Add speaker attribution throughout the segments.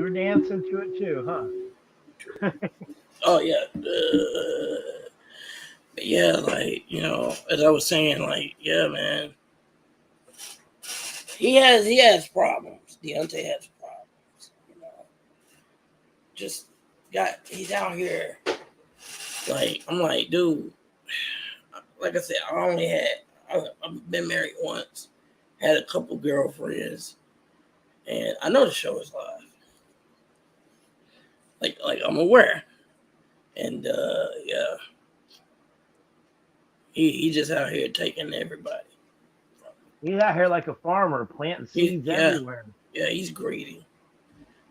Speaker 1: You're dancing to it too, huh?
Speaker 2: Oh yeah, but yeah, like as I was saying, like yeah, man, he has problems. Deontay has problems. Just he's out here. Like I'm like, dude. Like I said, I've been married once, had a couple girlfriends, and I know the show is live. Like I'm aware, and yeah, he just out here taking everybody.
Speaker 1: He's out here like a farmer, planting seeds everywhere.
Speaker 2: Yeah, he's greedy.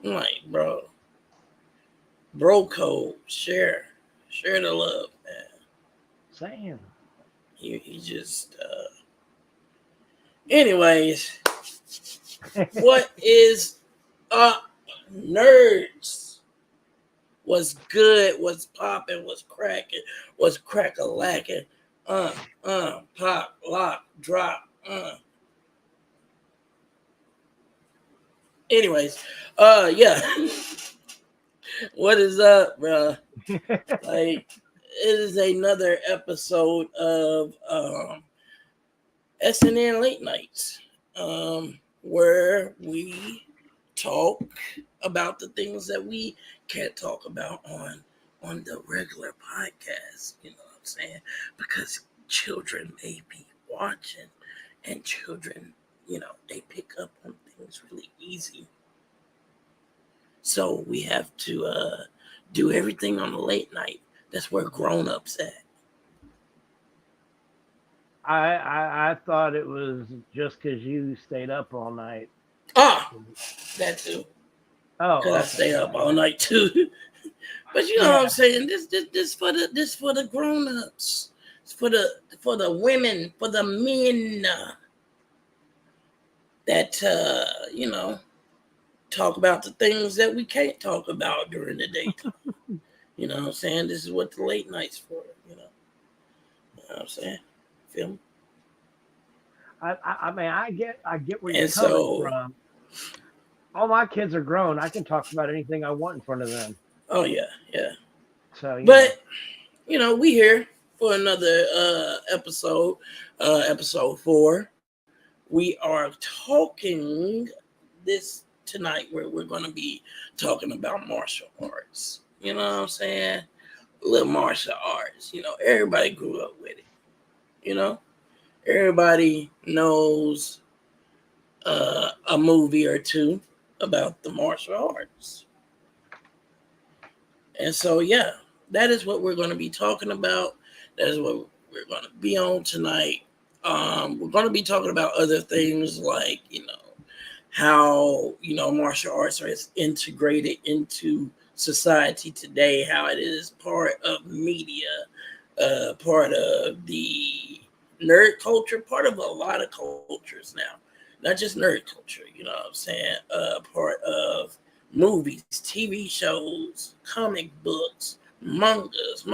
Speaker 2: I'm like, bro code, share the love, man.
Speaker 1: Saying.
Speaker 2: He just anyways, what is up, nerds? What's good? What's popping? What's cracking? What's crack-a-lacking? Pop, lock, drop, Anyways, yeah. What is up, bro? Like, it is another episode of SNN Late Nights, where we talk about the things that we can't talk about on the regular podcast. You know what I'm saying? Because children may be watching, and children, they pick up on things really easy. So we have to do everything on the late night. That's where grown-ups at.
Speaker 1: I thought it was just because you stayed up all night.
Speaker 2: That too.
Speaker 1: Oh,
Speaker 2: because I stay up all night too. But you know what I'm saying? This for the grown-ups. It's for the women, for the men that talk about the things that we can't talk about during the daytime. You know what I'm saying? This is what the late night's for. You know what I'm saying? Feel me?
Speaker 1: I mean, I get where you're coming from. All my kids are grown. I can talk about anything I want in front of them.
Speaker 2: Oh yeah.
Speaker 1: So,
Speaker 2: but we here for another episode, episode 4. We are talking this tonight where we're going to be talking about martial arts. You know what I'm saying? Little martial arts. Everybody grew up with it. Everybody knows a movie or two about the martial arts. And so, yeah, that is what we're going to be talking about. That is what we're going to be on tonight. We're going to be talking about other things like, how, martial arts are integrated into society today, how it is part of media, part of the nerd culture, part of a lot of cultures now. Not just nerd culture, you know what I'm saying? Part of movies, TV shows, comic books, mangas.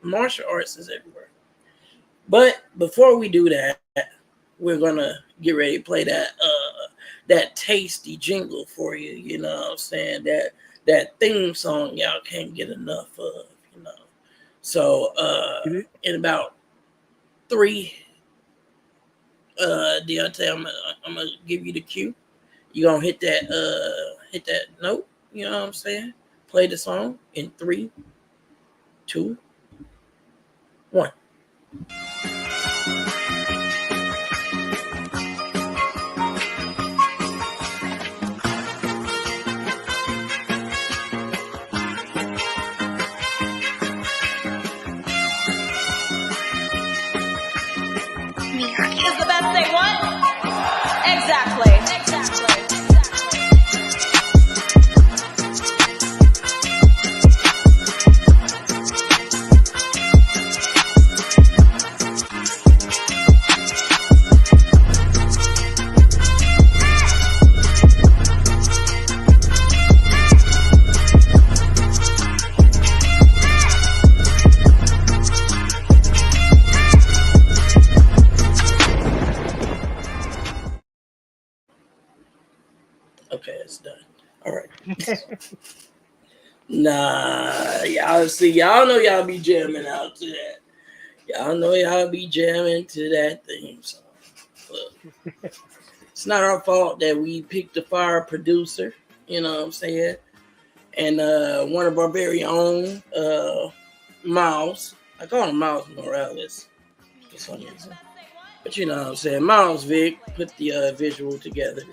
Speaker 2: Martial arts is everywhere. But before we do that, we're gonna get ready to play that tasty jingle for you. You know what I'm saying? That theme song y'all can't get enough of. So in about 3, Deontay, I'm gonna give you the cue. You gonna hit that note. You know what I'm saying? Play the song in 3, 2, 1.
Speaker 3: Is the best thing what? Exactly.
Speaker 2: All right. Nah, y'all know y'all be jamming out to that. Y'all know y'all be jamming to that theme song. Look, it's not our fault that we picked a fire producer, you know what I'm saying? And one of our very own, Miles, I call him Miles Morales for some reason. But you know what I'm saying? Miles Vic put the visual together.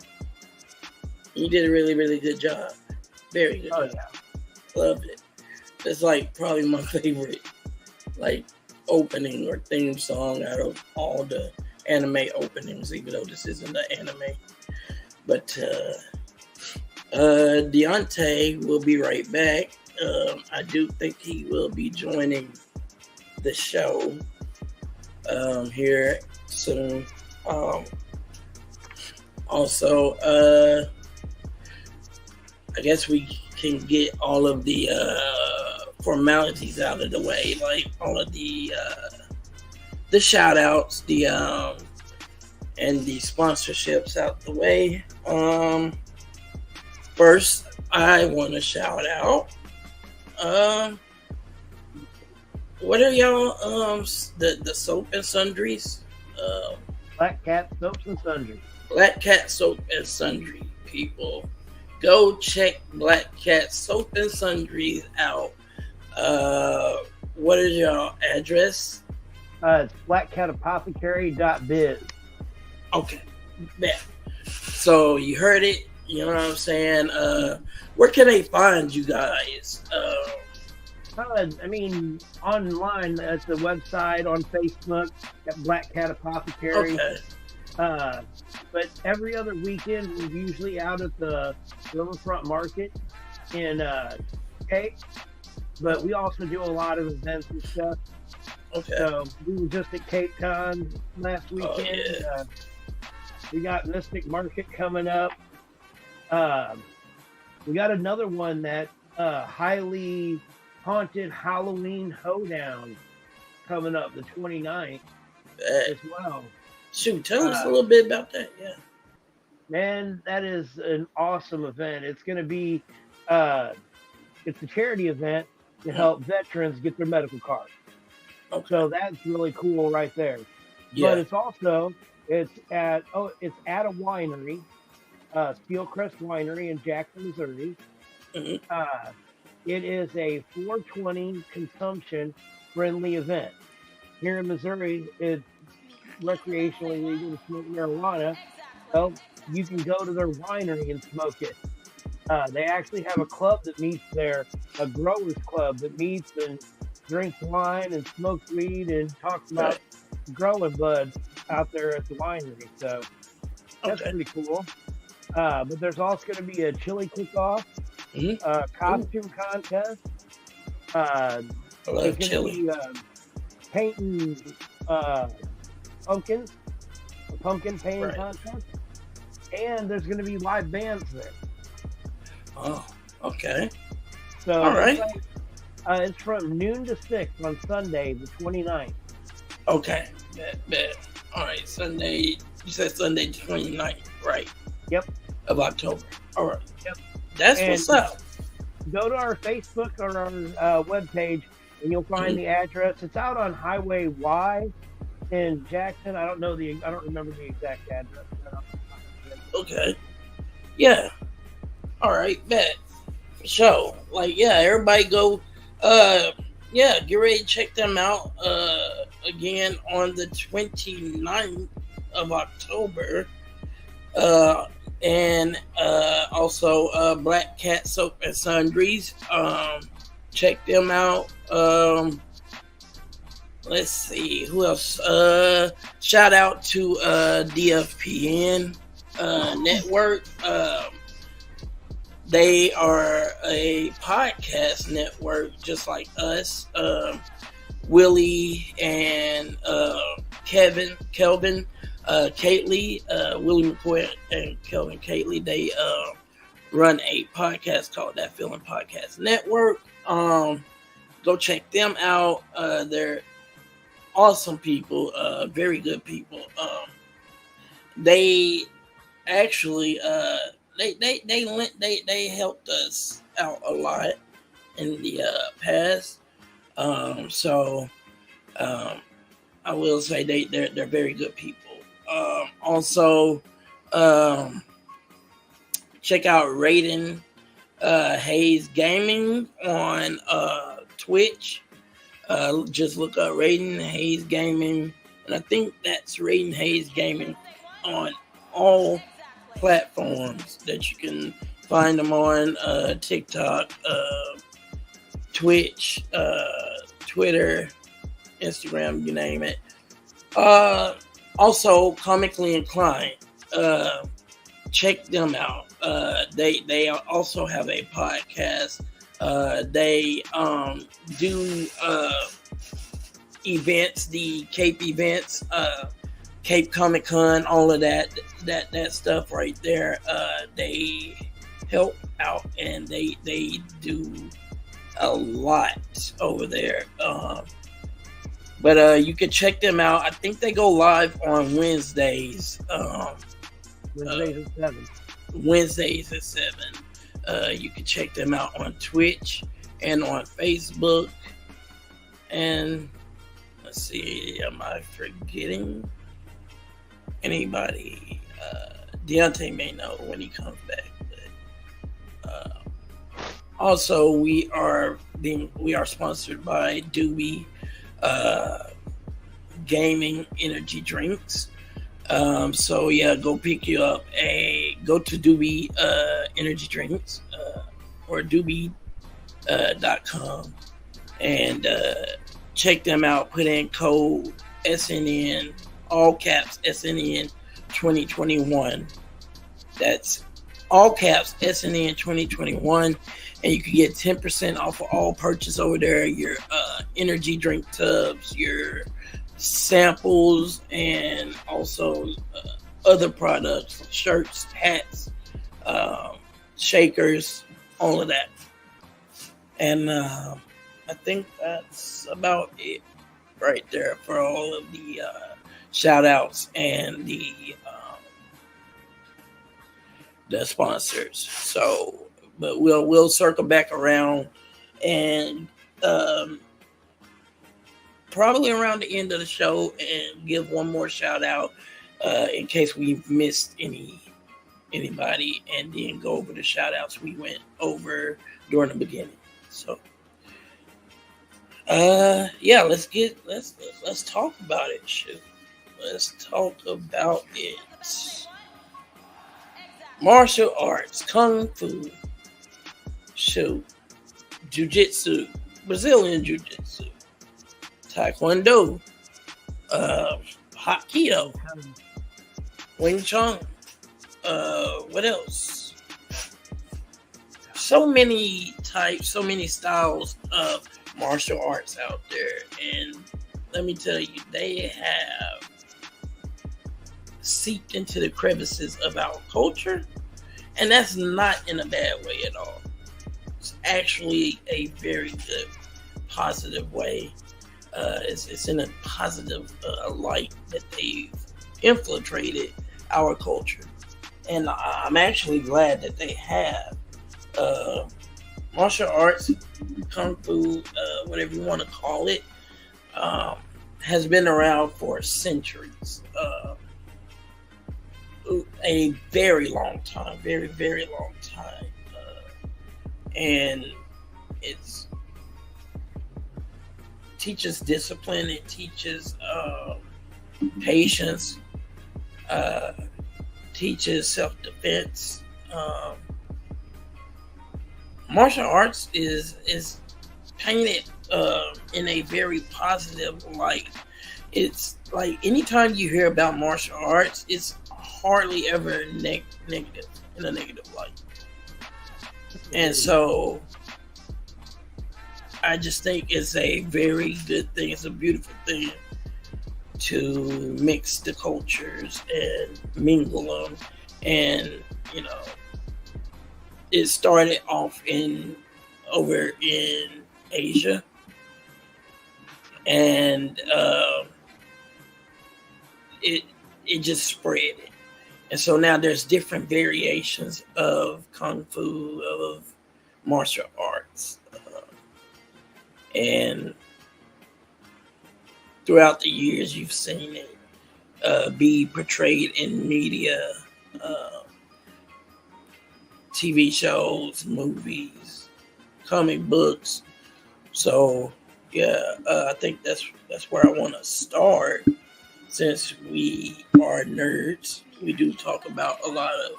Speaker 2: He did a really, really good job. Very good job. Yeah. Loved it. It's like probably my favorite like opening or theme song out of all the anime openings, even though this isn't an anime. But Deontay will be right back. I do think he will be joining the show here soon. Also, I guess we can get all of the formalities out of the way, like all of the shout outs, and the sponsorships out the way. First, I want to shout out. What are y'all the soap and sundries?
Speaker 1: Black Cat Soaps and Sundries.
Speaker 2: Black Cat Soap and Sundry, people. Go check Black Cat Soap and Sundries out. What is your address?
Speaker 1: It's blackcatapothecary.biz.
Speaker 2: Okay. Yeah. So you heard it. You know what I'm saying? Where can they find you guys?
Speaker 1: I mean, online at the website, on Facebook, at Black Cat Apothecary.
Speaker 2: Okay.
Speaker 1: But every other weekend, we're usually out at the Riverfront Market in Cape. But we also do a lot of events and stuff.
Speaker 2: Okay.
Speaker 1: So we were just at Cape Con last weekend.
Speaker 2: Oh, yeah.
Speaker 1: We got Mystic Market coming up. We got another one that highly haunted Halloween Hoedown coming up the 29th as well.
Speaker 2: Shoot, tell us a little bit about that. Yeah.
Speaker 1: Man, that is an awesome event. It's going to be, it's a charity event to help veterans get their medical cards.
Speaker 2: Okay.
Speaker 1: So that's really cool right there.
Speaker 2: Yeah.
Speaker 1: But it's also, it's at a winery, Steelcrest Winery in Jackson, Missouri.
Speaker 2: Mm-hmm.
Speaker 1: It is a 420 consumption friendly event. Here in Missouri, it's recreationally legal to smoke marijuana. So you can go to their winery and smoke it. They actually have a club that meets there, a growers club that meets and drinks wine and smokes weed and talks about growing buds out there at the winery. So that's pretty cool. But there's also going to be a chili cook-off, costume contest.
Speaker 2: I love chili.
Speaker 1: Be, painting pumpkins, a pumpkin painting contest. And there's going to be live bands there.
Speaker 2: Oh, okay.
Speaker 1: So
Speaker 2: all right.
Speaker 1: It's from noon to 6 on Sunday, the 29th.
Speaker 2: Okay. Bet. All right. Sunday. You said Sunday the 29th, right?
Speaker 1: Yep.
Speaker 2: Of October. All right.
Speaker 1: Yep.
Speaker 2: That's what's up.
Speaker 1: Go to our Facebook or our webpage, and you'll find the address. It's out on Highway Y in Jackson. I don't remember the exact address.
Speaker 2: Okay. Yeah. All right. Bet. So, everybody go. Get ready to check them out. Again on the 29th of October. And also Black Cat Soap and Sundries. Check them out. Let's see who else. Shout out to DFPN Network. They are a podcast network just like us. Willie and Kelvin, Kately, Willie McCoy and Kelvin Kately, they run a podcast called That Feeling Podcast Network. Go check them out. They're awesome people, very good people. They actually they helped us out a lot in the past. So I will say they're very good people. Also, um, check out Raiden Hayes Gaming on Twitch. Just look up Raiden Hayes Gaming, and I think that's Raiden Hayes Gaming on all platforms that you can find them on: TikTok, Twitch, Twitter, Instagram, you name it. Also, Comically Inclined. Check them out. They also have a podcast. They do events, the Cape events, Cape Comic Con, all of that stuff right there. They help out and they do a lot over there. But you can check them out. I think they go live on Wednesdays.
Speaker 1: Wednesdays at 7.
Speaker 2: Wednesdays at 7. You can check them out on Twitch and on Facebook. And let's see, am I forgetting anybody? Deontay may know when he comes back. But also, we are sponsored by Doobie Gaming Energy Drinks. So yeah, go to Doobie Energy Drinks or Doobie.com and check them out. Put in code SNN, all caps SNN 2021. That's all caps SNN 2021, and you can get 10% off of all purchase over there. Your energy drink tubs, your samples, and also other products, shirts, hats, shakers, all of that. And I think that's about it right there for all of the shout outs and the sponsors. So, but we'll circle back around and probably around the end of the show and give one more shout out in case we've missed anybody, and then go over the shout outs we went over during the beginning. So yeah, let's talk about it. Shoot. Let's talk about it. Martial arts, kung fu, shoot, jiu-jitsu, Brazilian jiu-jitsu, taekwondo, hapkido, Wing Chun, what else? So many types, so many styles of martial arts out there, and let me tell you, they have seeped into the crevices of our culture, and that's not in a bad way at all. It's actually a very good, positive way. It's in a positive light that they've infiltrated our culture, and I'm actually glad that they have. Martial arts, kung fu, whatever you want to call it, has been around for centuries. A very long time, very, very long time. And it's teaches discipline, it teaches patience, teaches self-defense. Martial arts is painted in a very positive light. It's like anytime you hear about martial arts, it's hardly ever negative, in a negative light. And so I just think it's a very good thing. It's a beautiful thing to mix the cultures and mingle them. And, you know, it started off over in Asia. And it just spread. And so now there's different variations of kung fu, of martial arts. And throughout the years, you've seen it be portrayed in media, TV shows, movies, comic books. So, yeah, I think that's where I want to start. Since we are nerds, we do talk about a lot of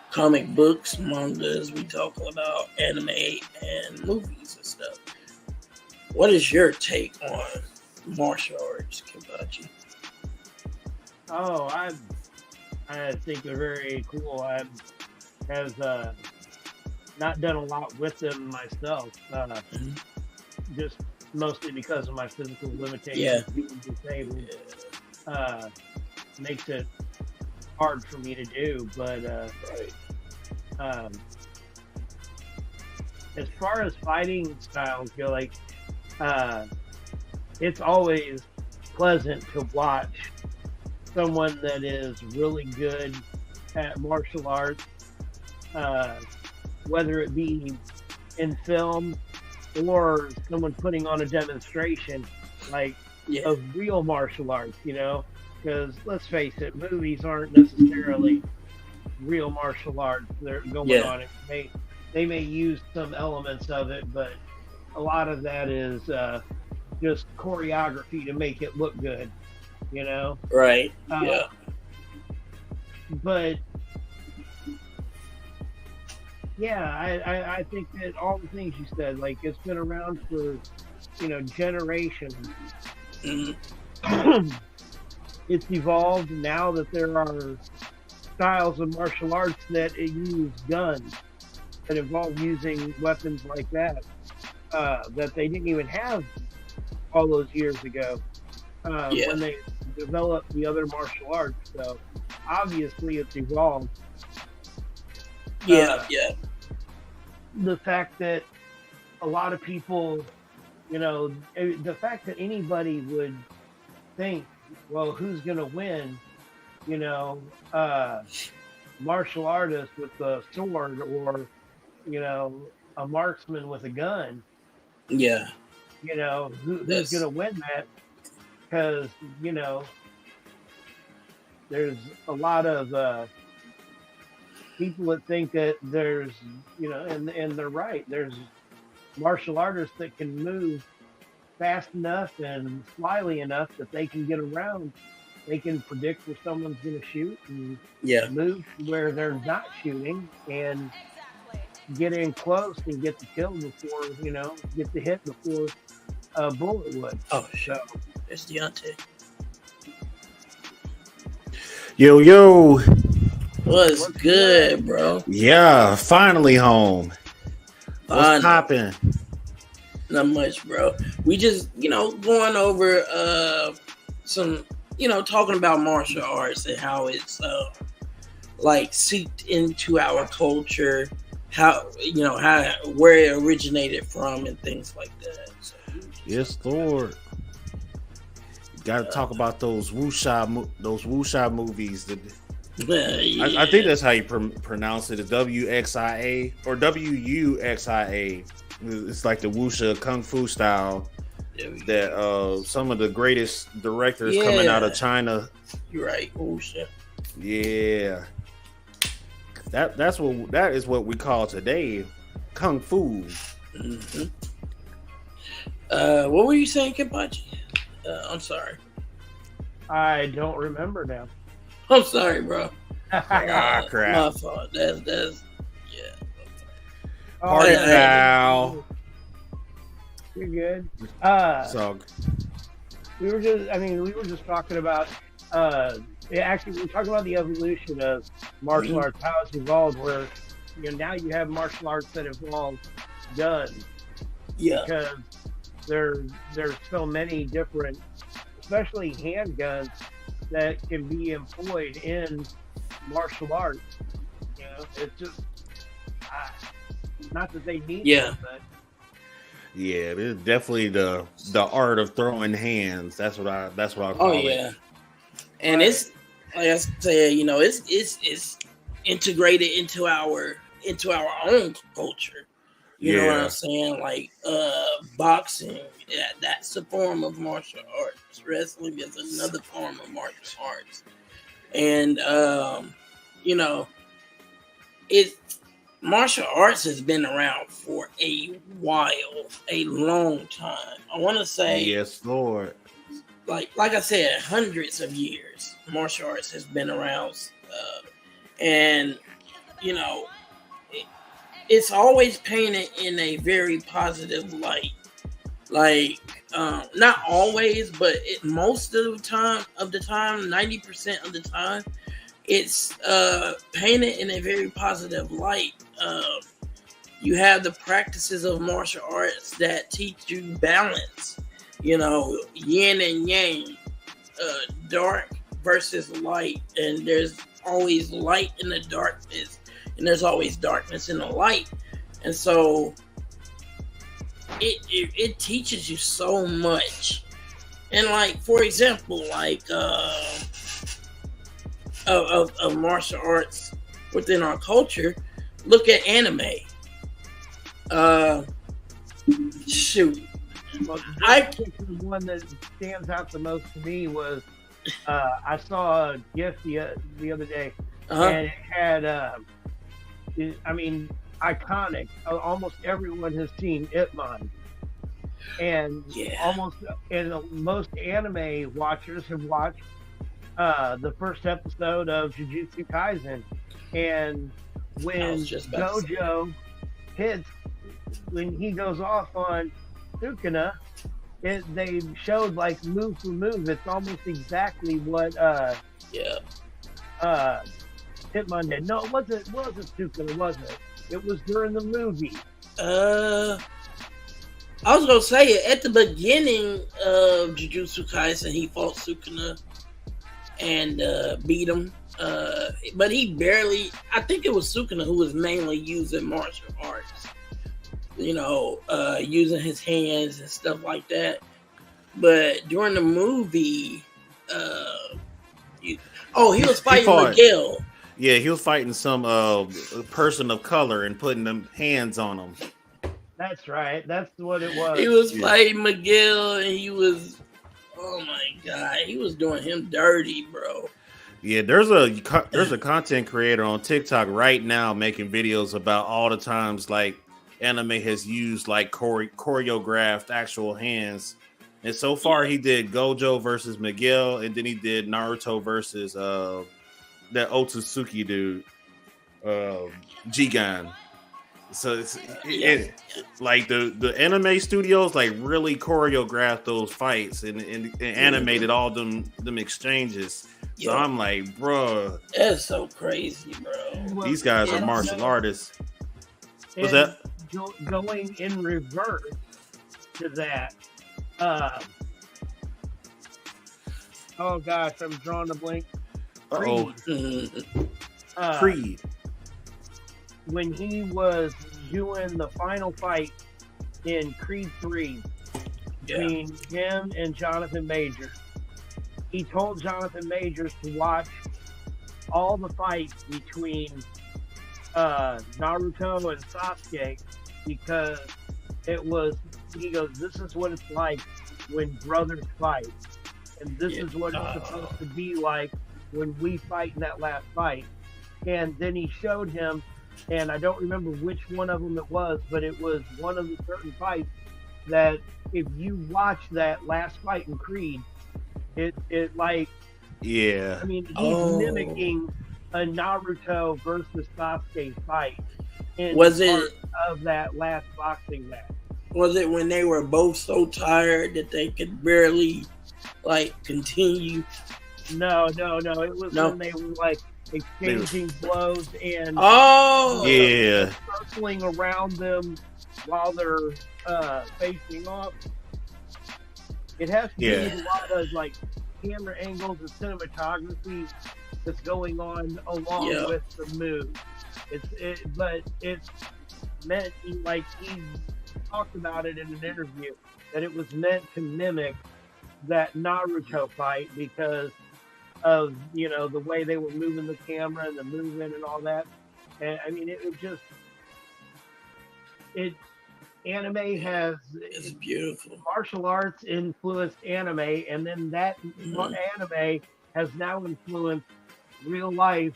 Speaker 2: comic books, mangas. We talk about anime and movies and stuff. What is your take on martial arts, Kibachi?
Speaker 1: Oh, I think they're very cool. I have not done a lot with them myself, just mostly because of my physical limitations. Being disabled makes it hard for me to do. But as far as fighting styles go, like it's always pleasant to watch someone that is really good at martial arts, whether it be in film or someone putting on a demonstration, like of real martial arts, you know, because let's face it, movies aren't necessarily real martial arts. They're going on it. They may use some elements of it, but a lot of that is just choreography to make it look good, you know?
Speaker 2: Right.
Speaker 1: But yeah, I think that all the things you said, like it's been around for, you know, generations. It's evolved now that there are styles of martial arts that use guns, that involve using weapons like that, that they didn't even have all those years ago when they developed the other martial arts. So obviously it's evolved. The fact that a lot of people, you know, the fact that anybody would think, well, who's going to win, you know, martial artist with a sword or, you know, a marksman with a gun.
Speaker 2: Yeah.
Speaker 1: You know, who's going to win that? Because, you know, there's a lot of people that think that there's, you know, and they're right. There's martial artists that can move fast enough and slyly enough that they can get around. They can predict where someone's going to shoot and move where they're not shooting and get in close and get the kill before, you know, get the hit before a bullet would.
Speaker 2: Oh, so it's Deontay.
Speaker 4: Yo.
Speaker 2: What's good, bro?
Speaker 4: Yeah, finally home. What's poppin'?
Speaker 2: Not much, bro. We just, you know, going over some, you know, talking about martial arts and how it's like seeped into our culture, how, you know, where it originated from and things like that. So,
Speaker 4: yes, Lord. Got to talk about those wuxia movies. I think that's how you pronounce it. It's WXIA or WUXIA. It's like the wuxia kung fu style that some of the greatest directors coming out of China.
Speaker 2: You're right, wuxia.
Speaker 4: Yeah, that is what we call today kung fu.
Speaker 2: Mm-hmm. What were you saying, Kibachi? I'm sorry.
Speaker 1: I don't remember now.
Speaker 2: I'm sorry, bro.
Speaker 4: Crap.
Speaker 2: My fault. That's
Speaker 4: Party foul.
Speaker 1: You're good.
Speaker 4: So
Speaker 1: we were just talking about actually we were talking about the evolution of martial arts, how it's evolved, where, you know, now you have martial arts that involve guns.
Speaker 2: Yeah.
Speaker 1: Because there's so many different, especially handguns, that can be employed in martial arts. You know, it's just not that they need them, but
Speaker 4: yeah, it's definitely the art of throwing hands. That's what I call it.
Speaker 2: Yeah, and it's like I said, you know, it's integrated into our own culture. You know what I'm saying? Like boxing, yeah, that's a form of martial arts. Wrestling is another form of martial arts. And you know, it martial arts has been around for a while, a long time. I want to say,
Speaker 4: yes, Lord.
Speaker 2: Like I said, hundreds of years. Martial arts has been around, and you know, it's always painted in a very positive light. Like, not always, but most of the time, 90% of the time, it's painted in a very positive light. You have the practices of martial arts that teach you balance, you know, yin and yang, dark versus light, and there's always light in the darkness, and there's always darkness in the light, and so it teaches you so much. And like, for example, like of martial arts within our culture, look at anime. Shoot,
Speaker 1: Well, the one that stands out the most to me was I saw a GIF the other day, and it had I mean, iconic. Almost everyone has seen Ip Man, and most anime watchers have watched the first episode of Jujutsu Kaisen, and when Gojo hits, when he goes off on Sukuna, they showed like move for move. It's almost exactly what Hitman did. No, it wasn't Sukuna, was it? It was during the movie.
Speaker 2: I was gonna say at the beginning of Jujutsu Kaisen, he fought Sukuna and beat him. But he barely. I think it was Sukuna who was mainly using martial arts. You know, using his hands and stuff like that. But during the movie, he was fighting Miguel.
Speaker 4: Yeah, he was fighting some person of color and putting them hands on him.
Speaker 1: That's right. That's what it was.
Speaker 2: He was fighting Miguel, and he was, oh my god, he was doing him dirty, bro.
Speaker 4: Yeah, there's a content creator on TikTok right now making videos about all the times like anime has used like choreographed actual hands, and so far he did Gojo versus Miguel, and then he did Naruto versus that Otsutsuki dude, Jigan. So it's like the anime studios like really choreographed those fights and animated all them exchanges. So I'm like, bro,
Speaker 2: that's so crazy, bro.
Speaker 4: These guys are martial artists. What's that?
Speaker 1: Going in reverse to that. Oh gosh, I'm drawing a blank.
Speaker 4: Creed.
Speaker 1: When he was doing the final fight in Creed 3 between him and Jonathan Majors, he told Jonathan Majors to watch all the fights between Naruto and Sasuke, because he goes, this is what it's like when brothers fight, and this is what it's supposed to be like when we fight in that last fight. And then he showed him, and I don't remember which one of them it was, but it was one of the certain fights that if you watch that last fight in Creed, it like, I mean, he's mimicking a Naruto versus Sasuke fight.
Speaker 2: Was it
Speaker 1: of that last boxing match?
Speaker 2: Was it when they were both so tired that they could barely like continue?
Speaker 1: No. It was when they were like exchanging blows and circling around them while they're facing off. It has to do with a lot of like camera angles and cinematography that's going on along with the move. But it's meant, like he talked about it in an interview, that it was meant to mimic that Naruto fight, because of the way they were moving the camera and the movement and all that. And I mean, it just it anime has
Speaker 2: It's beautiful.
Speaker 1: martial arts influenced anime, and then that anime has now influenced real life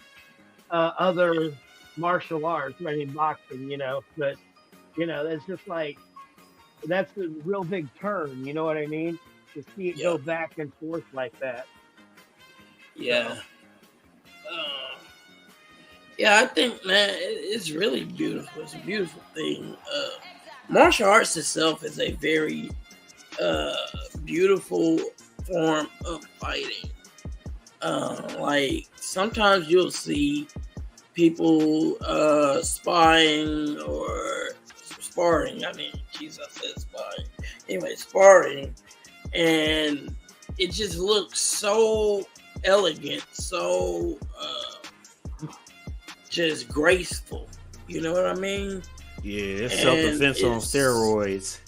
Speaker 1: other martial arts. I mean, boxing, but that's just like that's a real big turn. You know what I mean? To see it go back and forth like that.
Speaker 2: Yeah. Yeah, I think, man, it's really beautiful. It's a beautiful thing. Martial arts itself is a very beautiful form of fighting. Like sometimes you'll see people spying or sparring. I mean, Jesus, I said spying. Anyway, sparring, and it just looks so elegant, so just graceful. You know what I mean?
Speaker 4: Yeah, it's self-defense on steroids.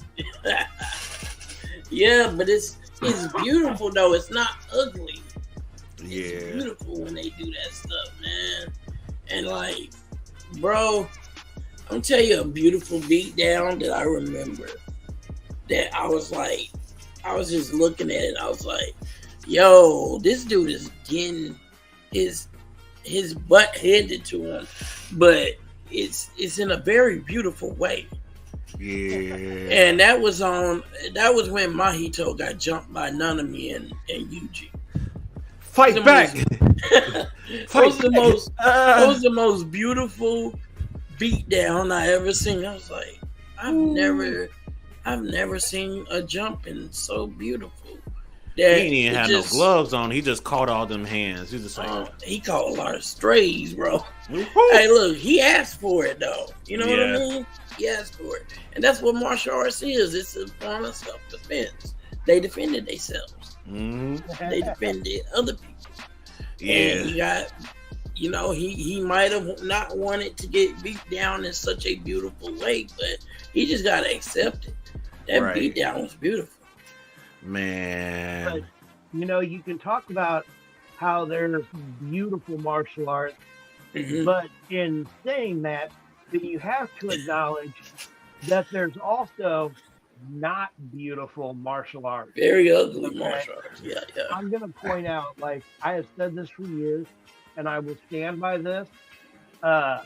Speaker 2: Yeah, but it's beautiful though. It's not ugly.
Speaker 4: Yeah,
Speaker 2: it's beautiful when they do that stuff, man. And like, bro, I'm gonna tell you a beautiful beat down that I remember. That I was just looking at it. I was like, yo, this dude is getting his butt handed to him, but it's in a very beautiful way.
Speaker 4: Yeah.
Speaker 2: And that was when Mahito got jumped by Nanami and Yuji.
Speaker 4: Fight back.
Speaker 2: Those are the most beautiful beatdown I ever seen. I was like, I've never seen a jumping so beautiful.
Speaker 4: He didn't even have no gloves on. He just caught all them hands. He just like
Speaker 2: he caught a lot of strays, bro. Hey, look, he asked for it though. You know what I mean? He asked for it, and that's what martial arts is. It's a form of self-defense. They defended themselves.
Speaker 4: Mm-hmm.
Speaker 2: They defended other people.
Speaker 4: Yeah,
Speaker 2: and he got, he might have not wanted to get beat down in such a beautiful way, but he just gotta accept it. That beat down was beautiful.
Speaker 4: Man,
Speaker 1: but, you can talk about how there's beautiful martial arts, but in saying that you have to acknowledge that there's also not beautiful martial arts.
Speaker 2: Very ugly martial arts. Yeah.
Speaker 1: I'm going to point out, like, I have said this for years, and I will stand by this. Now,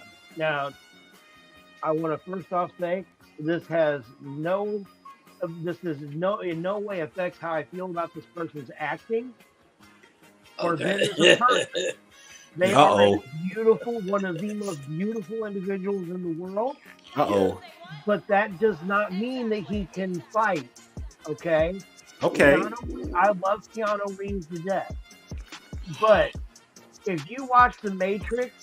Speaker 1: I want to first off say this in no way affects how I feel about this person's acting or them as a person. They are beautiful, one of the most beautiful individuals in the world. But that does not mean that he can fight. Okay. I love Keanu Reeves to death. But if you watch The Matrix,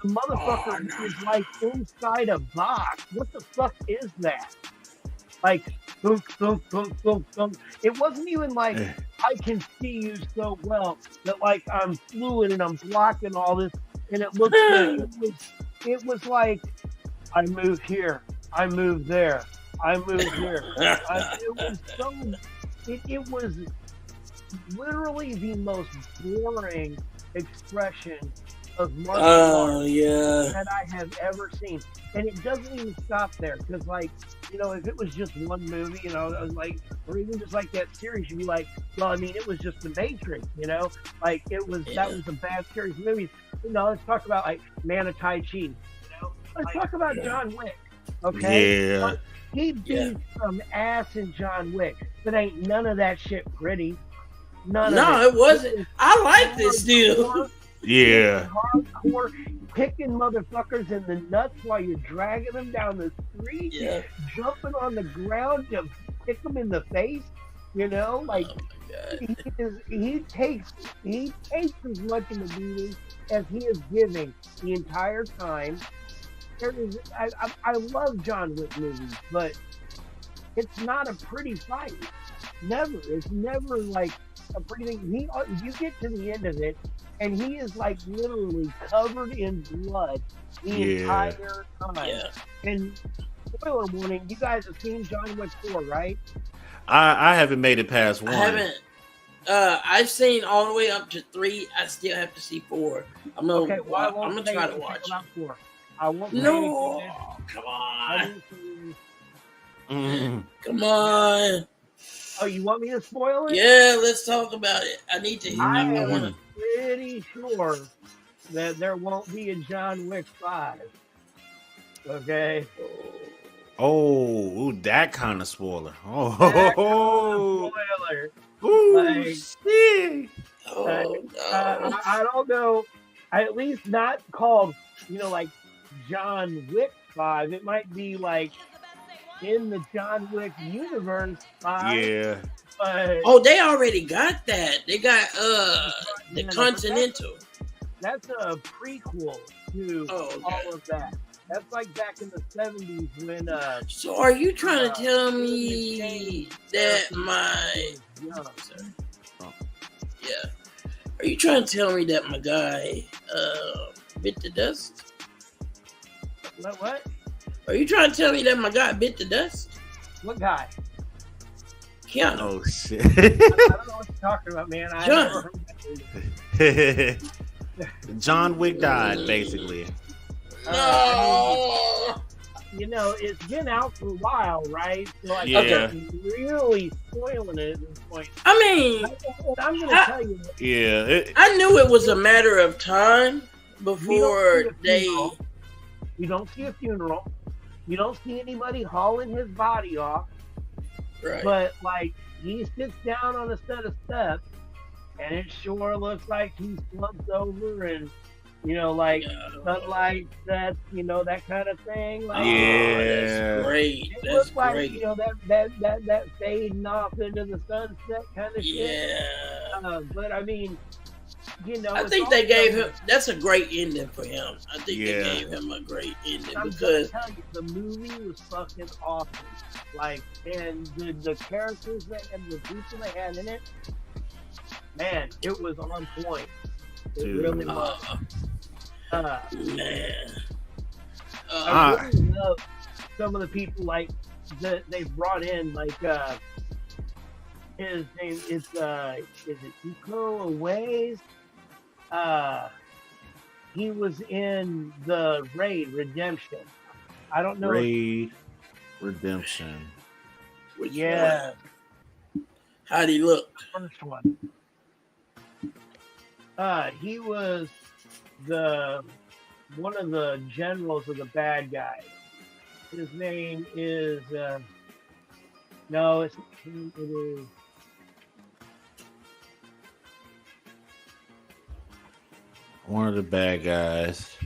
Speaker 1: the motherfucker is like inside a box. What the fuck is that? Like, thunk, thunk, thunk, thunk, thunk. It wasn't even like, I can see you so well that, like, I'm fluid and I'm blocking all this, and it looks good. It was like, I move here, I move there, I move here. It was literally the most boring expression of martial arts that I have ever seen. And it doesn't even stop there, because, like, if it was just one movie, I was like, or even just like that series, you'd be like, well, I mean, it was just The Matrix, like that was a bad series of movies. Let's talk about like Man of Tai Chi, let's talk about John Wick, okay?
Speaker 4: Yeah.
Speaker 1: He beat some ass in John Wick, but ain't none of that shit pretty.
Speaker 2: It wasn't. I like this deal.
Speaker 4: Yeah.
Speaker 1: Hardcore kicking motherfuckers in the nuts while you're dragging them down the street, jumping on the ground to kick them in the face. Like he takes as much of the beating as he is giving the entire time. I love John Wick movies, but it's not a pretty fight. Never. It's never like a pretty thing. You get to the end of it, and he is like literally covered in blood the entire time. Yeah. And spoiler warning, you guys have seen John Wick 4, right?
Speaker 4: I haven't made it past one.
Speaker 2: I've seen all the way up to 3. I still have to see 4. I'm gonna try to watch
Speaker 1: about 4. I won't.
Speaker 2: No, come on. Come on.
Speaker 1: Oh, you want me to spoil it?
Speaker 2: Yeah, let's talk about it. I need to.
Speaker 1: I am pretty sure that there won't be a John Wick 5. Okay.
Speaker 4: Oh, that kind of spoiler. Oh,
Speaker 1: that kind of spoiler.
Speaker 4: Ooh, shit.
Speaker 1: I don't know. At least not called, like John Wick 5. It might be like in the John Wick universe 5.
Speaker 4: Yeah.
Speaker 2: But, they already got that. They got the Continental.
Speaker 1: That's a prequel to all of that. That's like back in the 70s when.
Speaker 2: So are you trying to tell me that my? Yeah. Are you trying to tell me that my guy bit the dust?
Speaker 1: What?
Speaker 2: Are you trying to tell me that my guy bit the dust?
Speaker 1: What guy?
Speaker 2: Keanu.
Speaker 4: Oh shit!
Speaker 1: I don't know what you're talking about, man. I never
Speaker 4: heard that. John Wick died, basically.
Speaker 2: No.
Speaker 1: It's been out for a while, right? So really spoiling it at this point.
Speaker 2: I mean,
Speaker 1: I'm going to tell you.
Speaker 4: Yeah.
Speaker 2: I knew it was a matter of time before they.
Speaker 1: You don't see a funeral. You don't see anybody hauling his body off.
Speaker 2: Right.
Speaker 1: But, he sits down on a set of steps, and it sure looks like he's slumped over and. Sunlight sets, that kind of thing.
Speaker 2: That's great.
Speaker 1: It looks like, that fading off into the sunset kind of shit.
Speaker 2: Yeah.
Speaker 1: But I mean,
Speaker 2: I think they gave him. That's a great ending for him. I think they gave him a great ending because
Speaker 1: the movie was fucking awesome. And the characters and the people they had in it, man, it was on point. It really was.
Speaker 2: Man.
Speaker 1: I really love some of the people that they brought in. His name is it Iko Uwais? He was in the Raid Redemption. I don't know.
Speaker 4: Raid Redemption.
Speaker 2: Which one? How'd he look?
Speaker 1: First one. He was one of the generals of the bad guys. His name is it is
Speaker 4: one of the bad guys.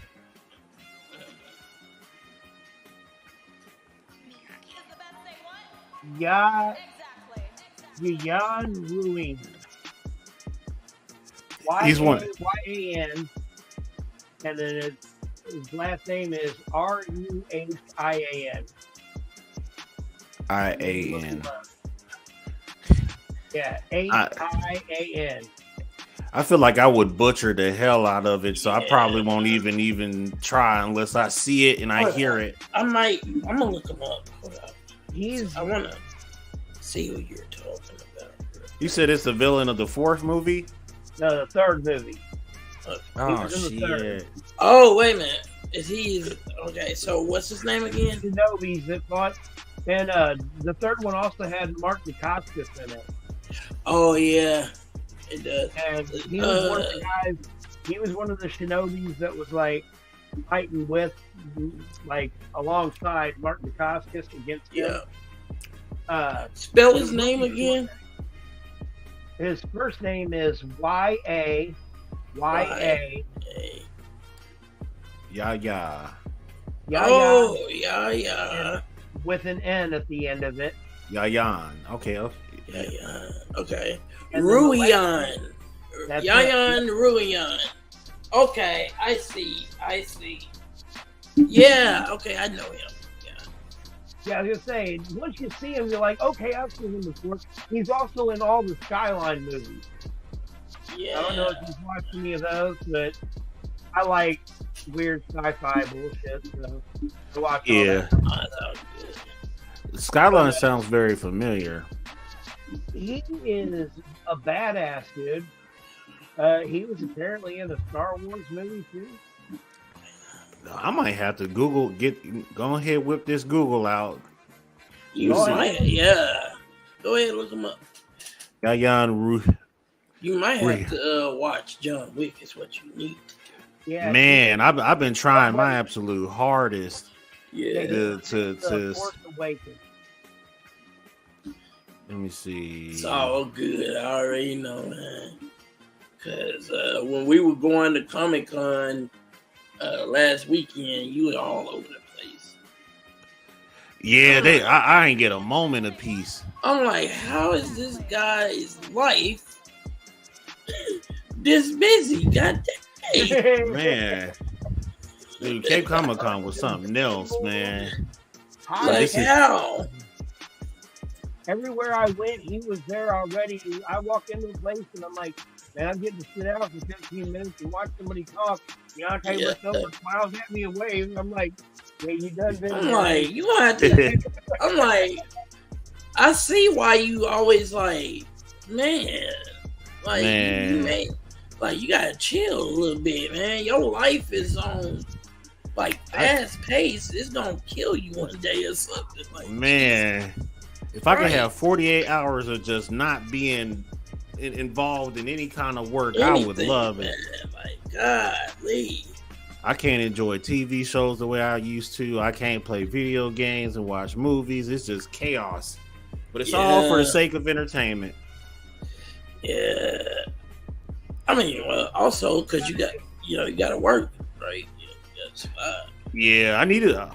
Speaker 1: Yan Ruin.
Speaker 4: He's one.
Speaker 1: Y-A-N, and then his last name is R-U-H-I-A-N.
Speaker 4: I-A-N.
Speaker 1: Yeah, H-I-A-N.
Speaker 4: I feel like I would butcher the hell out of it, so I probably won't even try unless I see it and I hear it.
Speaker 2: I'm gonna look him up. Hold up.
Speaker 1: I
Speaker 2: want to see who you're talking about.
Speaker 4: You said it's the villain of the 4th movie?
Speaker 1: No, the 3rd movie.
Speaker 4: Oh, shit.
Speaker 2: Oh, wait a minute. Is he... Okay, so what's his name again?
Speaker 1: Shinobi's that fought. And the 3rd one also had Mark Dacascos in it. Oh,
Speaker 2: yeah. It does.
Speaker 1: And he was one of the guys... He was one of the Shinobis that was, fighting with, alongside Mark Dacascos against him.
Speaker 2: Yeah. Spell his name again?
Speaker 1: His first name is Y-A.
Speaker 4: Yaya.
Speaker 2: Oh, Yaya.
Speaker 1: With an N at the end of it.
Speaker 4: Yayan. Okay.
Speaker 2: Yayan. Okay. Ruyan. Yayan Ruyan. Okay, I see. Yeah, okay, I know him.
Speaker 1: Yeah, I was gonna say, once you see him, you're like, okay, I've seen him before. He's also in all the Skyline movies.
Speaker 2: Yeah.
Speaker 1: I don't know if you've watched any of those, but I like weird sci-fi bullshit, so I watch all that.
Speaker 4: Skyline sounds very familiar.
Speaker 1: He is a badass dude. He was apparently in a Star Wars movie too.
Speaker 4: I might have to go ahead, whip this Google out.
Speaker 2: You might, yeah. Go ahead, look him up.
Speaker 4: Yayan
Speaker 2: You might have to watch John Wick. Is what you need.
Speaker 1: Yeah,
Speaker 4: Man, I've been trying my absolute hardest.
Speaker 2: Yeah.
Speaker 4: To
Speaker 1: Force Awakens.
Speaker 4: let me see.
Speaker 2: It's all good. I already know, man. Because when we were going to Comic Con last weekend, you were all over the place.
Speaker 4: Yeah, I ain't get a moment of peace.
Speaker 2: I'm like, how is this guy's life this busy? God dang.
Speaker 4: Man. Dude, Cape Comic Con was something else, man.
Speaker 2: Like, how?
Speaker 1: Everywhere I went, he was there already. I walk into a place and I'm like, man, I'm getting to sit down for 15 minutes and watch somebody talk. Deontay Someone smiles at me and waves. I'm like, yeah, you done been.
Speaker 2: I'm like, you have to. I'm like, I see why you always like, man, like,
Speaker 4: Man.
Speaker 2: You gotta chill a little bit, man. Your life is on like fast pace. It's gonna kill you one day or something. Like,
Speaker 4: Man, if I could have 48 hours of just not being involved in any kind of work, I would love it.
Speaker 2: Like, golly.
Speaker 4: I can't enjoy TV shows the way I used to. I can't play video games and watch movies. It's just chaos. But it's all for the sake of entertainment.
Speaker 2: Yeah. I mean, well, also because you got to work, right? You got to survive.
Speaker 4: Yeah, I need to.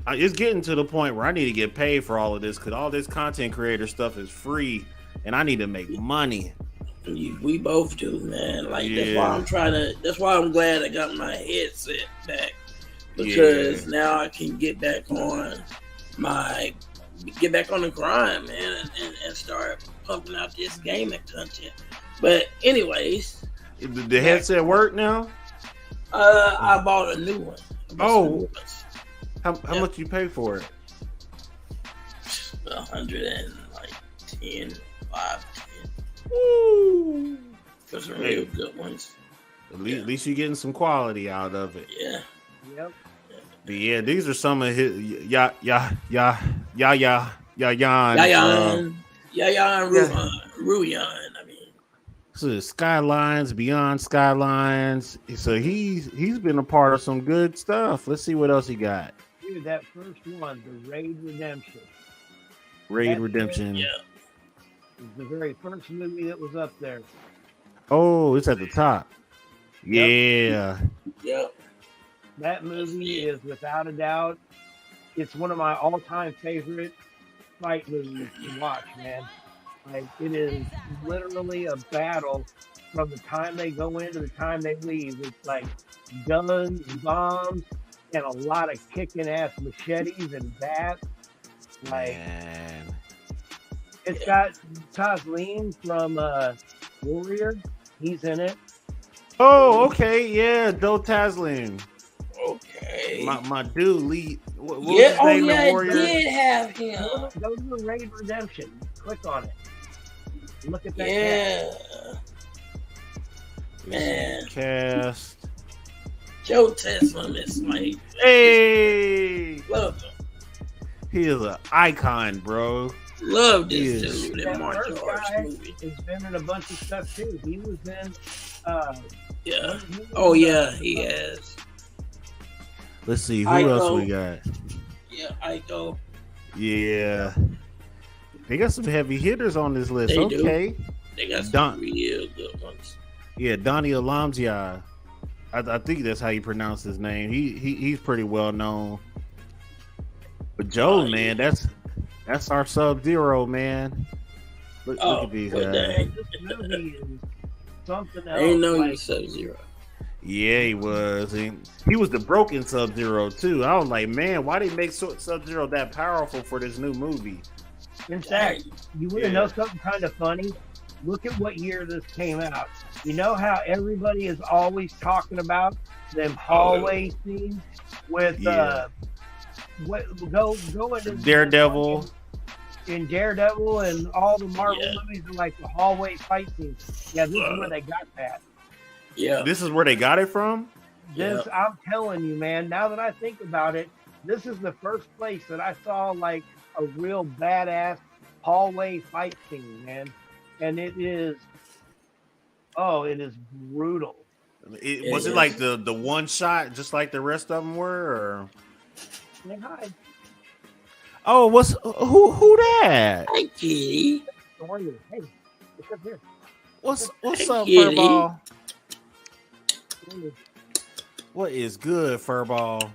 Speaker 4: It's getting to the point where I need to get paid for all of this because all this content creator stuff is free, and I need to make money.
Speaker 2: We both do, man. Like that's why I'm trying to. That's why I'm glad I got my headset back because now I can get back on the grind, man, and start pumping out this gaming content. But anyways,
Speaker 4: the headset work now?
Speaker 2: I bought a new one.
Speaker 4: Oh, how much you pay for it?
Speaker 2: 110, 5.
Speaker 4: Woo!
Speaker 2: For some real good ones.
Speaker 4: At least you're getting some quality out of it.
Speaker 2: Yeah.
Speaker 1: Yep.
Speaker 4: But yeah, these are some of his Yayan
Speaker 2: Ruyan. I mean,
Speaker 4: so Skylines, Beyond Skylines. So he's been a part of some good stuff. Let's see what else he got.
Speaker 1: Dude, that first one, the Raid Redemption.
Speaker 4: Redemption.
Speaker 2: Yeah.
Speaker 1: It was the very first movie that was up there.
Speaker 4: Oh, it's at the top. Yeah.
Speaker 2: Yep.
Speaker 1: That movie is without a doubt, it's one of my all-time favorite fight movies to watch, man. Like, it is literally a battle from the time they go in to the time they leave. It's like guns, bombs, and a lot of kicking ass machetes and bats. Like,
Speaker 4: Man.
Speaker 1: it's got Taslim from Warrior. He's in it.
Speaker 4: Oh, okay. Yeah, Do Taslim.
Speaker 2: Okay.
Speaker 4: My dude, Lee. What was
Speaker 2: Yeah.
Speaker 4: his
Speaker 2: Oh
Speaker 4: name, the
Speaker 2: yeah, it
Speaker 4: Warrior?
Speaker 2: did have him.
Speaker 1: Go to the Raid Redemption. Click on it. Look at that.
Speaker 2: Yeah. Man,
Speaker 4: Cast.
Speaker 2: Joe Tesla is like,
Speaker 4: Hey,
Speaker 2: love him.
Speaker 4: he is an icon, bro.
Speaker 2: Love
Speaker 4: He
Speaker 2: this
Speaker 4: is.
Speaker 2: dude.
Speaker 1: That
Speaker 2: That martial
Speaker 1: first
Speaker 2: arts
Speaker 1: guy
Speaker 2: movie.
Speaker 1: has been in a bunch of stuff too. He was in.
Speaker 2: Yeah. Oh yeah, he has.
Speaker 4: Let's see who
Speaker 2: Aiko.
Speaker 4: else we got.
Speaker 2: Yeah, Aiko.
Speaker 4: Yeah, they got some heavy hitters on this list.
Speaker 2: They do.
Speaker 4: Okay,
Speaker 2: They got some
Speaker 4: Don-
Speaker 2: real good ones.
Speaker 4: yeah, Donnie Alamzia. I think that's how you pronounce his name. He's pretty well known. But Joe, man, that's our Sub-Zero, man. Look at these guys.
Speaker 2: dang.
Speaker 1: This movie is something else.
Speaker 2: I ain't know
Speaker 1: like,
Speaker 2: you Sub-Zero.
Speaker 4: Yeah, he was. He was the broken Sub-Zero too. I was like, man, why they make Sub-Zero that powerful for this new movie?
Speaker 1: in fact, you want to know something kind of funny? Look at what year this came out. You know how everybody is always talking about them hallway scenes with
Speaker 4: Yeah.
Speaker 1: what go into
Speaker 4: Daredevil.
Speaker 1: in Daredevil and all the Marvel
Speaker 2: Yeah.
Speaker 1: movies are like the hallway fight scenes. Yeah, this is where they got that.
Speaker 2: Yeah.
Speaker 4: This is where they got it from?
Speaker 1: This, I'm telling you, man, now that I think about it, this is the first place that I saw like a real badass hallway fight scene, man. And it is brutal.
Speaker 4: Was it like the one shot, just like the rest of them were? Or?
Speaker 1: Say hi.
Speaker 4: Oh, who that?
Speaker 2: Hi, kitty.
Speaker 1: How are you? Hey, what's up here?
Speaker 4: What's
Speaker 2: Hey,
Speaker 4: up,
Speaker 2: kitty.
Speaker 4: Furball?
Speaker 1: How are you?
Speaker 4: What is good, Furball?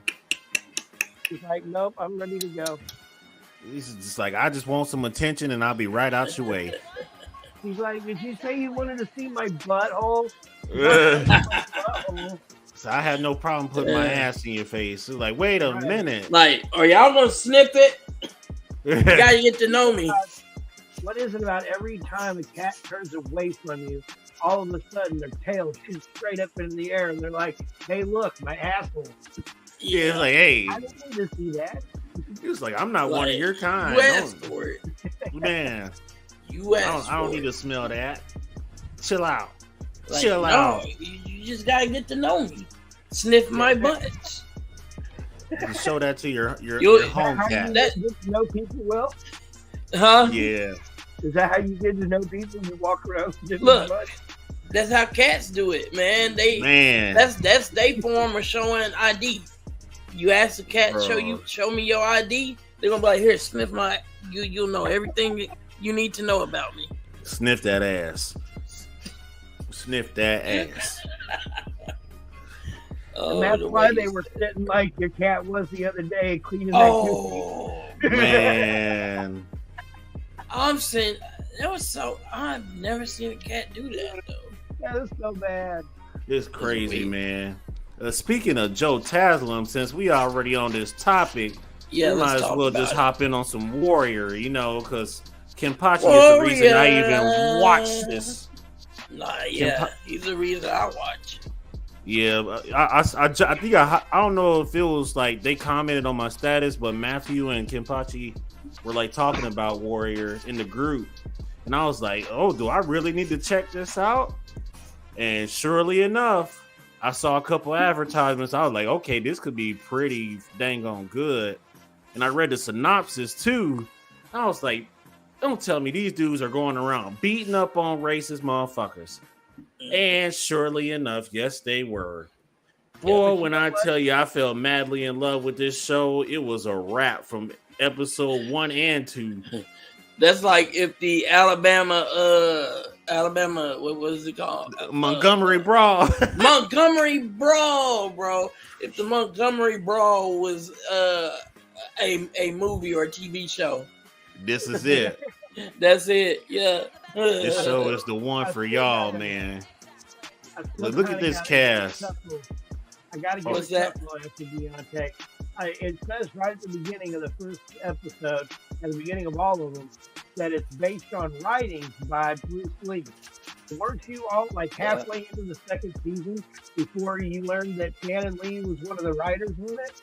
Speaker 1: He's like, nope, I'm ready to go.
Speaker 4: He's just like, I just want some attention, and I'll be right out your way.
Speaker 1: He's like, did you say you wanted to see my butthole?
Speaker 4: So I had no problem putting my ass in your face. It's like, wait a minute.
Speaker 2: Like, are y'all gonna snip it? You gotta get to know me.
Speaker 1: What is it about every time a cat turns away from you, all of a sudden their tail shoots straight up into the air and they're like, hey, look, my asshole.
Speaker 4: Yeah, it's like, hey.
Speaker 1: I don't need to see that.
Speaker 4: He was like, I'm not one of your kind.
Speaker 2: You asked for it.
Speaker 4: Man,
Speaker 2: You asked
Speaker 4: I don't
Speaker 2: for
Speaker 4: need
Speaker 2: it.
Speaker 4: to smell that. Chill out.
Speaker 2: Like,
Speaker 4: Chill
Speaker 2: no,
Speaker 4: out.
Speaker 2: You just gotta get to know me. Sniff my butt.
Speaker 4: You show that to your
Speaker 2: You-
Speaker 4: home
Speaker 1: How
Speaker 4: cat.
Speaker 1: you get to know people, Will?
Speaker 2: Huh?
Speaker 4: Yeah.
Speaker 1: Is that how you get to know people? You walk around sniffing
Speaker 2: Look.
Speaker 1: butt?
Speaker 2: That's how cats do it, man.
Speaker 4: Man.
Speaker 2: That's they form of showing ID. You ask the cat,
Speaker 4: Bro.
Speaker 2: show me your ID. They're gonna be like, here, sniff my. You'll know everything you need to know about me.
Speaker 4: Sniff that ass. Sniff that ass.
Speaker 2: Oh,
Speaker 1: And that's
Speaker 2: the
Speaker 1: why
Speaker 2: ways-
Speaker 1: they were sitting like your cat was the other day cleaning that
Speaker 2: Oh,
Speaker 4: Man.
Speaker 2: I'm saying that was so. I've never seen a cat do that though.
Speaker 1: That is so bad.
Speaker 4: It's crazy,
Speaker 2: weird.
Speaker 4: man. Speaking of Joe Taslim, since we already on this topic,
Speaker 2: Yeah,
Speaker 4: we might
Speaker 2: let's
Speaker 4: as
Speaker 2: talk
Speaker 4: well
Speaker 2: about
Speaker 4: just
Speaker 2: it.
Speaker 4: hop in on some Warrior, because Kenpachi is the reason I even watched this.
Speaker 2: Nah, yeah, he's the reason I watch.
Speaker 4: Yeah, I think I don't know if it was like they commented on my status, but Matthew and Kenpachi were like talking about Warrior in the group, and I was like, oh, do I really need to check this out? And surely enough, I saw a couple advertisements. I was like, okay, this could be pretty dang on good. And I read the synopsis too. I was like, don't tell me these dudes are going around beating up on racist motherfuckers. And surely enough, yes, they were. Boy, when I tell you I fell madly in love with this show, it was a wrap from episode 1 and 2.
Speaker 2: That's like if the Alabama, what was it called?
Speaker 4: Montgomery Brawl.
Speaker 2: Montgomery Brawl, bro. If the Montgomery Brawl was a movie or a TV show,
Speaker 4: This is it.
Speaker 2: that's it. Yeah.
Speaker 4: This show is the one for y'all, man. Look at this cast.
Speaker 1: I gotta get
Speaker 2: What's
Speaker 1: a
Speaker 2: that?
Speaker 1: chuckle after Deontay. It says right at the beginning of the first episode, at the beginning of all of them, that it's based on writings by Bruce Lee. Weren't you all like halfway into the second season before you learned that Shannon Lee was one of the writers in it?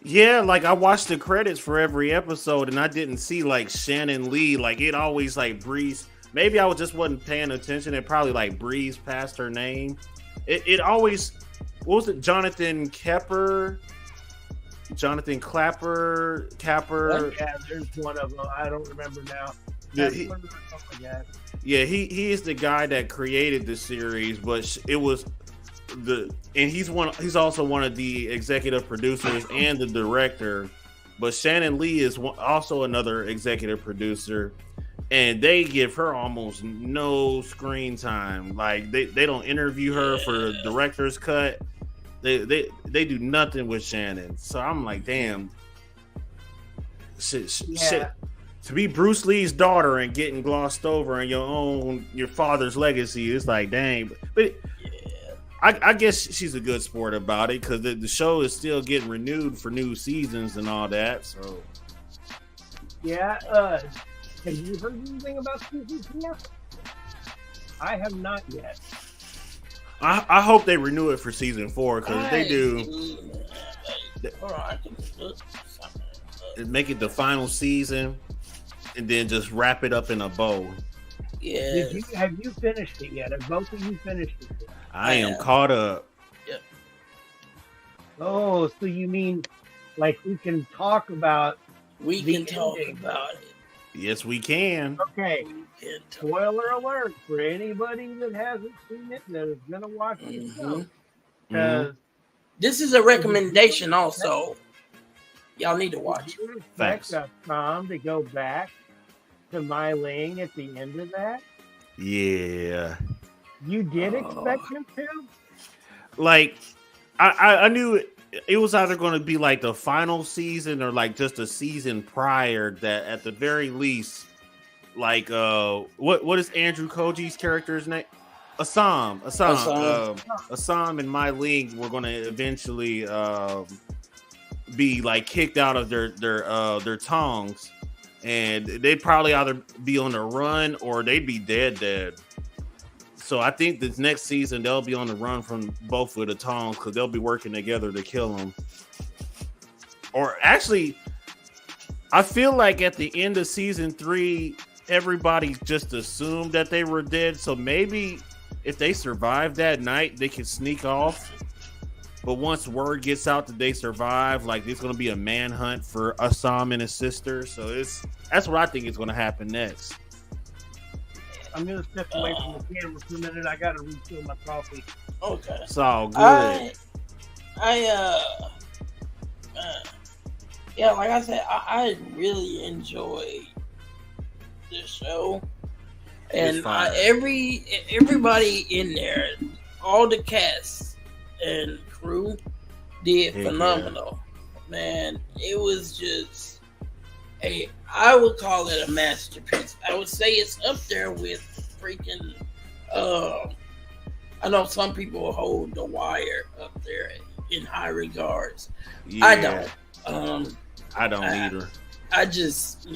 Speaker 4: Yeah, like I watched the credits for every episode and I didn't see like Shannon Lee. Like it always like breezed. Maybe I just wasn't paying attention. It probably like breezed past her name. It always, what was it? Jonathan Clapper.
Speaker 1: Yeah, there's one of them. I don't remember now.
Speaker 4: Yeah,
Speaker 1: That's one of the- oh my God.
Speaker 4: Yeah, he is the guy that created the series, but it was and he's also one of the executive producers and the director. But Shannon Lee is also another executive producer, and they give her almost no screen time. Like they don't interview her for the director's cut. They do nothing with Shannon. So I'm like, damn. Shit. To be Bruce Lee's daughter and getting glossed over in your father's legacy, it's like, dang. But I guess she's a good sport about it because the show is still getting renewed for new seasons and all that. So
Speaker 1: Yeah. Have you heard anything about season 4? I have not yet.
Speaker 4: I hope they renew it for season 4 because if they do,
Speaker 2: Hold on, I can look something.
Speaker 4: make it the final season. and then just wrap it up in a bow.
Speaker 2: Yeah.
Speaker 1: Have you finished it yet? Have both of you finished it yet?
Speaker 4: I am caught up.
Speaker 2: Yep.
Speaker 1: Oh, so you mean like we can talk about
Speaker 2: We
Speaker 1: the
Speaker 2: can talk
Speaker 1: ending.
Speaker 2: about it.
Speaker 4: Yes, we can.
Speaker 1: Okay.
Speaker 2: We can talk.
Speaker 1: Spoiler alert for anybody that hasn't seen it that is gonna watch it.
Speaker 2: Mhm.
Speaker 1: Because
Speaker 2: This is a recommendation also. Y'all need to watch it.
Speaker 1: you
Speaker 4: Facts.
Speaker 1: expect Tom to go back to Mai Ling at the end of that?
Speaker 4: Yeah.
Speaker 1: You did expect him to?
Speaker 4: Like, I knew it was either going to be like the final season or like just a season prior that at the very least, like, what is Andrew Koji's character's name? Assam and Mai Ling were going to eventually be like kicked out of their tongs, and they'd probably either be on the run or they'd be dead. So I think this next season they'll be on the run from both of the tongs because they'll be working together to kill them. Or actually, I feel like at the end of season 3, everybody just assumed that they were dead. So maybe if they survive that night, they can sneak off. But once word gets out that they survive, like there's going to be a manhunt for Assam and his sister. So that's what I think is going to happen next.
Speaker 1: I'm gonna step away from the camera for a minute. I gotta refill my coffee.
Speaker 2: Okay.
Speaker 4: It's all good.
Speaker 2: Yeah, like I said, I really enjoy the show, and everybody in there, all the cast and crew did phenomenal. Man, it was just I would call it a masterpiece. I would say it's up there with freaking I know some people hold The Wire up there in high regards.
Speaker 4: Yeah.
Speaker 2: I don't.
Speaker 4: I don't either.
Speaker 2: I just,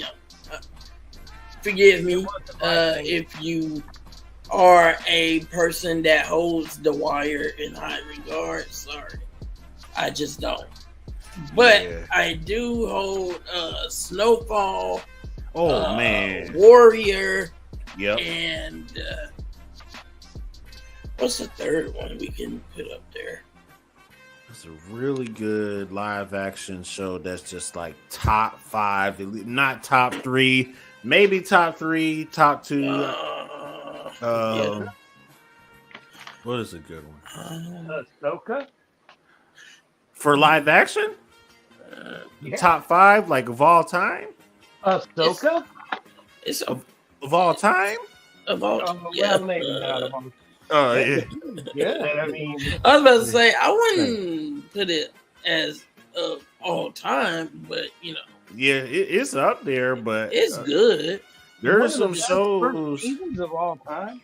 Speaker 2: forgive me if you are a person that holds The Wire in high regards. Sorry, I just don't. But I do hold Snowfall.
Speaker 4: Oh man,
Speaker 2: Warrior.
Speaker 4: Yep.
Speaker 2: And what's the third one we can put up there?
Speaker 4: It's a really good live action show that's just like top 5, not top 3, maybe top 3, top 2. What is a good one?
Speaker 1: Ahsoka?
Speaker 4: For live action? Top 5, like of all time?
Speaker 1: Ahsoka?
Speaker 2: It's
Speaker 4: of all time?
Speaker 2: Of all time. Yeah.
Speaker 1: Yeah, I mean,
Speaker 2: I was about to say I wouldn't put it as of all time, but
Speaker 4: yeah, it's up there, but
Speaker 2: it's good.
Speaker 4: There's some shows
Speaker 1: seasons of all time.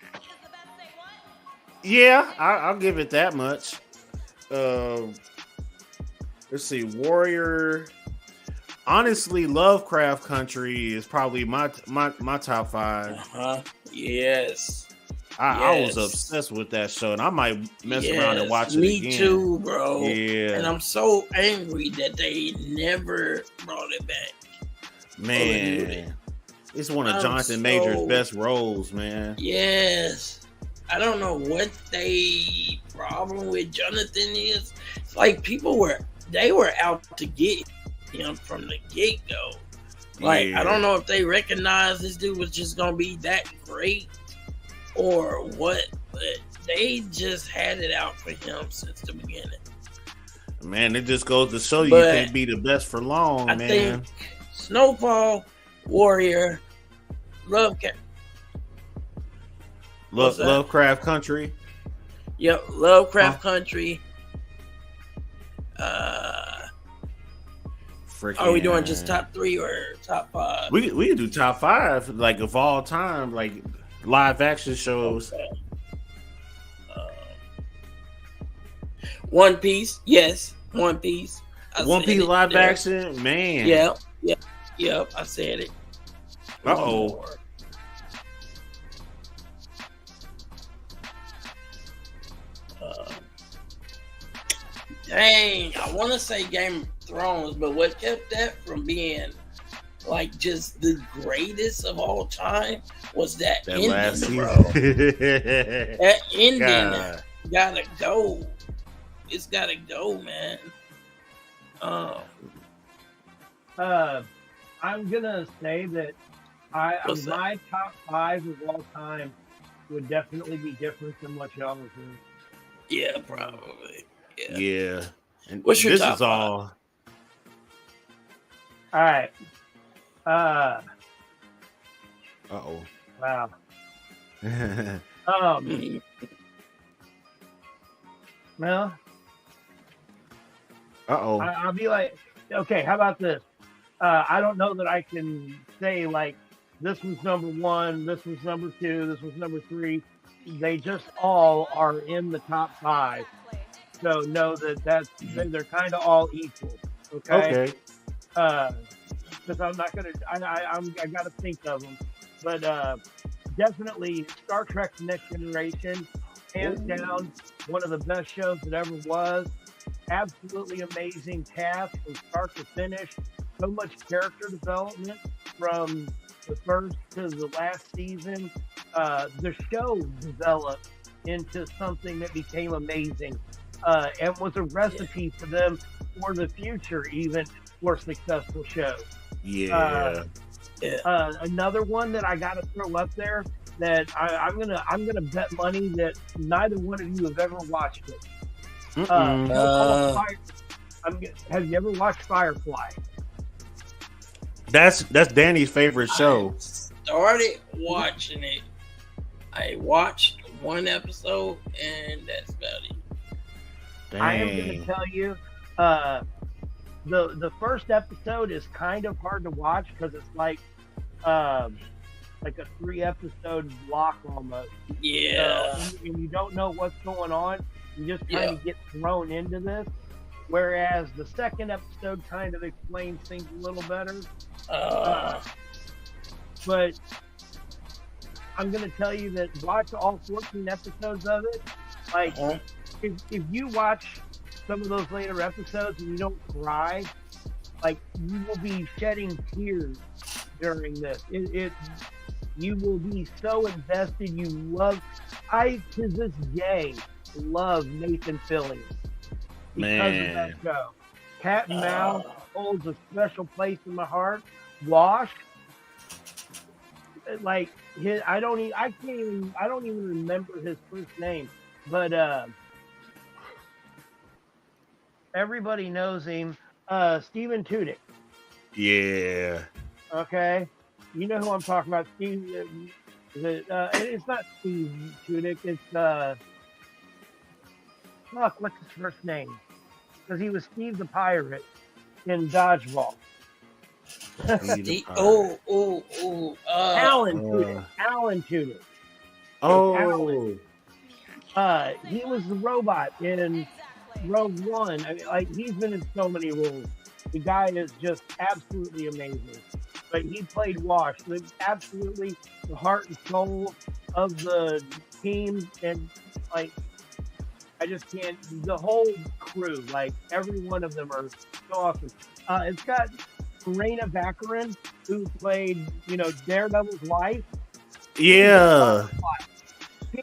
Speaker 4: Yeah, I'll give it that much. Let's see, Warrior. Honestly, Lovecraft Country is probably my top 5.
Speaker 2: Yes.
Speaker 4: I was obsessed with that show, and I might mess around and watch it again.
Speaker 2: Me too, bro.
Speaker 4: Yeah.
Speaker 2: And I'm so angry that they never brought it back.
Speaker 4: Man, it's one of Jonathan Major's best roles, man.
Speaker 2: Yes. I don't know what they problem with Jonathan is. It's like they were out to get him from the get-go. Like, I don't know if they recognized this dude was just gonna be that great or what, but they just had it out for him since the beginning.
Speaker 4: Man, it just goes to show you can't be the best for long, man. I think
Speaker 2: Snowfall, Warrior,
Speaker 4: Lovecraft Country.
Speaker 2: Yep, Lovecraft Country. Are we doing just top 3 or top 5?
Speaker 4: We can do top 5, like of all time, like live action shows.
Speaker 2: Okay. One Piece, yes, One Piece.
Speaker 4: One Piece live action, man.
Speaker 2: Yep. I said it.
Speaker 4: Uh-oh.
Speaker 2: Dang, I want to say Game of Thrones, but what kept that from being like just the greatest of all time was that ending,
Speaker 4: last season.
Speaker 2: bro. That ending gotta go. It's gotta go, man.
Speaker 1: I'm gonna say that my top 5 of all time would definitely be different than what y'all was doing.
Speaker 2: Yeah, probably.
Speaker 4: Yeah. And
Speaker 2: what's your
Speaker 4: this
Speaker 2: top
Speaker 4: is all?
Speaker 1: All right.
Speaker 4: Uh-oh.
Speaker 1: Wow. Well.
Speaker 4: Uh-oh.
Speaker 1: I'll be like, okay, how about this? I don't know that I can say like this was number 1, this was number 2, this was number 3. They just all are in the top 5. So know that they're kind of all equal. Okay. Because I'm not gonna. I gotta think of them, but definitely Star Trek: The Next Generation, hands down, one of the best shows that ever was. Absolutely amazing cast from start to finish. So much character development from the first to the last season. The show developed into something that became amazing, and was a recipe for them for the future, even for successful shows. Another one that I got to throw up there that I'm gonna bet money that neither one of you have ever watched it. Have you ever watched Firefly?
Speaker 4: That's Danny's favorite show.
Speaker 2: I started watching it. I watched one episode, and that's about it.
Speaker 4: Dang.
Speaker 1: I am going to tell you, the first episode is kind of hard to watch because it's like a 3-episode block almost.
Speaker 2: Yeah.
Speaker 1: And you don't know what's going on. You just kind of get thrown into this. Whereas the second episode kind of explains things a little better. But I'm going to tell you that watch all 14 episodes of it. Like, if you watch some of those later episodes and you don't cry, like, you will be shedding tears during this. You will be so invested. I, to this day, love Nathan Fillion because of that show. Cat and Mouse holds a special place in my heart. Wash, like I don't even remember his first name, but everybody knows him. Stephen Tudyk.
Speaker 4: Yeah.
Speaker 1: Okay, you know who I'm talking about. Steve. It's not Steve Tudyk. It's what's his first name? Because he was Steve the Pirate in Dodgeball. Alan Tudyk. Alan Tudyk.
Speaker 4: Oh.
Speaker 1: He was the robot in Rogue One. I mean, like, he's been in so many roles. The guy is just absolutely amazing. But he played Wash, absolutely the heart and soul of the team, and like, I just can't. The whole crew, like every one of them, are so awesome. It's got Raina Baccarin, who played, Daredevil's wife.
Speaker 4: Yeah.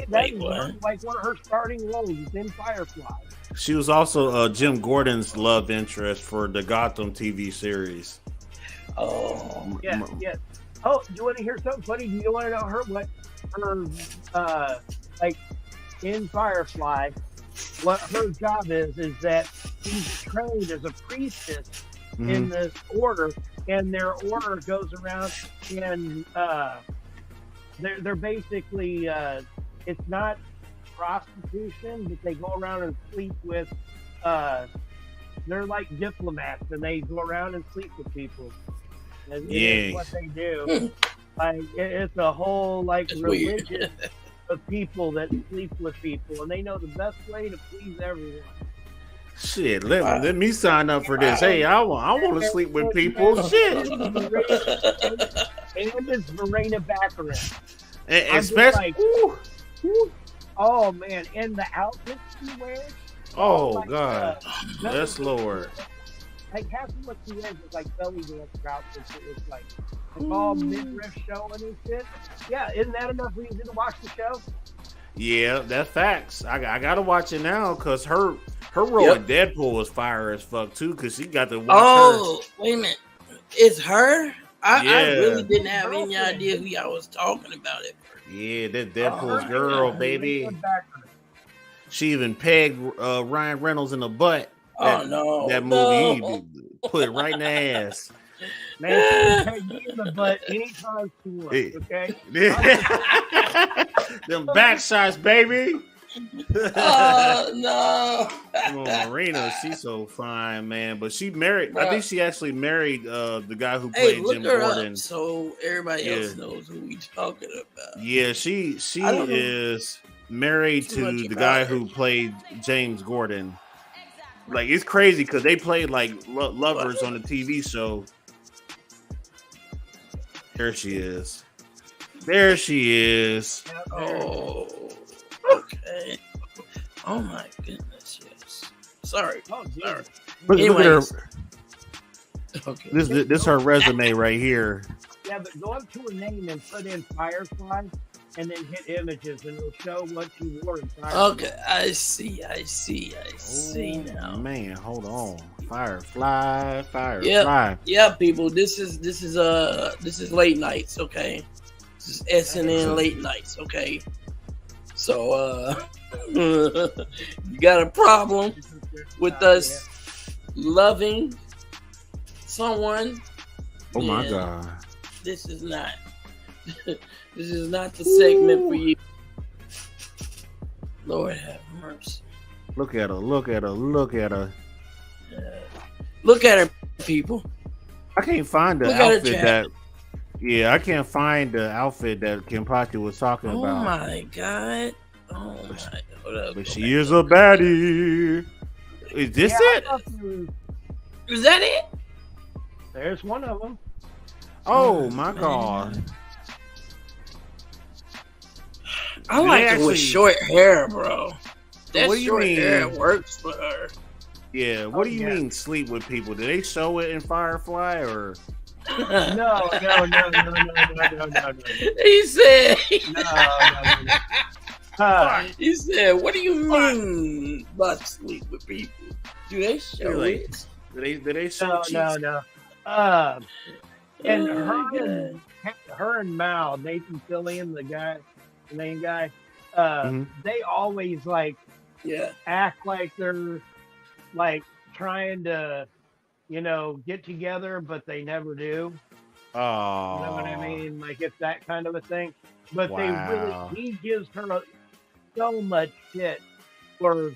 Speaker 1: That was like one of her starting roles in Firefly.
Speaker 4: She was also Jim Gordon's love interest for the Gotham TV series.
Speaker 2: Oh.
Speaker 1: Yeah. Oh, do you want to hear something funny? Do you want to know what her like in Firefly? What her job is that she's trained as a priestess in this order, and their order goes around and they're basically it's not prostitution, but they go around and sleep with they're like diplomats, and they go around and sleep with people. And it's what they do. Like it's a whole
Speaker 2: That's
Speaker 1: religion of people that sleep with people, and they know the best way to please everyone.
Speaker 4: Shit, let me sign up for this. Hey, I want to sleep with people. Shit.
Speaker 1: And it's Verena Baccarin.
Speaker 4: And especially,
Speaker 1: oh man, and the outfits she wears.
Speaker 4: Oh God, yes, Lord.
Speaker 1: like half of what she is like belly dance routes and shit. It's like all midriff showing and shit. Yeah, isn't that enough reason to watch the show?
Speaker 4: Yeah, that's facts. I gotta watch it now because her role in Deadpool was fire as fuck too. Because she got to watch her.
Speaker 2: Wait a minute, it's her. I really didn't have any idea who y'all was talking about it.
Speaker 4: Yeah, that Deadpool's girl, baby. She even pegged Ryan Reynolds in the butt. That movie, he put it right in the ass.
Speaker 1: Man, she can peg me in the butt anytime she wants, okay?
Speaker 4: Them back shots, baby.
Speaker 2: Oh, no.
Speaker 4: Come on, Marina, she's so fine, man. But she married, I think she actually married the guy who played Jim Gordon.
Speaker 2: So everybody else knows who we talking about.
Speaker 4: Yeah, she is married to the guy who played James Gordon. Like, it's crazy because they played like lovers on the TV show. There she is. There she is.
Speaker 2: Oh, okay. Oh my goodness, yes. Sorry. Sorry.
Speaker 4: Look at her. Okay. This her resume right here.
Speaker 1: Yeah, but go up to her name and put in Firefly, and then hit images, and it'll show what you wore in Firefly.
Speaker 2: Okay, I see now.
Speaker 4: Man, hold on. Firefly.
Speaker 2: Yeah, people. This is late nights, okay? This is SNN late nights, okay? So you got a problem with us loving someone?
Speaker 4: Oh my God.
Speaker 2: This is not the segment for you. Lord have mercy.
Speaker 4: Look at her.
Speaker 2: Look at her, people.
Speaker 4: I can't find the outfit that. Yeah, I can't find the outfit that Kim Paki was talking about.
Speaker 2: Oh my God. Oh my. Hold up.
Speaker 4: But she is a baddie. Is this it?
Speaker 2: Is that it?
Speaker 1: There's one of them.
Speaker 4: Oh my God.
Speaker 2: I like her with short hair, bro. That short hair works for her.
Speaker 4: Yeah, what do you mean sleep with people? Did they show it in Firefly or?
Speaker 1: No.
Speaker 2: He said.
Speaker 1: No.
Speaker 2: He said, "What do you mean by sleep with people? Do they show it?
Speaker 4: Do they show it?
Speaker 1: No. And her and Mal, Nathan Fillion, the main guy, they always act like they're like trying to, get together, but they never do.
Speaker 4: Oh,
Speaker 1: you know what I mean? Like it's that kind of a thing. But he gives her so much shit for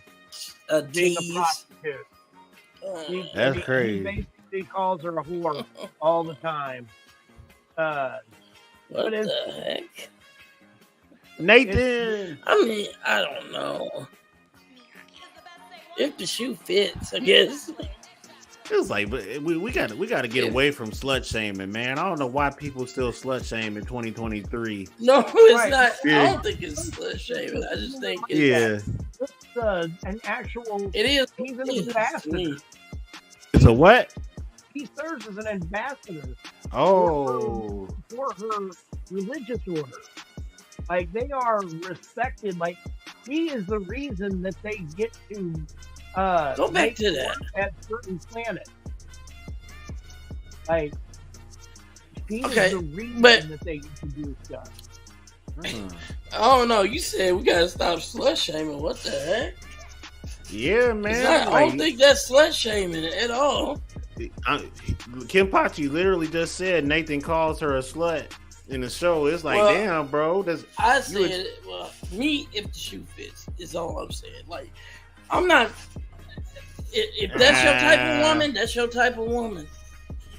Speaker 1: being a prostitute.
Speaker 4: That's crazy.
Speaker 1: He basically calls her a whore all the time.
Speaker 2: What the heck?
Speaker 4: Nathan!
Speaker 2: I mean, I don't know. If the shoe fits, I guess.
Speaker 4: It's like we got to get away from slut shaming, man. I don't know why people still slut shame in 2023.
Speaker 2: No, it's not. Yeah. I don't think it's slut shaming. I just think it's
Speaker 1: an actual.
Speaker 2: It is.
Speaker 1: He's an ambassador.
Speaker 4: It's a what?
Speaker 1: He serves as an ambassador.
Speaker 4: Oh.
Speaker 1: For her religious order. Like they are respected. Like he is the reason that they get to
Speaker 2: go back to that
Speaker 1: at certain planets. Like he is the reason that they get to do stuff.
Speaker 2: I don't know. You said we gotta stop slut shaming. What the heck?
Speaker 4: Yeah, man.
Speaker 2: I don't think that's slut shaming at all.
Speaker 4: Kim Pachi literally just said Nathan calls her a slut in the show. It's like, damn, bro.
Speaker 2: I said, me, if the shoe fits, is all I'm saying. Like, I'm not. If that's your type of woman, that's your type of woman.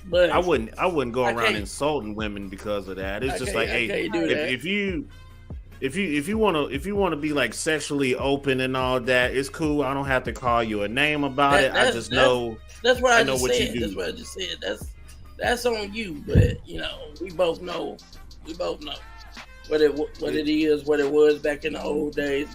Speaker 2: But
Speaker 4: I wouldn't go around insulting women because of that. It's just like, hey, if you want to be like sexually open and all that, it's cool. I don't have to call you a name about it. I just know.
Speaker 2: That's what I know what you do. That's what I just said. That's on you. But we both know. What it is, what it was back in the old days.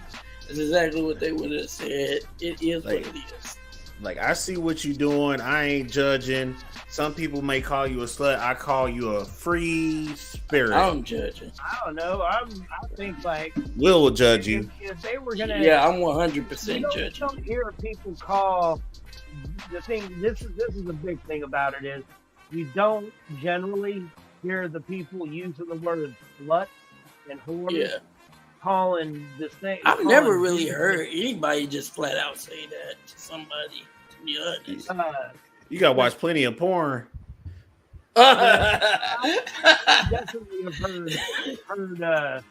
Speaker 2: It's exactly what they would have said. It is what it is.
Speaker 4: Like, I see what you're doing. I ain't judging. Some people may call you a slut. I call you a free spirit.
Speaker 2: I'm judging.
Speaker 1: I don't know. I think like
Speaker 4: Will judge you.
Speaker 1: if they were gonna.
Speaker 2: Yeah, I'm 100% judging.
Speaker 1: You don't hear people call the thing. This is the big thing about it is you don't generally hear the people using the word slut and whore calling this thing.
Speaker 2: I've never really heard anybody just flat out say that to somebody. To be honest,
Speaker 4: you gotta watch plenty of porn.
Speaker 1: I definitely have heard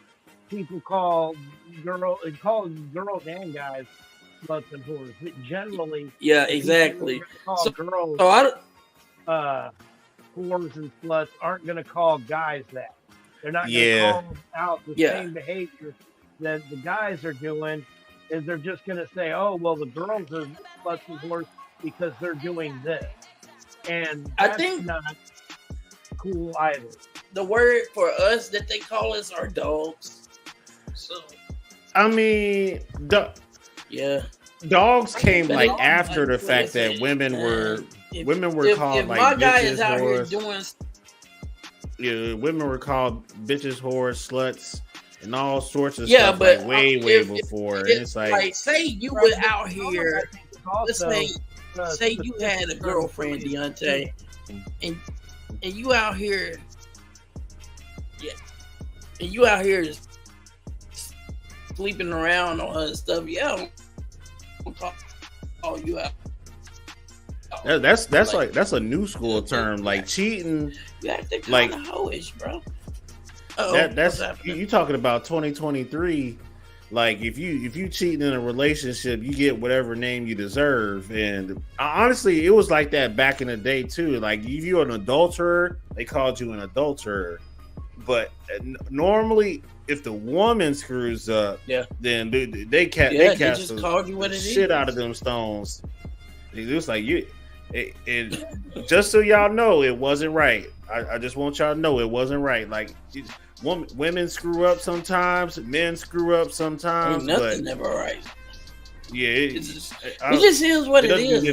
Speaker 1: people call girls and guys sluts and whores. But generally,
Speaker 2: yeah, exactly.
Speaker 1: Call girls whores and sluts aren't going to call guys that. They're not going to call out the same behavior that the guys are doing. Is they're just going to say, "Oh, well, the girls are sluts and whores because they're doing this," and that's not cool either.
Speaker 2: The word for us that they call us are dogs. So,
Speaker 4: I mean, dogs came like after the fact that women were called like
Speaker 2: my guy
Speaker 4: bitches,
Speaker 2: is out
Speaker 4: whores.
Speaker 2: Here doing,
Speaker 4: women were called bitches, whores, sluts, and all sorts of stuff.
Speaker 2: But
Speaker 4: like way before. And it's like
Speaker 2: say you were out here. Let's say you had a girlfriend, Deontay, and you out here, and you out here sleeping around on her stuff. Yeah, I'm call you out.
Speaker 4: That's a new school term, like cheating.
Speaker 2: You acting
Speaker 4: like
Speaker 2: kind of hoish, bro.
Speaker 4: That's you talking about 2023. Like if you cheating in a relationship, you get whatever name you deserve. And honestly, it was like that back in the day too. Like if you're an adulterer, they called you an adulterer. But normally, if the woman screws up, then they cast
Speaker 2: just called you what it
Speaker 4: shit out of them stones. It was like you. It just so y'all know, it wasn't right. I just want y'all to know it wasn't right. Like women screw up sometimes, men screw up sometimes.
Speaker 2: Ain't nothing never right.
Speaker 4: Yeah,
Speaker 2: it just is what it is.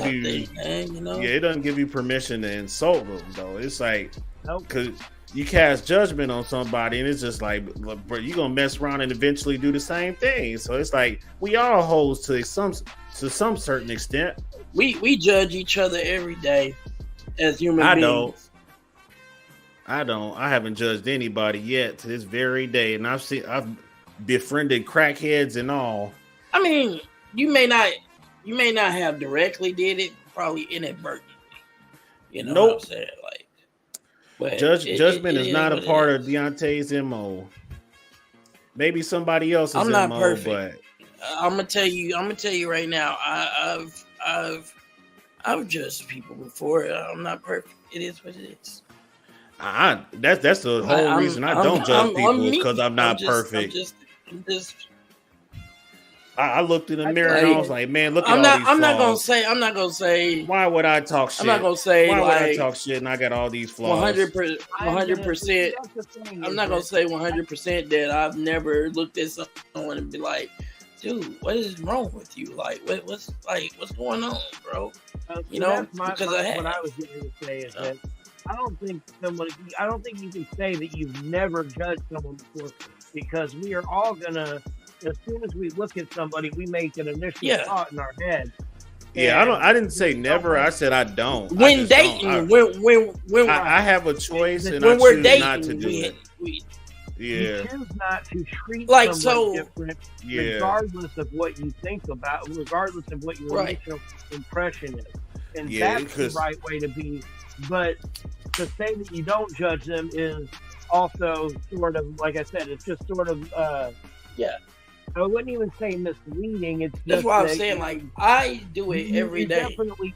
Speaker 2: Man, you know?
Speaker 4: Yeah, it doesn't give you permission to insult them though. It's like because you cast judgment on somebody, and it's just like, bro, you gonna mess around and eventually do the same thing. So it's like we all hoes to some certain extent.
Speaker 2: We judge each other every day as human beings.
Speaker 4: I don't. I haven't judged anybody yet to this very day, and I've befriended crackheads and all.
Speaker 2: I mean, you may not have directly did it, probably inadvertently. You know what I'm saying? Like, but
Speaker 4: judgment is not a part of Deontay's MO. Maybe somebody else's
Speaker 2: I'm not
Speaker 4: MO,
Speaker 2: perfect.
Speaker 4: But
Speaker 2: I'm gonna tell you right now. I've judged people before. I'm not perfect. It is what it is.
Speaker 4: That's the whole reason I don't judge people because I'm not perfect. I looked in the mirror and I was like, man, look at all these flaws. I'm not gonna say.
Speaker 2: Why
Speaker 4: would I talk shit?
Speaker 2: I'm not gonna say.
Speaker 4: Why would I talk shit and I got all these flaws?
Speaker 2: 100%. I'm not gonna say 100% that I've never looked at someone and be like, dude, what is wrong with you? Like, what's going on, bro? You know,
Speaker 1: what I was going to say is that I don't think you can say that you've never judged someone before, because we are all gonna, as soon as we look at somebody, we make an initial thought in our head.
Speaker 4: Yeah, I didn't say never. I said I don't.
Speaker 2: When dating, when
Speaker 4: I have a choice, and
Speaker 2: when
Speaker 4: I
Speaker 2: we're
Speaker 4: choose
Speaker 2: dating,
Speaker 4: not to do it.
Speaker 1: You choose not to treat
Speaker 2: like
Speaker 1: someone different, regardless of what you think about, regardless of what your initial impression is. And that's the right way to be. But to say that you don't judge them is also sort of, like I said, it's just sort of, I wouldn't even say misleading. It's just
Speaker 2: that's why I'm saying, like, I do it every day.
Speaker 1: Definitely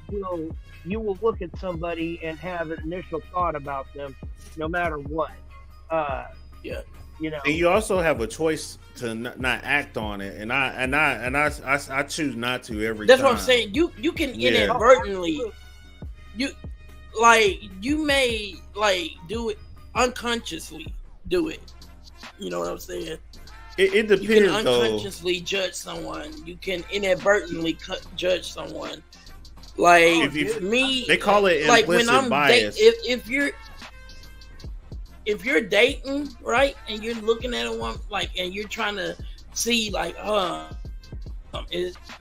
Speaker 1: you will look at somebody and have an initial thought about them, no matter what. You know,
Speaker 4: and you also have a choice to not act on it, and I choose not to every time.
Speaker 2: That's what I'm saying. You can inadvertently, you may do it unconsciously. Do it. You know what I'm saying?
Speaker 4: It depends.
Speaker 2: You can unconsciously judge someone. You can inadvertently judge someone. Like
Speaker 4: If
Speaker 2: me,
Speaker 4: they call it
Speaker 2: like when
Speaker 4: implicit
Speaker 2: I'm
Speaker 4: bias.
Speaker 2: if you're dating, right, and you're looking at a woman, like, and you're trying to see, like,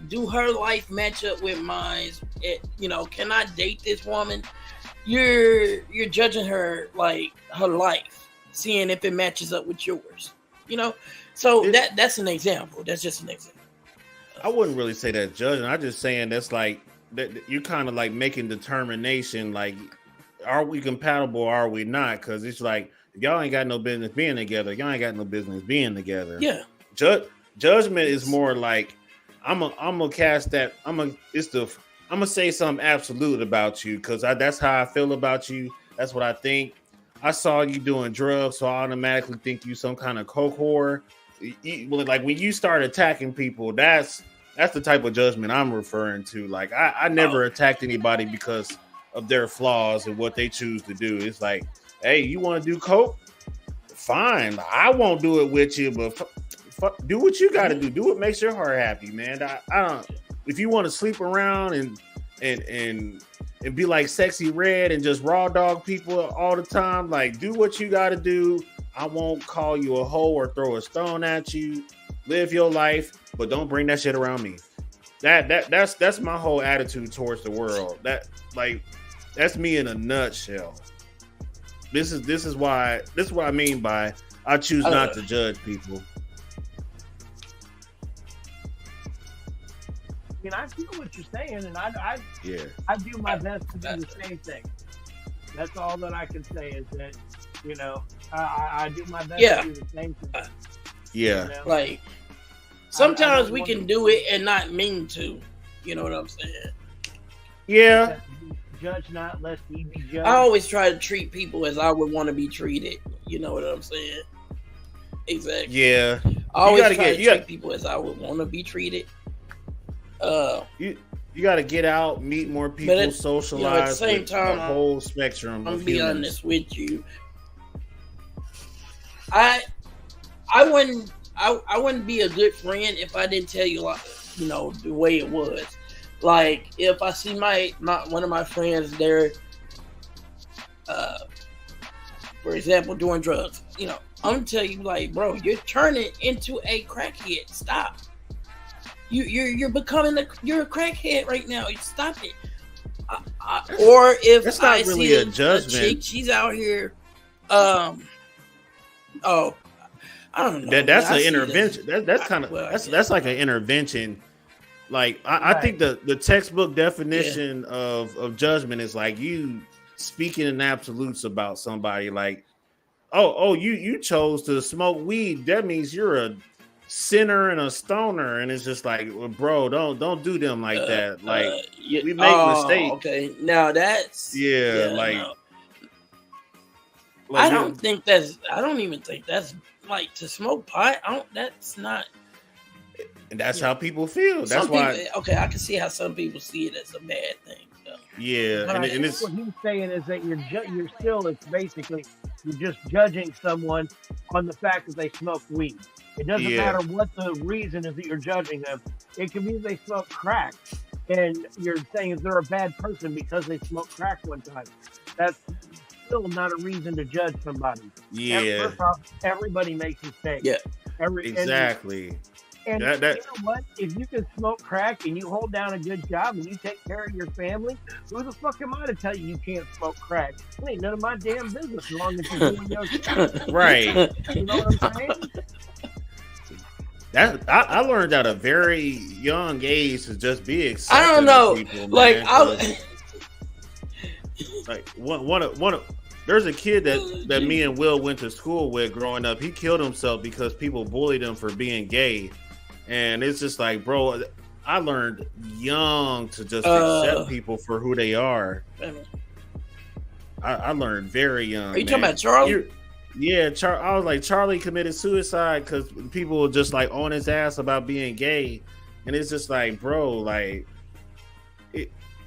Speaker 2: do her life match up with mine? You know, can I date this woman? You're judging her, like, her life, seeing if it matches up with yours. You know, so that's an example. That's just an example.
Speaker 4: I wouldn't really say that judging. I'm just saying that's like that you're kind of like making determination, like, are we compatible or are we not? Because it's like, if y'all ain't got no business being together, y'all ain't got no business being together.
Speaker 2: Yeah.
Speaker 4: Judgment is more like I'm gonna cast that. I'm gonna say something absolute about you because that's how I feel about you. That's what I think. I saw you doing drugs, so I automatically think you some kind of coke whore. Like when you start attacking people, that's the type of judgment I'm referring to. Like I never attacked anybody because of their flaws and what they choose to do. It's like, hey, you want to do coke? Fine, I won't do it with you, but do what you got to do. Do what makes your heart happy, man. I don't. If you want to sleep around and be like Sexy Red and just raw dog people all the time, like, do what you got to do. I won't call you a hoe or throw a stone at you. Live your life, but don't bring that shit around me. That's my whole attitude towards the world. That's me in a nutshell. This is what I mean by I choose not to judge people.
Speaker 1: I mean, I feel what you're saying, and I do my best to do the same thing. That's all that I can say is that, you know, I do my best to do the same thing.
Speaker 4: Yeah.
Speaker 1: You know?
Speaker 2: Like sometimes we can do it and not mean to. You know what I'm saying?
Speaker 4: Yeah.
Speaker 1: Judge not, lest ye be judged.
Speaker 2: I always try to treat people as I would want to be treated. You know what I'm saying? Exactly.
Speaker 4: Yeah.
Speaker 2: I always try to treat people as I would want to be treated.
Speaker 4: You got to get out, meet more people, socialize. You know, at the
Speaker 2: same time,
Speaker 4: the whole spectrum.
Speaker 2: I'm
Speaker 4: gonna
Speaker 2: be honest with you. I wouldn't be a good friend if I didn't tell you, like, you know, the way it was. Like if I see one of my friends there, for example, doing drugs, you know, I'm gonna tell you, like, bro, you're turning into a crackhead. Stop. You're becoming you're a crackhead right now. Stop it. Or if
Speaker 4: that's not
Speaker 2: I
Speaker 4: really
Speaker 2: see
Speaker 4: a judgment.
Speaker 2: chick, she's out here. I don't know.
Speaker 4: That's an intervention. That's kind of that's like an intervention. Like I think the textbook definition of judgment is like you speaking in absolutes about somebody. Like, you chose to smoke weed. That means you're a sinner and a stoner, and it's just like, well, bro, don't do them like that. Like we make mistakes.
Speaker 2: Okay, now that's
Speaker 4: like
Speaker 2: no. I don't even think that's like to smoke pot. That's not.
Speaker 4: And that's how people feel. That's why.
Speaker 2: Okay, I can see how some people see it as a bad thing. Though.
Speaker 4: Yeah,
Speaker 1: but
Speaker 4: and it's
Speaker 1: what he's saying is that you're still. It's basically you're just judging someone on the fact that they smoke weed. It doesn't matter what the reason is that you're judging them. It can be they smoke crack, and you're saying they're a bad person because they smoked crack one time. That's still not a reason to judge somebody.
Speaker 4: Yeah.
Speaker 1: First off, everybody makes mistakes.
Speaker 2: Yeah.
Speaker 4: Exactly.
Speaker 1: And you know what? If you can smoke crack and you hold down a good job and you take care of your family, who the fuck am I to tell you can't smoke crack? It ain't none of my damn business as long as you're doing your shit.
Speaker 4: Right.
Speaker 1: You know what I'm saying?
Speaker 4: I learned at a very young age to just be accepting.
Speaker 2: I don't know.
Speaker 4: People,
Speaker 2: like
Speaker 4: there's a kid that me and Will went to school with growing up. He killed himself because people bullied him for being gay. And it's just like, bro, I learned young to just accept people for who they are. I learned very young.
Speaker 2: Are you talking about Charlie?
Speaker 4: I was like, Charlie committed suicide because people were just like on his ass about being gay. And it's just like, bro, like,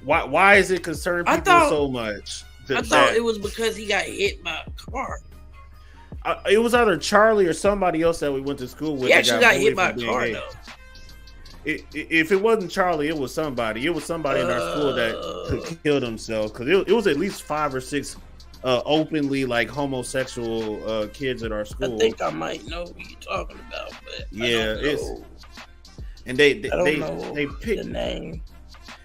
Speaker 4: why is it concerned people so much?
Speaker 2: I thought it was because he got hit by a car.
Speaker 4: It was either Charlie or somebody else that we went to school with.
Speaker 2: He actually got hit by a car, though.
Speaker 4: if it wasn't Charlie, it was somebody. It was somebody in our school that could kill themselves because it was at least 5 or 6 openly like homosexual kids at our school.
Speaker 2: I think I might know who you're talking about, but
Speaker 4: yeah, and they picked
Speaker 2: the name.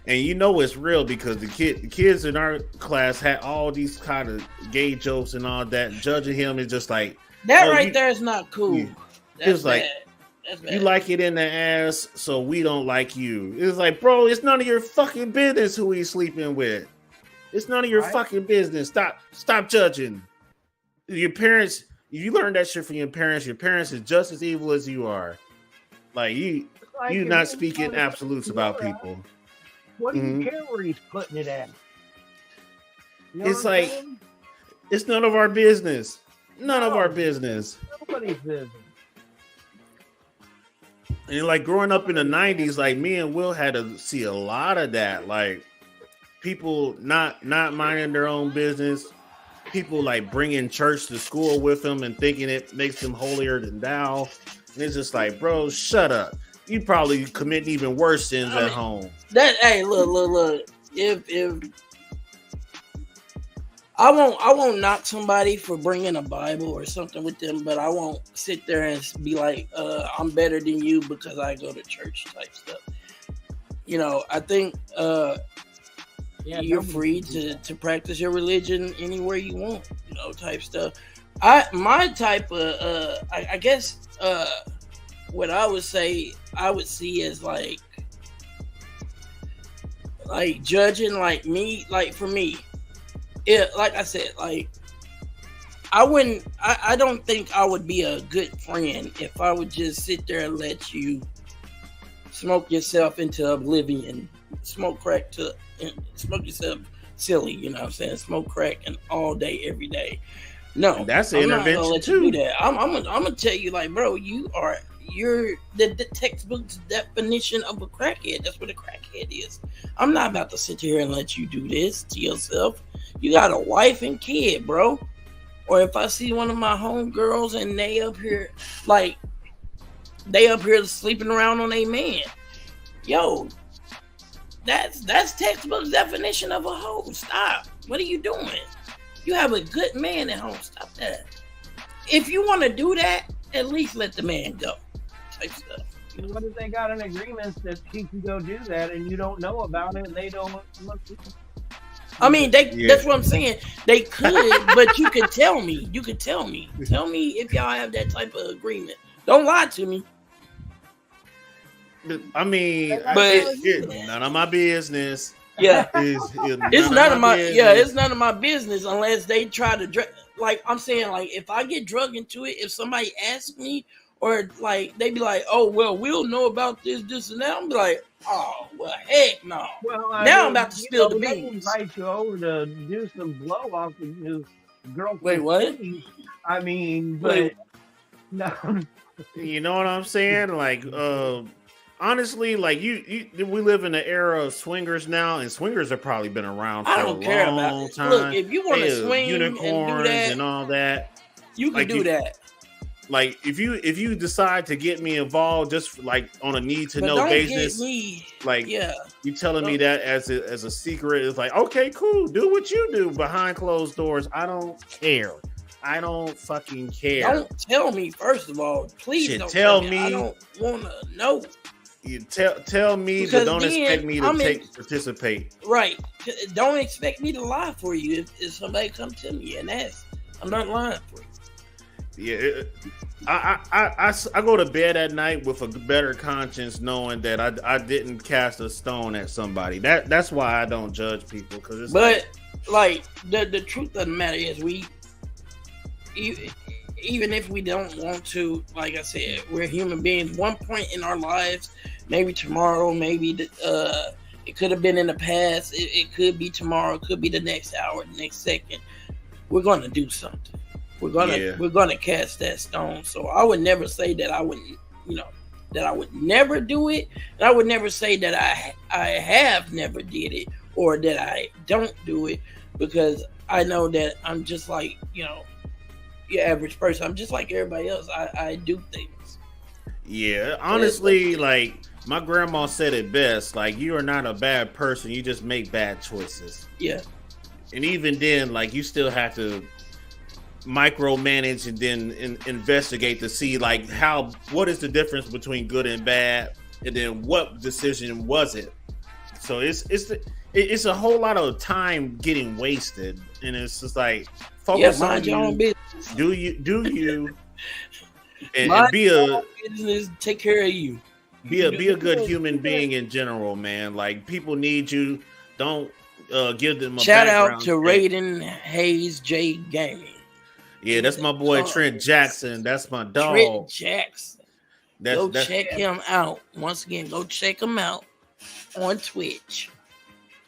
Speaker 4: And you know it's real because the kids in our class had all these kind of gay jokes and all that. Judging him is just like
Speaker 2: that there is not cool.
Speaker 4: Yeah. It's like you like it in the ass, so we don't like you. It's like, bro, it's none of your fucking business who he's sleeping with. It's none of your fucking business. Stop judging. Your parents, if you learn that shit from your parents is just as evil as you are. Like you not speaking absolutes about people.
Speaker 1: What do you care where he's putting it at? You know
Speaker 4: it's like it's none of our business. None of our business.
Speaker 1: Nobody's business.
Speaker 4: And like growing up in the 90s, like me and Will had to see a lot of that. Like people not minding their own business. People like bringing church to school with them and thinking it makes them holier than thou. And it's just like, bro, shut up. You probably commit even worse sins at home.
Speaker 2: Hey, look. If I won't knock somebody for bringing a Bible or something with them, but I won't sit there and be like, I'm better than you because I go to church type stuff. You know, I think you're free to practice your religion anywhere you want, you know, type stuff. My type of I guess what I would say I would see as like judging like me, like for me, it like I said, like I don't think I would be a good friend if I would just sit there and let you smoke yourself into oblivion, smoke yourself silly, you know what I'm saying? Smoke crack and all day, every day. No,
Speaker 4: that's an intervention
Speaker 2: let
Speaker 4: too.
Speaker 2: You do that. I'm gonna tell you, like, bro, you're the textbook's definition of a crackhead. That's what a crackhead is. I'm not about to sit here and let you do this to yourself. You got a wife and kid, bro. Or if I see one of my homegirls and they up here sleeping around on a man, yo, that's textbook's definition of a hoe. Stop. What are you doing? You have a good man at home. Stop that. If you want to do that, at least let the man go. Type stuff.
Speaker 1: What if they got an agreement that he can go do that and you don't know about it and they don't want to?
Speaker 2: I mean, that's what I'm saying. They could, but you could tell me. You could tell me. Tell me if y'all have that type of agreement. Don't lie to me.
Speaker 4: I mean, it's none of my business.
Speaker 2: Yeah, it's none of my it's none of my business unless they try to like I'm saying, like if I get drug into it, if somebody asks me or like they be like, oh well, we'll know about this and that. I'm be like, oh well, heck no.
Speaker 1: Well,
Speaker 2: I'm about to spill the beans.
Speaker 1: They invite you over to do some blow off with his girlfriend.
Speaker 2: Wait, what?
Speaker 1: I mean, but no.
Speaker 4: You know what I'm saying? Like, honestly, like we live in the era of swingers now, and swingers have probably been around for a long time.
Speaker 2: Look, if you want to swing
Speaker 4: unicorns
Speaker 2: and do that,
Speaker 4: and all that,
Speaker 2: you can do that.
Speaker 4: Like if you decide to get me involved just like on a need to know basis, you telling me that as a secret, it's like, okay, cool, do what you do behind closed doors. I don't care. I don't fucking care.
Speaker 2: Don't tell me, first of all. Please don't
Speaker 4: tell me.
Speaker 2: I don't want to know.
Speaker 4: You tell me, because but don't expect me to participate.
Speaker 2: Right. Don't expect me to lie for you if somebody come to me and ask. I'm not lying for you.
Speaker 4: Yeah, I go to bed at night with a better conscience, knowing that I didn't cast a stone at somebody. That's why I don't judge people, because it's.
Speaker 2: But like the truth of the matter is, even if we don't want to, like I said, we're human beings. One point in our lives, maybe tomorrow, maybe it could have been in the past. It could be tomorrow. It could be the next hour, the next second. We're gonna do something. We're gonna cast that stone. So I would never say that I wouldn't, that I would never do it, and I would never say that I have never did it or that I don't do it, because I know that I'm just like your average person. I'm just like everybody else. I do things.
Speaker 4: Yeah, honestly, like My grandma said it best. Like, you are not a bad person. You just make bad choices.
Speaker 2: Yeah.
Speaker 4: And even then, like, you still have to micromanage and then investigate to see like what is the difference between good and bad, and then what decision was it. So it's a whole lot of time getting wasted, and it's just like focus on
Speaker 2: your own business.
Speaker 4: Do you and be a
Speaker 2: business, take care of you.
Speaker 4: Be a good human being in general, man. Like, people need you. Don't give them a
Speaker 2: shout out to
Speaker 4: check.
Speaker 2: Raiden Hayes J Gaming.
Speaker 4: Yeah, that's my boy Trent Jackson. That's my dog.
Speaker 2: Trent Jackson.
Speaker 4: That's
Speaker 2: check him out. Once again, go check him out on Twitch.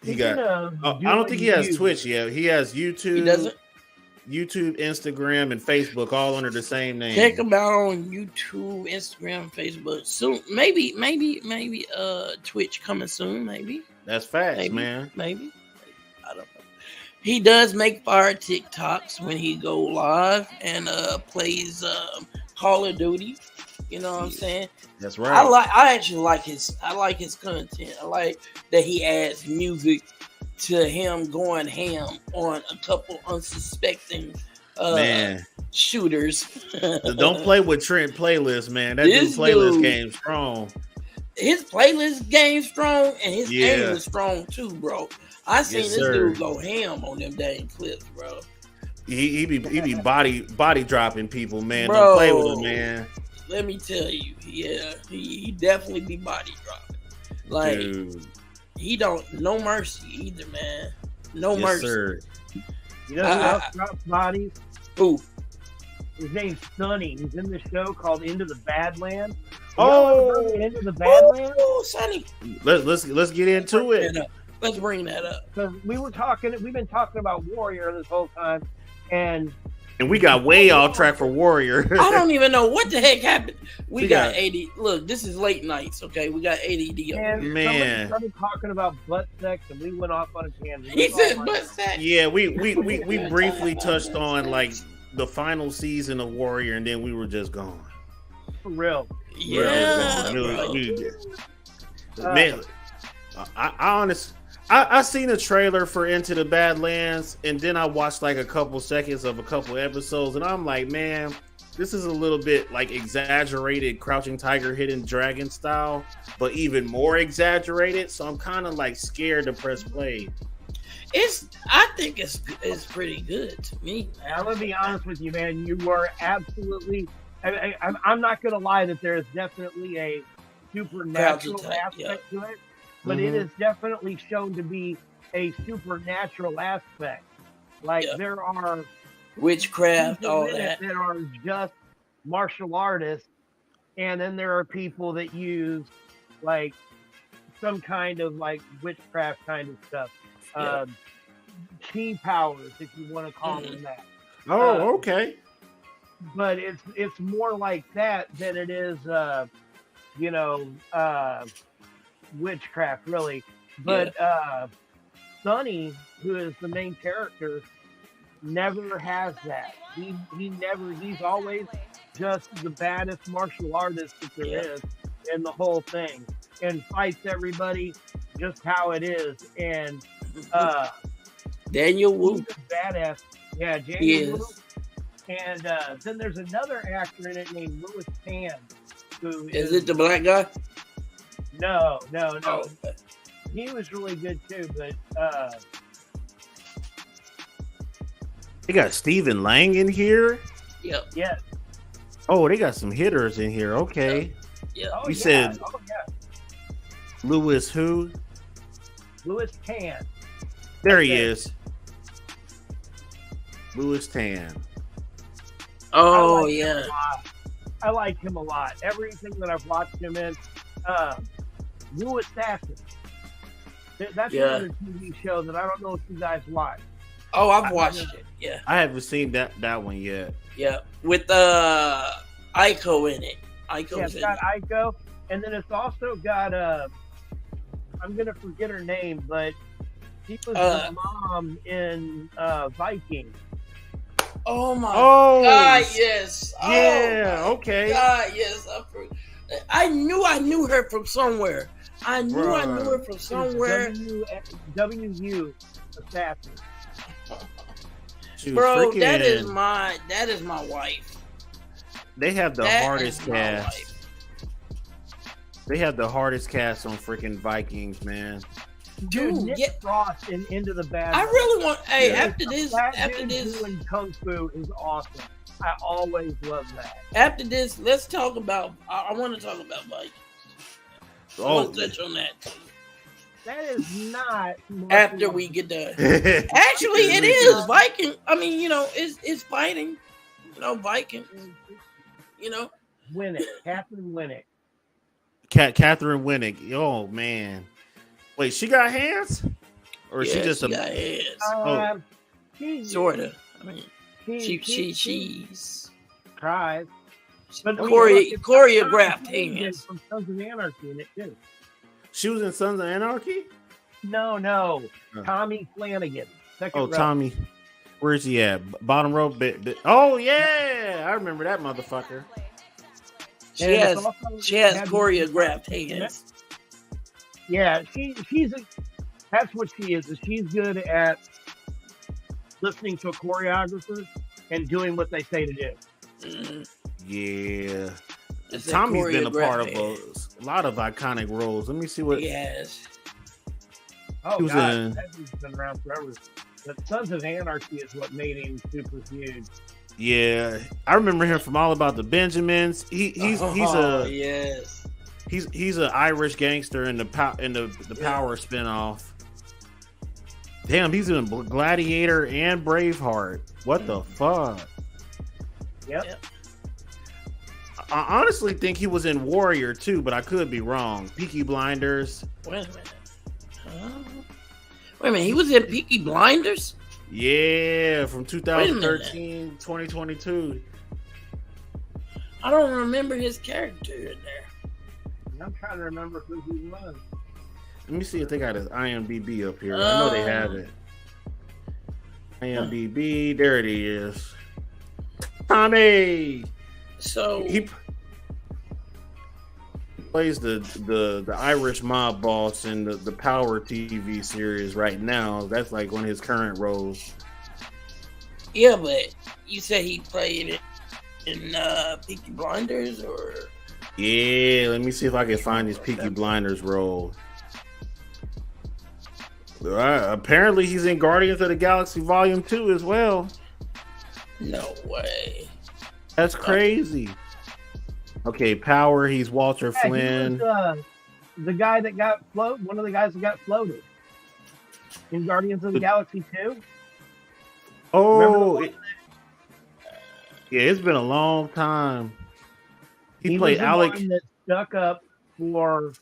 Speaker 4: He got. I don't think he has Twitch yet. He has YouTube.
Speaker 2: He doesn't.
Speaker 4: YouTube, Instagram, and Facebook all under the same name.
Speaker 2: Check him out on YouTube, Instagram, Facebook. Soon, maybe Twitch coming soon. Maybe.
Speaker 4: That's facts, man.
Speaker 2: Maybe. I don't know. He does make fire TikToks when he go live and plays Call of Duty. You know what I'm saying?
Speaker 4: That's right.
Speaker 2: I actually like his content. I like that he adds music to him going ham on a couple unsuspecting shooters.
Speaker 4: Don't play with Trent playlist, man. That dude playlist game strong.
Speaker 2: His playlist game strong, and his game is strong too, bro. I seen this dude go ham on them dang clips, bro.
Speaker 4: He be body dropping people, man.
Speaker 2: Bro,
Speaker 4: don't play with him, man.
Speaker 2: Let me tell you, he definitely be body dropping. Like, dude. He don't no mercy either, man. No mercy.
Speaker 4: Sir.
Speaker 1: You know who else drops bodies?
Speaker 2: Who?
Speaker 1: His name's Sonny. He's in the show called Into the Badlands.
Speaker 4: Into
Speaker 1: the Badlands.
Speaker 2: Oh, Sonny.
Speaker 4: Let's get into it.
Speaker 2: Let's bring that up.
Speaker 1: Because we've been talking about Warrior this whole time, and
Speaker 4: we got way off track for Warrior.
Speaker 2: I don't even know what the heck happened. We got AD. Look, this is late nights, okay? We got ADD.
Speaker 1: Man, started talking about butt sex, and we went off on a tangent.
Speaker 2: He said butt sex.
Speaker 4: Yeah, we briefly touched on like the final season of Warrior, and then we were just gone.
Speaker 1: For real.
Speaker 2: Yeah.
Speaker 4: Man, I seen a trailer for Into the Badlands, and then I watched like a couple seconds of a couple episodes, and I'm like, man, this is a little bit like exaggerated Crouching Tiger, Hidden Dragon style, but even more exaggerated. So I'm kind of like scared to press play.
Speaker 2: I think it's pretty good to me.
Speaker 1: I'm gonna be honest with you, man. You are absolutely. I'm not gonna lie that there is definitely a supernatural aspect to it. But it is definitely shown to be a supernatural aspect. Like there are
Speaker 2: witchcraft, all that
Speaker 1: are just martial artists, and then there are people that use like some kind of like witchcraft kind of stuff, chi powers, if you want to call them that.
Speaker 4: Oh, okay.
Speaker 1: But it's more like that than it is, witchcraft, really. But Sonny, who is the main character, never has that. He's always just the baddest martial artist that there is in the whole thing, and fights everybody just how it is. And
Speaker 2: Daniel Wu,
Speaker 1: badass. Yeah, Daniel Wu. And then there's another actor in it named Louis Tan. Who
Speaker 2: is it the black guy?
Speaker 1: No.
Speaker 2: Oh.
Speaker 1: He was really good too, but
Speaker 4: they got Stephen Lang in here.
Speaker 2: Yep.
Speaker 1: Yeah.
Speaker 4: Oh, they got some hitters in here. Okay.
Speaker 2: Yeah.
Speaker 1: Oh,
Speaker 4: you said Louis who?
Speaker 1: Louis Tan.
Speaker 4: There he is. Louis Tan.
Speaker 2: Oh,
Speaker 1: I like him a lot. Everything that I've watched him in. New Assassin. That's another TV show that I don't know if you guys watch.
Speaker 2: Oh, I've watched it. Yeah.
Speaker 4: I haven't seen that one yet.
Speaker 2: Yeah. With Aiko in it.
Speaker 1: It's got Aiko. And then it's also got I'm gonna forget her name, but she was the mom in Vikings.
Speaker 2: Oh my God! Yes.
Speaker 4: Yeah. Okay.
Speaker 2: God, yes. I knew her from somewhere. I knew her from somewhere.
Speaker 1: WU assassin.
Speaker 2: Bro, that is my wife.
Speaker 4: They have the hardest cast. They have the hardest cast on freaking Vikings, man.
Speaker 1: Dude, Nick Frost in Into the Bad.
Speaker 2: I really want. Hey, after
Speaker 1: dude
Speaker 2: this,
Speaker 1: doing Kung Fu is awesome. I always love that.
Speaker 2: After this, let's talk about. I want to talk about Vikings. I want to touch on that.
Speaker 1: That is not.
Speaker 2: After we get done. Actually, it is Viking. I mean, it's fighting. Viking.
Speaker 1: Winnick, Catherine Winnick.
Speaker 4: Catherine Winnick. Oh man. Wait, she got hands? Or is she just
Speaker 2: got hands? Sorta. I mean, she's
Speaker 1: tries.
Speaker 2: But choreographed hands.
Speaker 1: From Sons of Anarchy in it too.
Speaker 4: She was in Sons of Anarchy?
Speaker 1: No. Tommy Flanagan. Second row.
Speaker 4: Tommy. Where is he at? Bottom row? Oh yeah, I remember that motherfucker.
Speaker 2: She has choreographed hands.
Speaker 1: Yeah, that's what she is. She's good at listening to a choreographer and doing what they say to do.
Speaker 2: Mm-hmm.
Speaker 4: Yeah. Tommy's been a part of a lot of iconic roles. Let me see what.
Speaker 2: Yes.
Speaker 1: Oh, God. That dude's been around forever. But Sons of Anarchy is what made him super huge.
Speaker 4: Yeah. I remember him from All About the Benjamins. He's an Irish gangster in the Power spinoff. Damn, he's in Gladiator and Braveheart. What the fuck?
Speaker 1: Yep.
Speaker 4: I honestly think he was in Warrior too, but I could be wrong. Peaky Blinders.
Speaker 2: Wait a minute. He was in Peaky Blinders?
Speaker 4: Yeah, from 2013, 2022.
Speaker 2: I don't remember his character in there.
Speaker 1: I'm trying to remember who he was.
Speaker 4: Let me see if they got his IMDb up here. I know they have it. IMDb, there it is. Tommy.
Speaker 2: So
Speaker 4: he plays the Irish mob boss in the Power TV series right now. That's like one of his current roles.
Speaker 2: Yeah, but you said he played it in Peaky Blinders, or?
Speaker 4: Yeah, let me see if I can find his Peaky Blinders role. Apparently, he's in Guardians of the Galaxy Volume 2 as well.
Speaker 2: No way.
Speaker 4: That's crazy. Okay, Power. He's Walter Flynn.
Speaker 1: He was, the guy that got floated. One of the guys that got floated in Guardians of the Galaxy 2.
Speaker 4: Oh, yeah. It's been a long time. He played
Speaker 1: was
Speaker 4: Alec.
Speaker 1: One that stuck up for.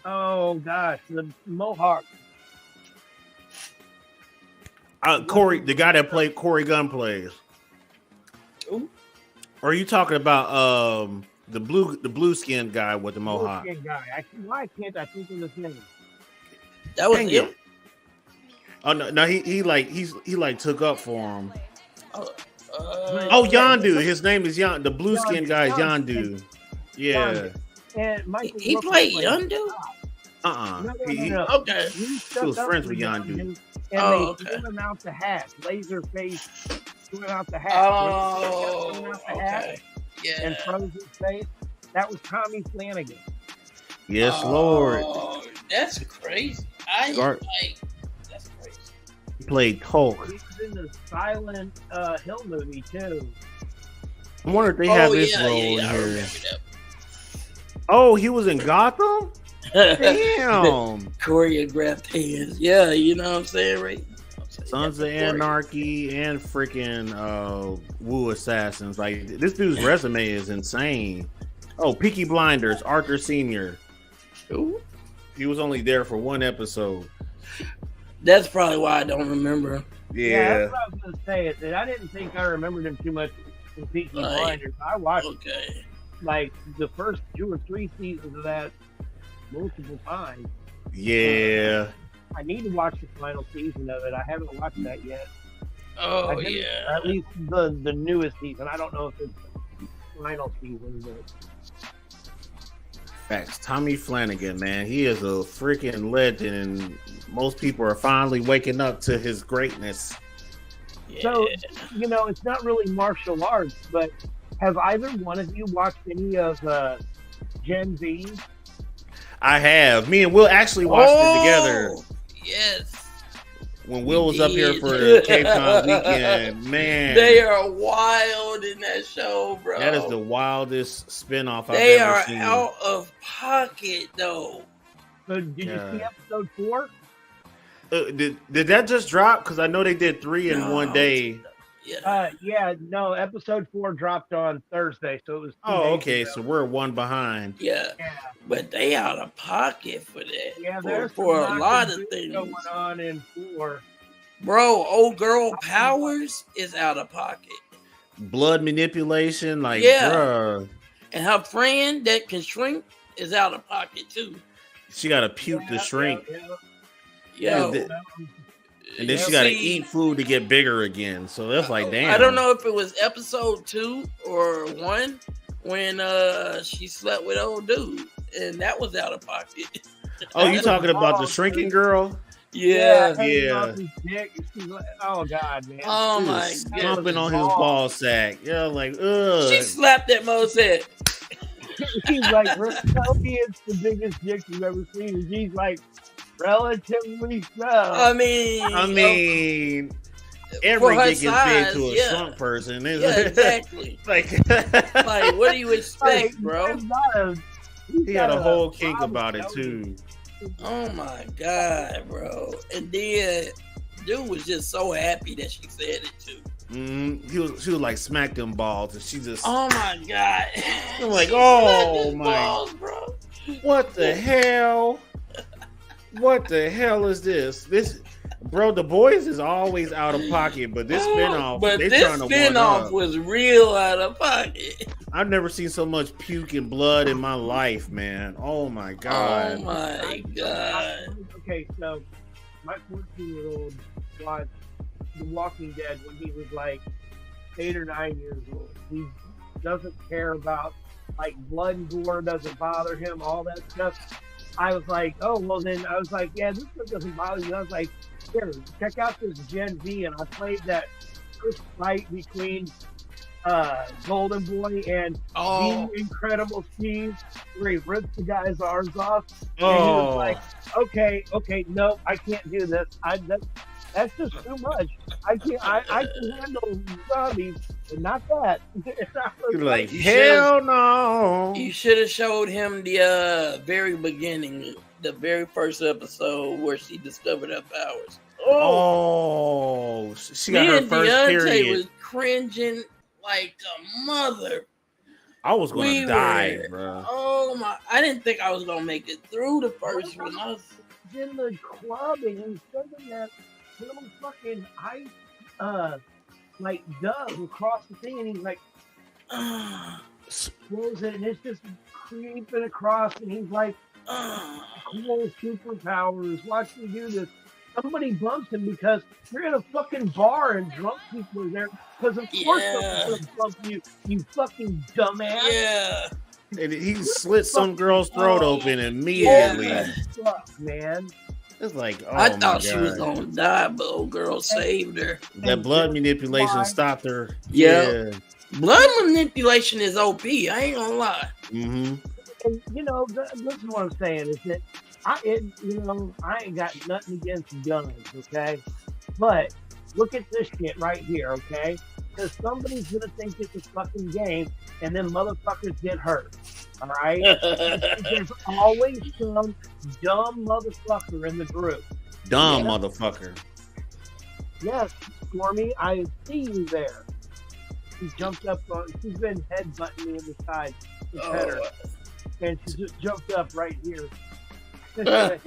Speaker 1: Oh gosh, the Mohawk.
Speaker 4: Corey, the guy that played Corey Gunn plays.
Speaker 2: Ooh.
Speaker 4: Or are you talking about the blue skinned guy with the mohawk?
Speaker 1: Blue skinned guy. Why can't I think of his name?
Speaker 2: That was him.
Speaker 4: Oh no, he took up for him.
Speaker 2: Yondu.
Speaker 4: His name is Yondu. The blue skinned guy is Yondu. Yeah.
Speaker 1: And
Speaker 2: he played Yondu?
Speaker 1: No.
Speaker 2: Okay.
Speaker 1: He
Speaker 4: was friends with Yondu.
Speaker 1: And they threw him out the hat. Laserface threw him out the hat.
Speaker 2: Okay. Yeah.
Speaker 1: And froze his face. That was Tommy Flanagan.
Speaker 4: Yes, Lord.
Speaker 2: That's crazy. That's crazy.
Speaker 4: He played Hulk.
Speaker 1: He was in the Silent Hill movie too.
Speaker 4: I wonder if they have this role here. Oh, he was in Gotham? Damn.
Speaker 2: Choreographed hands. Yeah, you know what I'm saying, right?
Speaker 4: Sons of Anarchy and freaking Wu Assassins. Like, this dude's resume is insane. Oh, Peaky Blinders, Arthur Sr.
Speaker 2: Ooh.
Speaker 4: He was only there for one episode.
Speaker 2: That's probably why I don't remember him.
Speaker 1: Yeah, that's what I was going to say. Is that I didn't think I remembered him too much in Peaky Blinders. I watched like the first 2 or 3 seasons of that multiple times.
Speaker 4: Yeah.
Speaker 1: I need to watch the final season of it. I haven't watched that yet.
Speaker 2: Oh
Speaker 1: think,
Speaker 2: yeah.
Speaker 1: at least the newest season. I don't know if it's the final season, but
Speaker 4: Facts. Tommy Flanagan, man, he is a freaking legend, and most people are finally waking up to his greatness.
Speaker 2: Yeah.
Speaker 1: so it's not really martial arts, but have either one of you watched any of Gen V?
Speaker 4: I have. Me and Will actually watched it together
Speaker 2: Yes.
Speaker 4: when Will was up here for the Cape Town weekend. Man,
Speaker 2: They are wild in that show, bro.
Speaker 4: that is the wildest spinoff I've
Speaker 2: They
Speaker 4: ever
Speaker 2: are
Speaker 4: seen.
Speaker 2: out of pocket, though.
Speaker 1: So did you see episode 4?
Speaker 4: Did that just drop? Because I know they did 3 in one day.
Speaker 2: Yeah.
Speaker 1: No, episode 4 dropped on Thursday, so it was 2
Speaker 4: Oh,
Speaker 1: days
Speaker 4: okay.
Speaker 1: ago.
Speaker 4: So we're one behind.
Speaker 2: Yeah.
Speaker 1: Yeah.
Speaker 2: But they out of pocket for that.
Speaker 1: Yeah, there's
Speaker 2: for a
Speaker 1: some
Speaker 2: lot
Speaker 1: knocking
Speaker 2: of things.
Speaker 1: going on in 4.
Speaker 2: Bro, old girl Powers is out of pocket.
Speaker 4: Blood manipulation, like,
Speaker 2: Yeah.
Speaker 4: bruh.
Speaker 2: And her friend that can shrink is out of pocket too.
Speaker 4: She got to puke to shrink.
Speaker 2: Yo,
Speaker 4: And then she got to eat food to get bigger again. So that's like, damn.
Speaker 2: I don't know if it was episode 2 or 1 when she slept with old dude, and that was out of pocket.
Speaker 4: Oh, you talking about the shrinking girl?
Speaker 2: Yeah.
Speaker 1: hanging off his dick. She's like, oh god, man.
Speaker 2: Oh
Speaker 4: She
Speaker 2: my
Speaker 4: was
Speaker 2: god.
Speaker 4: stomping on his ball sack. Yeah, like, ugh.
Speaker 2: She slapped that Mo's head.
Speaker 1: She's like, tell me it's the biggest dick you've ever seen. And she's like, relatively so.
Speaker 2: I mean,
Speaker 4: every
Speaker 2: for her
Speaker 4: dick is big
Speaker 2: size,
Speaker 4: to a
Speaker 2: yeah.
Speaker 4: shrunk person. Isn't
Speaker 2: yeah,
Speaker 4: it?
Speaker 2: exactly.
Speaker 4: like,
Speaker 2: Like, what do you expect,
Speaker 1: Like,
Speaker 2: bro?
Speaker 1: he's
Speaker 4: he had
Speaker 1: got
Speaker 4: a whole kink
Speaker 1: problem
Speaker 4: about it
Speaker 1: with
Speaker 4: too.
Speaker 2: Oh my god, bro! And then dude was just so happy that she said it too.
Speaker 4: She was like, smack them balls, and she just.
Speaker 2: Oh my god!
Speaker 4: I'm like,
Speaker 2: She
Speaker 4: oh
Speaker 2: slapped his
Speaker 4: my,
Speaker 2: balls, bro.
Speaker 4: what the hell? What the hell is this? This, bro, The Boys is always out of pocket, but this spinoff,
Speaker 2: But
Speaker 4: they
Speaker 2: this
Speaker 4: trying to one
Speaker 2: spinoff
Speaker 4: up.
Speaker 2: was real out of pocket.
Speaker 4: I've never seen so much puke and blood in my life, man. Oh my god.
Speaker 2: Oh my god!
Speaker 1: Okay, so my 14-year-old watched The Walking Dead when he was like 8 or 9 years old. He doesn't care about like blood and gore, doesn't bother him, all that stuff. I was like, oh well, then I was like, yeah, this one doesn't bother you. I was like, here, check out this Gen V, and I played that first fight between Golden Boy and
Speaker 2: Oh,
Speaker 1: the Incredible Steve, where he rips the guy's arms off. And he
Speaker 4: Oh,
Speaker 1: was like, okay, no, I can't do this. That's just too much. I can handle zombies, but not that.
Speaker 4: you're like,
Speaker 2: You
Speaker 4: hell no.
Speaker 2: you should have showed him the very beginning, the very first episode where she discovered her powers.
Speaker 4: Oh, she got
Speaker 2: Me
Speaker 4: her
Speaker 2: and
Speaker 4: first
Speaker 2: Deontay
Speaker 4: period.
Speaker 2: was cringing like a mother.
Speaker 4: I was gonna
Speaker 2: we
Speaker 4: die,
Speaker 2: were-
Speaker 4: bro.
Speaker 2: Oh my! I didn't think I was gonna make it through the first one. I was,
Speaker 1: in the club, and he's sending that little fucking ice, like dove across the thing, and he's like, throws it, and it's just creeping across, and he's like, cool superpowers, watch me do this. Somebody bumps him because you're in a fucking bar and drunk people are there. Because of course someone's gonna bump you, you fucking dumbass.
Speaker 2: yeah.
Speaker 4: And he slit some girl's throat open immediately.
Speaker 2: Yeah.
Speaker 1: Fuck, man.
Speaker 4: It's like, oh
Speaker 2: I
Speaker 4: my
Speaker 2: thought she was
Speaker 4: God.
Speaker 2: gonna die, but old girl saved her.
Speaker 4: That blood manipulation stopped her.
Speaker 2: Yeah. Blood manipulation is OP. I ain't gonna lie.
Speaker 4: Mm-hmm.
Speaker 1: And this is what I'm saying is that I ain't got nothing against guns, okay? But look at this shit right here, okay? Because somebody's gonna think it's a fucking game, and then motherfuckers get hurt. All right? There's always some dumb motherfucker in the group.
Speaker 4: Dumb motherfucker.
Speaker 1: Yes, Stormy, I see you there. She jumped up on. She's been headbutting me in the side to pet her, and she just jumped up right here. But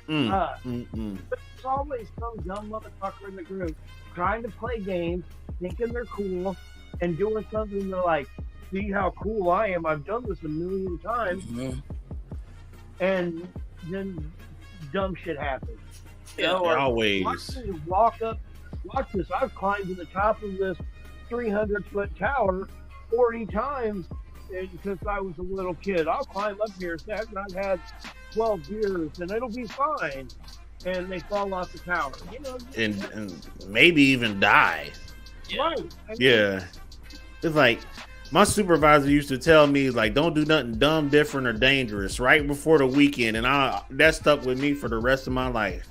Speaker 1: there's always some dumb motherfucker in the group trying to play games, thinking they're cool, and doing something they're like, see how cool I am. I've done this a million times.
Speaker 2: Mhm.
Speaker 1: And then dumb shit happens.
Speaker 2: Yeah,
Speaker 1: or
Speaker 4: always.
Speaker 1: watch me walk up watch this. I've climbed to the top of this 300-foot tower 40 times since I was a little kid. I'll climb up here after I've had 12 beers, and it'll be fine. And they fall off the tower, you know,
Speaker 4: and maybe even die.
Speaker 1: right?
Speaker 4: Yeah, it's like my supervisor used to tell me, like, don't do nothing dumb, different, or dangerous right before the weekend, and that stuck with me for the rest of my life.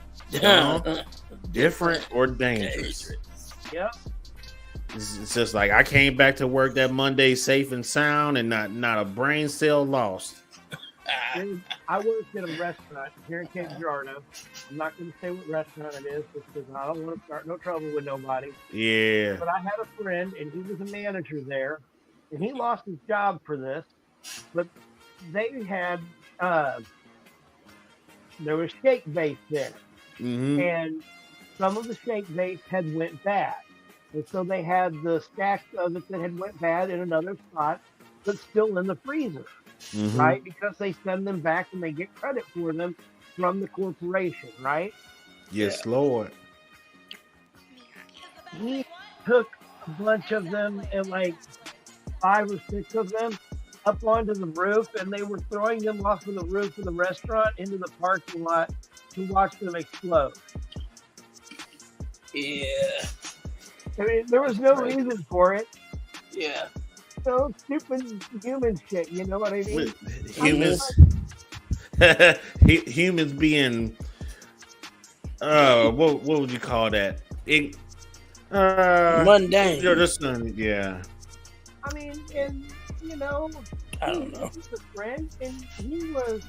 Speaker 4: Different or dangerous.
Speaker 1: Yep.
Speaker 4: It's just like I came back to work that Monday safe and sound, and not a brain cell lost.
Speaker 1: Dude, I worked at a restaurant here in Cape Girardeau. I'm not going to say what restaurant it is because I don't want to start no trouble with nobody.
Speaker 4: Yeah.
Speaker 1: But I had a friend, and he was a manager there, and he lost his job for this. But they had there was shake base there, and some of the shake base had went bad, and so they had the stacks of it that had went bad in another spot, but still in the freezer. Right? Because they send them back and they get credit for them from the corporation, right?
Speaker 4: Yes, Lord.
Speaker 1: He took a bunch of them and like 5 or 6 of them up onto the roof, and they were throwing them off of the roof of the restaurant into the parking lot to watch them explode.
Speaker 2: Yeah.
Speaker 1: I mean, there was no reason for it.
Speaker 2: Yeah.
Speaker 1: So stupid human shit, you know what I mean?
Speaker 4: Humans being what would you call that?
Speaker 2: Mundane.
Speaker 4: Yeah.
Speaker 1: I mean, and you know,
Speaker 2: I don't know.
Speaker 1: He was a friend, and he was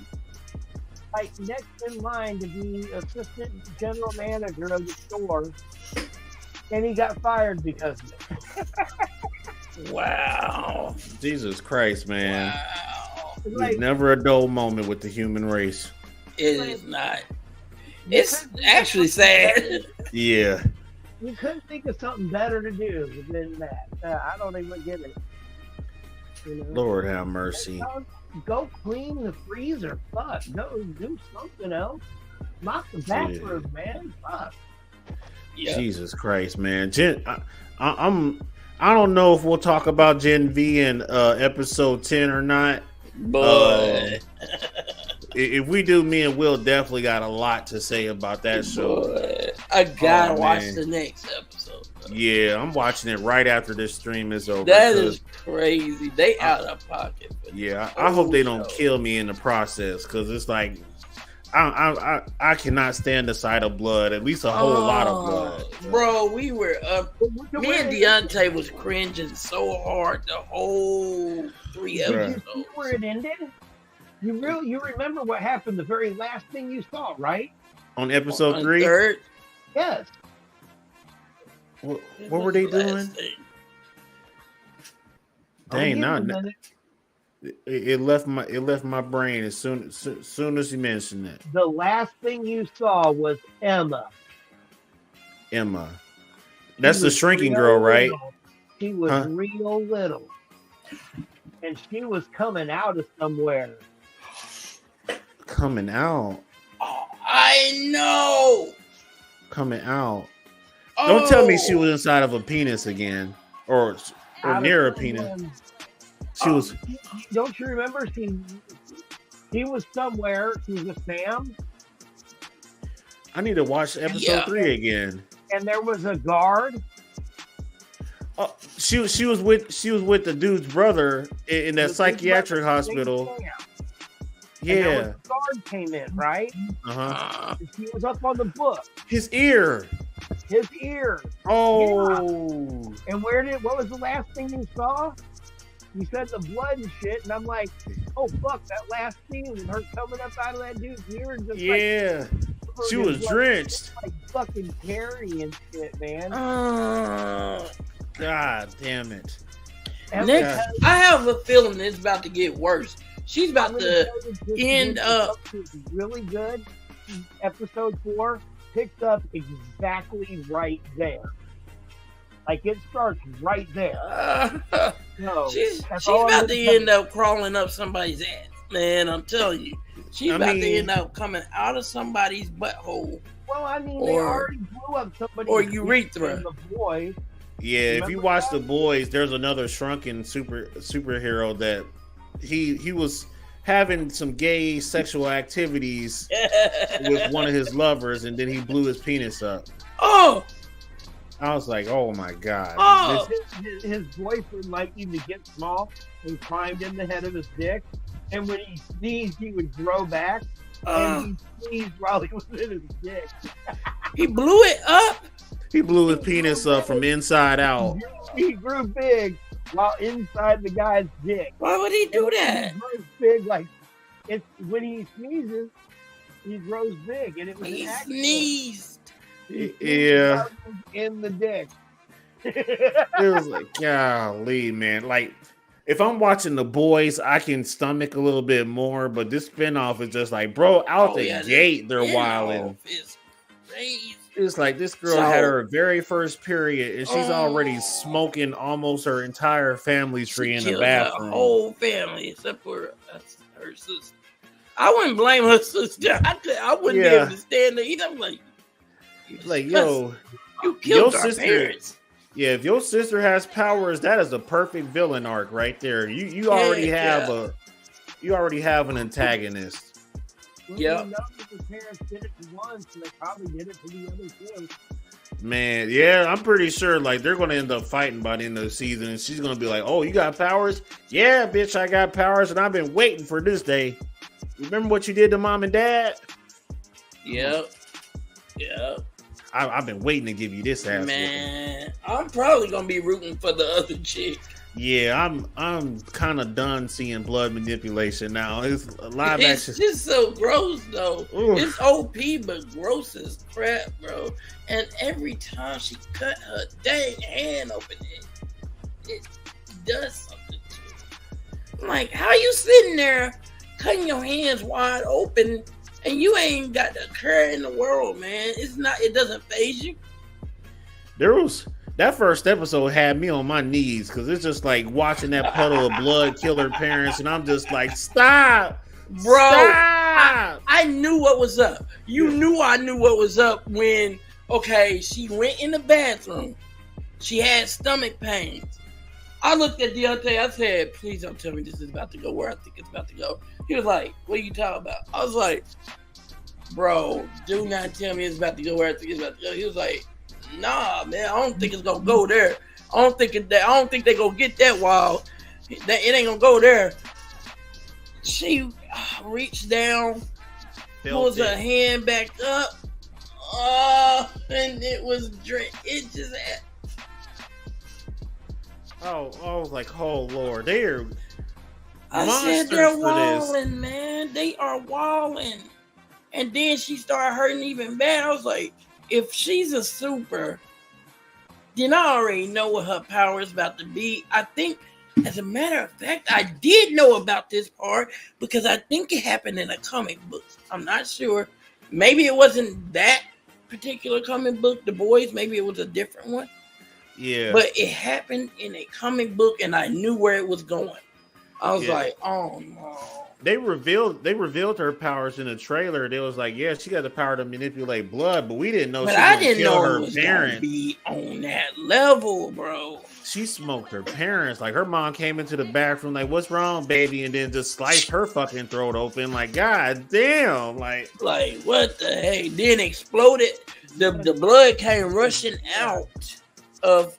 Speaker 1: like next in line to be assistant general manager of the store, and he got fired because of it.
Speaker 2: Wow.
Speaker 4: Jesus Christ, man.
Speaker 2: Wow.
Speaker 4: There's never a dull moment with the human race.
Speaker 2: It is not. It's actually sad.
Speaker 4: Yeah.
Speaker 1: You couldn't think of something better to do than that. I don't even get it. You know?
Speaker 4: Lord have mercy.
Speaker 1: Go clean the freezer. Fuck. Go do something else. Knock the bathroom, man. Fuck.
Speaker 2: Yeah.
Speaker 4: Jesus Christ, man. I don't know if we'll talk about Gen V in episode 10 or not.
Speaker 2: But
Speaker 4: if we do, me and Will definitely got a lot to say about that show.
Speaker 2: I gotta watch the next episode. Though.
Speaker 4: Yeah, I'm watching it right after this stream is over.
Speaker 2: That is crazy. They out of pocket.
Speaker 4: Yeah, I hope they don't kill me in the process, because it's like I cannot stand the sight of blood. At least a whole lot of blood.
Speaker 2: Bro, we were me and Deontay was cringing so hard the whole 3 episodes.
Speaker 1: Did you see where it ended? You remember what happened? The very last thing you saw, right?
Speaker 4: On episode 3.
Speaker 2: Third?
Speaker 1: Yes.
Speaker 4: What were they doing? Dang, not. It left my brain as soon as you mentioned it.
Speaker 1: The last thing you saw was Emma.
Speaker 4: That's the shrinking girl, right?
Speaker 1: Little. She was real little, and she was coming out of somewhere.
Speaker 4: Coming out.
Speaker 2: Oh, I know.
Speaker 4: Coming out. Don't tell me she was inside of a penis again, or near a penis. She was.
Speaker 1: Don't you remember? She was somewhere. She was with Sam.
Speaker 4: I need to watch episode 3 again.
Speaker 1: And there was a guard.
Speaker 4: Oh, she was with the dude's brother in that psychiatric hospital. Yeah.
Speaker 1: And the guard came in, right? He was up on the book.
Speaker 4: His ear.
Speaker 1: Yeah.
Speaker 4: Oh.
Speaker 1: And what was the last thing you saw? You said the blood and shit, and I'm like, oh fuck, that last scene with her coming up out of that dude's ear and just she was drenched. Like fucking Carrie and shit, man.
Speaker 4: God damn it.
Speaker 2: Next, I have a feeling it's about to get worse. She's about to end up
Speaker 1: really good. Episode 4 picks up exactly right there. Like it starts right there. No,
Speaker 2: she's about to end up crawling up somebody's ass, man. I'm telling you, she's about to end up coming out of somebody's butthole
Speaker 1: Well, I mean, they
Speaker 2: Or-
Speaker 1: already blew up somebody.
Speaker 2: or urethra.
Speaker 1: The boy.
Speaker 4: Yeah, if
Speaker 1: Remember
Speaker 4: you watch
Speaker 1: that?
Speaker 4: The Boys, there's another shrunken superhero that he was having some gay sexual activities with one of his lovers, and then he blew his penis up.
Speaker 2: Oh,
Speaker 4: I was like, oh my god.
Speaker 2: Oh.
Speaker 1: His boyfriend liked him to get small and climbed in the head of his dick. And when he sneezed, he would grow back. And he sneezed while he was in his dick.
Speaker 2: he blew it up.
Speaker 4: He blew his penis up from inside out.
Speaker 1: He grew big while inside the guy's dick.
Speaker 2: Why would he do that?
Speaker 1: He grows big, like it's when he sneezes, he grows big, and it was
Speaker 2: He
Speaker 1: an accident.
Speaker 2: sneezed.
Speaker 1: He sneezed
Speaker 4: Yeah.
Speaker 1: in the dick.
Speaker 4: It was like, golly, man. Like, if I'm watching The Boys, I can stomach a little bit more, but this spinoff is just like, bro, out the gate, they're wilding.
Speaker 2: It's crazy.
Speaker 4: It's like this girl had her very first period, and she's already smoking almost her entire family tree in the
Speaker 2: Killed
Speaker 4: bathroom.
Speaker 2: her whole family except for her sister. I wouldn't blame her sister. I wouldn't be able to stand there either. I'm like,
Speaker 4: yo,
Speaker 2: you killed
Speaker 4: your
Speaker 2: our
Speaker 4: sister.
Speaker 2: parents.
Speaker 4: Yeah, if your sister has powers, that is a perfect villain arc right there. You already have an antagonist.
Speaker 1: Well,
Speaker 2: Yeah.
Speaker 1: you know that the parents did it to one, so they probably did it to the other two.
Speaker 4: Man, yeah, I'm pretty sure like they're gonna end up fighting by the end of the season, and she's gonna be like, "Oh, you got powers? Yeah, bitch, I got powers, and I've been waiting for this day. Remember what you did to mom and dad?
Speaker 2: Yep.
Speaker 4: I've been waiting to give you this ass.
Speaker 2: Man, I'm probably gonna be rooting for the other chick.
Speaker 4: Yeah, I'm kind of done seeing blood manipulation now. It's live
Speaker 2: It's
Speaker 4: action.
Speaker 2: just so gross though.
Speaker 4: Oof.
Speaker 2: It's OP but gross as crap, bro. And every time she cut her dang hand open, it does something to it. I'm like, how you sitting there cutting your hands wide open and you ain't got the care in the world, man? It doesn't faze you.
Speaker 4: That first episode had me on my knees because it's just like watching that puddle of blood kill her parents, and I'm just like, stop,
Speaker 2: Bro,
Speaker 4: stop.
Speaker 2: I knew what was up. You knew I knew what was up when, she went in the bathroom. She had stomach pains. I looked at Deontay. I said, please don't tell me this is about to go where I think it's about to go. He was like, what are you talking about? I was like, bro, do not tell me it's about to go where I think it's about to go. He was like, nah, man, I don't think it's gonna go there. I don't think they gonna get that wild. It ain't gonna go there. She reached down, pulls her hand back up, and it was drink. It just had.
Speaker 4: Oh, I was like, oh Lord, they're
Speaker 2: I said they're walling, man. They are walling. And then she started hurting even bad. I was like, if she's a super, then I already know what her power is about to be. I think, as a matter of fact, I did know about this part because I think it happened in a comic book. I'm not sure. Maybe it wasn't that particular comic book, The Boys. Maybe it was a different one.
Speaker 4: Yeah.
Speaker 2: But it happened in a comic book, and I knew where it was going. I was like, oh no.
Speaker 4: They revealed her powers in the trailer. They was like, yeah, she got the power to manipulate blood, but we didn't know.
Speaker 2: But
Speaker 4: she
Speaker 2: I didn't know
Speaker 4: her
Speaker 2: it was
Speaker 4: parents.
Speaker 2: gonna be on that level, bro.
Speaker 4: She smoked her parents. Like her mom came into the bathroom, like, "What's wrong, baby?" And then just sliced her fucking throat open. Like, god damn, like
Speaker 2: what the heck? Then exploded. The blood came rushing out of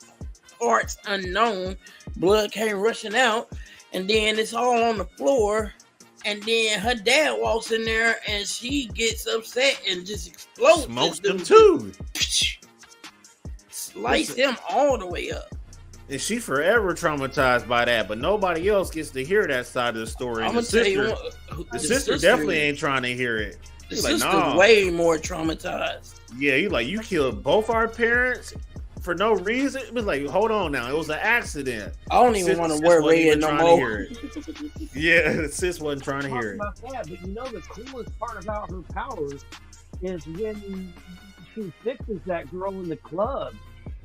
Speaker 2: parts unknown. Blood came rushing out, and then it's all on the floor. And then her dad walks in there and she gets upset and just explodes.
Speaker 4: Smokes them too.
Speaker 2: Slice him all the way up.
Speaker 4: And she forever traumatized by that, but nobody else gets to hear that side of the story.
Speaker 2: I'm gonna tell you what,
Speaker 4: the sister definitely ain't trying to hear it.
Speaker 2: The
Speaker 4: He's
Speaker 2: sister's
Speaker 4: like, nah.
Speaker 2: way more traumatized.
Speaker 4: Yeah, you killed both our parents for no reason. It was like, hold on now, it was an accident.
Speaker 2: I don't even want to wear red no more.
Speaker 4: Yeah, sis wasn't trying to hear it.
Speaker 1: About that, but you know the coolest part about her powers is when she fixes that girl in the club,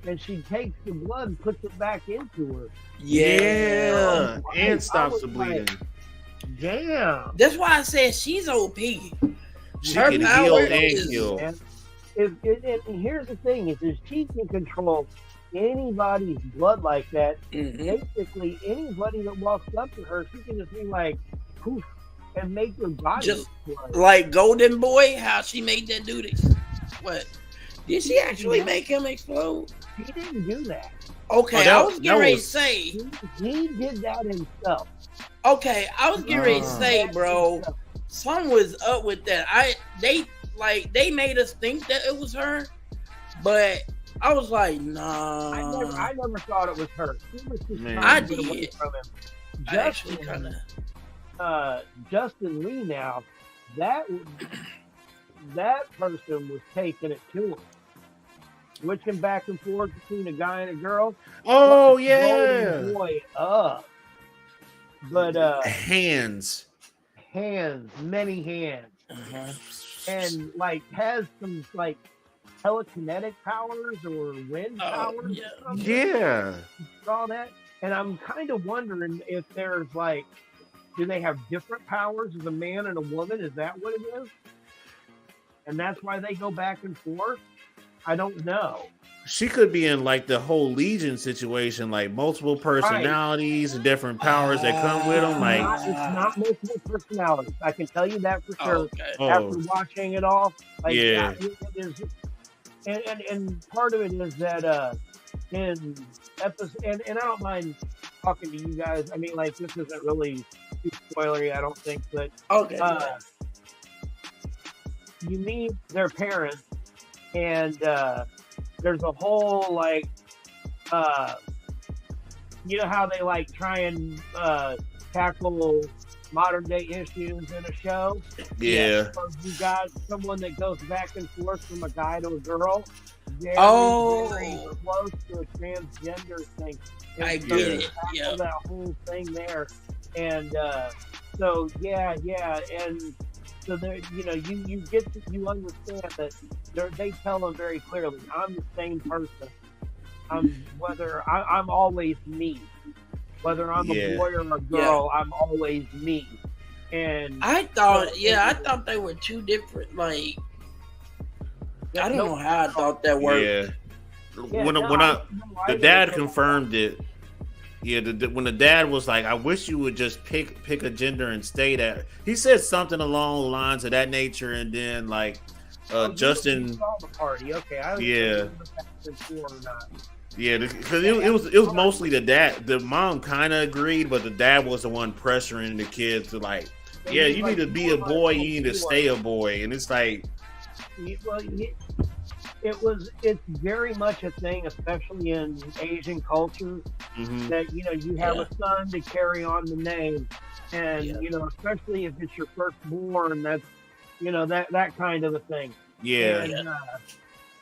Speaker 1: and she takes the blood and puts it back into her.
Speaker 4: Yeah, and stops the bleeding.
Speaker 1: Like, damn.
Speaker 2: That's why I said she's OP.
Speaker 4: She
Speaker 2: Her
Speaker 4: can
Speaker 2: power
Speaker 4: heal and
Speaker 2: is-
Speaker 4: kill.
Speaker 1: And here's the thing: is if she can control anybody's blood like that, basically anybody that walks up to her, she can just be like, poof, and make their body
Speaker 2: Just
Speaker 1: explode.
Speaker 2: like Golden Boy, how she made that dude. What? Did she actually make him explode?
Speaker 1: He didn't do that.
Speaker 2: Okay, I was getting ready to say.
Speaker 1: He did that himself.
Speaker 2: Okay, I was getting ready to say, bro, something was up with that. They made us think that it was her, but I was like, nah.
Speaker 1: I never thought it was her. She was just
Speaker 2: I
Speaker 1: trying to get away
Speaker 2: did.
Speaker 1: from him.
Speaker 2: I actually kind of.
Speaker 1: Justin Lee now, that person was taking it to him. Switching back and forth between a guy and a girl.
Speaker 4: Oh yeah.
Speaker 1: Boy up. But
Speaker 4: hands,
Speaker 1: many hands. And like has some like telekinetic powers or wind powers.
Speaker 4: Yeah.
Speaker 1: All that. And I'm kind of wondering if there's like, do they have different powers as a man and a woman? Is that what it is? And that's why they go back and forth? I don't know.
Speaker 4: She could be in like the whole Legion situation, like multiple personalities and different powers that come with them. Like
Speaker 1: it's not multiple personalities. I can tell you that for sure.
Speaker 2: Okay.
Speaker 1: After watching it all, like,
Speaker 4: yeah.
Speaker 1: And part of it is that in episode, and I don't mind talking to you guys. I mean, like, this isn't really too spoilery, I don't think, but you meet their parents, and there's a whole like you know how they like try and tackle modern day issues in a show.
Speaker 4: So
Speaker 1: you got someone that goes back and forth from a guy to a girl, very close to a transgender thing. And
Speaker 2: I get it.
Speaker 1: That whole thing there. And so and so there, you know, you understand that they tell them very clearly, I'm the same person. I'm always me. Whether I'm a boy or a girl, I'm always me. And
Speaker 2: I thought they were two different. Like, I don't know how I thought that worked.
Speaker 4: The dad confirmed it. Yeah, when the dad was like, "I wish you would just pick a gender and stay that." He said something along the lines of that nature, and then like Justin.
Speaker 1: The party. Okay,
Speaker 4: Yeah, because it was mostly the dad. The mom kind of agreed, but the dad was the one pressuring the kids to like, you need to be a boy, you need to stay a boy, and it's like,
Speaker 1: it's very much a thing, especially in Asian culture, that you have a son to carry on the name, and especially if it's your firstborn, that's that kind of a thing.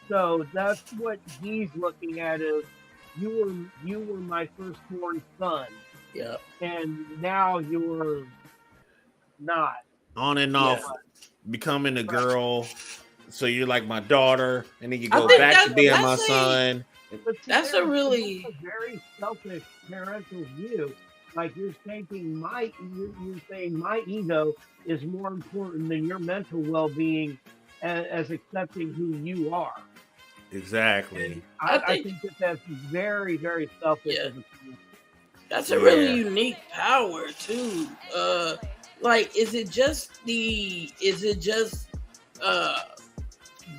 Speaker 1: So that's what he's looking at is you were my firstborn son.
Speaker 2: Yeah.
Speaker 1: And now you're not.
Speaker 4: On and off becoming a girl. So you're like my daughter, and then you go back to being my son.
Speaker 2: That's a very
Speaker 1: selfish parental view. Like you're saying my ego is more important than your mental well-being as accepting who you are.
Speaker 4: Exactly.
Speaker 1: I think that's very, very selfish.
Speaker 2: Yeah. That's a really unique power too. Like, is it just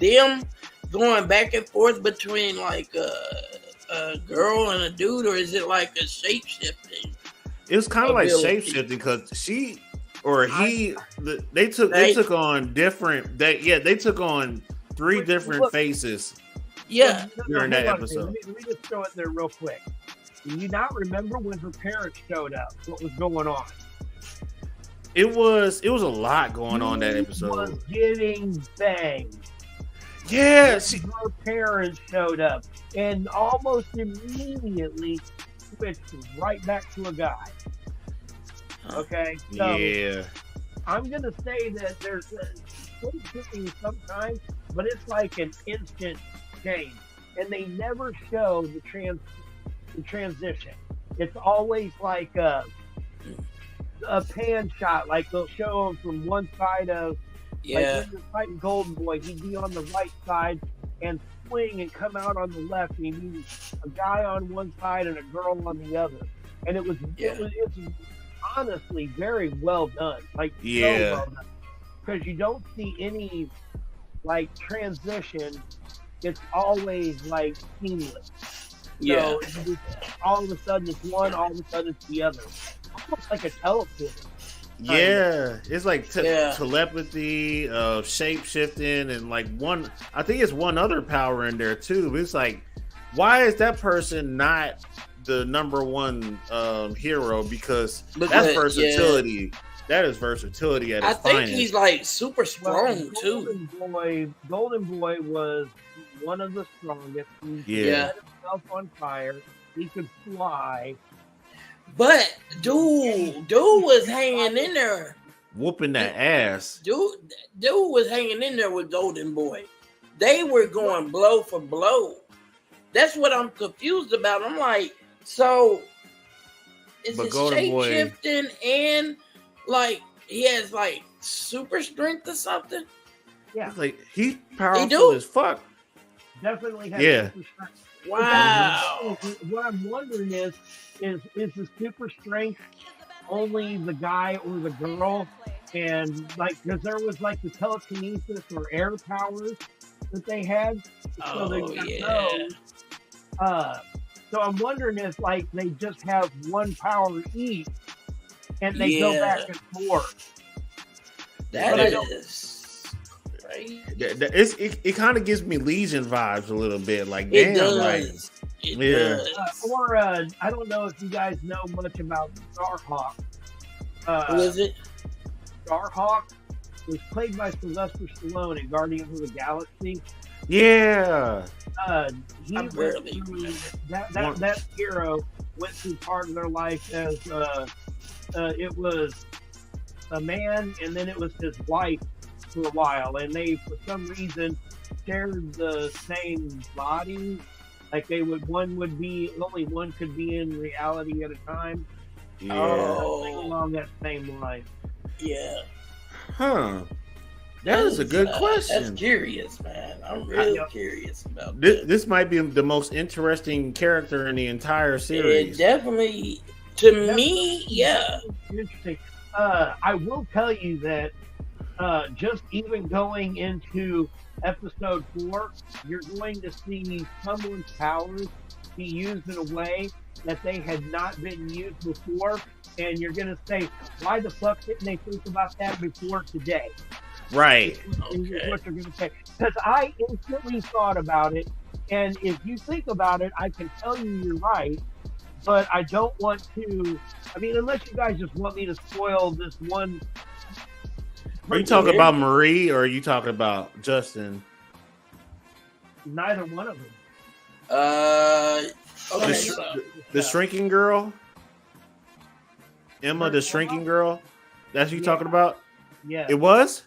Speaker 2: them going back and forth between like a girl and a dude, or is it like a shape shifting?
Speaker 4: It's kind of like shape shifting because they took on different. They took on three different faces.
Speaker 2: Yeah,
Speaker 4: during that episode.
Speaker 1: Let me just throw it there real quick. Do you not remember when her parents showed up? What was going on?
Speaker 4: It was a lot going on that episode.
Speaker 1: Was getting banged.
Speaker 4: Yeah,
Speaker 1: her parents showed up and almost immediately switched right back to a guy. Okay, so I'm gonna say that there's switching sometimes, but it's like an instant change, and they never show the transition. It's always like a pan shot, like they'll show them from one side of
Speaker 2: Yeah.
Speaker 1: Like when you're fighting Golden Boy, he'd be on the right side and swing and come out on the left. And he'd be a guy on one side and a girl on the other. And it's honestly very well done. Like so well done. Because you don't see any like transition. It's always like seamless.
Speaker 2: Yeah.
Speaker 1: So all of a sudden it's one, all of a sudden it's the other. Almost like a teleporter.
Speaker 4: Yeah, it's like telepathy, shape shifting, and like I think it's one other power in there too. It's like, why is that person not the number one hero? Because that's versatility. Yeah. That is versatility at its finest.
Speaker 2: I think he's like super strong too.
Speaker 1: Golden Boy was one of the strongest. He set himself on fire. He could fly.
Speaker 2: But dude was hanging in there,
Speaker 4: whooping that ass.
Speaker 2: Dude was hanging in there with Golden Boy. They were going blow for blow. That's what I'm confused about. I'm like, so is it shape shifting and like he has like super strength or something?
Speaker 1: Yeah,
Speaker 4: it's like he's powerful as fuck.
Speaker 1: Definitely has super strength.
Speaker 2: Wow.
Speaker 1: What I'm wondering is the super strength only the guy or the girl? And like, because there was like the telekinesis or air powers that they had. So so I'm wondering if like they just have one power each and they go back and forth.
Speaker 2: That is.
Speaker 4: It kind of gives me Legion vibes a little bit. Like,
Speaker 2: it
Speaker 4: damn,
Speaker 2: does.
Speaker 4: like,
Speaker 2: it does.
Speaker 1: I don't know if you guys know much about Starhawk.
Speaker 2: Who is it?
Speaker 1: Starhawk was played by Sylvester Stallone in Guardians of the Galaxy.
Speaker 4: Yeah.
Speaker 1: He went through that hero went through part of their life as it was a man and then it was his wife for a while, and they for some reason shared the same body. Like one would be only one could be in reality at a time.
Speaker 4: Yeah.
Speaker 1: Something along that same line.
Speaker 2: Yeah.
Speaker 4: Huh. That is a good question.
Speaker 2: That's curious, man. I'm really curious about
Speaker 4: this. Might be the most interesting character in the entire series.
Speaker 2: It definitely, to me, yeah.
Speaker 1: Interesting. I will tell you that just even going into episode 4, you're going to see someone's powers be used in a way that they had not been used before, and you're going to say, why the fuck didn't they think about that before today?
Speaker 4: Right.
Speaker 1: Okay. What you're going to say. Because I instantly thought about it, and if you think about it, I can tell you you're right, but I don't want to, unless you guys just want me to spoil this one.
Speaker 4: Are you talking about Marie or are you talking about Justin?
Speaker 1: Neither one of them.
Speaker 4: The shrinking girl? Emma, the shrinking girl? That's what you talking about?
Speaker 1: Yeah.
Speaker 4: It was?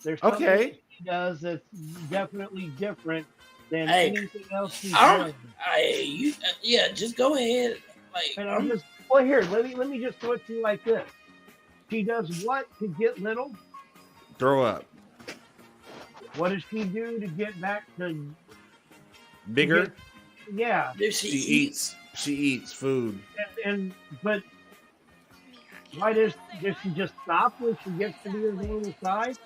Speaker 1: There's something she does that's definitely different than anything else she's done.
Speaker 2: Just go ahead.
Speaker 1: Here, let me just throw it to you like this. She does what to get little?
Speaker 4: Throw up.
Speaker 1: What does she do to get back to
Speaker 4: bigger?
Speaker 2: She
Speaker 4: eats. She eats food.
Speaker 1: But why does she just stop when she gets to be her normal size?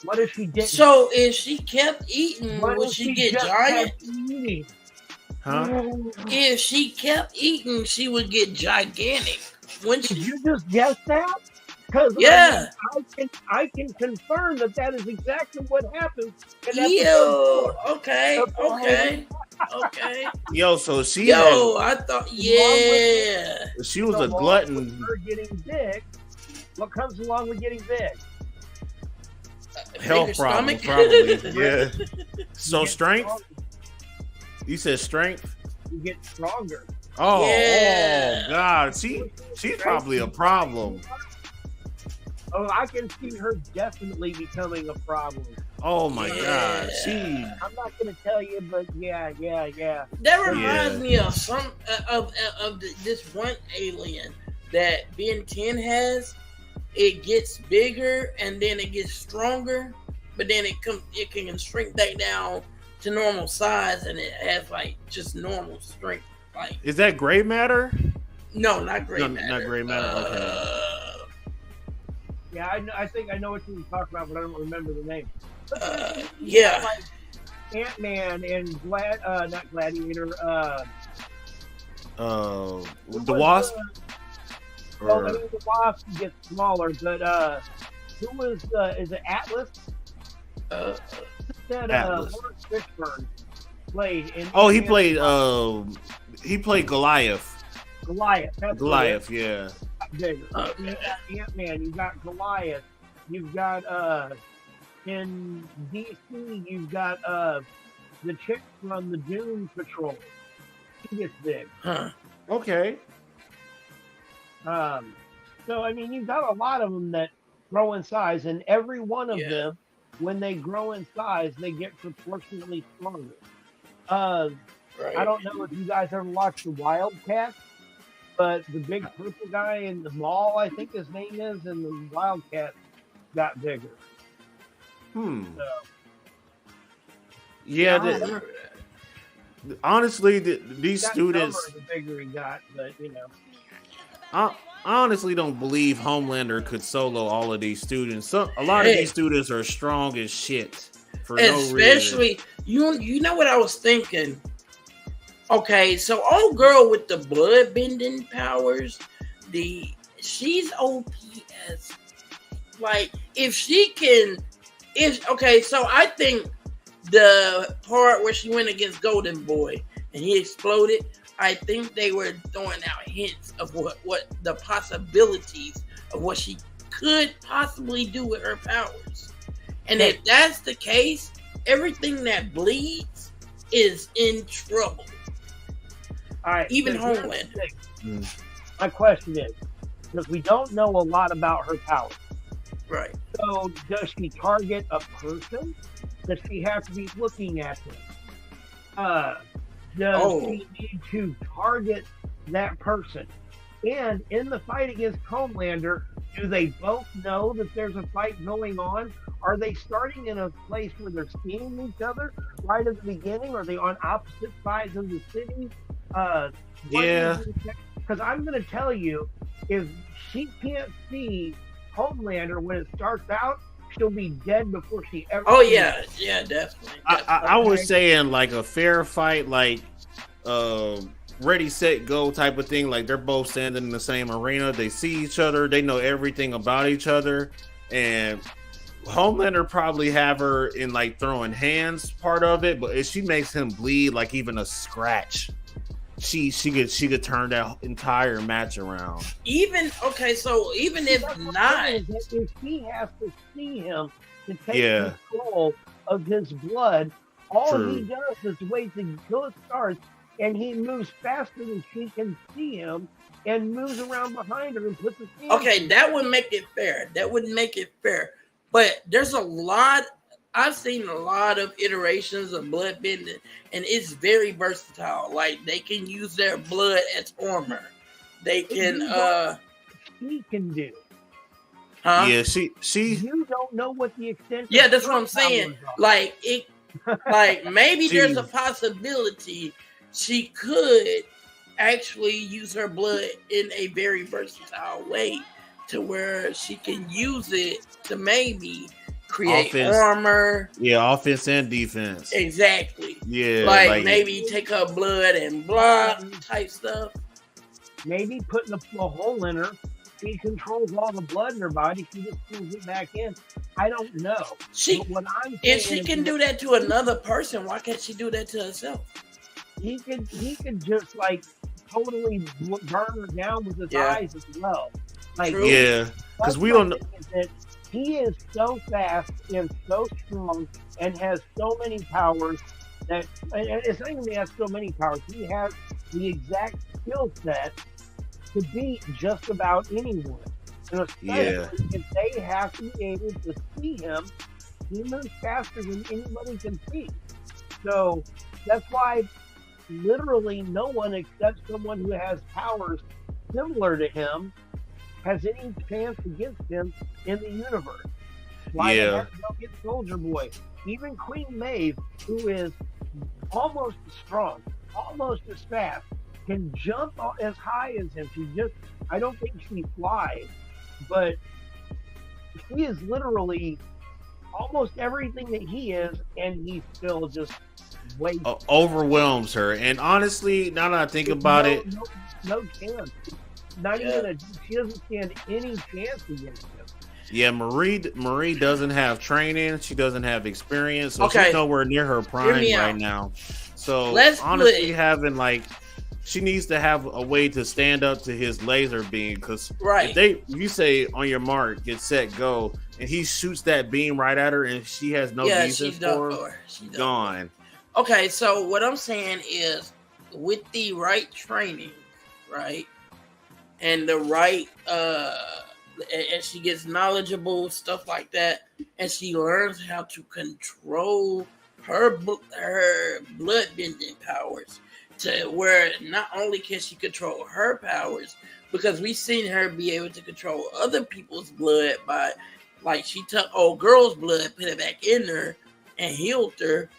Speaker 1: What if she didn't?
Speaker 2: So if she kept eating, would she get giant?
Speaker 4: Huh?
Speaker 2: If she kept eating, she would get gigantic.
Speaker 1: Did you just guess that? Because I can confirm that is exactly what happens.
Speaker 2: Okay.
Speaker 4: Yo, so she.
Speaker 2: I thought.
Speaker 4: She was a glutton.
Speaker 1: Her getting big. What comes along with getting big?
Speaker 4: Health problems, probably. Yeah. So strength. You said strength.
Speaker 1: You get stronger.
Speaker 4: Oh God, she's probably a problem.
Speaker 1: Oh, I can see her definitely becoming a problem.
Speaker 4: Oh my God,
Speaker 1: I'm not gonna tell you, but yeah.
Speaker 2: That reminds me of some of this one alien that Ben 10 has. it gets bigger and then it gets stronger, but then it can shrink back down to normal size, and it has like just normal strength. Like,
Speaker 4: is that gray matter?
Speaker 2: No, not gray matter.
Speaker 4: Not gray matter. Okay.
Speaker 1: Yeah, I think I know what you were talking about, but I don't remember the name.
Speaker 2: Yeah.
Speaker 1: Like Ant-Man and not Gladiator.
Speaker 4: The Wasp.
Speaker 1: The Wasp gets smaller, but who was is it Atlas?
Speaker 4: Atlas.
Speaker 1: Lawrence Fishburne played.
Speaker 4: He played Goliath.
Speaker 1: Goliath,
Speaker 4: yeah.
Speaker 1: You got Ant-Man, you got Goliath, you've got in DC, you've got the chick from the Doom Patrol. She gets big.
Speaker 2: Huh.
Speaker 4: Okay.
Speaker 1: So I mean, you've got a lot of them that grow in size, and every one of them, when they grow in size, they get proportionately stronger.
Speaker 2: Right.
Speaker 1: I don't know if you guys ever watched the Wildcats, but the big purple guy in the mall, I think his name is, and the Wildcat got bigger. So,
Speaker 4: yeah. Honestly, these students.
Speaker 1: The bigger he got, but you know.
Speaker 4: I honestly don't believe Homelander could solo all of these students. A lot of these students are strong as shit for no reason.
Speaker 2: Especially, you know what I was thinking? Okay, so old girl with the blood bending powers, she's OP as like so I think the part where she went against Golden Boy and he exploded, I think they were throwing out hints of what the possibilities of what she could possibly do with her powers. And if that's the case, everything that bleeds is in trouble.
Speaker 1: All right,
Speaker 2: even Homelander.
Speaker 1: My question is, because we don't know a lot about her powers.
Speaker 2: Right.
Speaker 1: So does she target a person? Does she have to be looking at them? Does she need to target that person? And in the fight against Homelander, do they both know that there's a fight going on? Are they starting in a place where they're seeing each other right at the beginning? Are they on opposite sides of the city?
Speaker 4: Yeah.
Speaker 1: Because I'm going to tell you, if she can't see Homelander when it starts out, she'll be dead before she ever.
Speaker 2: Oh yeah, yeah, definitely.
Speaker 4: I was saying like a fair fight, like ready, set, go type of thing. Like they're both standing in the same arena. They see each other. They know everything about each other. And Homelander probably have her in like throwing hands part of it, but if she makes him bleed like even a scratch, she could turn that entire match around.
Speaker 2: So even if not,
Speaker 1: if he has to see him to take control of his blood, all he does is wait until it starts, and he moves faster than she can see him, and moves around behind her and puts his hands.
Speaker 2: Okay, that would make it fair. That would make it fair. But there's a lot. I've seen a lot of iterations of blood bending, and it's very versatile. Like they can use their blood as armor. They can.
Speaker 1: She can do.
Speaker 2: Huh?
Speaker 4: Yeah, she.
Speaker 1: You don't know what the extent.
Speaker 2: Yeah, that's what I'm saying. Like it. Like maybe there's a possibility she could actually use her blood in a very versatile way, to where she can use it to maybe create armor.
Speaker 4: Yeah, offense and defense.
Speaker 2: Exactly.
Speaker 4: Yeah.
Speaker 2: Like maybe take her blood and block type stuff.
Speaker 1: Maybe putting a hole in her. She controls all the blood in her body. She just pulls it back in. I don't know.
Speaker 2: If she can do that to another person, why can't she do that to herself?
Speaker 1: He could just like totally burn her down with his eyes as well. Like,
Speaker 4: because we don't know.
Speaker 1: He is so fast and so strong and has so many powers that it's not even he has so many powers. He has the exact skill set to beat just about anyone. And especially if they have to be able to see him, he moves faster than anybody can see. So that's why literally no one except someone who has powers similar to him has any chance against him in the universe. Why the heck don't get Soldier Boy? Even Queen Maeve, who is almost as strong, almost as fast, can jump as high as him. I don't think she flies, but she is literally almost everything that he is, and he still just
Speaker 4: overwhelms her. And honestly, now that I think about it,
Speaker 1: no chance. Not even she doesn't stand any chance against him.
Speaker 4: Yeah, Marie doesn't have training. She doesn't have experience. So she's nowhere near her prime right now. So honestly, she needs to have a way to stand up to his laser beam, because if you say on your mark, get set, go, and he shoots that beam right at her and she has no defense for him, she's gone.
Speaker 2: Okay, so what I'm saying is, with the right training, right, and the right and she gets knowledgeable, stuff like that, and she learns how to control her blood bending powers to where not only can she control her powers, because we've seen her be able to control other people's blood by, like, she took old girl's blood, put it back in her, and healed her.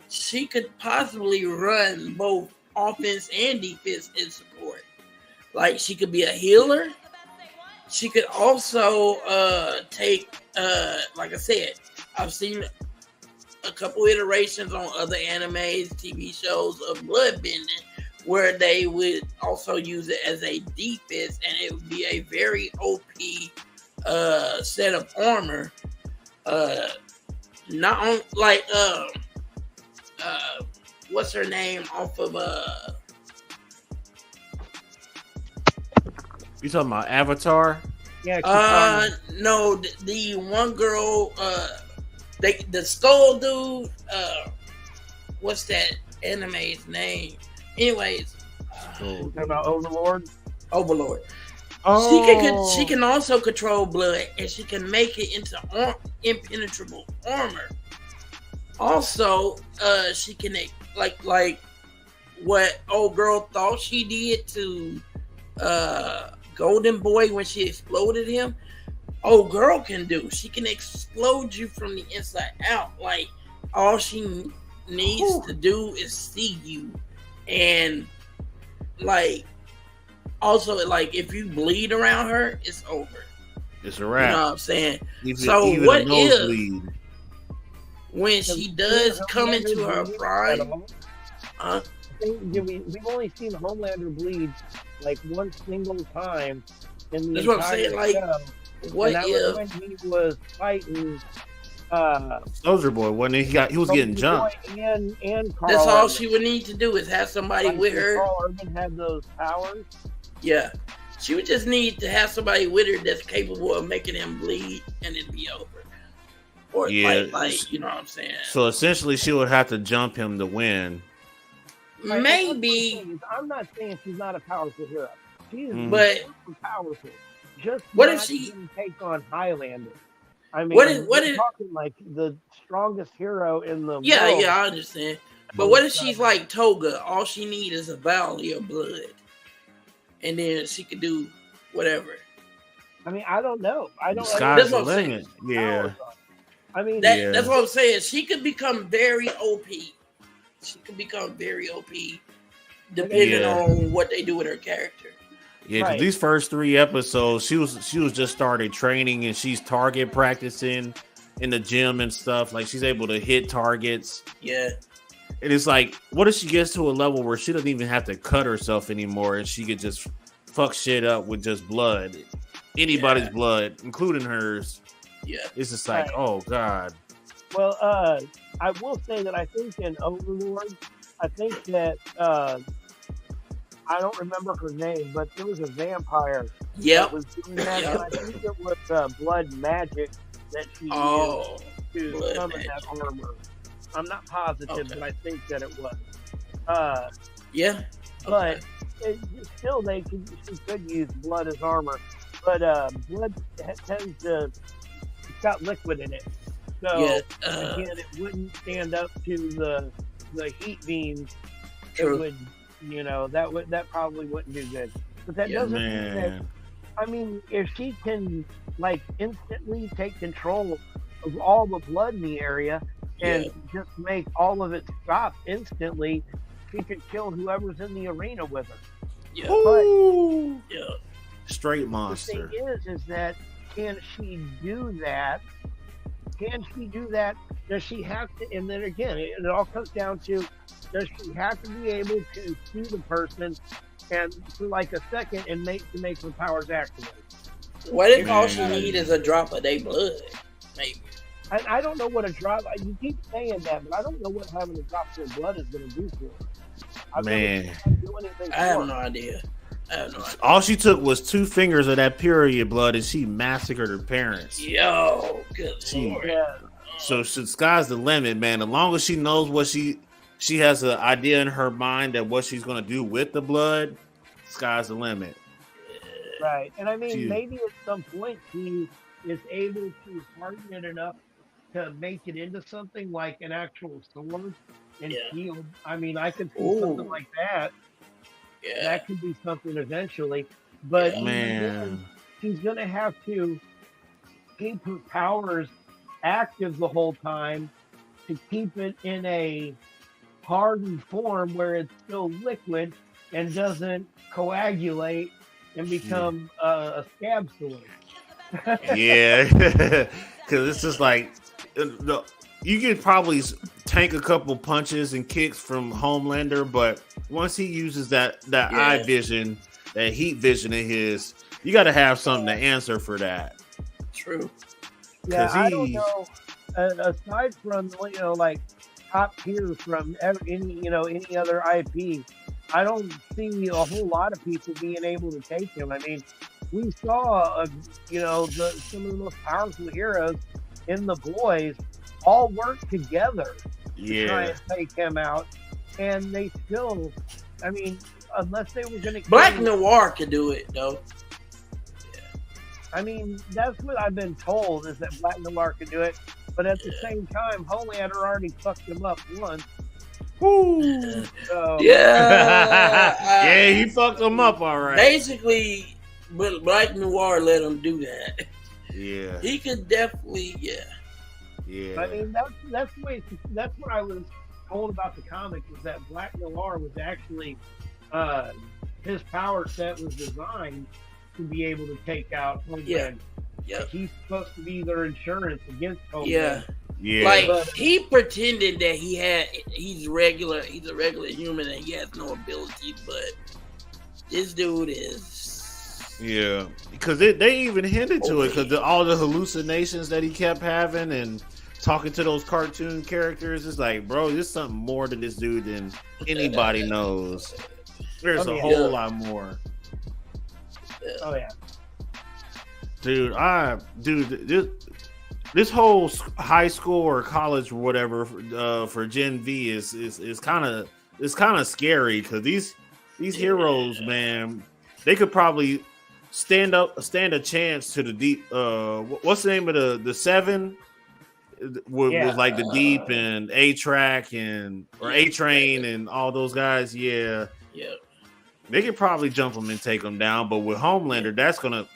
Speaker 2: She could possibly run both offense and defense in support. Like, she could be a healer. She could also take, like I said, I've seen a couple iterations on other animes, TV shows of blood bending, where they would also use it as a defense, and it would be a very OP set of armor. Not on like what's her name off of
Speaker 4: You talking about Avatar?
Speaker 1: Yeah.
Speaker 2: No, the one girl, the skull dude. What's that anime's name? Anyways,
Speaker 1: talking about Overlord.
Speaker 2: Overlord. Oh. She can also control blood, and she can make it into impenetrable armor. Also, she can like what old girl thought she did to Golden Boy when she exploded him. Old girl can do. She can explode you from the inside out. Like, all she needs to do is see you, and like, also, like, if you bleed around her, it's over.
Speaker 4: It's a wrap.
Speaker 2: You know what I'm saying? Even what if when she does come into her prime?
Speaker 1: We've only seen Homelander bleed like one single time in the
Speaker 2: That's what I'm saying. Like,
Speaker 1: show.
Speaker 2: What if
Speaker 1: when he was fighting
Speaker 4: Soldier Boy, when he was getting jumped?
Speaker 1: And Carl
Speaker 2: that's all
Speaker 1: Urban.
Speaker 2: she would need to do is have somebody with her.
Speaker 1: Carl Urban had those powers.
Speaker 2: Yeah, she would just need to have somebody with her that's capable of making him bleed, and it'd be over. Or like you know what I'm saying.
Speaker 4: So essentially, she would have to jump him to win.
Speaker 2: Maybe.
Speaker 1: I'm not saying she's not a powerful hero. She is super powerful. Just
Speaker 2: what if she
Speaker 1: take on Highlander? I mean,
Speaker 2: what is
Speaker 1: talking like the strongest hero in the world?
Speaker 2: Yeah, I understand. But what if she's like Toga? All she needs is a valley of blood, and then she could do whatever.
Speaker 1: I mean, I don't know.
Speaker 4: Sky's the limit. Yeah.
Speaker 1: I mean,
Speaker 2: that's what I'm saying. She could become very OP. She could become very OP, depending on what they do with her character.
Speaker 4: Yeah, because these first 3 episodes, she was just started training, and she's target practicing in the gym and stuff. Like, she's able to hit targets.
Speaker 2: Yeah.
Speaker 4: And it's like, what if she gets to a level where she doesn't even have to cut herself anymore, and she could just fuck shit up with just blood, anybody's blood, including hers.
Speaker 2: Yeah.
Speaker 4: It's just like, oh God.
Speaker 1: Well, I will say that I think in Overlord, I think that I don't remember her name, but there was a vampire that was doing that, and I think it was blood magic that she used to summon that armor. I'm not positive, but I think that it was. But still, she could use blood as armor, but blood tends to, it's got liquid in it, so again, it wouldn't stand up to the heat beams. It would, that probably wouldn't do good. But that doesn't mean that I mean, if she can like instantly take control of all the blood in the area
Speaker 2: Yeah.
Speaker 1: and just make all of it stop instantly, she could kill whoever's in the arena with her.
Speaker 2: Yeah.
Speaker 1: But
Speaker 4: Ooh.
Speaker 2: Yeah.
Speaker 4: Straight
Speaker 1: the
Speaker 4: monster.
Speaker 1: thing is that can she do that? Can she do that? Does she have to? And then again, it all comes down to: does she have to be able to see the person and for like a second and make her powers activate?
Speaker 2: What if all she
Speaker 4: Man.
Speaker 2: need is a drop of their blood? Maybe.
Speaker 1: I don't know what a drop. You keep saying that, but I don't know what having a drop of their blood is going to do for her. I've
Speaker 4: Man.
Speaker 1: never seen her do anything
Speaker 2: I have
Speaker 1: for
Speaker 2: no
Speaker 1: her.
Speaker 2: idea. I have no idea.
Speaker 4: All she took was 2 fingers of that period blood, and she massacred her parents.
Speaker 2: Yo, good
Speaker 4: She-
Speaker 2: lord.
Speaker 1: Yeah.
Speaker 4: So sky's the limit, man. As long as she knows what she has an idea in her mind that what she's gonna do with the blood, sky's the limit.
Speaker 1: Right. And I mean,
Speaker 4: She-
Speaker 1: maybe at some point she is able to harden it enough to make it into something like an actual sword and
Speaker 2: Yeah.
Speaker 1: shield. I mean, I could see
Speaker 2: Ooh.
Speaker 1: something like that.
Speaker 2: Yeah.
Speaker 1: That could be something eventually. But even then,
Speaker 4: Man,
Speaker 1: she's going to have to keep her powers active the whole time to keep it in a hardened form where it's still liquid and doesn't coagulate and become a scab sword.
Speaker 4: yeah, because it's just like you could probably tank a couple punches and kicks from Homelander, but once he uses that eye vision, that heat vision of his, you got to have something to answer for that.
Speaker 2: True.
Speaker 1: Yeah,
Speaker 4: 'Cause
Speaker 1: I don't
Speaker 4: he-
Speaker 1: know. Aside from like top tier from any other IP, I don't see a whole lot of people being able to take him. I mean, we saw some of the most powerful heroes in The Boys all work together to try
Speaker 4: Yeah,
Speaker 1: and take him out, and they still, I mean, unless they were going to
Speaker 2: Black Noir could do it though.
Speaker 1: I mean, that's what I've been told is that Black Noir could do it. But at the same time, Homelander already fucked him up once.
Speaker 4: Woo.
Speaker 1: So,
Speaker 2: Yeah.
Speaker 4: yeah, he fucked him up all right.
Speaker 2: Basically, but Black Noir let him do that.
Speaker 4: Yeah,
Speaker 2: He could definitely,
Speaker 4: yeah.
Speaker 1: I mean, that's the way. That's what I was told about the comic was that Black Noir was actually his power set was designed to be able to take out Homelander.
Speaker 2: Yeah.
Speaker 1: He's supposed to be their insurance against Homelander.
Speaker 2: yeah.
Speaker 4: Yeah,
Speaker 2: Like
Speaker 1: But-
Speaker 2: he pretended that he's a regular human and he has no ability, but this dude is
Speaker 4: yeah. Because they even hinted to it because all the hallucinations that he kept having and talking to those cartoon characters, it's like, bro, there's something more to this dude than anybody knows. There's
Speaker 1: Oh,
Speaker 4: a
Speaker 1: yeah.
Speaker 4: whole lot more.
Speaker 1: Oh yeah.
Speaker 4: Dude, this whole high school or college or whatever for Gen V is kind of scary because these heroes, man, they could probably stand a chance to the deep. What's the name of the seven? With like the Deep and A-Track or A-Train and all those guys. Yeah. They could probably jump them and take them down, but with Homelander,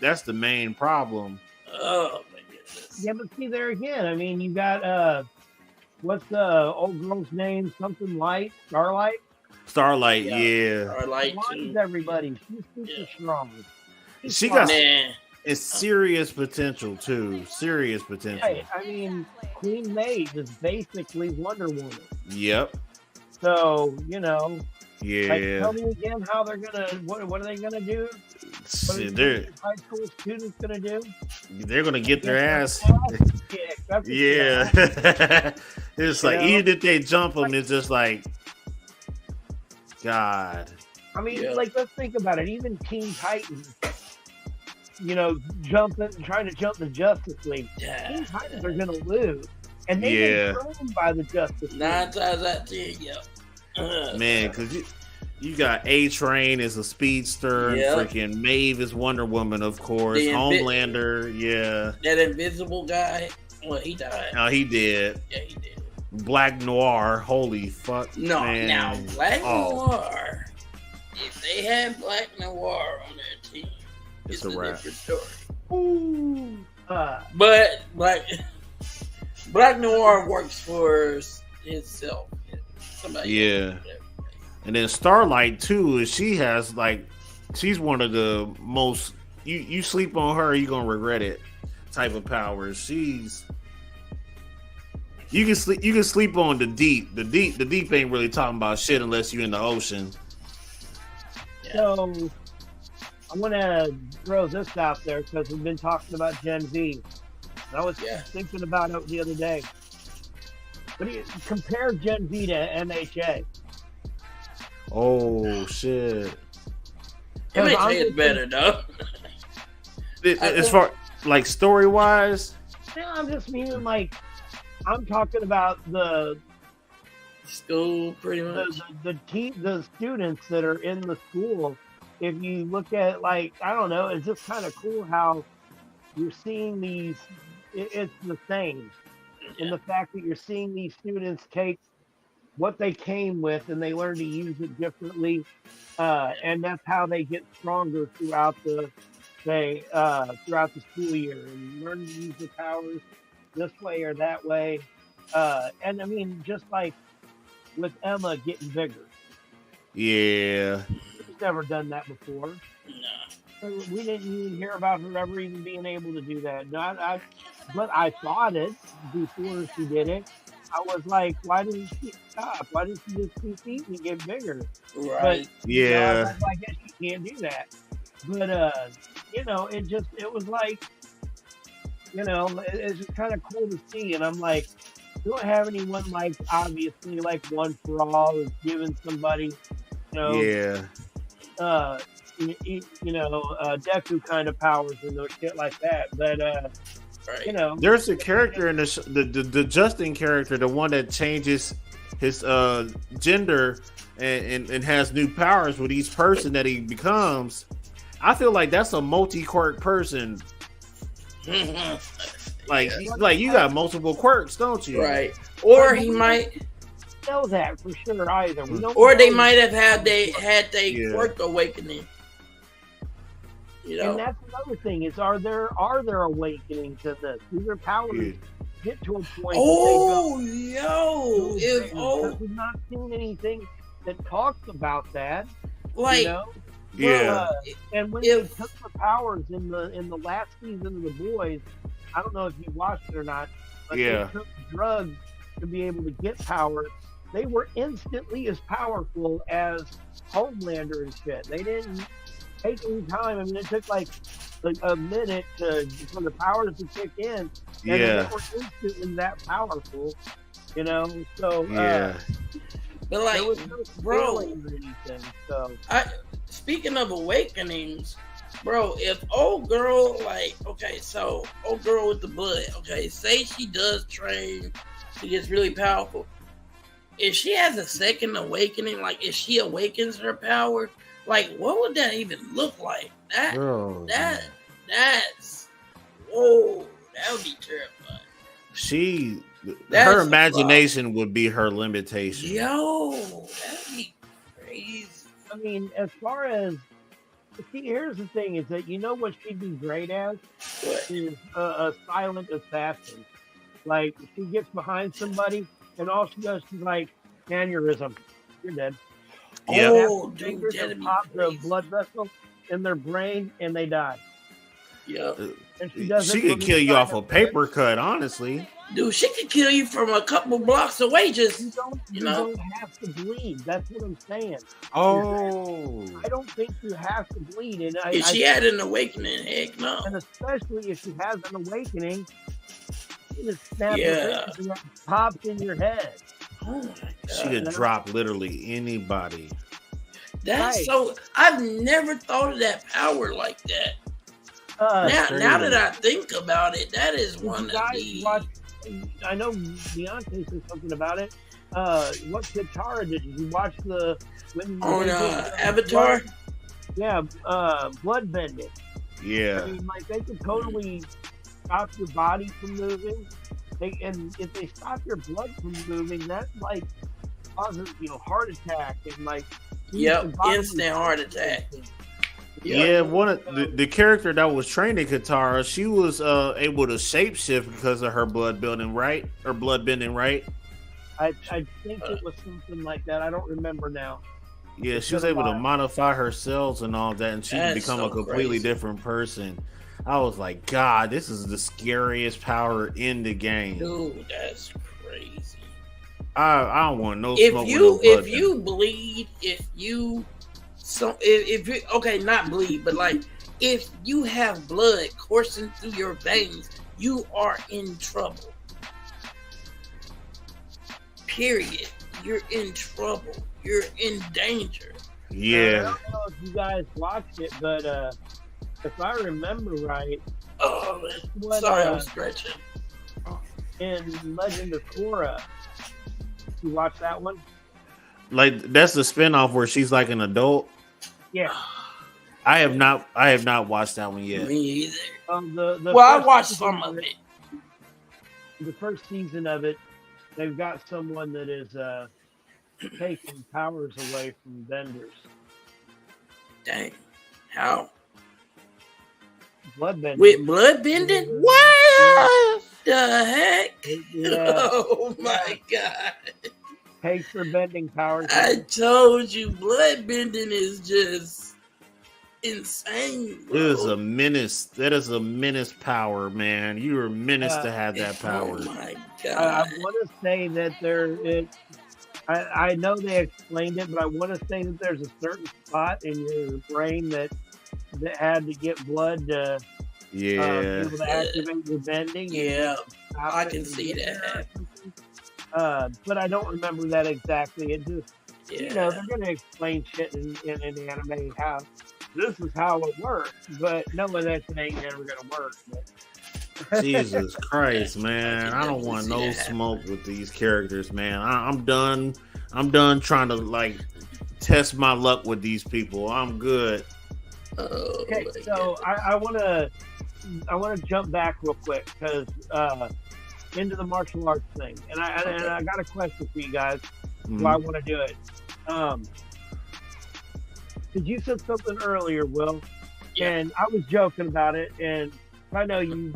Speaker 4: that's the main problem.
Speaker 2: Oh my goodness.
Speaker 1: Yeah, but see there again. I mean, you got what's the old girl's name? Something Light, Starlight.
Speaker 4: Starlight,
Speaker 2: Yeah.
Speaker 4: yeah.
Speaker 2: Or like
Speaker 1: Blinds everybody. She's super strong.
Speaker 4: She got
Speaker 2: man.
Speaker 4: it's serious potential too. Serious potential.
Speaker 1: Hey, I mean, Queen Maeve is basically Wonder Woman.
Speaker 4: Yep.
Speaker 1: So
Speaker 4: Yeah.
Speaker 1: like, tell me again how they're gonna. What are they gonna do? What are
Speaker 4: Shit,
Speaker 1: these high school students gonna do?
Speaker 4: they're gonna get their ass.
Speaker 1: kicked. That's what
Speaker 4: Yeah. It's like
Speaker 1: know?
Speaker 4: even if they jump them, it's just like God.
Speaker 1: I mean,
Speaker 2: Yeah.
Speaker 1: like, let's think about it. Even Teen Titans, trying to jump the Justice League. Teen Titans are going to lose. And they've
Speaker 4: Yeah.
Speaker 1: been trained by the Justice League.
Speaker 2: 9 times out of 10, yeah.
Speaker 4: Man, because you got A-Train as a speedster,
Speaker 2: Yeah.
Speaker 4: and freaking Maeve is Wonder Woman, of course.
Speaker 2: The
Speaker 4: Homelander, yeah.
Speaker 2: That invisible guy, well, he died.
Speaker 4: Oh, he did.
Speaker 2: Yeah, he did.
Speaker 4: Black Noir, holy fuck.
Speaker 2: No,
Speaker 4: man.
Speaker 2: now Black
Speaker 4: Oh.
Speaker 2: Noir. If they had Black Noir on their team,
Speaker 4: It's a wrap.
Speaker 2: different story.
Speaker 1: Ooh.
Speaker 2: But Black Noir works for himself. Somebody
Speaker 4: Yeah. And then Starlight too, is she's one of the most you sleep on her, you're gonna regret it type of powers. You can sleep on the deep. The deep ain't really talking about shit unless you're in the ocean.
Speaker 1: So I want to throw this out there because we've been talking about Gen V. And I was thinking about it the other day. But compare Gen V to MHA.
Speaker 4: Oh shit!
Speaker 2: MHA is better though.
Speaker 4: As far like story wise,
Speaker 1: yeah, I'm just meaning like I'm talking about the
Speaker 2: school pretty much.
Speaker 1: The students that are in the school. If you look at like I don't know, it's just kind of cool how you're seeing these. It's the same in the fact that you're seeing these students take what they came with and they learn to use it differently, and that's how they get stronger throughout the school year and learn to use the powers this way or that way. And I mean, just like with Emma getting bigger.
Speaker 4: Yeah.
Speaker 1: She's never done that before.
Speaker 2: No.
Speaker 1: We didn't even hear about her ever even being able to do that. But I thought it before she did it. I was like, why didn't she stop? Why didn't she just keep eating and get bigger?
Speaker 2: Right.
Speaker 1: But,
Speaker 4: yeah.
Speaker 1: I guess she can't do that. But, it was like, it's just kind of cool to see. And I'm like, we don't have anyone like, obviously, like One for All is giving somebody, Deku kind of powers and no shit like that. But,
Speaker 2: right.
Speaker 4: There's a character in the Justin character, the one that changes his gender and has new powers with each person that he becomes. I feel like that's a multi-quirk person. Like you got multiple quirks, don't you?
Speaker 2: Right. Or he might
Speaker 1: know that for sure either. We don't
Speaker 2: or they might have had quirk awakening.
Speaker 1: And that's another thing is are there awakenings to this? These are powers get to a point. Because we've not seen anything that talks about that.
Speaker 2: Like,
Speaker 1: and when they took the powers in the last season of The Boys, I don't know if you watched it or not, but they took drugs to be able to get powers. They were instantly as powerful as Homelander and shit. They didn't take any time. I mean, it took like a minute for the powers to kick in, and they were instantly that powerful. So
Speaker 2: but like,
Speaker 1: there was no
Speaker 2: bro,
Speaker 1: or anything. So
Speaker 2: speaking of awakenings, bro, if old girl old girl with the blood, say she does train, she gets really powerful. If she has a second awakening, like if she awakens her power, like what would that even look like? That would be terrifying.
Speaker 4: Her imagination would be her limitation.
Speaker 2: That'd be crazy.
Speaker 1: I mean, as far as here's the thing: is that what she'd be great as is a silent assassin. Like she gets behind somebody, and all she does is like aneurysm. You're dead.
Speaker 2: Oh,
Speaker 1: dude, that'd be pop the blood vessel in their brain, and they die.
Speaker 2: Yeah,
Speaker 1: and she
Speaker 4: could kill you off a paper cut, honestly.
Speaker 2: Dude, she could kill you from a couple blocks away. Just
Speaker 1: you don't have to bleed. That's what I'm saying.
Speaker 4: Oh,
Speaker 1: I don't think you have to bleed. And
Speaker 2: if she had an awakening, heck no.
Speaker 1: And especially if she has an awakening, you just snap your fingers and it pops in your head.
Speaker 2: Oh my God.
Speaker 4: She could drop literally anybody.
Speaker 2: That's so. I've never thought of that power like that. Now that I think about it, that is one of the.
Speaker 1: I know Beyonce said something about it. What Katara did? Did you watch
Speaker 2: Avatar?
Speaker 1: Blood bending.
Speaker 4: Yeah.
Speaker 1: I mean, like they could totally stop your body from moving. And if they stop your blood from moving, that like causes heart attack and like
Speaker 2: instant heart attack.
Speaker 4: Yeah, one of the character that was training Katara, she was able to shapeshift because of her blood bending, right? Or blood bending, right?
Speaker 1: I think it was something like that. I don't remember now.
Speaker 4: Yeah, she was able to modify her cells and all that, and she could become a completely different person. I was like, God, this is the scariest power in the game.
Speaker 2: Dude, that's crazy.
Speaker 4: I don't want no smoke. If
Speaker 2: you bleed, if you okay, not bleed, but like if you have blood coursing through your veins, you are in trouble. Period. You're in trouble. You're in danger.
Speaker 4: Yeah.
Speaker 1: I don't know if you guys watched it, but if I remember right,
Speaker 2: I'm stretching.
Speaker 1: In Legend of Korra, you watched that one?
Speaker 4: Like that's the spinoff where she's like an adult.
Speaker 1: Yeah.
Speaker 4: I have not watched that one yet.
Speaker 2: Me either.
Speaker 1: I
Speaker 2: watched some of it.
Speaker 1: The first season of it, they've got someone that is taking powers away from vendors.
Speaker 2: Dang. How?
Speaker 1: Blood bending.
Speaker 2: With blood bending? What the heck?
Speaker 1: Yeah.
Speaker 2: Oh my God.
Speaker 1: Takes for bending powers.
Speaker 2: I told you, blood bending is just insane.
Speaker 4: Bro. It is a menace. That is a menace power, man. You're a menace to have that power.
Speaker 2: Oh my God.
Speaker 1: I want to say that I know they explained it, but I want to say that there's a certain spot in your brain that had to get blood to be able to activate your bending.
Speaker 2: Yeah, I can see that.
Speaker 1: But I don't remember that exactly. It just, they're going to explain shit in an anime how this is how it works, but knowing that it ain't never going to work. But.
Speaker 4: Jesus Christ, man. I don't want no smoke with these characters, man. I'm done. I'm done trying to like test my luck with these people. I'm good.
Speaker 1: Okay, so I want to jump back real quick because into the martial arts thing, and I got a question for you guys. So I want to do it. Because you said something earlier, Will, and I was joking about it, and I know you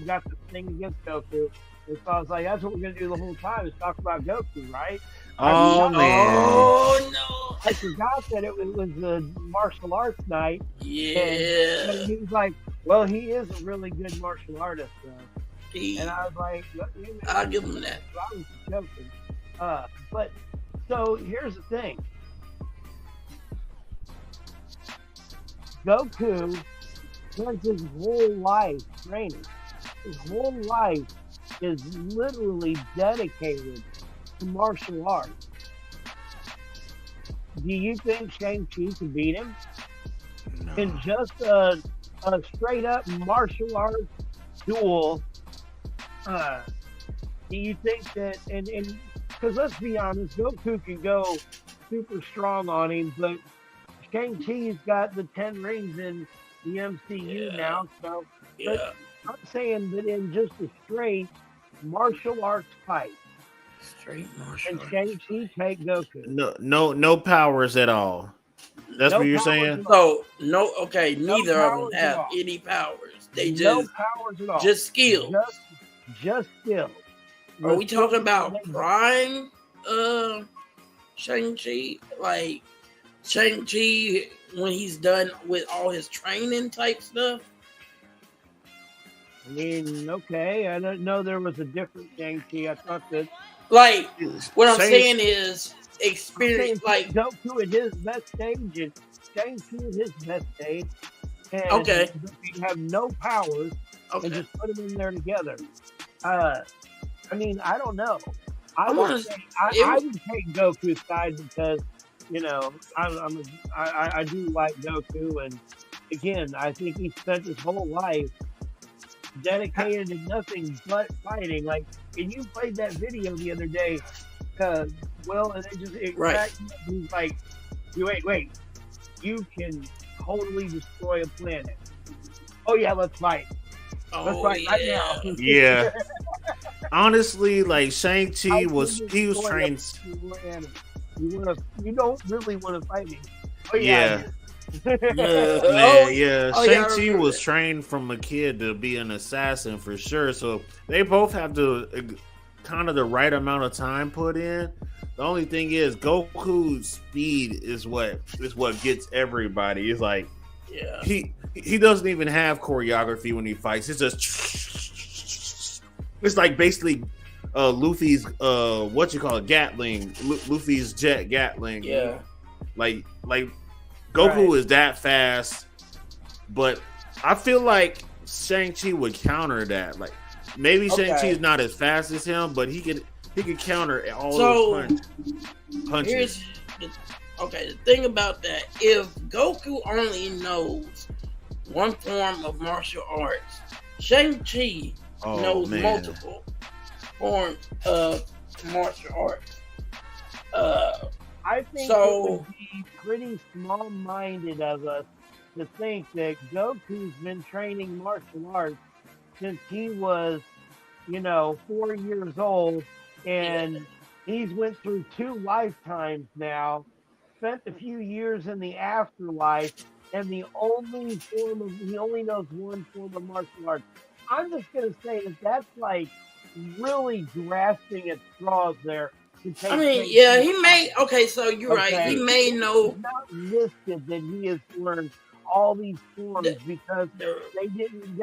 Speaker 1: got this thing against Goku, and so I was like, that's what we're gonna do the whole time is talk about Goku, right?
Speaker 4: Oh man!
Speaker 2: Oh no!
Speaker 1: I forgot that it was the martial arts night.
Speaker 2: Yeah.
Speaker 1: And he was like, well, he is a really good martial artist, though. And I was like,
Speaker 2: I'll give him that.
Speaker 1: I was joking. But so here's the thing. Goku spent his whole life training. His whole life is literally dedicated to martial arts. Do you think Shang-Chi can beat him?
Speaker 4: No.
Speaker 1: In just a straight up martial arts duel? Do you think that, and because let's be honest, Goku can go super strong on him, but Shang-Chi's got the 10 rings in the MCU now, so but I'm saying that in just a straight martial arts fight, and Shang-Chi take Goku.
Speaker 4: No powers at all. That's what you're saying?
Speaker 2: So neither of them have any powers. They just
Speaker 1: no powers at all.
Speaker 2: Just skill.
Speaker 1: Just skill.
Speaker 2: Are we talking about prime Shang-Chi? Like Shang-Chi when he's done with all his training type stuff?
Speaker 1: I mean, okay. I didn't know there was a different Shang-Chi. I thought that.
Speaker 2: Like, what I'm saying is experience. Like
Speaker 1: Goku at his best stage and Shang-Chi at his best stage. And you have no powers and just put them in there together. I mean, I don't know. I would take Goku's side because I do like Goku, and again, I think he spent his whole life dedicated to nothing but fighting. Like, and you played that video the other day, Will, and he's like, wait, you can totally destroy a planet. Oh yeah, let's fight. Let's fight right now.
Speaker 4: Yeah. Honestly, like Shang-Chi was trained.
Speaker 1: You don't really want to fight me. Oh
Speaker 4: yeah. Man, yeah,
Speaker 2: oh,
Speaker 4: Shang-Chi was trained from a kid to be an assassin for sure. So they both have to kind of the right amount of time put in. The only thing is Goku's speed is what gets everybody. It's like he doesn't even have choreography when he fights. It's just it's like basically Luffy's Gatling, Luffy's jet Gatling.
Speaker 2: Yeah.
Speaker 4: Like Goku is that fast, but I feel like Shang-Chi would counter that. Like maybe Shang-Chi is not as fast as him, but he could counter all those punches.
Speaker 2: The thing about that, if Goku only knows one form of martial arts, Shang-Chi knows multiple forms of martial arts.
Speaker 1: I think it would be pretty small-minded of us to think that Goku's been training martial arts since he was, 4 years old, and he's went through 2 lifetimes now, spent a few years in the afterlife, and he only knows one form of martial arts. I'm just gonna say that's like really grasping at straws there.
Speaker 2: I mean, yeah, he may. Okay, so you're right. He may know.
Speaker 1: It's not listed that he has learned all these forms because they didn't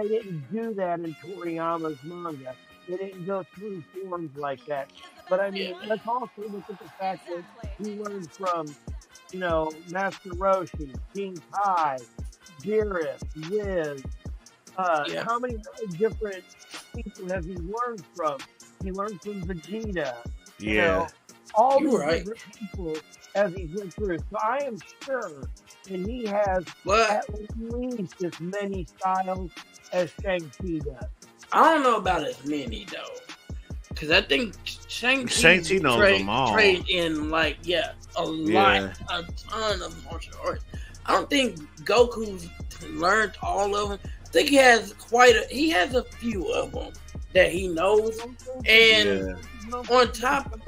Speaker 1: do that in Toriyama's manga. They didn't go through forms like that. But I mean, let's also look at the fact that he learned from, Master Roshi, King Kai, Beerus, Wiz. How many different people has he learned from? He learned from Vegeta. All these different people as he went through. So I am sure that he has at least as many styles as Shang-Chi does.
Speaker 2: I don't know about as many though, because I think Shang-Chi
Speaker 4: knows them all.
Speaker 2: Trained in a ton of martial arts. I don't think Goku's learned all of them. I think he has a few of them that he knows, and on top of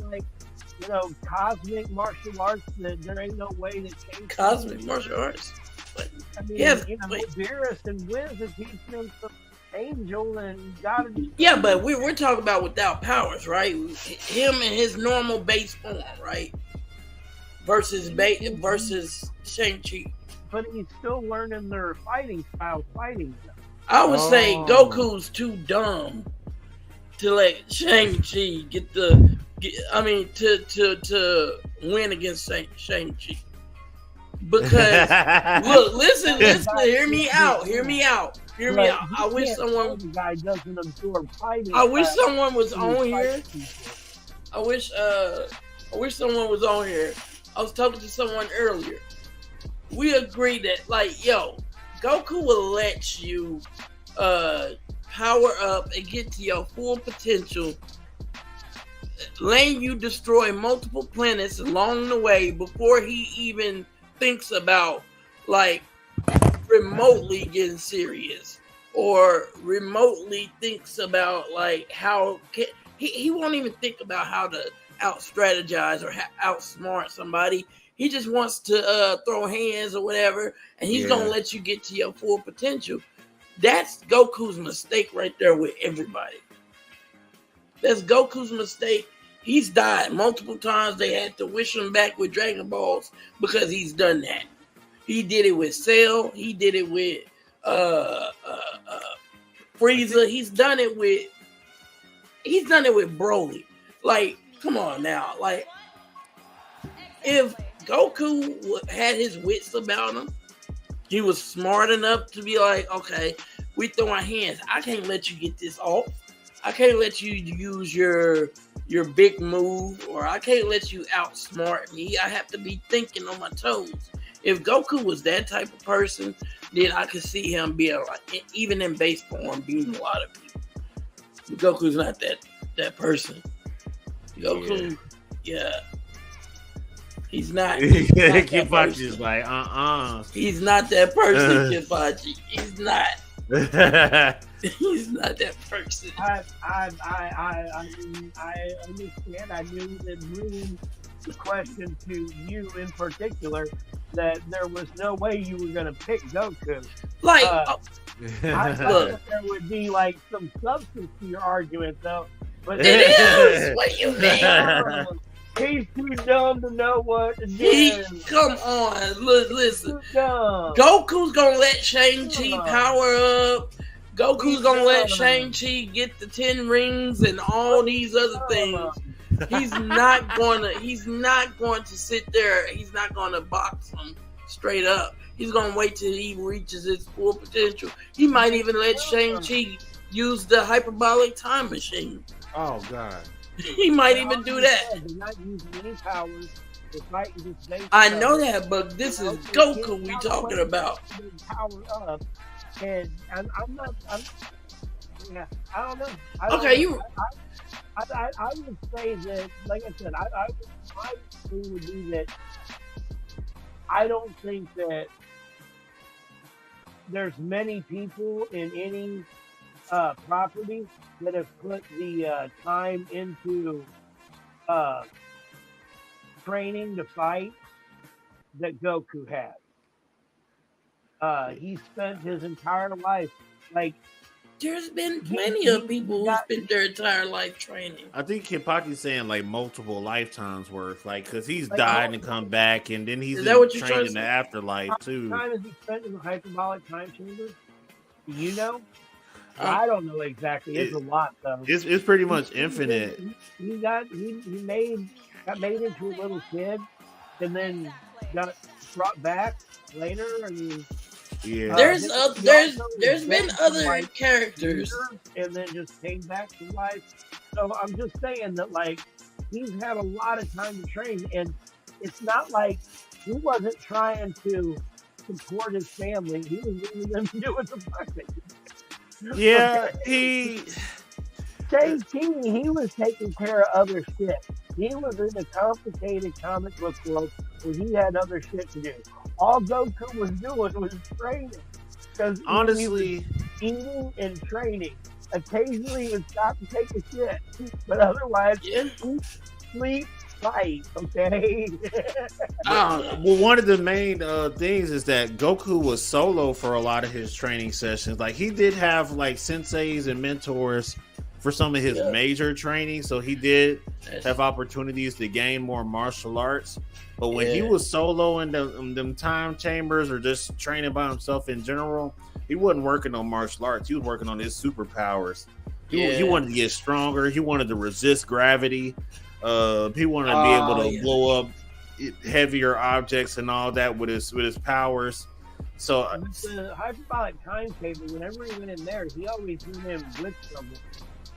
Speaker 1: cosmic martial arts, that there ain't no way to change
Speaker 2: cosmic martial arts. But,
Speaker 1: I mean, Beerus and Wiz are teaching him some angel and God.
Speaker 2: Yeah, but we're talking about without powers, right? Him and his normal base form, right? Versus Shang-Chi.
Speaker 1: But he's still learning their fighting style,
Speaker 2: I would say Goku's too dumb to let Shang-Chi to win against Shang-Chi. Because look, listen, hear me out. I wish someone
Speaker 1: doesn't absorb fighting.
Speaker 2: I wish someone was on here. I wish someone was on here. I was talking to someone earlier. We agreed that Goku will let you power up and get to your full potential, letting you destroy multiple planets along the way before he even thinks about remotely getting serious or remotely thinks about how he won't even think about how to out strategize or outsmart somebody. He just wants to throw hands or whatever, and he's gonna let you get to your full potential. That's Goku's mistake right there with everybody. That's Goku's mistake. He's died multiple times. They had to wish him back with Dragon Balls because he's done that. He did it with Cell. He did it with Frieza. He's done it with Broly. Come on now. If Goku had his wits about him, he was smart enough to be okay, we throwing hands. I can't let you get this off. I can't let you use your big move, or I can't let you outsmart me. I have to be thinking on my toes. If Goku was that type of person, then I could see him being even in base form, beating a lot of people. But Goku's not that person. Goku, he's not.
Speaker 4: Kipachi's
Speaker 2: He's not that person, Kipachi. He's not. He's not that person.
Speaker 1: I understand. I knew that moving the question to you in particular, that there was no way you were going to pick Goku.
Speaker 2: Like,
Speaker 1: I thought there would be like some substance to your argument, though. But
Speaker 2: it is. What do you mean?
Speaker 1: He's too dumb to know what to do.
Speaker 2: Come on, listen.
Speaker 1: Dumb.
Speaker 2: Goku's gonna let Shang-Chi power up. Goku's gonna let Shang-Chi get the 10 rings and all these other things. He's not going to sit there. He's not going to box him straight up. He's going to wait till he reaches his full potential. He might even let Shang-Chi use the hyperbolic time machine.
Speaker 4: Oh, God.
Speaker 2: He might even do that.
Speaker 1: They're not using any powers. They're fighting just
Speaker 2: I know that, but this is Goku we talking about.
Speaker 1: Power up, and I don't know. I would say that, like I said, my thing would be that I don't think that there's many people in any property that have put the time into training to fight that Goku has. He spent his entire life, like,
Speaker 2: there's been plenty of people who spent their entire life training.
Speaker 4: I think Kipaki's saying like multiple lifetimes worth, like, because he's died and come back, and then he's trained in the afterlife too.
Speaker 1: How much time has he spent in the hyperbolic time chamber? Do you know? I don't know exactly. It's a lot, though.
Speaker 4: It's pretty much infinite.
Speaker 1: He got made into a little kid, and then got brought back later. I mean,
Speaker 4: yeah.
Speaker 2: There's been other characters,
Speaker 1: and then just came back to life. So I'm just saying that, like, he's had a lot of time to train, and it's not like he wasn't trying to support his family. He was leaving them to do what the fuck they did.
Speaker 4: Yeah,
Speaker 1: Shang-Chi, he was taking care of other shit. He was in a complicated comic book world where he had other shit to do. All Goku was doing was training.
Speaker 4: Honestly,
Speaker 1: he was eating and training. Occasionally he would stop to take a shit, but otherwise, eat, sleep, fight. Okay.
Speaker 4: well, one of the main things is that Goku was solo for a lot of his training sessions. Like, he did have like senseis and mentors for some of his major training, so he did have opportunities to gain more martial arts. But when he was solo in them time chambers or just training by himself in general, he wasn't working on martial arts. He was working on his superpowers. He wanted to get stronger. He wanted to resist gravity. He wanted to be able to blow up heavier objects and all that with his powers. So
Speaker 1: the hyperbolic time table, whenever he went in there, he always went in with someone.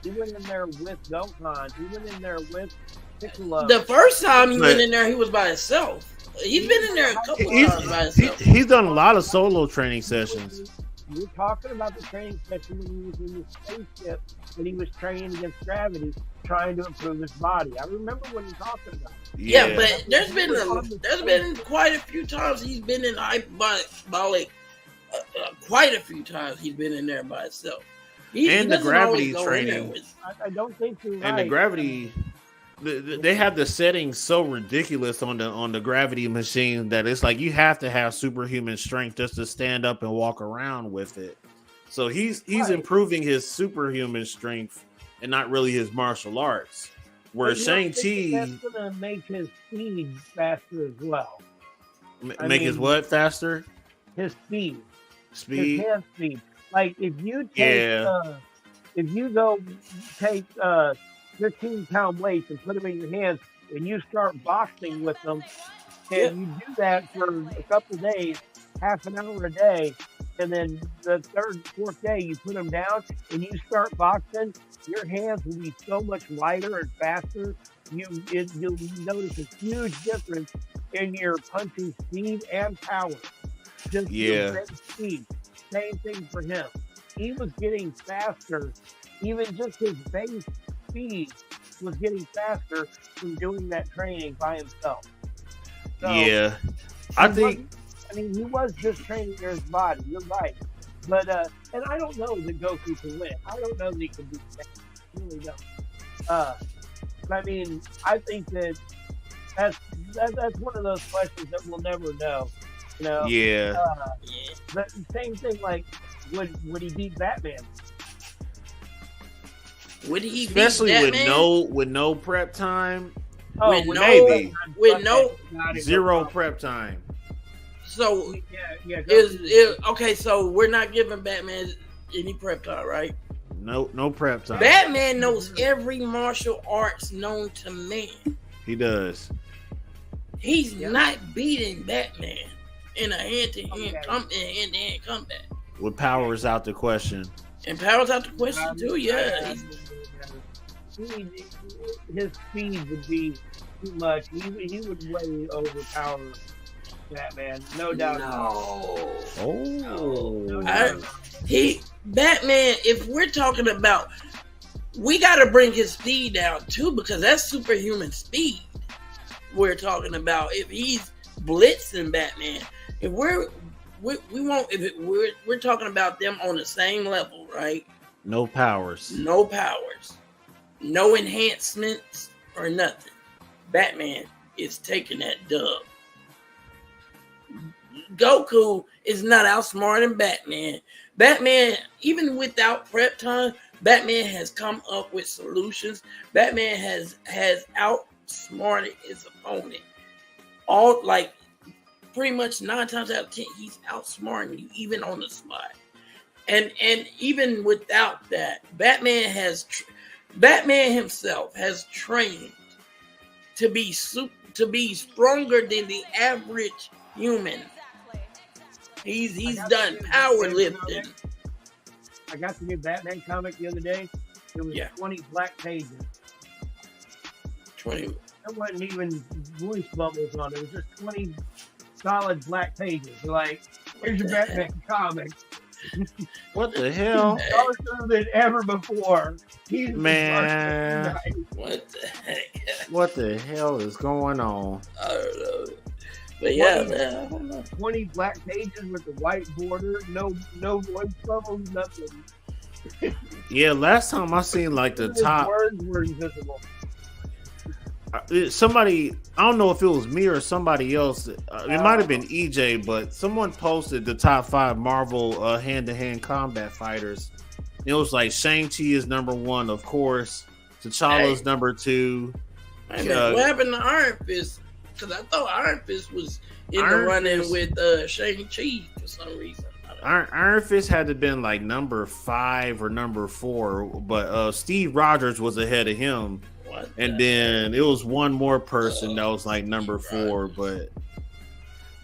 Speaker 1: He went in there with Gohan. He went in there with Piccolo.
Speaker 2: The first time he went in there, he was by himself. He's been in there a couple times by himself.
Speaker 4: He's done a lot of solo training sessions.
Speaker 1: You're talking about the training session when he was in the spaceship, when he was training against gravity, trying to improve his body. I remember what you're talking about.
Speaker 2: Yeah, but there's been quite a few times he's been in hyperbolic. Quite a few times he's been in there by himself.
Speaker 4: And the gravity training.
Speaker 1: I don't think you're right.
Speaker 4: And the gravity, they have the settings so ridiculous on the gravity machine that it's like you have to have superhuman strength just to stand up and walk around with it. So he's improving his superhuman strength and not really his martial arts. Where Shang-Chi,
Speaker 1: that's gonna make his speed faster as well.
Speaker 4: His what faster?
Speaker 1: His speed.
Speaker 4: Speed.
Speaker 1: His hand speed. Like if you take, if you go take 15-pound weights and put them in your hands and you start boxing with them, and you do that for a couple of days, half an hour a day, and then the third, fourth day you put them down and you start boxing, your hands will be so much lighter and faster. You'll notice a huge difference in your punching speed and power. Just your speed. Same thing for him. He was getting faster. Even just his base speed was getting faster from doing that training by himself. So,
Speaker 4: I think.
Speaker 1: He was just training his body. You're right. But and I don't know that Goku can win. I don't know that he can beat that. I really don't. But I mean, I think that that's that's one of those questions that we'll never know. You know.
Speaker 4: Yeah.
Speaker 2: Yeah.
Speaker 1: But same thing. Like, would he beat Batman?
Speaker 2: Would he
Speaker 4: Especially
Speaker 2: beat
Speaker 4: with
Speaker 2: Batman?
Speaker 4: no prep time.
Speaker 1: Oh,
Speaker 2: With
Speaker 4: maybe.
Speaker 2: with no
Speaker 4: Zero prep time.
Speaker 2: So
Speaker 1: Yeah.
Speaker 2: okay? So we're not giving Batman any prep time, right?
Speaker 4: No prep time.
Speaker 2: Batman knows every martial arts known to man.
Speaker 4: He does.
Speaker 2: He's not beating Batman in a hand-to-hand combat.
Speaker 4: With powers out the question.
Speaker 2: And powers out the question too. Yeah.
Speaker 1: His speed would be too much. He would way overpower Batman, no doubt.
Speaker 2: No.
Speaker 4: Oh.
Speaker 2: Batman. If we're talking about, we got to bring his speed down too, because that's superhuman speed. We're talking about if he's blitzing Batman. If we're talking about them on the same level, right?
Speaker 4: No powers.
Speaker 2: No powers, no enhancements or nothing. Batman is taking that dub. Goku is not outsmarting Batman. Batman, even without prep time, Batman has come up with solutions. Batman has outsmarted his opponent. All like pretty much 9 times out of 10, he's outsmarting you even on the spot. And even without that, Batman himself has trained to be stronger than the average human. He's done powerlifting.
Speaker 1: I got the new Batman comic the other day. It was 20 black pages.
Speaker 2: 20.
Speaker 1: There wasn't even voice bubbles on it. It was just 20 solid black pages. Like, here's your Batman comic.
Speaker 4: What the hell?
Speaker 1: Darker than ever before.
Speaker 4: Man.
Speaker 2: What the heck?
Speaker 4: What the hell is going on?
Speaker 2: I don't know. But yeah, man, I don't know.
Speaker 1: 20 black pages with the white border, no voice bubbles, nothing.
Speaker 4: Yeah, last time I seen like the top
Speaker 1: words were invisible.
Speaker 4: Somebody, I don't know if it was me or somebody else. It might have been EJ, but someone posted the top 5 Marvel hand-to-hand combat fighters. It was like Shang-Chi is number 1, of course. T'Challa's number 2.
Speaker 2: Hey, man, what happened to Iron Fist? Because I thought Iron Fist was in the running with Shang-Chi for some reason.
Speaker 4: Iron Fist had to have been like number 5 or number 4, but Steve Rogers was ahead of him. And then it was one more person that was like number 4, but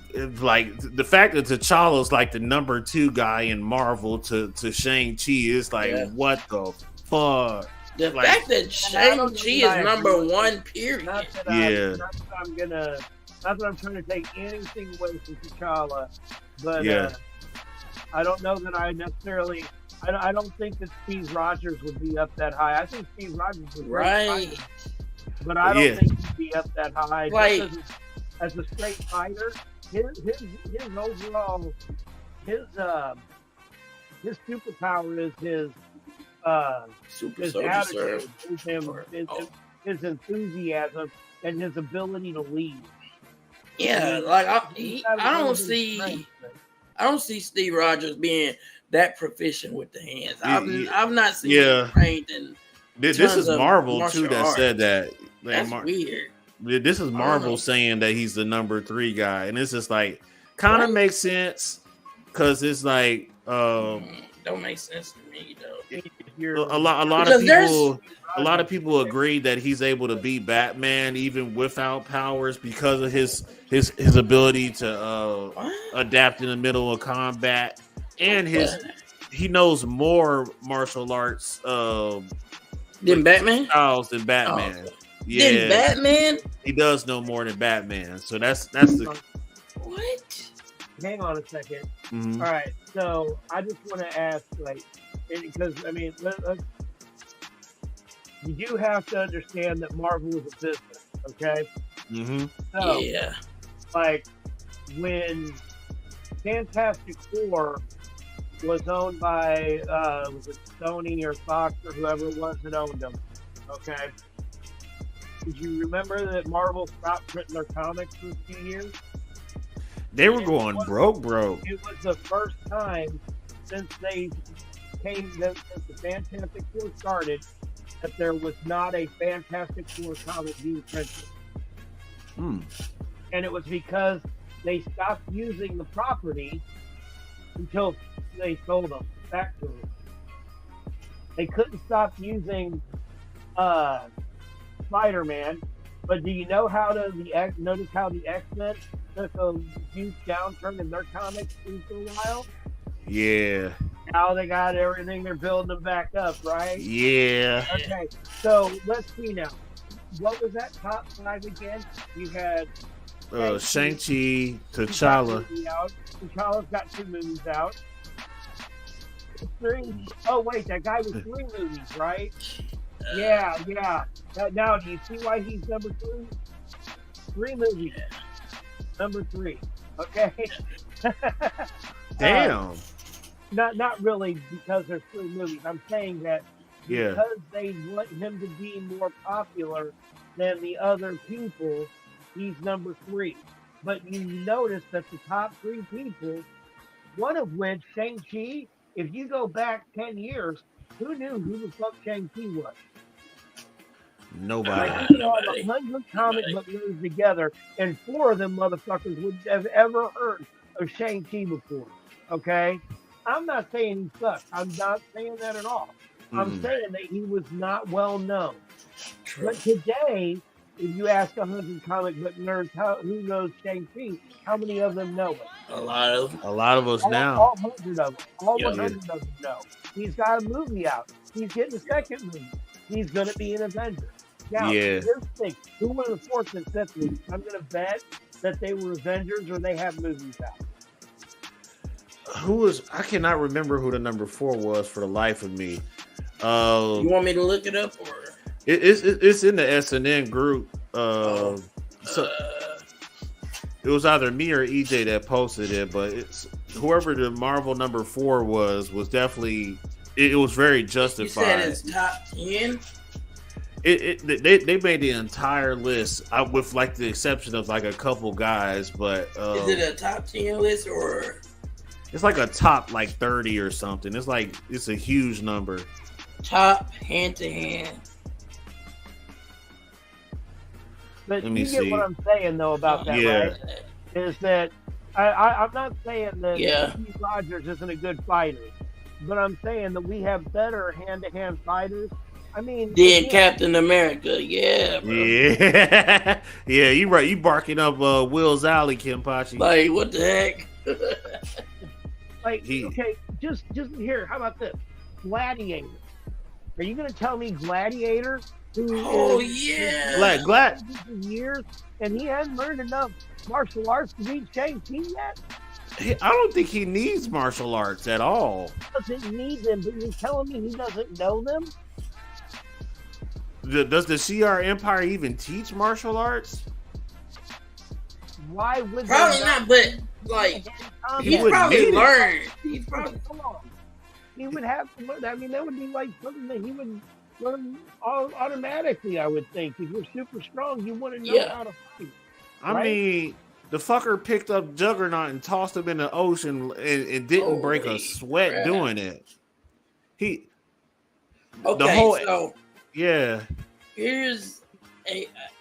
Speaker 4: it's like the fact that T'Challa's like the number 2 guy in Marvel to Shang-Chi is like, what the fuck?
Speaker 2: The fact that Shang-Chi is number 1, period.
Speaker 1: Not that I'm trying to take anything away from T'Challa, but I don't know that I necessarily. I don't think that Steve Rogers would be up that high. I think Steve Rogers was right, but I don't think he'd be up that high.
Speaker 2: Like,
Speaker 1: as a straight fighter, his overall his superpower is his attitude, his enthusiasm, and his ability to lead.
Speaker 2: Yeah, like I don't see Steve Rogers being that proficient with the hands. I've not seen him trained in.
Speaker 4: This is Marvel too that
Speaker 2: arts.
Speaker 4: said that.
Speaker 2: That's weird.
Speaker 4: This is Marvel saying that he's the number 3 guy, and it's just like kind of makes sense because it's like
Speaker 2: don't make sense to me though.
Speaker 4: A lot of people agree that he's able to beat Batman even without powers because of his ability to adapt in the middle of combat, and he knows more martial arts
Speaker 2: than Batman.
Speaker 4: Than Batman. Yeah,
Speaker 2: than Batman.
Speaker 4: He does know more than Batman. So that's the
Speaker 2: what?
Speaker 1: Hang on a second.
Speaker 4: Mm-hmm.
Speaker 1: All right, so I just want to ask, like, because I mean, you do have to understand that Marvel is a business, okay?
Speaker 4: Mm-hmm.
Speaker 1: So,
Speaker 2: yeah,
Speaker 1: like when Fantastic Four was owned by was it Sony or Fox or whoever it was that owned them, okay? Did you remember that Marvel stopped printing their comics for a few years?
Speaker 4: They were going broke.
Speaker 1: It was the first time since since the Fantastic Four started, that there was not a Fantastic Four comic being printed. And it was because they stopped using the property until they sold them back to them. They couldn't stop using Spider-Man, but do you know notice how the X-Men took a huge downturn in their comics for a while?
Speaker 4: Yeah.
Speaker 1: Now they got everything, they're building them back up, right?
Speaker 4: Yeah.
Speaker 1: Okay, so let's see now. What was that top 5 again? You had
Speaker 4: Shang-Chi, T'Challa.
Speaker 1: T'Challa's got 2 movies out. 3. Oh wait, that guy was 3 movies, right? Yeah. Now, do you see why he's number 3? 3 movies. Number 3. Okay.
Speaker 4: Damn.
Speaker 1: Not really because there's 3 movies. I'm saying that because they want him to be more popular than the other people, he's number 3. But you notice that the top 3 people, one of which, Shang-Chi, if you go back 10 years, who knew who the fuck Shang-Chi was?
Speaker 4: Nobody.
Speaker 1: Like, you know, 100 comic book movies together, and 4 of them motherfuckers would have ever heard of Shang-Chi before. Okay? I'm not saying he sucks. I'm not saying that at all. I'm saying that he was not well known. True. But today, if you ask 100 comic book nerds who knows Shang-Chi, how many of them know it?
Speaker 2: A lot
Speaker 4: of us now.
Speaker 1: All 100 of them. All 100 of them know. He's got a movie out. He's getting a second movie. He's going to be an Avenger. Now, here's the thing. Who were the 4th and 5th movies? I'm going to bet that they were Avengers or they have movies out.
Speaker 4: I cannot remember who the number 4 was for the life of me.
Speaker 2: You want me to look it up, or
Speaker 4: it's in the SNN group. So it was either me or EJ that posted it, but it's whoever the Marvel number 4 was definitely it was very justified.
Speaker 2: You said it's top 10.
Speaker 4: They made the entire list with like the exception of like a couple guys, but
Speaker 2: is it a top 10 list or?
Speaker 4: It's like a top like 30 or something. It's a huge number.
Speaker 2: Top hand to hand.
Speaker 1: But you get what I'm saying though about that, right? Is that I'm not saying that Steve Rogers isn't a good fighter, but I'm saying that we have better hand-to-hand fighters. I mean,
Speaker 2: than Captain America, bro.
Speaker 4: Yeah, you right. You barking up Will's alley, Kenpachi.
Speaker 2: Like what the heck?
Speaker 1: Okay, just here. How about this? Gladiator. Are you going to tell me Gladiator?
Speaker 2: Glad
Speaker 1: Years, and he hasn't learned enough martial arts to beat Shang-Chi yet?
Speaker 4: I don't think he needs martial arts at all.
Speaker 1: He doesn't need them, but you're telling me he doesn't know them?
Speaker 4: Does the CR Empire even teach martial arts?
Speaker 1: Why would
Speaker 2: probably not? But like he probably learn.
Speaker 1: He would have to learn. I mean, that would be like something that he would learn automatically. I would think if you're super strong, you want to know how to fight.
Speaker 4: I mean, the fucker picked up Juggernaut and tossed him in the ocean and didn't break a sweat doing it.
Speaker 2: Here's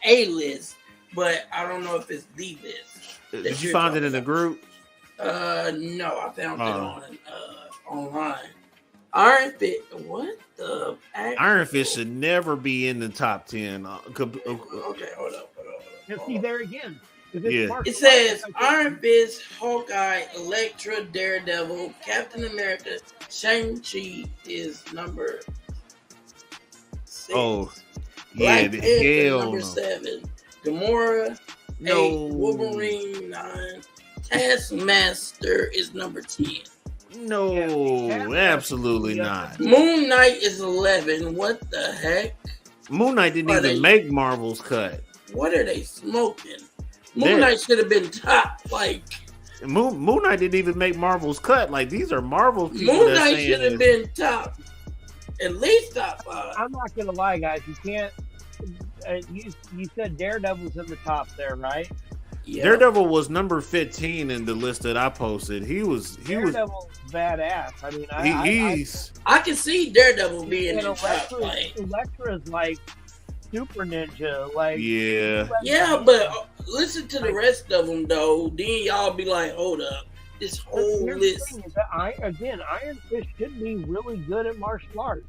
Speaker 2: a list, but I don't know if it's the list.
Speaker 4: Did you find it in the group?
Speaker 2: No, I found it online. Iron Fist. What the?
Speaker 4: Iron Fist should never be in the top 10.
Speaker 2: Okay, hold up.
Speaker 1: See there again.
Speaker 2: It says Iron Fist, Hawkeye, Elektra, Daredevil, Captain America, Shang-Chi is number 6.
Speaker 4: Oh,
Speaker 2: Black Panther,
Speaker 4: hell
Speaker 2: number
Speaker 4: no.
Speaker 2: 7. Gamora, 8. Wolverine, 9. Taskmaster is number 10.
Speaker 4: No, absolutely not.
Speaker 2: Moon Knight is 11. What the heck?
Speaker 4: Moon Knight didn't even make Marvel's cut.
Speaker 2: What are they smoking? Moon Knight should have been top. Like
Speaker 4: Moon Knight didn't even make Marvel's cut. Like these are Marvel people.
Speaker 2: Moon Knight should have been top, at least top 5.
Speaker 1: I'm not gonna lie, guys. You can't. you said Daredevil's in the top there, right?
Speaker 2: Yeah.
Speaker 4: Daredevil was number 15 in the list that I posted. Daredevil's
Speaker 1: badass. I mean,
Speaker 2: I can see Daredevil being in the top.
Speaker 1: Elektra's like super ninja. Like
Speaker 2: yeah, but listen to the rest of them though. Then y'all be like, hold up, this whole list.
Speaker 1: Iron Fist should be really good at martial arts.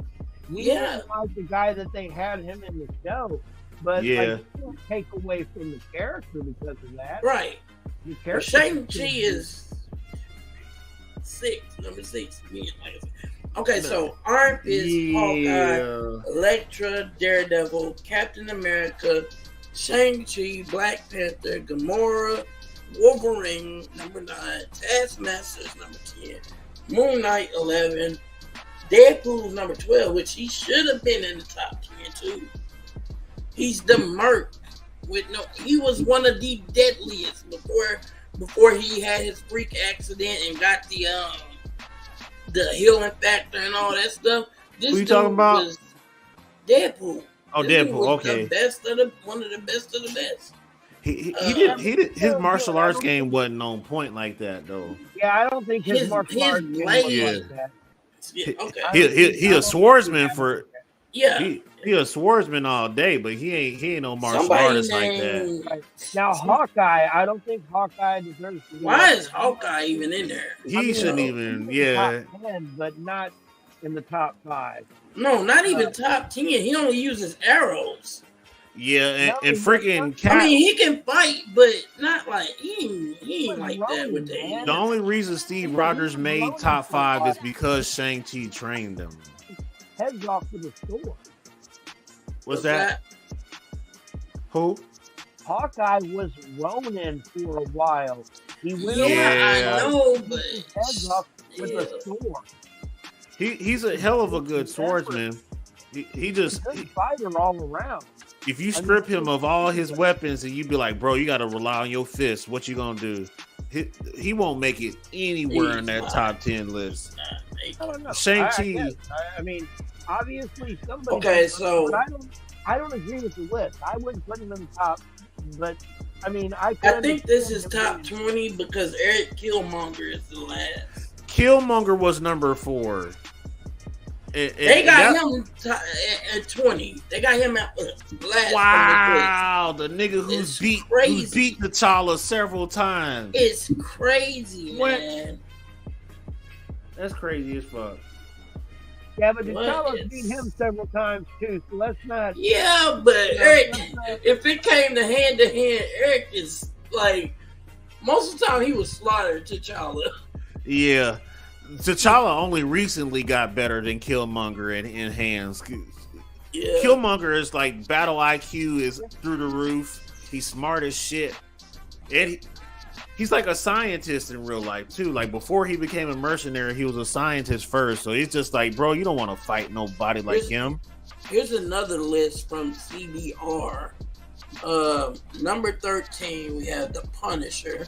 Speaker 1: We didn't like the guy that they had him in the show. But I can't take away from the character because of that.
Speaker 2: Right.
Speaker 1: The character
Speaker 2: Shang-Chi is number 6. Okay, so Iron Fist, Hawkeye, Elektra, Daredevil, Captain America, Shang-Chi, Black Panther, Gamora, Wolverine, number 9, Taskmaster's number 10, Moon Knight, 11, Deadpool's number 12, which he should have been in the top 10 too. He's the Merc he was one of the deadliest before he had his freak accident and got the healing factor and all that stuff.
Speaker 4: Who you talking about?
Speaker 2: Was Deadpool.
Speaker 4: Oh, Deadpool. Okay.
Speaker 2: One of the best of the best.
Speaker 4: He did his martial arts game wasn't on point like that though.
Speaker 1: Yeah, I don't think his martial arts game was like that.
Speaker 2: Yeah, okay.
Speaker 4: He a swordsman for
Speaker 2: yeah.
Speaker 4: He a swordsman all day, but he ain't no martial artist like that.
Speaker 1: Right. Now Hawkeye, I don't think Hawkeye deserves to be.
Speaker 2: Why is Hawkeye even in there?
Speaker 4: He shouldn't even. Yeah,
Speaker 1: top 10, but not in the top 5.
Speaker 2: No, not even top 10. He only uses arrows.
Speaker 4: Yeah, and freaking Cap.
Speaker 2: I mean, he can fight, but not like he ain't like that with that.
Speaker 4: The only reason Steve Rogers made top 5 is because Shang-Chi trained them.
Speaker 1: Heads off to the store.
Speaker 4: What's that? Who?
Speaker 1: Hawkeye was Ronin for a while. He went
Speaker 2: I know, but
Speaker 1: his heads off with a sword.
Speaker 4: He's a hell of a good swordsman. He just
Speaker 1: good fighter all around.
Speaker 4: If you strip him of all his weapons and you be like, bro, you got to rely on your fists. What you gonna do? He won't make it anywhere in that top 10 list.
Speaker 1: I don't know.
Speaker 4: Shang-Chi.
Speaker 1: I mean, obviously somebody.
Speaker 2: Okay, so
Speaker 1: I don't agree with the list. I wouldn't put him in the top, but I mean, I
Speaker 2: think this is top 20 because Eric Killmonger is the last.
Speaker 4: Killmonger was number 4.
Speaker 2: They got him at 20. They got him at last.
Speaker 4: Wow, the nigga who beat T'Challa several times.
Speaker 2: It's crazy, man.
Speaker 4: That's crazy as fuck.
Speaker 1: Yeah, but T'Challa beat him several times too, so let's not.
Speaker 2: Yeah, but Eric, if it came to hand, Eric is like most of the time he was slaughtered T'Challa.
Speaker 4: Yeah. T'Challa only recently got better than Killmonger in hands.
Speaker 2: Yeah.
Speaker 4: Killmonger is like battle IQ is through the roof. He's smart as shit. And he's like a scientist in real life too. Like before he became a mercenary, he was a scientist first. So it's just like, bro, you don't want to fight nobody like him.
Speaker 2: Here's another list from CBR. Number 13, we have the Punisher.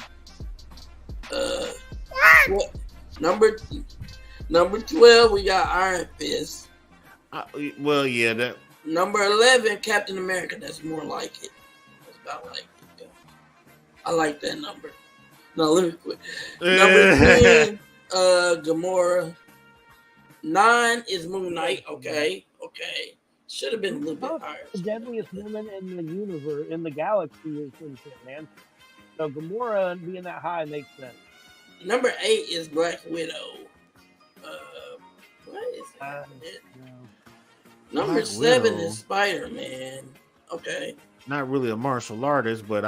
Speaker 2: Number 12, we got Iron Fist.
Speaker 4: Well, yeah, that.
Speaker 2: Number 11, Captain America. That's more like it. That's about like it. Yeah. I like that number. No, let me quit. Number 10, Gamora. 9 is Moon Knight. Okay. Should have been a little bit higher.
Speaker 1: The deadliest woman in the universe, in the galaxy, is in man. So Gamora being that high makes sense.
Speaker 2: Number 8 is Black Widow. What is that? Number
Speaker 4: Black
Speaker 2: 7
Speaker 4: Widow.
Speaker 2: is Spider-Man. Okay.
Speaker 4: Not really a martial artist, but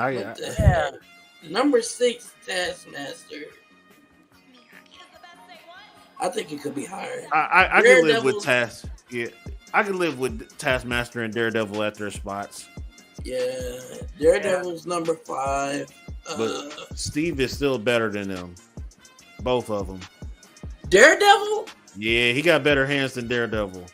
Speaker 2: Number 6, Taskmaster. I think it could be higher.
Speaker 4: I can live with Task. Yeah, I can live with Taskmaster and Daredevil at their spots.
Speaker 2: Yeah, Daredevil's number 5.
Speaker 4: But Steve is still better than them. Both of them.
Speaker 2: Daredevil?
Speaker 4: Yeah, he got better hands than Daredevil.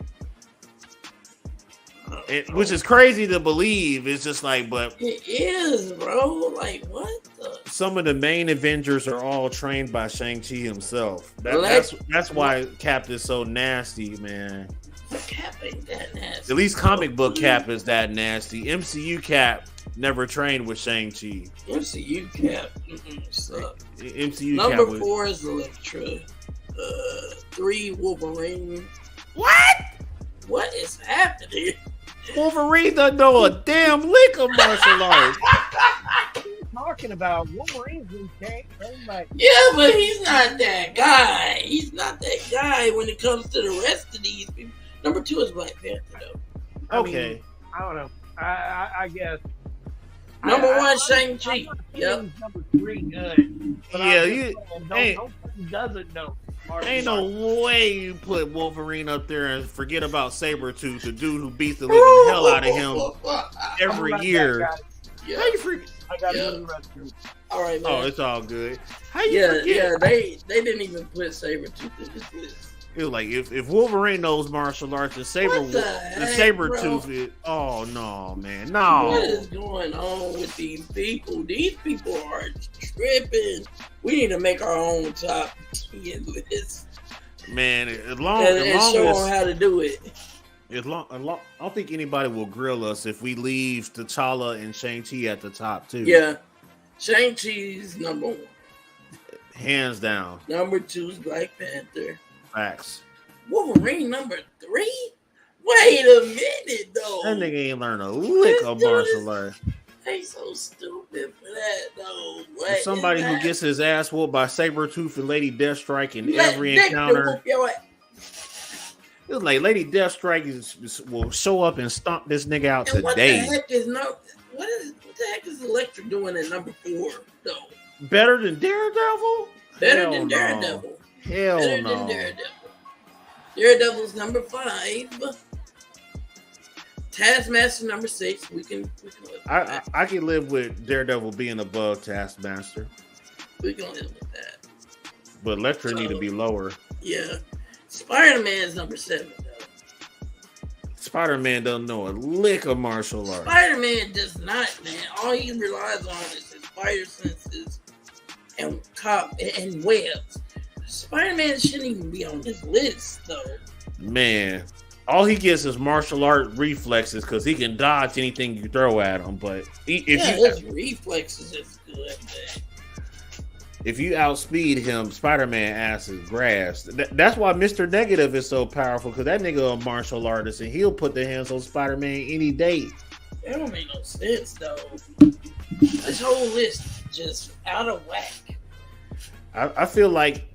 Speaker 4: Which is crazy to believe. It's just like, but
Speaker 2: it is, bro. Like, what?
Speaker 4: Some of the main Avengers are all trained by Shang-Chi himself. That's why Cap is so nasty, man.
Speaker 2: Cap ain't that nasty.
Speaker 4: At least comic book Cap is that nasty. MCU Cap never trained with Shang-Chi.
Speaker 2: MCU Cap suck.
Speaker 4: MCU
Speaker 2: Number
Speaker 4: Cap
Speaker 2: 4 is Elektra. 3 Wolverine.
Speaker 4: What?
Speaker 2: What is happening?
Speaker 4: Wolverine doesn't know a damn lick of martial arts.
Speaker 1: Talking about Wolverine's in tank. Like,
Speaker 2: Yeah, but he's not that guy. He's not that guy when it comes to the rest of these people. Number 2 is Black Panther, though.
Speaker 4: Okay.
Speaker 1: I don't know. I guess.
Speaker 2: Number 1, Shang-Chi. Yep.
Speaker 1: Number 3, good. But
Speaker 4: Yeah,
Speaker 1: nobody doesn't know.
Speaker 4: Ain't no way you put Wolverine up there and forget about Sabretooth, the dude who beats the living hell out of him every year.
Speaker 2: Yeah.
Speaker 4: How you forget?
Speaker 1: I got to the restroom.
Speaker 2: All right, man.
Speaker 4: Oh, it's all good. How you forget?
Speaker 2: Yeah, they didn't even put Sabretooth in this list.
Speaker 4: It was like if Wolverine knows martial arts and Sabretooth is, oh no, man, no.
Speaker 2: What is going on with these people? These people are tripping. We need to make our own top 10 list.
Speaker 4: Man, as
Speaker 2: And
Speaker 4: long
Speaker 2: show
Speaker 4: as
Speaker 2: them how to do it.
Speaker 4: I don't think anybody will grill us if we leave T'Challa and Shang-Chi at the top too.
Speaker 2: Yeah. Shang-Chi's number 1.
Speaker 4: Hands down.
Speaker 2: Number 2 is Black Panther.
Speaker 4: Facts.
Speaker 2: Wolverine number 3? Wait a minute, though.
Speaker 4: That nigga ain't learned a lick of martial arts.
Speaker 2: They so stupid for that, though.
Speaker 4: For somebody who gets his ass whooped by Sabretooth and Lady Deathstrike in every encounter. It's like Lady Deathstrike will show up and stomp this nigga out
Speaker 2: and
Speaker 4: today.
Speaker 2: What the heck is Elektra doing at number 4, though?
Speaker 4: Better than Daredevil?
Speaker 2: Better than Daredevil.
Speaker 4: Hell
Speaker 2: Better
Speaker 4: no.
Speaker 2: than Daredevil. Daredevil's number 5. Taskmaster number 6. We can live with that.
Speaker 4: I can live with Daredevil being above Taskmaster.
Speaker 2: We can live with that.
Speaker 4: But Elektra need to be lower.
Speaker 2: Yeah. Spider-Man's number 7, though.
Speaker 4: Spider-Man doesn't know a lick of martial arts.
Speaker 2: Spider-Man does not, man. All he relies on is his spider senses and webs. Spider-Man shouldn't even be on this list, though. Man,
Speaker 4: all he gets is martial art reflexes because he can dodge anything you throw at him. But
Speaker 2: his reflexes is good, man.
Speaker 4: If you outspeed him, Spider-Man ass is grass. That's why Mr. Negative is so powerful, because that nigga a martial artist and he'll put the hands on Spider-Man any day.
Speaker 2: That don't make no sense, though. This whole list just out of whack.
Speaker 4: I feel like,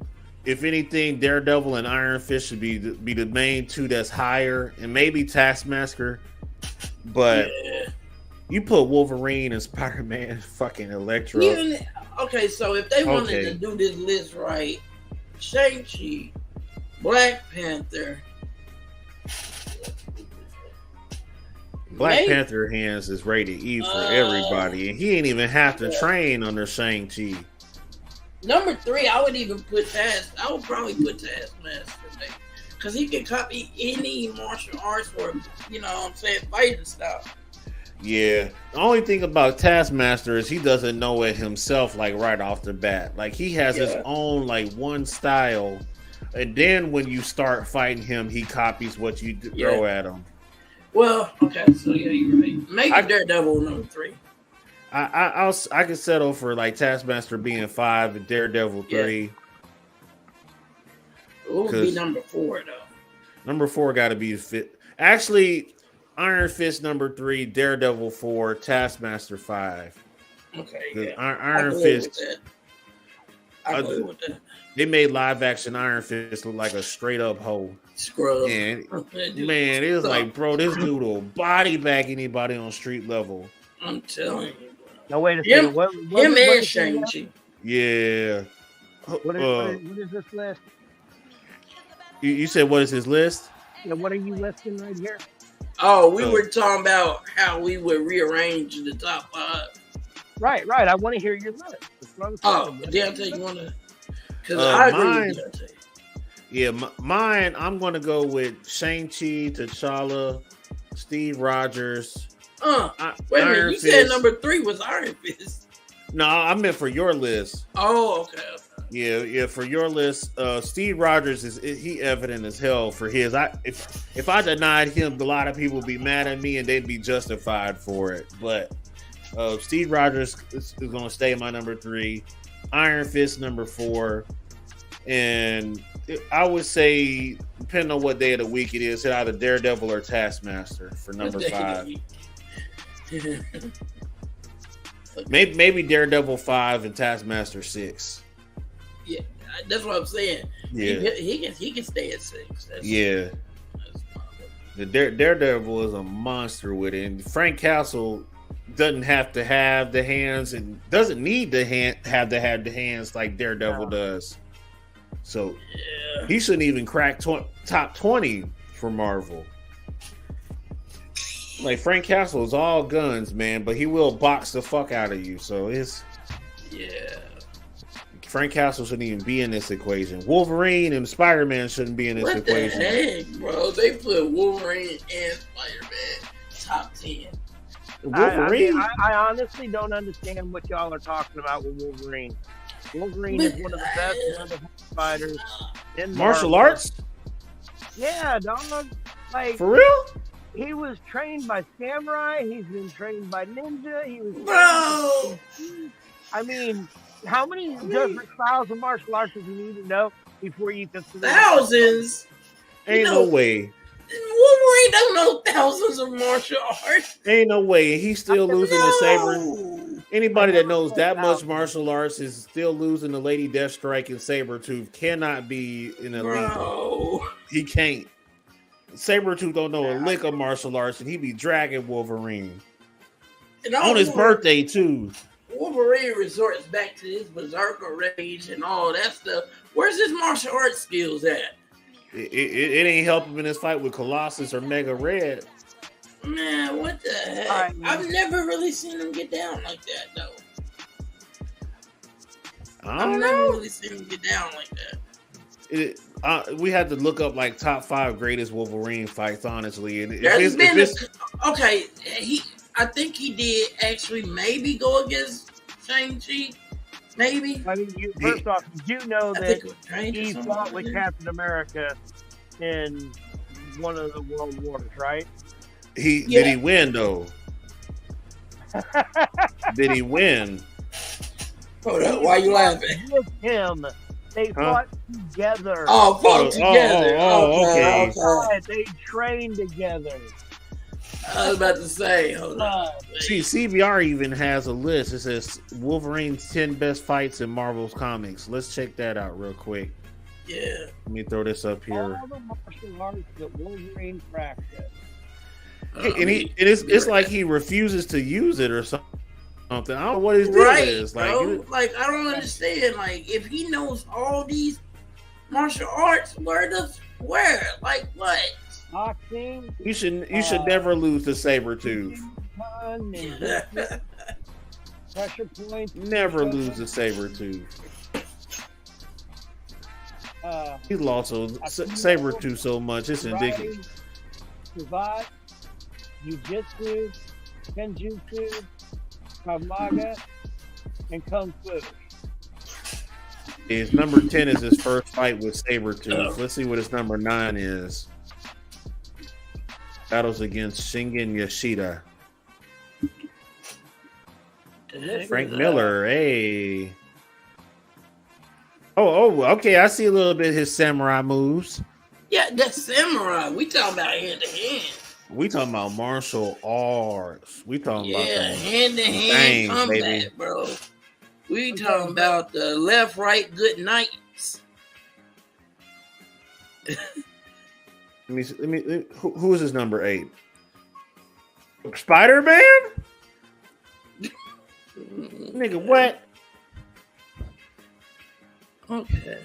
Speaker 4: if anything, Daredevil and Iron Fist should be the main 2 that's higher, and maybe Taskmaster. But you put Wolverine and Spider-Man, fucking Elektra.
Speaker 2: Okay, so if they wanted to do this list right, Shang-Chi, Black Panther.
Speaker 4: Panther hands is rated E for everybody, and he ain't even have to train under Shang-Chi.
Speaker 2: Number 3, I would even put I would probably put Taskmaster, because he can copy any martial arts or, fighting style.
Speaker 4: Yeah, the only thing about Taskmaster is he doesn't know it himself, like right off the bat. Like he has his own like one style, and then when you start fighting him, he copies what you throw at him.
Speaker 2: Well, okay, so yeah, you're right. Maybe Daredevil number 3.
Speaker 4: I can settle for like Taskmaster being 5 and Daredevil 3.
Speaker 2: It would be number 4 though.
Speaker 4: Number 4 got to be fit. Actually, Iron Fist number 3, Daredevil 4, Taskmaster 5.
Speaker 2: Okay, yeah.
Speaker 4: Iron Fist.
Speaker 2: I agree with that.
Speaker 4: They made live action Iron Fist look like a straight up hoe.
Speaker 2: Scrub.
Speaker 4: And man, it was like, bro, this dude will body bag anybody on street level.
Speaker 2: I'm telling you.
Speaker 1: No, wait a second.
Speaker 2: Him and Shang-Chi.
Speaker 4: Yeah.
Speaker 1: What is this list?
Speaker 4: You said what is his list?
Speaker 1: Yeah, what are you listing right here?
Speaker 2: Oh, we were talking about how we would rearrange the top 5.
Speaker 1: Right. I want to hear your list.
Speaker 2: Deontay, you want to? Because I agree with Deontay.
Speaker 4: Yeah, mine, I'm going to go with Shang-Chi, T'Challa, Steve Rogers.
Speaker 2: Wait a minute. You said number 3 was Iron Fist.
Speaker 4: No, I meant for your list.
Speaker 2: Oh, okay.
Speaker 4: Yeah. For your list, Steve Rogers is he evident as hell for his. If I denied him, a lot of people would be mad at me and they'd be justified for it. But Steve Rogers is going to stay my number 3. Iron Fist number 4, and I would say, depending on what day of the week it is, either Daredevil or Taskmaster for number 5. Maybe Daredevil 5 and Taskmaster 6.
Speaker 2: Yeah, that's what I'm saying.
Speaker 4: Yeah,
Speaker 2: he can stay at 6. That's
Speaker 4: the Daredevil is a monster with it, and Frank Castle doesn't have to have the hands and doesn't need to have the hands like Daredevil does. So he shouldn't even crack top 20 for Marvel. Like Frank Castle is all guns, man, but he will box the fuck out of you. So Frank Castle shouldn't even be in this equation. Wolverine and Spider-Man shouldn't be in this equation.
Speaker 2: What the heck, bro? They put Wolverine and Spider-Man top 10.
Speaker 1: Wolverine. I honestly don't understand what y'all are talking about with Wolverine. Wolverine is one of the best wonderful fighters in
Speaker 4: martial
Speaker 1: Marvel.
Speaker 4: arts.
Speaker 1: Yeah, dog. Like
Speaker 4: For real?
Speaker 1: He was trained by samurai. He's been trained by ninja. He was.
Speaker 2: Bro.
Speaker 1: I mean, how many different styles of martial arts do you need to know before you consider?
Speaker 2: Thousands.
Speaker 4: Ain't no way.
Speaker 2: Wolverine don't know thousands of martial arts.
Speaker 4: Ain't no way. He's still losing the saber. Anybody that knows that much martial arts is still losing the Lady Deathstrike and Sabretooth. Cannot be an elite.
Speaker 2: Bro.
Speaker 4: He can't. Sabretooth don't know a lick of martial arts, and he be dragging Wolverine.
Speaker 2: And
Speaker 4: on his birthday, too.
Speaker 2: Wolverine resorts back to his berserker rage and all that stuff. Where's his martial arts skills at?
Speaker 4: It ain't helping him in his fight with Colossus or Mega Red.
Speaker 2: Man, what the heck? I've never really seen him get down like that, though. I've never really seen him get down like that.
Speaker 4: We had to look up like top 5 greatest Wolverine fights, honestly. And
Speaker 2: okay, I think he did actually maybe go against Shang-Chi. Maybe.
Speaker 1: I mean, first off, you do know that he fought with Captain America in one of the world wars, right?
Speaker 4: Did he win though? Did he win?
Speaker 2: Hold up, why are you laughing?
Speaker 1: With him, they fought together.
Speaker 2: Fought together.
Speaker 4: Okay.
Speaker 1: They trained together.
Speaker 2: I was about to say, hold on.
Speaker 4: See, CBR even has a list. It says Wolverine's 10 best fights in Marvel's comics. Let's check that out real quick.
Speaker 2: Yeah.
Speaker 4: Let me throw this up here.
Speaker 1: All the martial arts that Wolverine practiced.
Speaker 4: And it's like he refuses to use it or something. I don't know what his deal is.
Speaker 2: Like I don't understand. Like, if he knows all these martial arts, where? Like, what?
Speaker 1: Boxing.
Speaker 4: You should never lose to Sabretooth.
Speaker 1: Pressure points.
Speaker 4: Never lose to Sabretooth. He lost Sabretooth so much, it's ridiculous.
Speaker 1: Savate, Jiu-Jitsu, Kenjutsu, Kamaga, and Kung Fu.
Speaker 4: His number 10 is his first fight with Sabretooth. Let's see what his number 9 is. Battles against Shingen Yoshida. Frank Miller, hey. Oh, okay. I see a little bit of his samurai moves.
Speaker 2: Yeah, that's samurai. We talking about hand to hand.
Speaker 4: We talking about martial arts. We talking about
Speaker 2: hand to hand combat, baby. Bro. We talking about the left, right, good nights.
Speaker 4: Let me. Who is his number 8? Spider-Man? Nigga, what?
Speaker 2: Okay.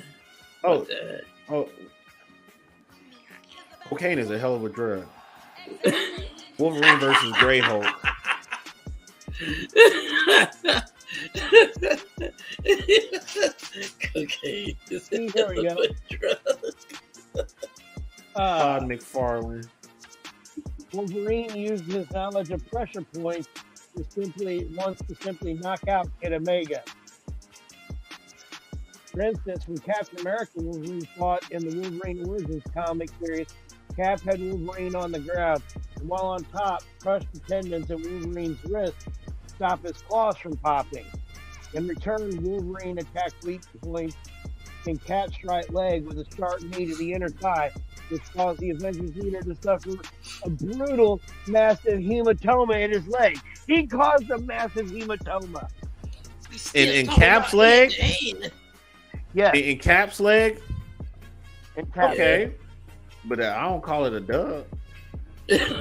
Speaker 4: Oh. Cocaine is a hell of a drug. Wolverine versus Grey Hulk.
Speaker 2: Cocaine is
Speaker 1: a hell of a
Speaker 2: drug.
Speaker 4: Todd McFarlane.
Speaker 1: Wolverine used his knowledge of pressure points to simply knock out Kid Omega. For instance, when Captain America Wolverine fought in the Wolverine Origins comic series, Cap had Wolverine on the ground, and while on top, crushed the tendons at Wolverine's wrist to stop his claws from popping. In return, Wolverine attacked weak points in Cap's right leg with a sharp knee to the inner thigh, which caused the Avengers leader to suffer a brutal, massive hematoma in his leg. He caused a massive hematoma.
Speaker 4: In Cap's leg?
Speaker 1: Yeah.
Speaker 4: In Cap's leg?
Speaker 1: In Cap's
Speaker 4: okay. But I don't call it a dub.
Speaker 2: We talking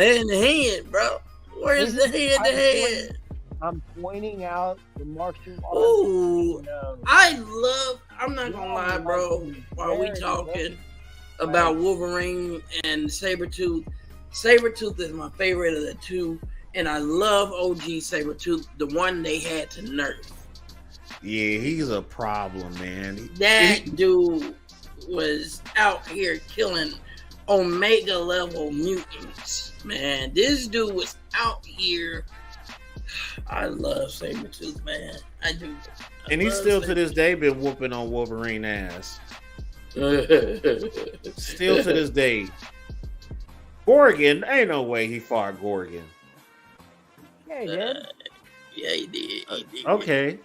Speaker 2: hand to hand, bro. Where's the hand to hand?
Speaker 1: I'm pointing out the martial arts.
Speaker 2: Ooh, I'm not gonna lie, bro. While we talking about Wolverine and Sabretooth, Sabretooth is my favorite of the two, and I love OG Sabretooth, the one they had to nerf.
Speaker 4: Yeah, he's a problem, man.
Speaker 2: That dude was out here killing Omega level mutants, man. This dude was out here. I love Sabretooth, man. I do.
Speaker 4: And he's still to this day been whooping on Wolverine ass. Still to this day. Gorgon, ain't no way he fought Gorgon.
Speaker 1: Yeah, he did.
Speaker 2: Yeah, he did.
Speaker 4: Okay.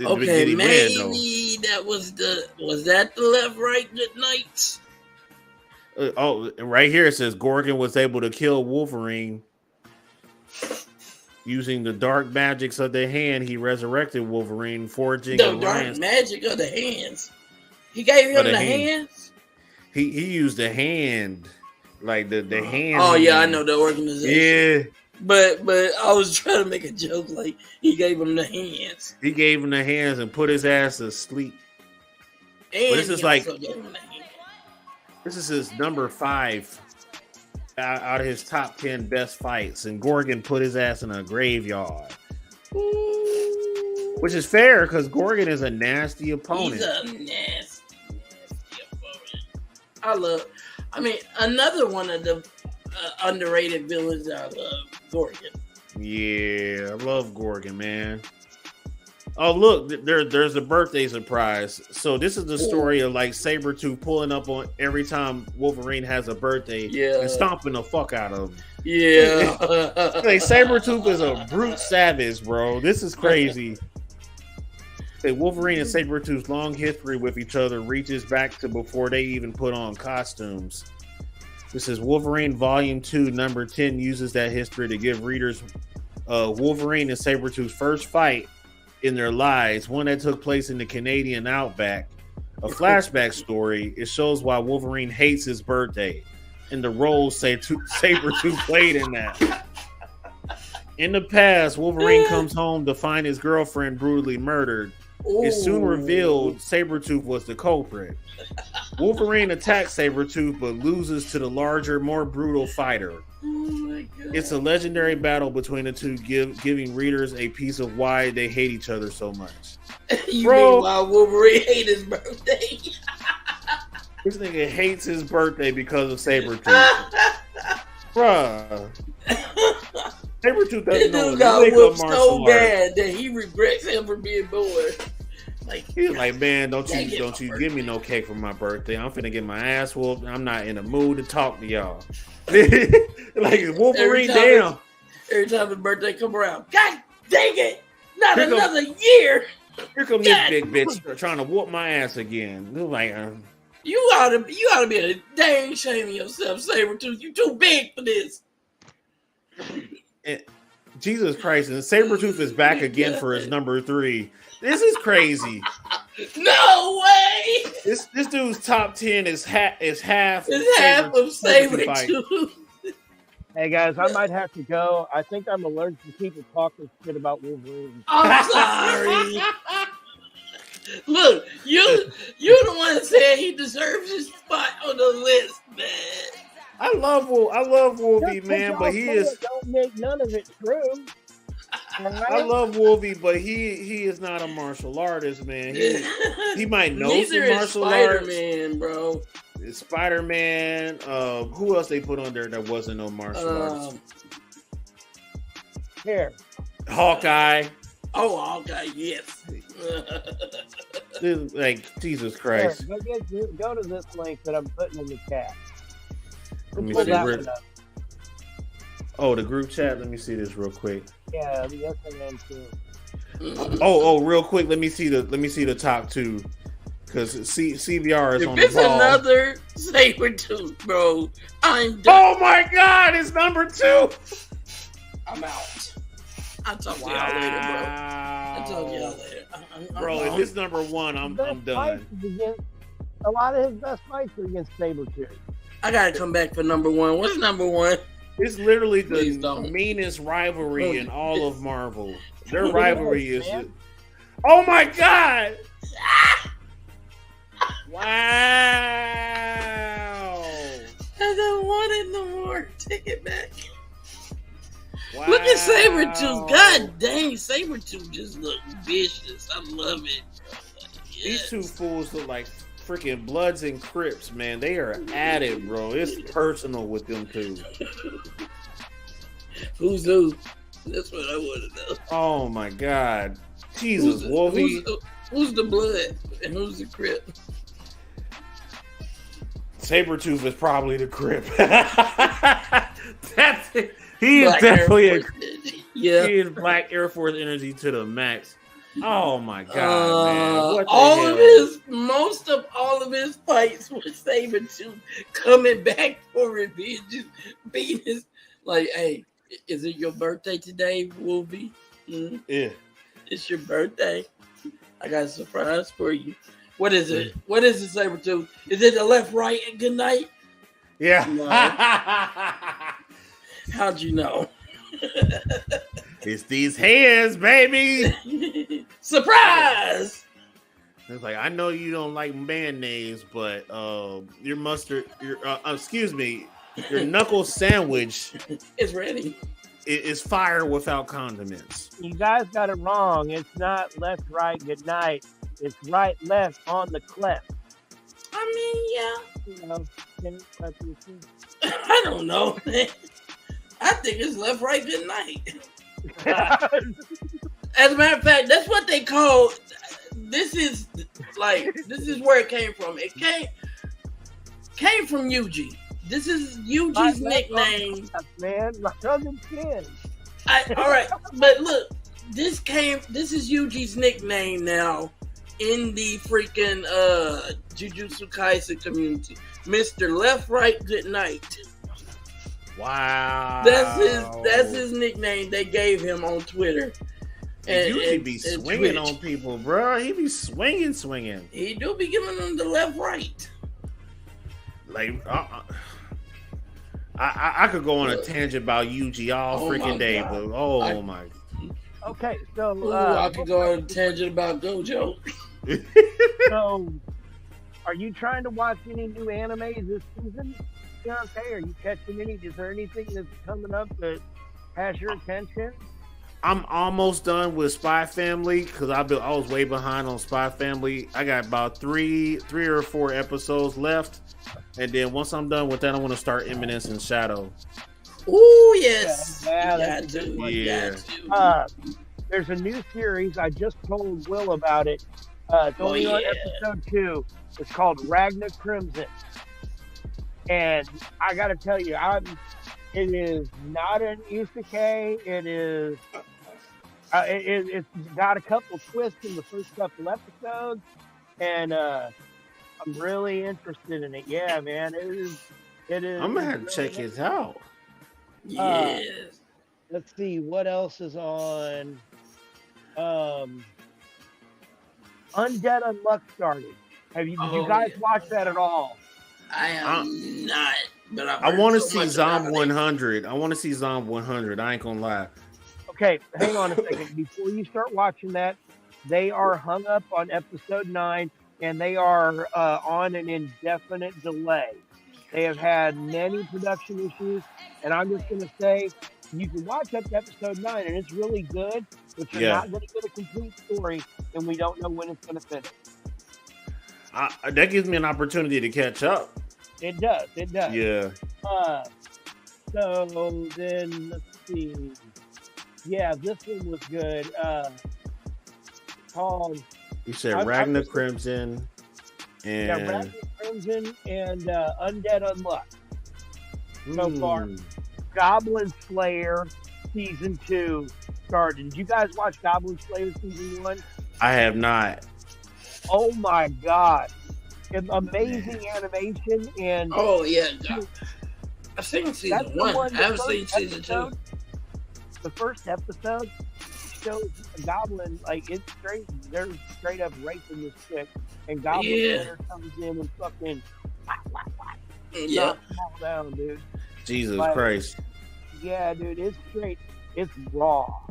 Speaker 2: Okay, maybe win, that was that the left, right, good nights?
Speaker 4: Right here it says Gorgon was able to kill Wolverine using the dark magics of the hand. He resurrected Wolverine, forging
Speaker 2: the dark magic of the hands. He gave him the hands.
Speaker 4: He used the hand, like the hand.
Speaker 2: Oh yeah, I know the organization.
Speaker 4: Yeah.
Speaker 2: But I was trying to make a joke like he gave him the hands.
Speaker 4: He gave him the hands and put his ass to sleep.
Speaker 2: And
Speaker 4: but this is like this is his number 5 out of his top 10 best fights, and Gorgon put his ass in a graveyard. Ooh. Which is fair because Gorgon is a nasty opponent.
Speaker 2: He's a nasty opponent. Another one of the underrated villains I love, Gorgon.
Speaker 4: Yeah, I love Gorgon, man. Oh, look, there's a birthday surprise. So this is the story of like Sabretooth pulling up on every time Wolverine has a birthday and stomping the fuck out of him.
Speaker 2: Yeah.
Speaker 4: Like Sabretooth is a brute savage, bro. This is crazy. Wolverine and Sabretooth's long history with each other reaches back to before they even put on costumes. This is Wolverine Volume 2, number 10, uses that history to give readers Wolverine and Sabretooth's first fight in their lives, one that took place in the Canadian Outback. A flashback story. It shows why Wolverine hates his birthday and the roles Sabretooth played in that. In the past, Wolverine comes home to find his girlfriend brutally murdered. It's soon revealed Sabretooth was the culprit. Wolverine attacks Sabretooth but loses to the larger, more brutal fighter.
Speaker 2: Oh my God.
Speaker 4: It's a legendary battle between the two, giving readers a piece of why they hate each other so much.
Speaker 2: You mean why Wolverine hates his birthday?
Speaker 4: This nigga hates his birthday because of Sabretooth. Bruh. Sabretooth doesn't know.
Speaker 2: Dude got whooped so bad that he regrets ever being born. Like,
Speaker 4: he's like, man, don't you give me no cake for my birthday. I'm finna get my ass whooped. I'm not in the mood to talk to y'all. Like Wolverine, damn.
Speaker 2: Every time his birthday come around, God dang it, not another year.
Speaker 4: Here come this big bitch trying to whoop my ass again. Like,
Speaker 2: you ought to be a dang shame of yourself, Sabretooth. You too big for this.
Speaker 4: Jesus Christ, and Sabretooth is back again for his number 3. This is crazy.
Speaker 2: No way.
Speaker 4: This dude's top 10 is half.
Speaker 2: It's half of Sabretooth.
Speaker 1: Hey guys, I might have to go. I think I'm allergic to people talking shit about Wolverine.
Speaker 2: I'm sorry. Look, you're the one that said he deserves his spot on the list, man.
Speaker 4: I love Wolvie, man, but he is.
Speaker 1: Don't make none of it true.
Speaker 4: I love Wolvie, but he is not a martial artist, man. He might know some martial arts.
Speaker 2: Spider-Man, bro.
Speaker 4: Spider-Man. Who else they put on there that wasn't no martial arts?
Speaker 1: Here.
Speaker 4: Hawkeye.
Speaker 2: Oh, okay, yes.
Speaker 4: Like, Jesus Christ.
Speaker 1: Here, go to this link that I'm putting in the chat.
Speaker 4: Let me
Speaker 1: Pull
Speaker 4: see.
Speaker 1: that one up.
Speaker 4: Oh, the group chat. Let me see this real quick.
Speaker 1: Yeah, the SNN Crew.
Speaker 4: Oh, real quick. Let me see the top two, because CBR is
Speaker 2: If
Speaker 4: on the
Speaker 2: it's
Speaker 4: ball.
Speaker 2: another Sabretooth, bro, I'm done.
Speaker 4: Oh my God, it's number 2.
Speaker 2: I'm out. I'll talk to y'all later, bro. I'll talk to y'all later.
Speaker 4: Bro, if it's number 1, I'm done.
Speaker 1: A lot of his best fights are against Sabretooth.
Speaker 2: I gotta come back for number 1. What's number 1?
Speaker 4: It's literally the meanest rivalry in all of Marvel. Their rivalry is just... Oh my God! Wow!
Speaker 2: I don't want it no more. Take it back.
Speaker 4: Wow.
Speaker 2: Look at Sabretooth. God dang, Sabretooth just looks vicious. I love it. Yes.
Speaker 4: These two fools look like freaking Bloods and Crips, man. They are at it, bro. It's personal with them two.
Speaker 2: Who's who? That's what I want to know.
Speaker 4: Oh my God. Jesus, Wolfie.
Speaker 2: Who's the Blood and who's the Crip?
Speaker 4: Sabretooth is probably the Crip. That's it. He
Speaker 2: Black
Speaker 4: is definitely a...
Speaker 2: Yeah.
Speaker 4: He is Black Air Force energy to the max. Oh my God, man. What
Speaker 2: Most of all of his fights with Sabretooth coming back for revenge, just beating his, like, hey, is it your birthday today, Wolfie? Mm-hmm.
Speaker 4: Yeah.
Speaker 2: It's your birthday. I got a surprise for you. What is it? What is it, Sabretooth? Is it the left, right, and good night?
Speaker 4: Yeah.
Speaker 2: No. How'd you know?
Speaker 4: It's these hands, baby.
Speaker 2: Surprise!
Speaker 4: It's like, I know you don't like band names, but your knuckle sandwich
Speaker 2: is ready.
Speaker 4: Is fire without condiments.
Speaker 1: You guys got it wrong. It's not left, right, good night. It's right, left on the clef.
Speaker 2: I
Speaker 1: mean, yeah. You know,
Speaker 2: I don't know, man. I think it's left, right, good night. As a matter of fact, that's what they call. This is where it came from. It came from Yuji. This is Yuji's nickname.
Speaker 1: Man, my cousin kid.
Speaker 2: All right, but look, this is Yuji's nickname now in the freaking Jujutsu Kaisen community. Mr. Left, Right, Good Night.
Speaker 4: Wow.
Speaker 2: That's his nickname they gave him on Twitter.
Speaker 4: And Yuji be swinging on people, bro. He be swinging.
Speaker 2: He do be giving them the left, right.
Speaker 4: Like, I could go on a tangent about Yuji all freaking day, but my.
Speaker 1: Okay, so
Speaker 2: I could go on a tangent about Gojo.
Speaker 1: So, are you trying to watch any new animes this season? Okay, are you catching any? Is there anything that's coming up that has your attention?
Speaker 4: I'm almost done with Spy Family because I was way behind on Spy Family. I got about three or four episodes left, and then once I'm done with that, I want to start Eminence and Shadow.
Speaker 2: Oh yes,
Speaker 1: yeah. There's a new series. I just told Will about it. It's only on episode 2. It's called Ragna Crimson, and I got to tell you, it is not an isekai. It is. It's got a couple twists in the first couple episodes, and I'm really interested in it. Yeah, man, it is.
Speaker 4: I'm gonna have to check it out.
Speaker 2: Yes.
Speaker 1: Let's see what else is on. Undead Unluck started. Did you guys watch that at all?
Speaker 2: I am not, but
Speaker 4: I want to see Zom 100. I want to see Zom 100. I ain't gonna lie.
Speaker 1: Okay, hang on a second. Before you start watching that, they are hung up on episode 9, and they are on an indefinite delay. They have had many production issues, and I'm just going to say, you can watch up to episode 9, and it's really good, but you're not going to get a complete story, and we don't know when it's going to finish.
Speaker 4: That gives me an opportunity to catch up.
Speaker 1: It does.
Speaker 4: Yeah.
Speaker 1: So then, let's see. Yeah, this one was good. called.
Speaker 4: You said Ragnar Crimson and
Speaker 1: Ragnar Crimson and Undead Unluck. So far, Goblin Slayer season 2 started. Did you guys watch Goblin Slayer season 1?
Speaker 4: I have not.
Speaker 1: Oh my god. Amazing animation and
Speaker 2: oh yeah. I've seen season 1. I haven't seen season 2.
Speaker 1: The first episode shows a goblin like it's straight. They're straight up raping this chick, and Goblin Slayer comes in and fucking knocks them all down, dude.
Speaker 4: Jesus Christ.
Speaker 1: Yeah, dude, it's straight. It's raw.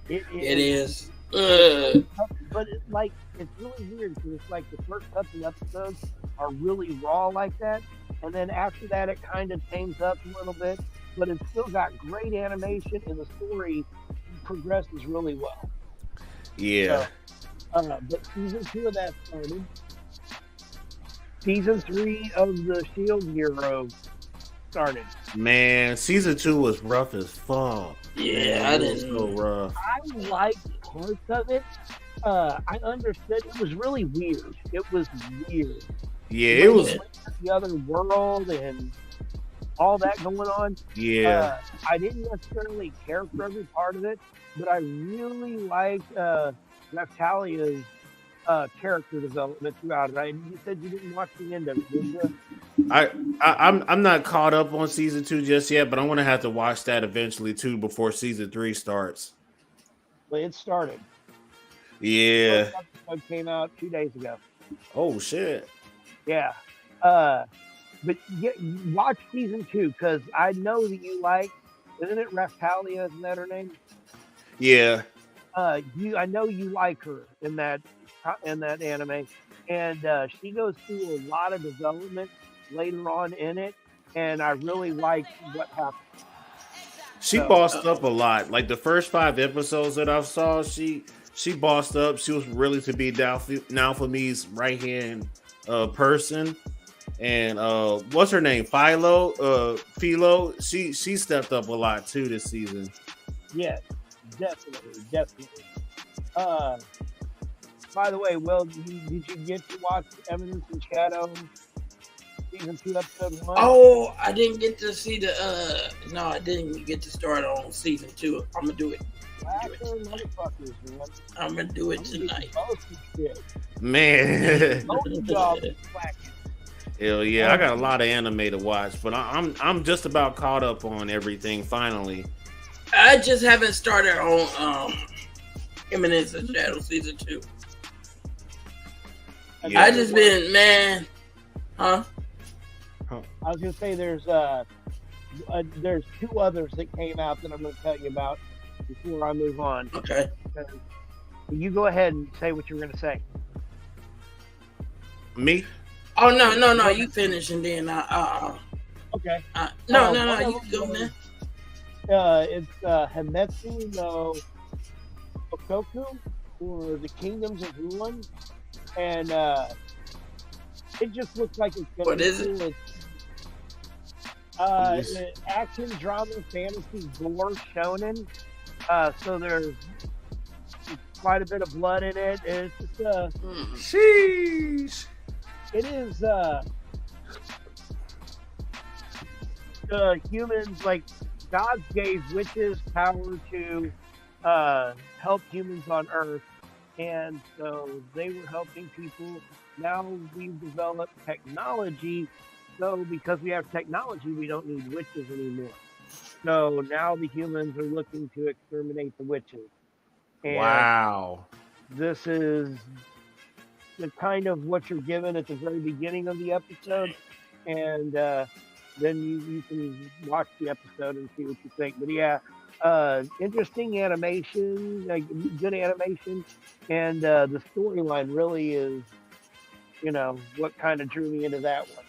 Speaker 1: It
Speaker 2: is.
Speaker 1: But it's like it's really weird because it's like the first couple episodes are really raw like that, and then after that it kind of tames up a little bit, but it's still got great animation and the story progresses really well.
Speaker 4: Yeah.
Speaker 1: So, but season 2 of that started. Season 3 of the Shield Hero started.
Speaker 4: Man, season 2 was rough as fuck.
Speaker 2: Yeah,
Speaker 4: it was so rough.
Speaker 1: I liked parts of it. I understood it was really weird. It was weird.
Speaker 4: Yeah, it was
Speaker 1: the other world and all that going on.
Speaker 4: Yeah.
Speaker 1: I didn't necessarily care for every part of it, but I really liked Naftalia's character development throughout it. You said you didn't watch the end of it, didn't you?
Speaker 4: I'm not caught up on season 2 just yet, but I'm gonna have to watch that eventually too before season 3 starts.
Speaker 1: Well, it started.
Speaker 4: Yeah.
Speaker 1: The first episode came out 2 days ago.
Speaker 4: Oh shit.
Speaker 1: Yeah. But watch season 2 because I know that you like. Isn't it Raftalia? Isn't that her name?
Speaker 4: Yeah.
Speaker 1: I know you like her in that anime, and she goes through a lot of development later on in it, and I really like what happened.
Speaker 4: She bossed up a lot. Like the first 5 episodes that I saw, she bossed up. She was really to be Naofumi's right hand person. And what's her name? Philo. She stepped up a lot too this season.
Speaker 1: Yes, definitely. By the way, Will, did you get to watch Eminence and Shadow season 2, episode 1?
Speaker 2: Oh, I didn't get to see no, I didn't get to start on season 2. I'm gonna do it. I'm gonna do it tonight.
Speaker 4: Man. Hell yeah, I got a lot of anime to watch, but I'm just about caught up on everything finally.
Speaker 2: I just haven't started on Eminence and Shadow season 2.
Speaker 1: Yeah.
Speaker 2: I just been
Speaker 1: I was gonna say there's 2 others that came out that I'm gonna tell you about before I move on.
Speaker 2: Okay.
Speaker 1: You go ahead and say what you're gonna say.
Speaker 4: Me?
Speaker 2: Oh no! You finish and then
Speaker 1: Okay.
Speaker 2: No. You can go, man.
Speaker 1: It's Himetsu no Okoku, or the Kingdoms of Ruin, and it just looks like it's gonna
Speaker 2: what is it?
Speaker 1: It's action, drama, fantasy, gore, shonen. So there's quite a bit of blood in it. It's just
Speaker 4: sheesh.
Speaker 1: It is humans, like God gave witches power to help humans on Earth, and so they were helping people. Now we've developed technology, so because we have technology, we don't need witches anymore. So now the humans are looking to exterminate the witches. And
Speaker 4: wow.
Speaker 1: This is the kind of what you're given at the very beginning of the episode, and then you can watch the episode and see what you think. But yeah, interesting animation, like good animation, and the storyline really is, what kind of drew me into that one.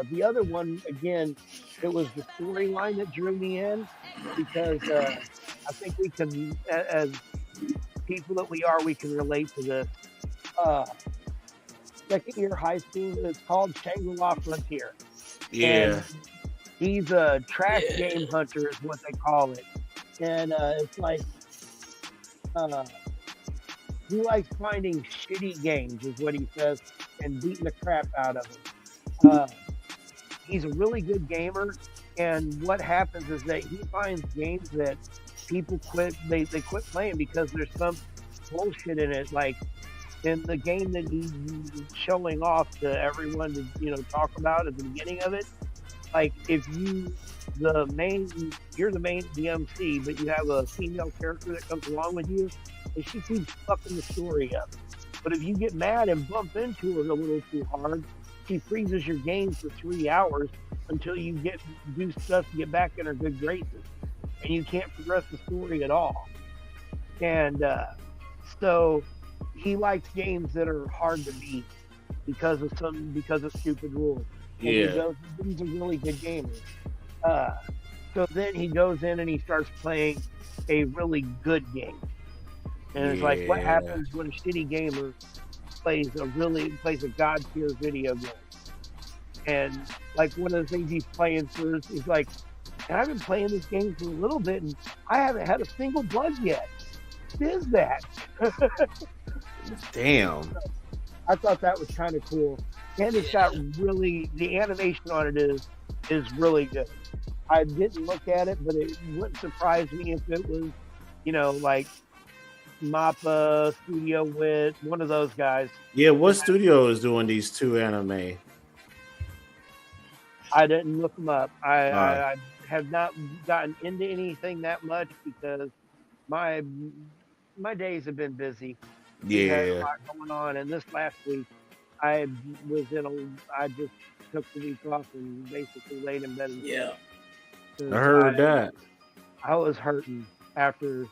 Speaker 1: The other one, again, it was the storyline that drew me in, because I think we can, as people that we are, we can relate to this. Second year high school, it's called Shangri-La Frontier.
Speaker 4: Yeah.
Speaker 1: And he's a trash game hunter is what they call it. And it's like He likes finding shitty games, is what he says, and beating the crap out of them. He's a really good gamer, and what happens is that he finds games that people quit. They quit playing because there's some bullshit in it. Like in the game that he's showing off to everyone to talk about at the beginning of it. Like if you're the MC, but you have a female character that comes along with you, and she keeps fucking the story up. But if you get mad and bump into her a little too hard, she freezes your game for 3 hours until you do stuff to get back in her good graces, and you can't progress the story at all. And so he likes games that are hard to beat because of stupid rules. And he's a really good gamer. So then he goes in and he starts playing a really good game. And it's like, what happens when a shitty gamer plays a god tier video game? And like one of the things he's playing through is like, and I've been playing this game for a little bit and I haven't had a single blood yet. What is that?
Speaker 4: Damn.
Speaker 1: I thought that was kind of cool. And it's got the animation on it is really good. I didn't look at it, but it wouldn't surprise me if it was, like Mappa, Studio Wit, one of those guys.
Speaker 4: Yeah, what studio is doing these two anime?
Speaker 1: I didn't look them up. I have not gotten into anything that much because my days have been busy.
Speaker 4: Yeah,
Speaker 1: a lot going on. And this last week, I just took the week off and basically laid in bed.
Speaker 4: I heard that.
Speaker 1: I was hurting after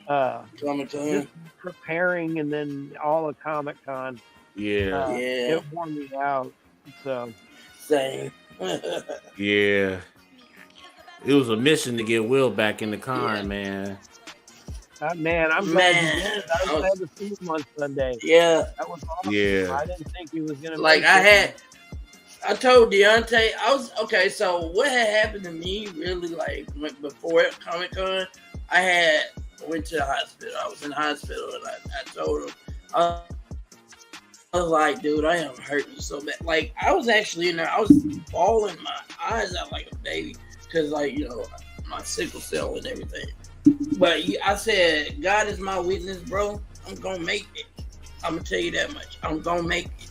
Speaker 2: Comic-Con,
Speaker 1: preparing, and then all of Comic-Con. It wore me out. So
Speaker 2: same.
Speaker 4: Yeah, it was a mission to get Will back in the car, man.
Speaker 1: Man, I'm glad you did. I was glad to see him on Sunday.
Speaker 2: Yeah,
Speaker 1: that was awesome.
Speaker 4: Yeah,
Speaker 1: I didn't think he was gonna.
Speaker 2: Like I told Deontay, so what had happened to me really, like before Comic-Con, I went to the hospital. I was in the hospital and I told him, I was like, dude, I am hurting so bad. Like I was actually in there, I was bawling my eyes out like a baby because my sickle cell and everything. But I said, God is my witness, bro. I'm gonna make it. I'm gonna tell you that much. I'm gonna make it.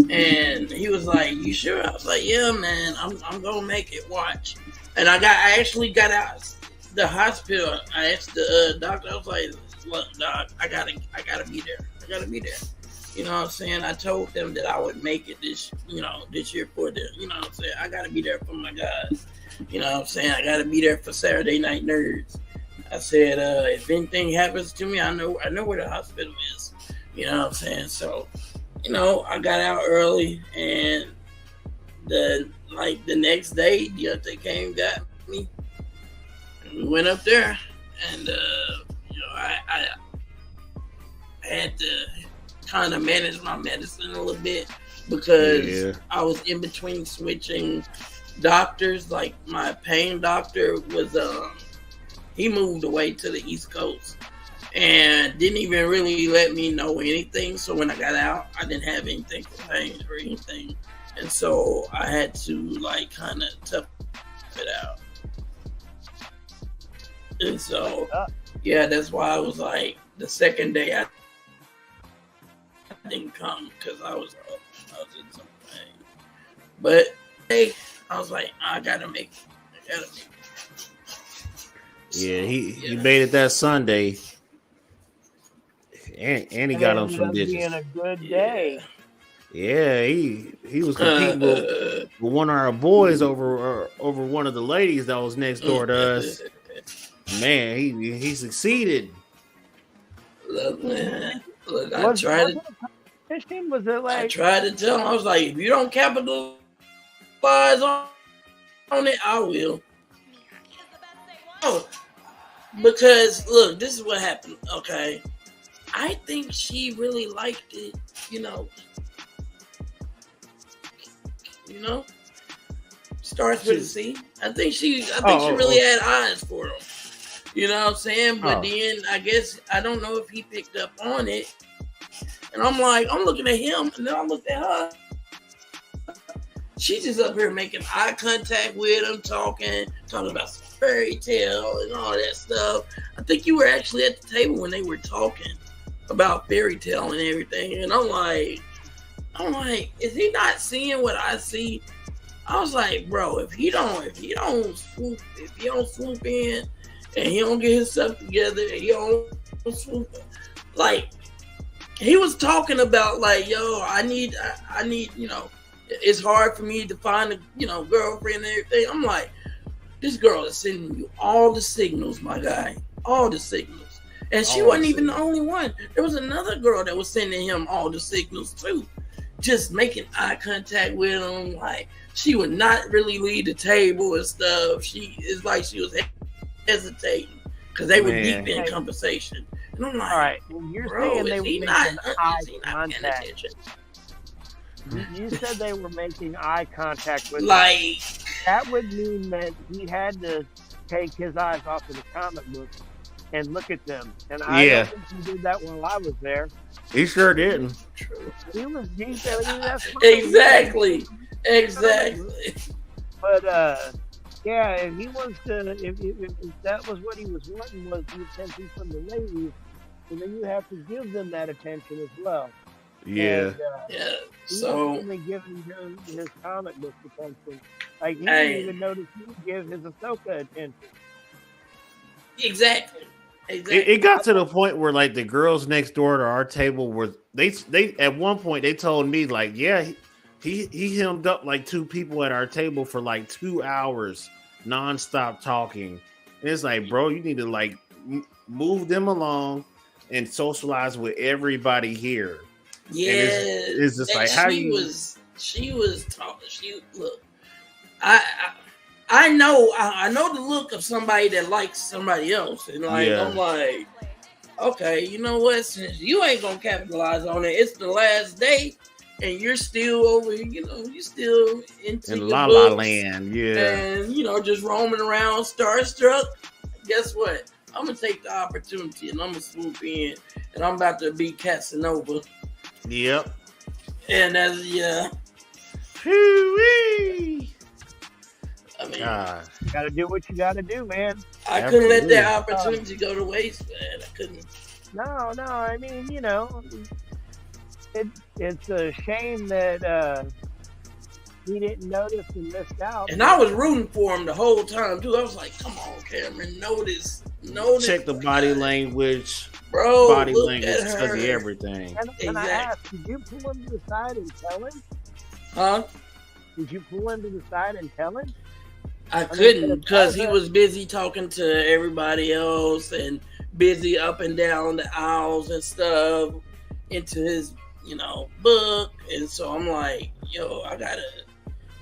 Speaker 2: And he was like, "You sure?" I was like, "Yeah, man. I'm gonna make it. Watch." And I actually got out the hospital. I asked the doctor. I was like, "Look, doc, I gotta be there. I gotta be there." You know what I'm saying? I told them that I would make it this year for them. You know what I'm saying? I gotta be there for my guys. You know what I'm saying? I gotta be there for Saturday Night Nerds. I said, if anything happens to me, I know where the hospital is. You know what I'm saying? So, I got out early, and the next day, Deontay came, got me, and we went up there, and I had to kind of manage my medicine a little bit because I was in between switching doctors. Like my pain doctor was he moved away to the East Coast and didn't even really let me know anything. So when I got out, I didn't have anything for pain or anything. And so I had to kind of tough it out. And so, that's why I was like, the second day I didn't come because I was in some pain. But hey, I was like, I gotta make it.
Speaker 4: Yeah, he made it that Sunday, and he got him some digits.
Speaker 1: Being a good day.
Speaker 4: Yeah, he was competing with one of our boys over one of the ladies that was next door to us. Man, he succeeded.
Speaker 2: Look, man. Look, I tried to.
Speaker 1: Was it like?
Speaker 2: I tried to tell him. I was like, if you don't capitalize on it, I will. Oh, because look, this is what happened. Okay, I think she really liked it. Starts with a C. I think she really had eyes for him. You know what I'm saying? But
Speaker 4: Oh.
Speaker 2: then I guess I don't know if he picked up on it. And I'm looking at him, and then I looked at her. She's just up here making eye contact with him, talking about some fairy tale and all that stuff. I think you were actually at the table when they were talking about fairy tale and everything. And I'm like, is he not seeing what I see? I was like, bro, if he don't swoop in and he don't get his stuff together and he don't swoop, like, he was talking about like, yo, I need, you know, it's hard for me to find a, you know, girlfriend and everything. I'm like, this girl is sending you all the signals, my guy, all the signals. And she wasn't even the only one. There was another girl that was sending him all the signals too, just making eye contact with him. Like, she would not really leave the table and stuff. It's like she was hesitating because they were deep in conversation. And I'm like,
Speaker 1: all right, well, you're saying they were making eye contact. You said they were making eye contact with
Speaker 2: like
Speaker 1: him. That would mean that he had to take his eyes off of the comic book and look at them. And I don't think he did that while I was there.
Speaker 4: He sure didn't.
Speaker 1: He said, that's
Speaker 2: exactly.
Speaker 1: But yeah, if he wants to, if that was what he was wanting, was the attention from the ladies, and then you have to give them that attention as well.
Speaker 4: Yeah.
Speaker 2: And,
Speaker 1: so he wasn't giving him his comic book attention. Like, he didn't even notice he would give his Ahsoka attention.
Speaker 2: Exactly.
Speaker 4: It got to the point where like the girls next door to our table were they at one point they told me like, yeah, he hemmed up like two people at our table for like 2 hours nonstop talking. And it's like, bro, you need to like move them along and socialize with everybody here.
Speaker 2: Yeah,
Speaker 4: it's just like how
Speaker 2: she was talking. Look, I know the look of somebody that likes somebody else, and like I'm like, okay, you know what? Since you ain't gonna capitalize on it, it's the last day, and you're still over here. You know, you're still into
Speaker 4: in
Speaker 2: the
Speaker 4: La
Speaker 2: books,
Speaker 4: La Land,
Speaker 2: and you know, just roaming around, starstruck. Guess what? I'm gonna take the opportunity, and I'm gonna swoop in, and I'm about to be Casanova.
Speaker 4: Yep.
Speaker 2: And that's
Speaker 4: Hoo-wee.
Speaker 2: I mean,
Speaker 1: you gotta do what you gotta do, man.
Speaker 2: I couldn't let that opportunity go to waste, man. I couldn't.
Speaker 1: No. I mean, you know, it's a shame that he didn't notice and missed out.
Speaker 4: And
Speaker 2: I was rooting for him the whole time too. I was like, "Come on, Cameron, notice."
Speaker 4: Check the body language,
Speaker 2: bro.
Speaker 4: Body language tells you everything.
Speaker 1: And I asked, did you pull him to the side and tell him?
Speaker 2: Huh?
Speaker 1: Did you pull him to the side and tell him?
Speaker 2: I couldn't because he was busy talking to everybody else and busy up and down the aisles and stuff into his, you know, book. And so I'm like, yo, I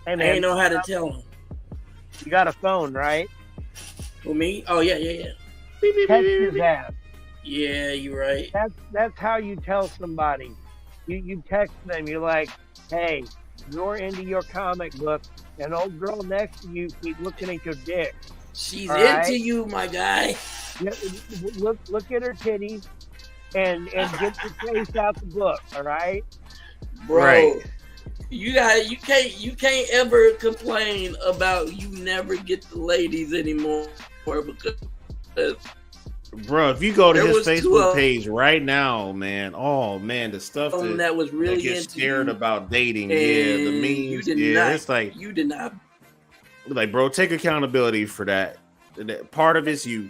Speaker 2: ain't know how to tell him.
Speaker 1: You got a phone, right?
Speaker 2: For me? Oh, yeah.
Speaker 1: Text his ass.
Speaker 2: Yeah, you're right.
Speaker 1: That's how you tell somebody. You text them. You're like, hey, you're into your comic book. An old girl next to you keep looking at your dick.
Speaker 2: She's into you, my guy.
Speaker 1: Look at her titties and get your face out the book. All right,
Speaker 2: bro.
Speaker 4: Right.
Speaker 2: You can't ever complain about you never get the ladies anymore because.
Speaker 4: Bro, if you go to his Facebook page right now, man, the stuff
Speaker 2: that was really
Speaker 4: that gets scared
Speaker 2: you,
Speaker 4: about dating, the memes, it's like
Speaker 2: you did not.
Speaker 4: Like, bro, take accountability for that. Part of it's you.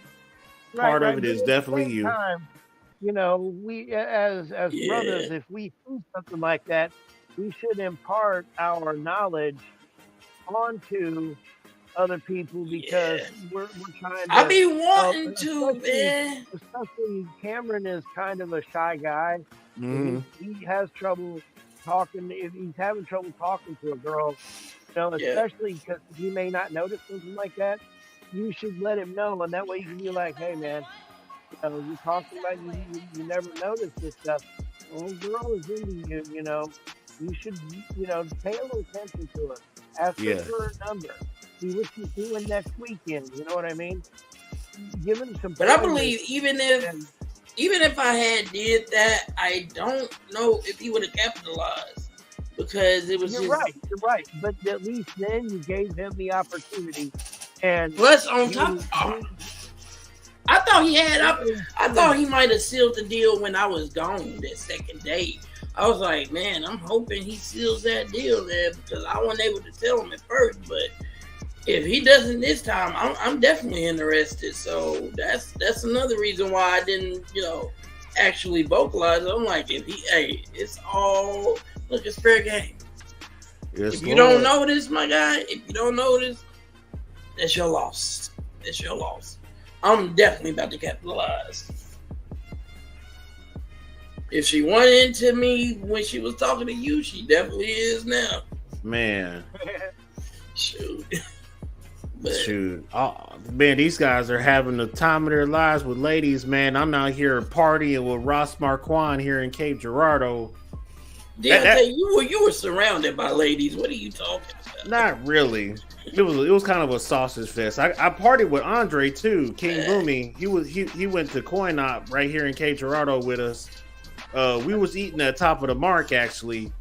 Speaker 4: Part of it is definitely you.
Speaker 1: You know, we as brothers, if we do something like that, we should impart our knowledge onto other people because we're trying to.
Speaker 2: I be wanting to, man.
Speaker 1: Especially Cameron is kind of a shy guy.
Speaker 4: Mm-hmm.
Speaker 1: He has trouble talking. If he's having trouble talking to a girl, you know, especially because he may not notice something like that, you should let him know, and that way you can be like, "Hey, man, you know, you're talking about you never noticed this stuff. Oh, girl is into you. You know, you should, you know, pay a little attention to her. Ask her for her number. See what she's doing next weekend. You know what I mean?" given some.
Speaker 2: But I believe even if I had did that, I don't know if he would have capitalized because it was.
Speaker 1: You're right. But at least then you gave him the opportunity, and
Speaker 2: plus on top. I thought he had. I thought he might have sealed the deal when I was gone that second day. I was like, man, I'm hoping he seals that deal there because I wasn't able to tell him at first. But if he doesn't this time, I'm definitely interested. So that's another reason why I didn't, actually vocalize. I'm like, it's all look, it's fair game.
Speaker 4: Yes,
Speaker 2: if you don't know this, my guy, if you don't know this, that's your loss. That's your loss. I'm definitely about to capitalize. If she wanted into me when she was talking to you, she definitely is now.
Speaker 4: Man.
Speaker 2: Shoot.
Speaker 4: Shoot. Oh, man, these guys are having the time of their lives with ladies, man. I'm out here partying with Ross Marquand here in Cape Girardeau.
Speaker 2: You were surrounded by ladies. What are you talking about?
Speaker 4: Not really. It was kind of a sausage fest. I partied with Andre too, King Boomy. He went to Coin Op right here in Cape Girardeau with us. We was eating at Top of the Mark actually,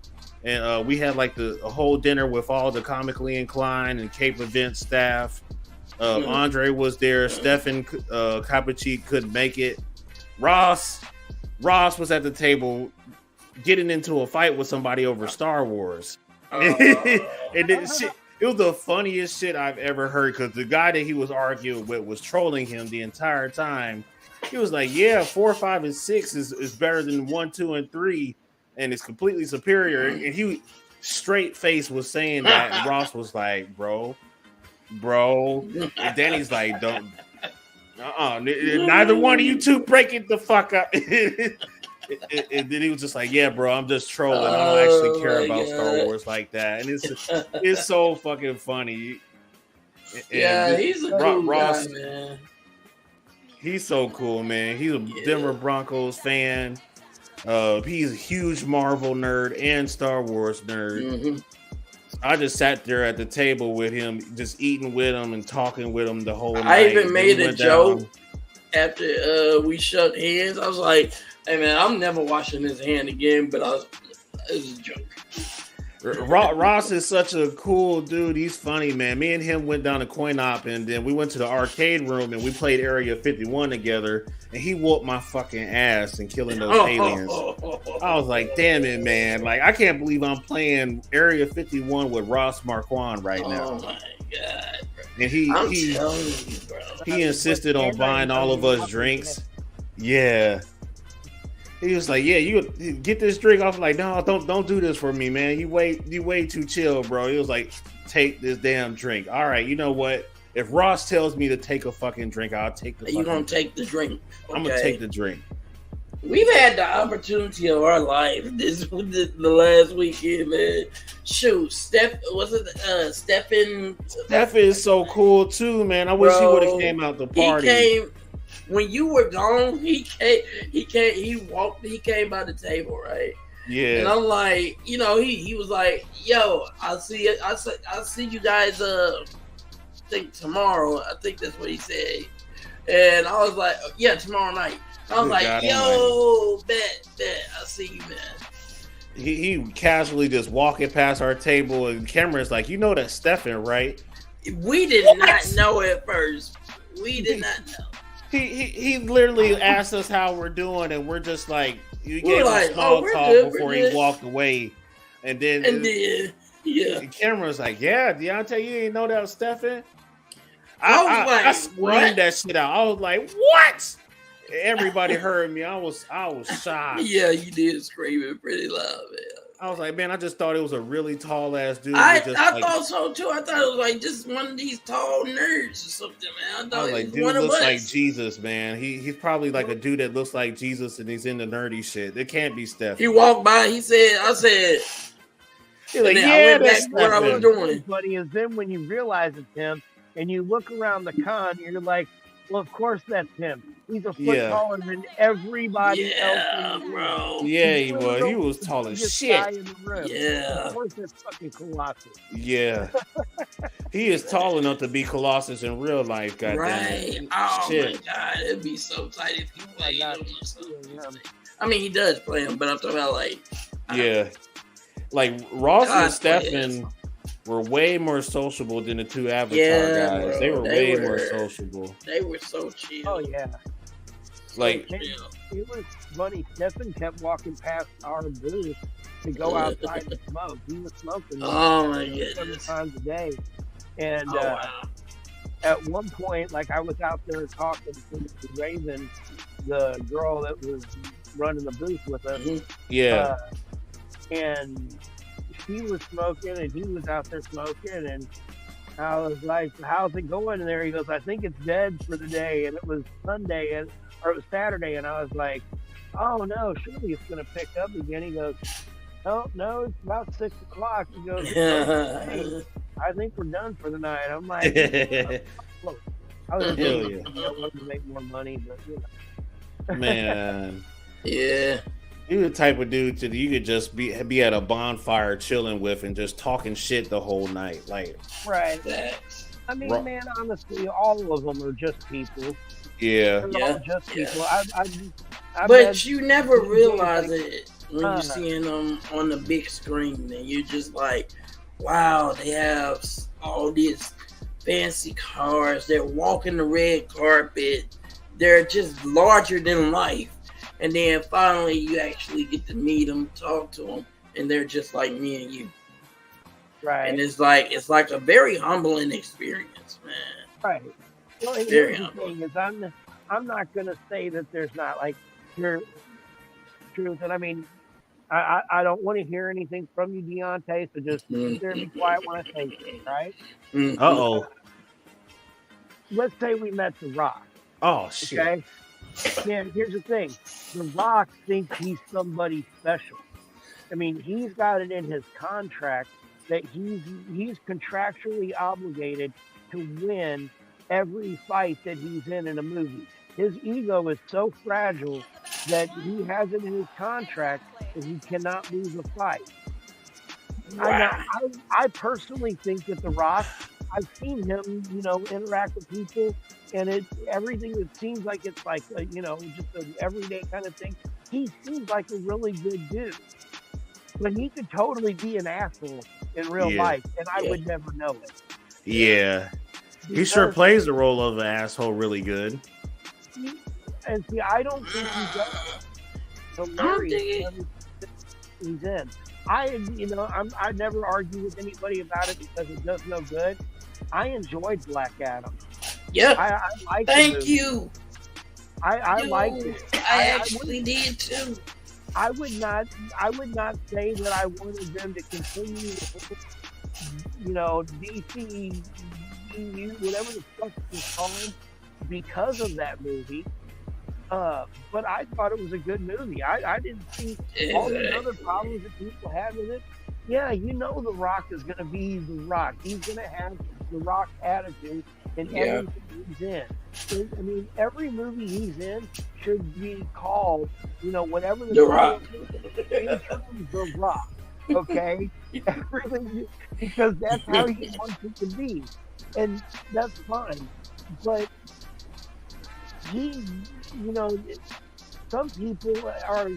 Speaker 4: and we had like a whole dinner with all the comically inclined and Cape event staff. Andre was there. Stefan Capucci couldn't make it. Ross was at the table getting into a fight with somebody over Star Wars. And then it was the funniest shit I've ever heard because the guy that he was arguing with was trolling him the entire time. He was like, yeah, 4, 5, and 6 is better than 1, 2, and 3, and it's completely superior. And he straight face was saying that, and Ross was like, bro. And Danny's like, don't. Neither one of you two break it the fuck up. And then he was just like, yeah, bro, I'm just trolling. I don't actually care about Star Wars like that. And it's so fucking funny. And
Speaker 2: he's a cool guy, man.
Speaker 4: He's so cool, man. He's a Denver Broncos fan. He's a huge Marvel nerd and Star Wars nerd. Mm-hmm. I just sat there at the table with him, just eating with him and talking with him the whole night.
Speaker 2: I even made a joke after we shook hands. I was like, hey, man, I'm never washing his hand again, but it was a joke.
Speaker 4: Ross is such a cool dude. He's funny, man. Me and him went down to Coin Op, and then we went to the arcade room, and we played Area 51 together, and he whooped my fucking ass and killing those aliens. I was like, damn it, man. Like, I can't believe I'm playing Area 51 with Ross Marquand right now.
Speaker 2: Oh, my God. Bro.
Speaker 4: And he insisted on buying all of us drinks. Yeah. He was like, yeah, you get this drink off. Like, no, don't do this for me, man. You way too chill, bro. He was like, take this damn drink. All right, you know what? If Ross tells me to take a fucking drink, I'll take the fucking drink.
Speaker 2: You're going to take the drink. Okay.
Speaker 4: I'm going to take the drink.
Speaker 2: We've had the opportunity of our life the last weekend, man. Shoot, Stefan.
Speaker 1: Stefan
Speaker 4: is so cool, too, man. I wish he would have came out the party.
Speaker 2: He came. When you were gone, he came by the table, right?
Speaker 4: Yeah.
Speaker 2: And I'm like, he was like, yo, I'll see you guys I think tomorrow. I think that's what he said. And I was like, yeah, tomorrow night. I was like, yo, bet, I'll see you, man.
Speaker 4: He casually just walking past our table, and Cameron's like, you know that's Stefan, right?
Speaker 2: We did not know at first. We did not know.
Speaker 4: He literally asked us how we're doing, and we're just like, you gave him small talk before he walked away, and then Cameron's like, yeah, Deontay, you didn't know that was Stefan? I screamed that shit out. I was like, what? Everybody heard me. I was shocked.
Speaker 2: Yeah, you did scream it pretty loud, man.
Speaker 4: I was like, man, I just thought it was a really tall ass dude.
Speaker 2: I thought so too. I thought it was like just one of these tall nerds or something, man. I was like, dude
Speaker 4: looks like Jesus, man. He's probably like a dude that looks like Jesus, and he's into nerdy shit. It can't be Stefan.
Speaker 2: He walked by. I said,
Speaker 4: he's like, yeah, that's
Speaker 2: what I was doing.
Speaker 1: What's funny is then when you realize it's him, and you look around the con, you're like, well, of course that's him. He's a foot taller than everybody else.
Speaker 2: Bro.
Speaker 4: Yeah, he was. He was tall as shit.
Speaker 2: Yeah.
Speaker 1: Of course, that's fucking Colossus.
Speaker 4: Yeah. He is tall enough to be Colossus in real life. Goddamn
Speaker 2: Right.
Speaker 4: it.
Speaker 2: Oh
Speaker 4: Shit.
Speaker 2: my God, it'd be so tight if he played
Speaker 1: God.
Speaker 2: him or something. I mean, he does play him, but I'm talking about like.
Speaker 4: Yeah. Like Ross and
Speaker 2: God,
Speaker 4: Stefan were way more sociable than the two Avatar guys.
Speaker 2: Bro,
Speaker 4: they were way more sociable.
Speaker 2: They were so chill.
Speaker 1: Oh yeah.
Speaker 4: Like
Speaker 1: it was funny. Stefan kept walking past our booth to go outside and smoke. He was smoking.
Speaker 2: Oh my goodness.
Speaker 1: 7 times a day. And
Speaker 2: wow.
Speaker 1: At one point, like I was out there talking to Raven, the girl that was running the booth with us.
Speaker 4: Yeah.
Speaker 1: And she was smoking and he was out there smoking, and I was like, how's it going in there? He goes, I think it's dead for the day. And it was Sunday, or it was Saturday, and I was like, oh no, surely it's going to pick up again. He goes, oh no, it's about 6 o'clock. He goes, hey, I think we're done for the night. I'm like, I was thinking to make more money, but you know.
Speaker 4: Man.
Speaker 2: Yeah.
Speaker 4: You're the type of dude that you could just be at a bonfire chilling with and just talking shit the whole night. Like,
Speaker 1: right. I mean, man, honestly, all of them are just people.
Speaker 4: Yeah.
Speaker 1: They're all just people.
Speaker 2: But you never realize it when you're seeing them on the big screen, and you're just like, wow, they have all these fancy cars. They're walking the red carpet. They're just larger than life. And then finally, you actually get to meet them, talk to them, and they're just like me and you.
Speaker 1: Right.
Speaker 2: And it's like a very humbling experience, man.
Speaker 1: Right. Well,
Speaker 2: very
Speaker 1: the thing is, I'm not going to say that there's not like truth. And I mean, I don't want to hear anything from you, Deontay. So just sit there and be quiet when I say it, right?
Speaker 4: Uh-oh.
Speaker 1: Let's say we met The Rock.
Speaker 4: Oh, shit. Okay.
Speaker 1: Man, here's the thing. The Rock thinks he's somebody special. I mean, he's got it in his contract that he's contractually obligated to win every fight that he's in a movie. His ego is so fragile that he has it in his contract that he cannot lose a fight. Wow. I personally think that The Rock, I've seen him, interact with people, and everything that seems like it's like, just an everyday kind of thing. He seems like a really good dude. But he could totally be an asshole in real life, and I would never know it.
Speaker 4: Yeah. He sure plays the role of an asshole really good.
Speaker 1: And see, I don't think he does. Hilarious. He's in. I never argue with anybody about it because it does no good. I enjoyed Black Adam.
Speaker 2: Yeah.
Speaker 1: I like it.
Speaker 2: Thank you.
Speaker 1: I liked it.
Speaker 2: I actually did too.
Speaker 1: I would not say that I wanted them to continue, DC, whatever the fuck it's called, because of that movie. But I thought it was a good movie. I didn't see all the other problems that people had with it. Yeah, The Rock is going to be The Rock. He's going to have The Rock attitude in everything he's in. I mean, every movie he's in should be called, whatever
Speaker 2: The Rock.
Speaker 1: The Rock. Okay? Everything, because that's how he wants it to be. And that's fine. But some people are.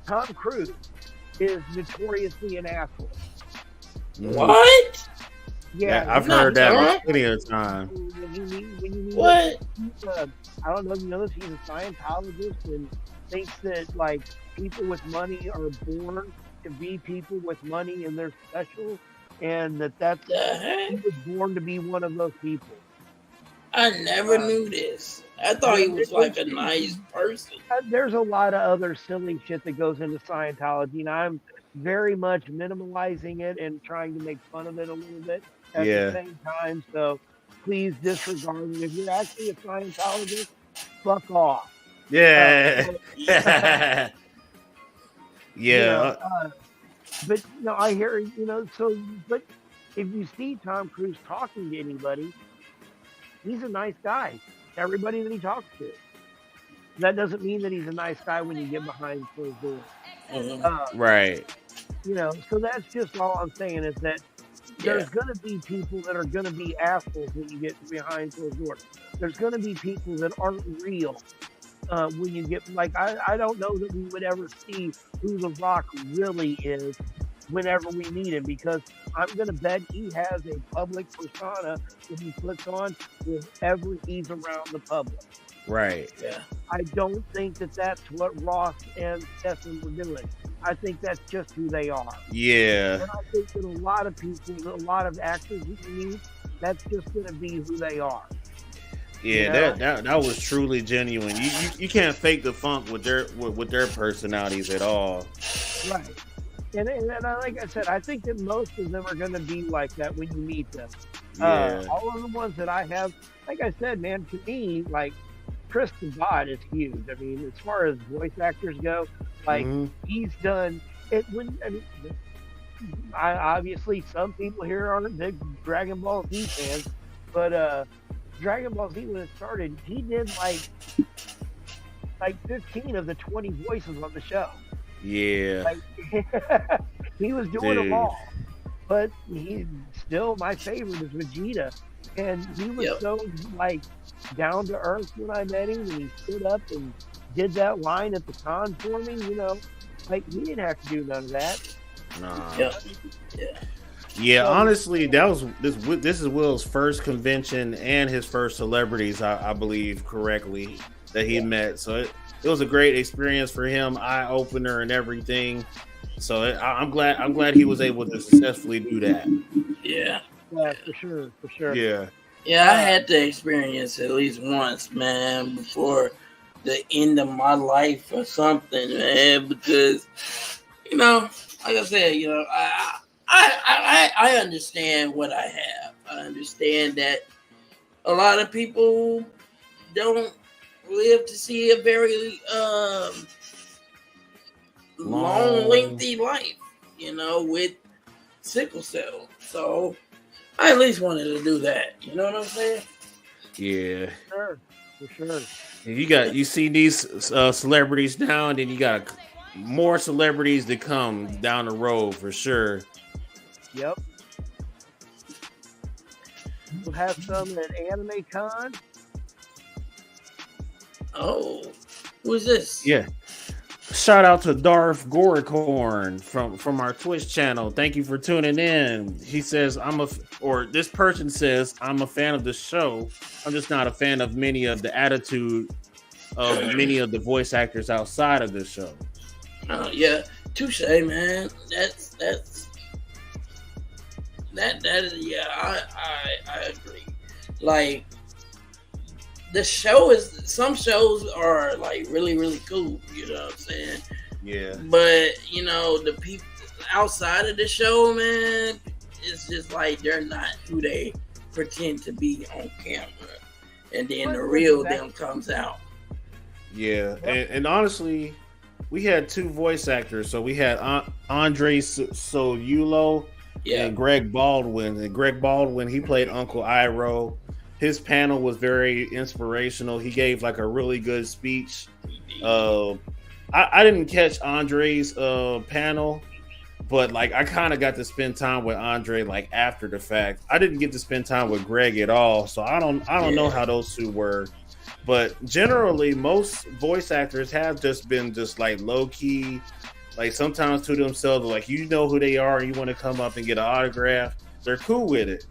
Speaker 1: Tom Cruise is notoriously an asshole.
Speaker 2: What?
Speaker 1: Yeah,
Speaker 4: I've heard that plenty of times.
Speaker 2: What?
Speaker 1: I don't know if you know this. He's a Scientologist and thinks that like people with money are born to be people with money and they're special, and he was born to be one of those people.
Speaker 2: I never knew this. I thought he was like a nice person.
Speaker 1: There's a lot of other silly shit that goes into Scientology, and I'm very much minimalizing it and trying to make fun of it a little bit at the same time. So please disregard it. If you're actually a Scientologist, fuck off.
Speaker 4: Yeah.
Speaker 1: But I hear, but if you see Tom Cruise talking to anybody, he's a nice guy. Everybody that he talks to. That doesn't mean that he's a nice guy when you get behind closed doors.
Speaker 4: Right.
Speaker 1: So that's just all I'm saying is that, There's going to be people that are going to be assholes when you get behind closed doors. There's going to be people that aren't real when you get, like, I don't know that we would ever see who The Rock really is whenever we meet him, because I'm going to bet he has a public persona that he puts on whenever he's around the public.
Speaker 4: Right.
Speaker 2: Yeah.
Speaker 1: I don't think that that's what Ross and Stefan were doing. I think that's just who they are.
Speaker 4: Yeah.
Speaker 1: And I think that a lot of people, a lot of actors you meet, that's just going to be who they are.
Speaker 4: Yeah, that was truly genuine. You can't fake the funk with their personalities at all.
Speaker 1: Right. And like I said, I think that most of them are going to be like that when you meet them.
Speaker 4: Yeah.
Speaker 1: All of the ones that I have, like I said, man, to me, like, Chris Sabat is huge. I mean, as far as voice actors go, like, he's done it. Obviously, some people here aren't big Dragon Ball Z fans, but Dragon Ball Z, when it started, he did like 15 of the 20 voices on the show.
Speaker 4: Yeah.
Speaker 1: Like, he was doing them all. But he's still, my favorite is Vegeta. And he was so, like, down to earth when I met him, and he stood up and did that line at the con for me, you know. Like, he didn't have to do none of that.
Speaker 4: Nah. Yeah, honestly, this is Will's first convention and his first celebrities, I believe correctly, that he met. So it was a great experience for him, eye opener and everything. So I'm glad he was able to successfully do that.
Speaker 2: Yeah.
Speaker 1: Yeah, for sure.
Speaker 4: Yeah.
Speaker 2: Yeah, I had to experience at least once, man, before the end of my life or something, man, because, you know, like I said, you know, I understand what I have. I understand that a lot of people don't live to see a very long, lengthy life, you know, with sickle cell. So I at least wanted to do that. You know what I'm saying?
Speaker 4: Yeah.
Speaker 1: For sure.
Speaker 4: And you see these celebrities now, and then you got more celebrities to come down the road for sure.
Speaker 1: Yep. We'll have some at Anime Con.
Speaker 2: Oh, who is this?
Speaker 4: Yeah. Shout out to Darth Goricorn from our Twitch channel. Thank you for tuning in. He says, this person says, I'm a fan of the show. I'm just not a fan of many of the attitude of many of the voice actors outside of the show.
Speaker 2: Yeah, touche, man. That is, yeah, I agree. Like, the show some shows are like really, really cool, you know what I'm saying?
Speaker 4: Yeah.
Speaker 2: But, you know, the people outside of the show, man, it's just like they're not who they pretend to be on camera. And then the real them comes out.
Speaker 4: Yeah. And honestly, we had two voice actors. So we had Andre Solulo and Greg Baldwin. And Greg Baldwin, he played Uncle Iroh. His panel was very inspirational. He gave like a really good speech. I didn't catch Andre's panel, but like I kind of got to spend time with Andre like after the fact. I didn't get to spend time with Greg at all, so I don't know how those two were. But generally, most voice actors have just been just like low key, like sometimes to themselves, like you know who they are, and you want to come up and get an autograph. They're cool with it.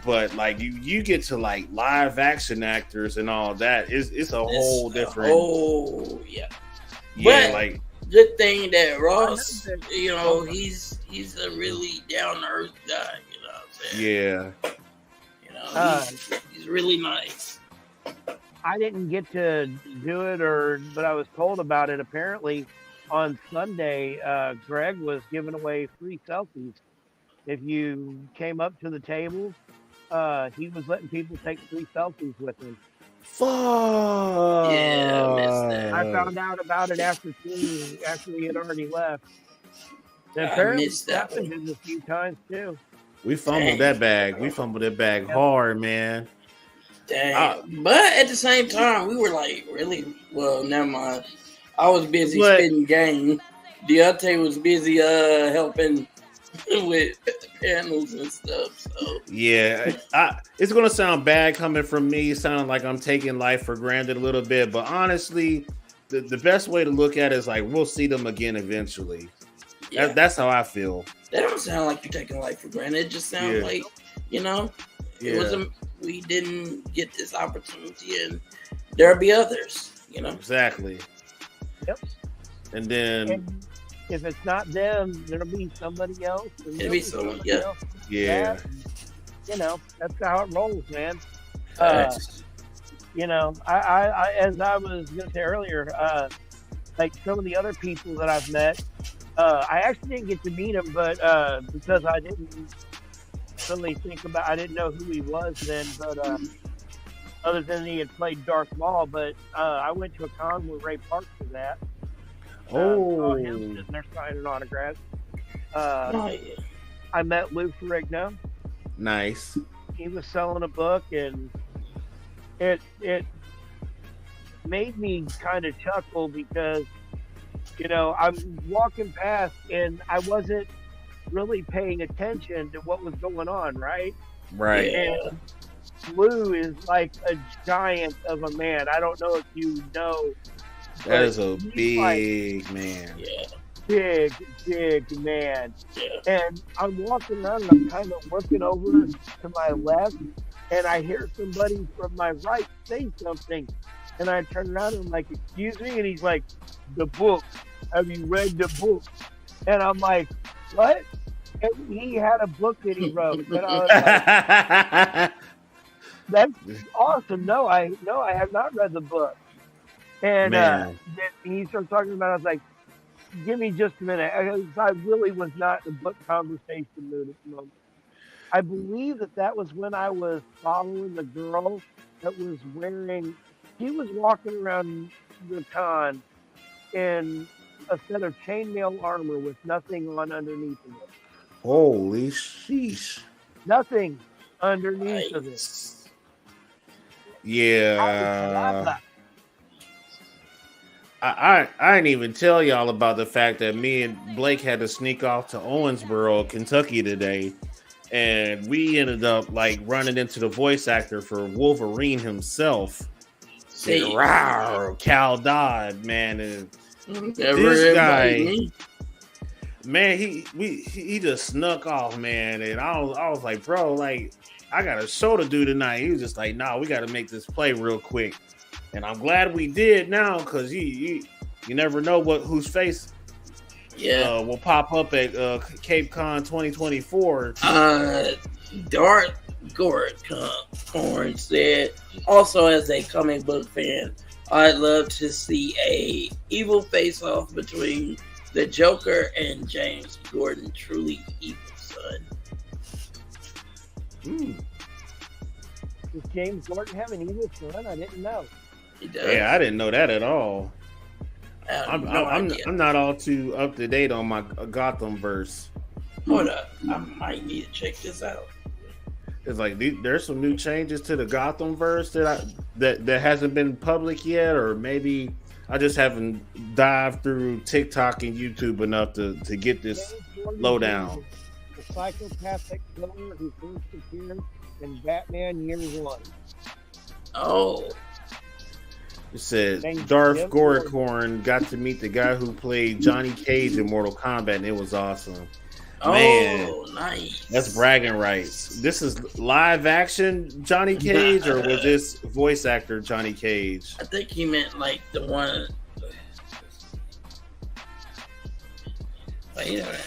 Speaker 4: But like you get to like live action actors and all that, it's a whole different.
Speaker 2: Oh yeah,
Speaker 4: yeah.
Speaker 2: But
Speaker 4: like
Speaker 2: good thing that Ross, you know, he's a really down to earth guy. You know what I'm saying?
Speaker 4: Yeah.
Speaker 2: You know, he's really nice.
Speaker 1: I didn't get to do it, but I was told about it. Apparently, on Sunday, Greg was giving away free selfies. If you came up to the table, he was letting people take free selfies with him.
Speaker 4: Fuck.
Speaker 2: Yeah, I missed that.
Speaker 1: I found out about it after he had already left. And
Speaker 2: I
Speaker 1: apparently,
Speaker 2: missed that
Speaker 1: Stefan did it a few times too.
Speaker 4: We fumbled that bag. We fumbled that bag hard, man.
Speaker 2: Dang. But at the same time, we were like, really? Well, never mind. I was busy spitting game. Deontay was busy helping with panels and stuff. So
Speaker 4: yeah, it's gonna sound bad coming from me, sounding like I'm taking life for granted a little bit, but honestly, the best way to look at it is like we'll see them again eventually.
Speaker 2: yeah,
Speaker 4: That's how I feel.
Speaker 2: that don't sound like you're taking life for granted. It just sounds like, you know, it wasn't. We didn't get this opportunity, and there'll be others. You know,
Speaker 4: exactly.
Speaker 1: Yep.
Speaker 4: And then
Speaker 1: if it's not them, there'll be somebody else.
Speaker 2: It'll be someone. Yeah.
Speaker 1: Else.
Speaker 4: Yeah.
Speaker 1: You know, that's how it rolls, man. You know, I as I was going to say earlier, like some of the other people that I've met, I actually didn't get to meet him, but because I didn't really I didn't know who he was then, but other than he had played Darth Maul, but I went to a con where Ray Parks was at. Saw him sitting there signing autographs. I met Lou Ferrigno.
Speaker 4: Nice.
Speaker 1: He was selling a book, and it made me kind of chuckle because, you know, I'm walking past and I wasn't really paying attention to what was going on, right?
Speaker 4: Right.
Speaker 1: And Lou is like a giant of a man. I don't know if you know.
Speaker 4: That is a big man.
Speaker 2: Yeah.
Speaker 1: Big man.
Speaker 2: Yeah.
Speaker 1: And I'm walking around and I'm kind of looking over to my left and I hear somebody from my right say something. And I turn around and I'm like, excuse me? And he's like, the book. Have you read the book? And I'm like, what? And he had a book that he wrote. And I was like, that's awesome. No, I have not read the book. And then he started talking about it. I was like, give me just a minute. I really was not in a book conversation mood at the moment. I believe that was when I was following the girl that was wearing, she was walking around the con in a set of chainmail armor with nothing on underneath of it.
Speaker 4: Holy sheesh.
Speaker 1: Nothing underneath of it.
Speaker 4: Yeah. I didn't even tell y'all about the fact that me and Blake had to sneak off to Owensboro, Kentucky today. And we ended up like running into the voice actor for Wolverine himself. Cal Dodd, man. And this guy, man, he just snuck off, man. And I was like, bro, like, I got a show to do tonight. He was just like, nah, we got to make this play real quick. And I'm glad we did now, because you never know whose face will pop up at Cape Con 2024.
Speaker 2: Darth Gorn said, also as a comic book fan, I'd love to see a evil face-off between the Joker and James Gordon, truly evil son.
Speaker 1: Does James Gordon have an evil son? I didn't know.
Speaker 2: He does.
Speaker 4: Yeah, I didn't know that at all.
Speaker 2: I'm
Speaker 4: not all too up to date on my Gotham verse.
Speaker 2: Hold up, I might need to check this out.
Speaker 4: It's like there's some new changes to the Gotham verse that hasn't been public yet, or maybe I just haven't dived through TikTok and YouTube enough to get this lowdown.
Speaker 1: The psychopathic killer who first appeared in Batman Year One.
Speaker 2: Oh.
Speaker 4: It said Darth Gorkorn got to meet the guy who played Johnny Cage in Mortal Kombat, and it was awesome. Man,
Speaker 2: nice.
Speaker 4: That's bragging rights. This is live action Johnny Cage, or was this voice actor Johnny Cage?
Speaker 2: I think he meant like the one. Wait a minute.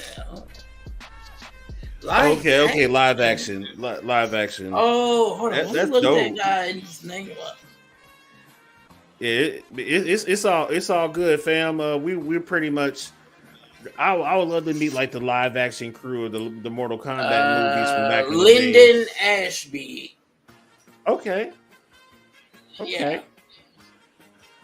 Speaker 4: Okay, live action. Live action.
Speaker 2: Oh, hold on.
Speaker 4: That's
Speaker 2: look
Speaker 4: dope.
Speaker 2: At that guy and his name up.
Speaker 4: Yeah, it's all good, fam. We're pretty much. I would love to meet like the live action crew of the Mortal Kombat movies from back in the day.
Speaker 2: Lyndon Ashby.
Speaker 4: Okay.
Speaker 2: Yeah.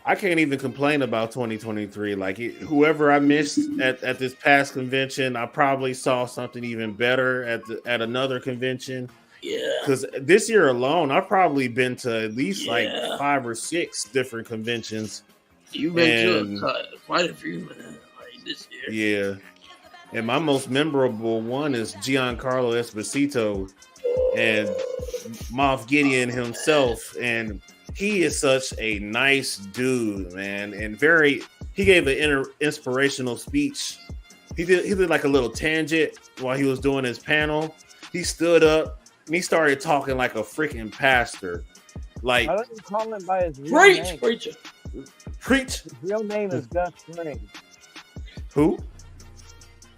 Speaker 4: I can't even complain about 2023. Like whoever I missed at this past convention, I probably saw something even better at another convention.
Speaker 2: Yeah.
Speaker 4: Because this year alone, I've probably been to at least like 5 or 6 different conventions.
Speaker 2: You've been to quite a few this year.
Speaker 4: Yeah. And my most memorable one is Giancarlo Esposito and Moff Gideon himself. And he is such a nice dude, man. And he gave an inspirational speech. He did like a little tangent while he was doing his panel. He stood up and he started talking like a freaking pastor. Like,
Speaker 1: I don't call him by his real name.
Speaker 2: Preach.
Speaker 1: His real name is Gus Fring.
Speaker 4: Who?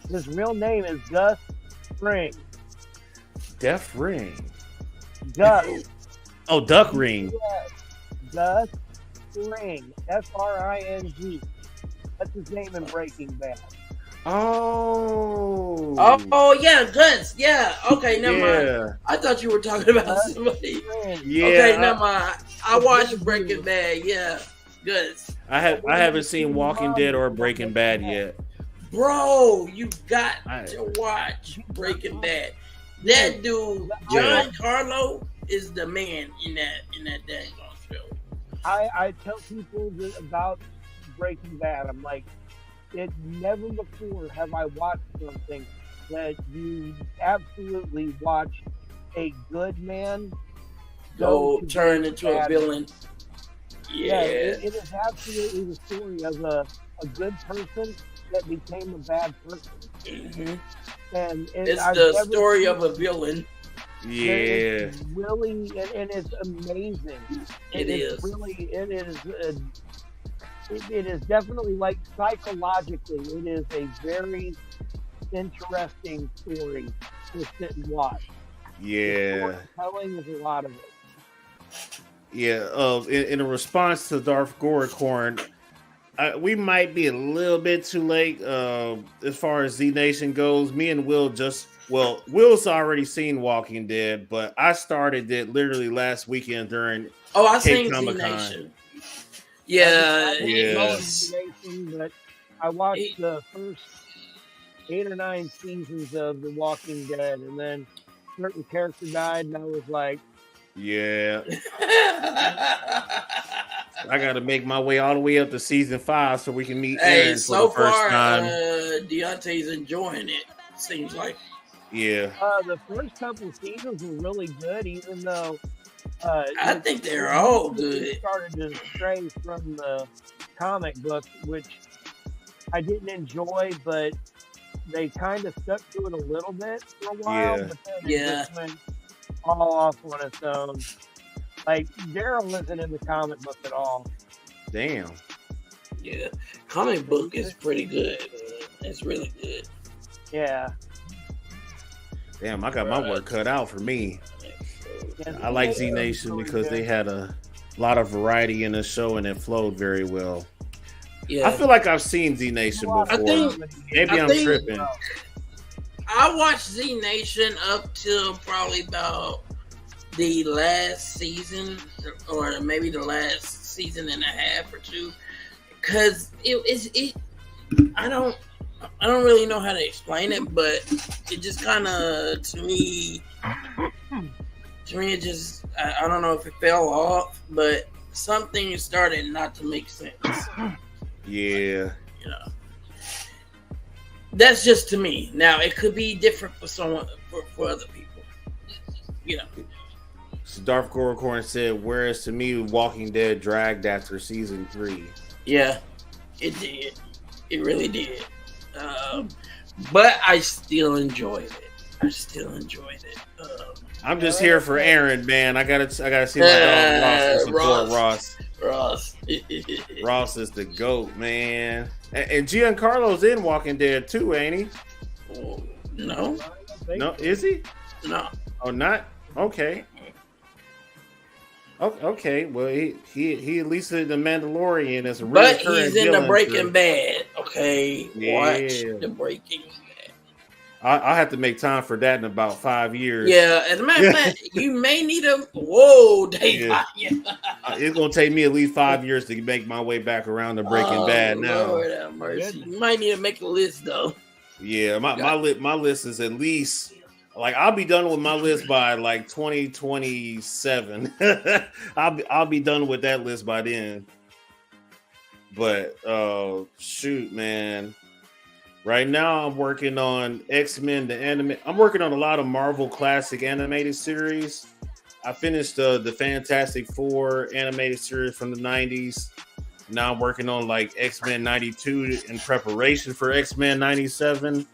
Speaker 1: His real name is Gus Fring.
Speaker 4: Deaf Ring.
Speaker 1: Gus.
Speaker 4: Oh, Duck Ring.
Speaker 1: Yes. Gus Fring. Fring. That's his name in Breaking Bad.
Speaker 4: Oh.
Speaker 2: Oh yeah, Gus. Yeah. Okay, never mind. I thought you were talking about somebody.
Speaker 4: Yeah.
Speaker 2: Okay, never mind. I watched Breaking Bad. Yeah, Gus.
Speaker 4: I haven't seen Walking Dead or Breaking Bad yet.
Speaker 2: Bro, you got to watch Breaking Bad. That dude, Giancarlo, is the man in that dang show.
Speaker 1: I tell people about Breaking Bad. I'm like, never before have I watched something that you absolutely watch a good man
Speaker 2: go turn into a villain. Yeah,
Speaker 1: it is absolutely the story of a good person that became a bad person.
Speaker 2: Mm-hmm.
Speaker 1: And
Speaker 2: it's the story of a villain.
Speaker 4: Yeah,
Speaker 1: it's really, and it's amazing. It is definitely, like, psychologically, it is a very interesting story to sit and watch.
Speaker 4: Yeah,
Speaker 1: telling is a lot of it.
Speaker 4: Yeah, in a response to Darth Goricorn, we might be a little bit too late as far as Z Nation goes. Me and Will Will's already seen Walking Dead, but I started it literally last weekend during
Speaker 2: I seen Z Nation. Yeah,
Speaker 1: yes. But I watched the first 8 or 9 seasons of The Walking Dead, and then a certain character died, and I was like,
Speaker 4: yeah. I got to make my way all the way up to season 5 so we can meet Aaron for the first time.
Speaker 2: Deontay's enjoying it. Seems like.
Speaker 4: Yeah.
Speaker 1: The first couple seasons were really good, even though
Speaker 2: I think they're all good.
Speaker 1: Started to stray from the comic book, which I didn't enjoy, but they kind of stuck to it a little bit for a while.
Speaker 4: Yeah.
Speaker 1: But then it just went all off on its own. Like, Daryl isn't in the comic book at all.
Speaker 4: Damn.
Speaker 2: Yeah, comic book is pretty good. It's really good.
Speaker 1: Yeah.
Speaker 4: Damn, I got my work cut out for me. Yeah, I like Z Nation because they had a lot of variety in the show and it flowed very well. Yeah, I feel like I've seen Z Nation before. Maybe I'm tripping.
Speaker 2: I watched Z Nation up till probably about the last season, or maybe the last season and a half or two, because I don't really know how to explain it, but it just kind of to me it just I don't know if it fell off, but something started not to make sense.
Speaker 4: Yeah.
Speaker 2: You know, that's just to me. Now it could be different for someone, for other people. You know.
Speaker 4: So Darth Goricorn said, "Whereas to me, Walking Dead dragged after season 3."
Speaker 2: Yeah, it did. It really did. But I still enjoyed it.
Speaker 4: I'm just here for Aaron, man. I gotta see my dog Ross and support Ross. Ross is the GOAT, man. And Giancarlo's in Walking Dead too, ain't he?
Speaker 2: Oh, no.
Speaker 4: No, is he?
Speaker 2: No.
Speaker 4: Oh, not? Okay. Okay, well, he at least in the Mandalorian as a really
Speaker 2: but he's in the Breaking Bad. Okay,
Speaker 4: yeah.
Speaker 2: Watch the Breaking Bad.
Speaker 4: I'll have to make time for that in about 5 years.
Speaker 2: Yeah, as a matter of fact, you may need a Dave.
Speaker 4: Yeah. It's gonna take me at least 5 years to make my way back around to Breaking Bad now.
Speaker 2: Lord have mercy. You might need to make a list though.
Speaker 4: Yeah, my list is at least. Like, I'll be done with my list by like 2027. I'll be done with that list by then. But shoot, man, Right now, I'm working on X-Men, the anime. I'm working on a lot of Marvel classic animated series. I finished the Fantastic Four animated series from the 90s. Now I'm working on like X-Men 92 in preparation for X-Men 97.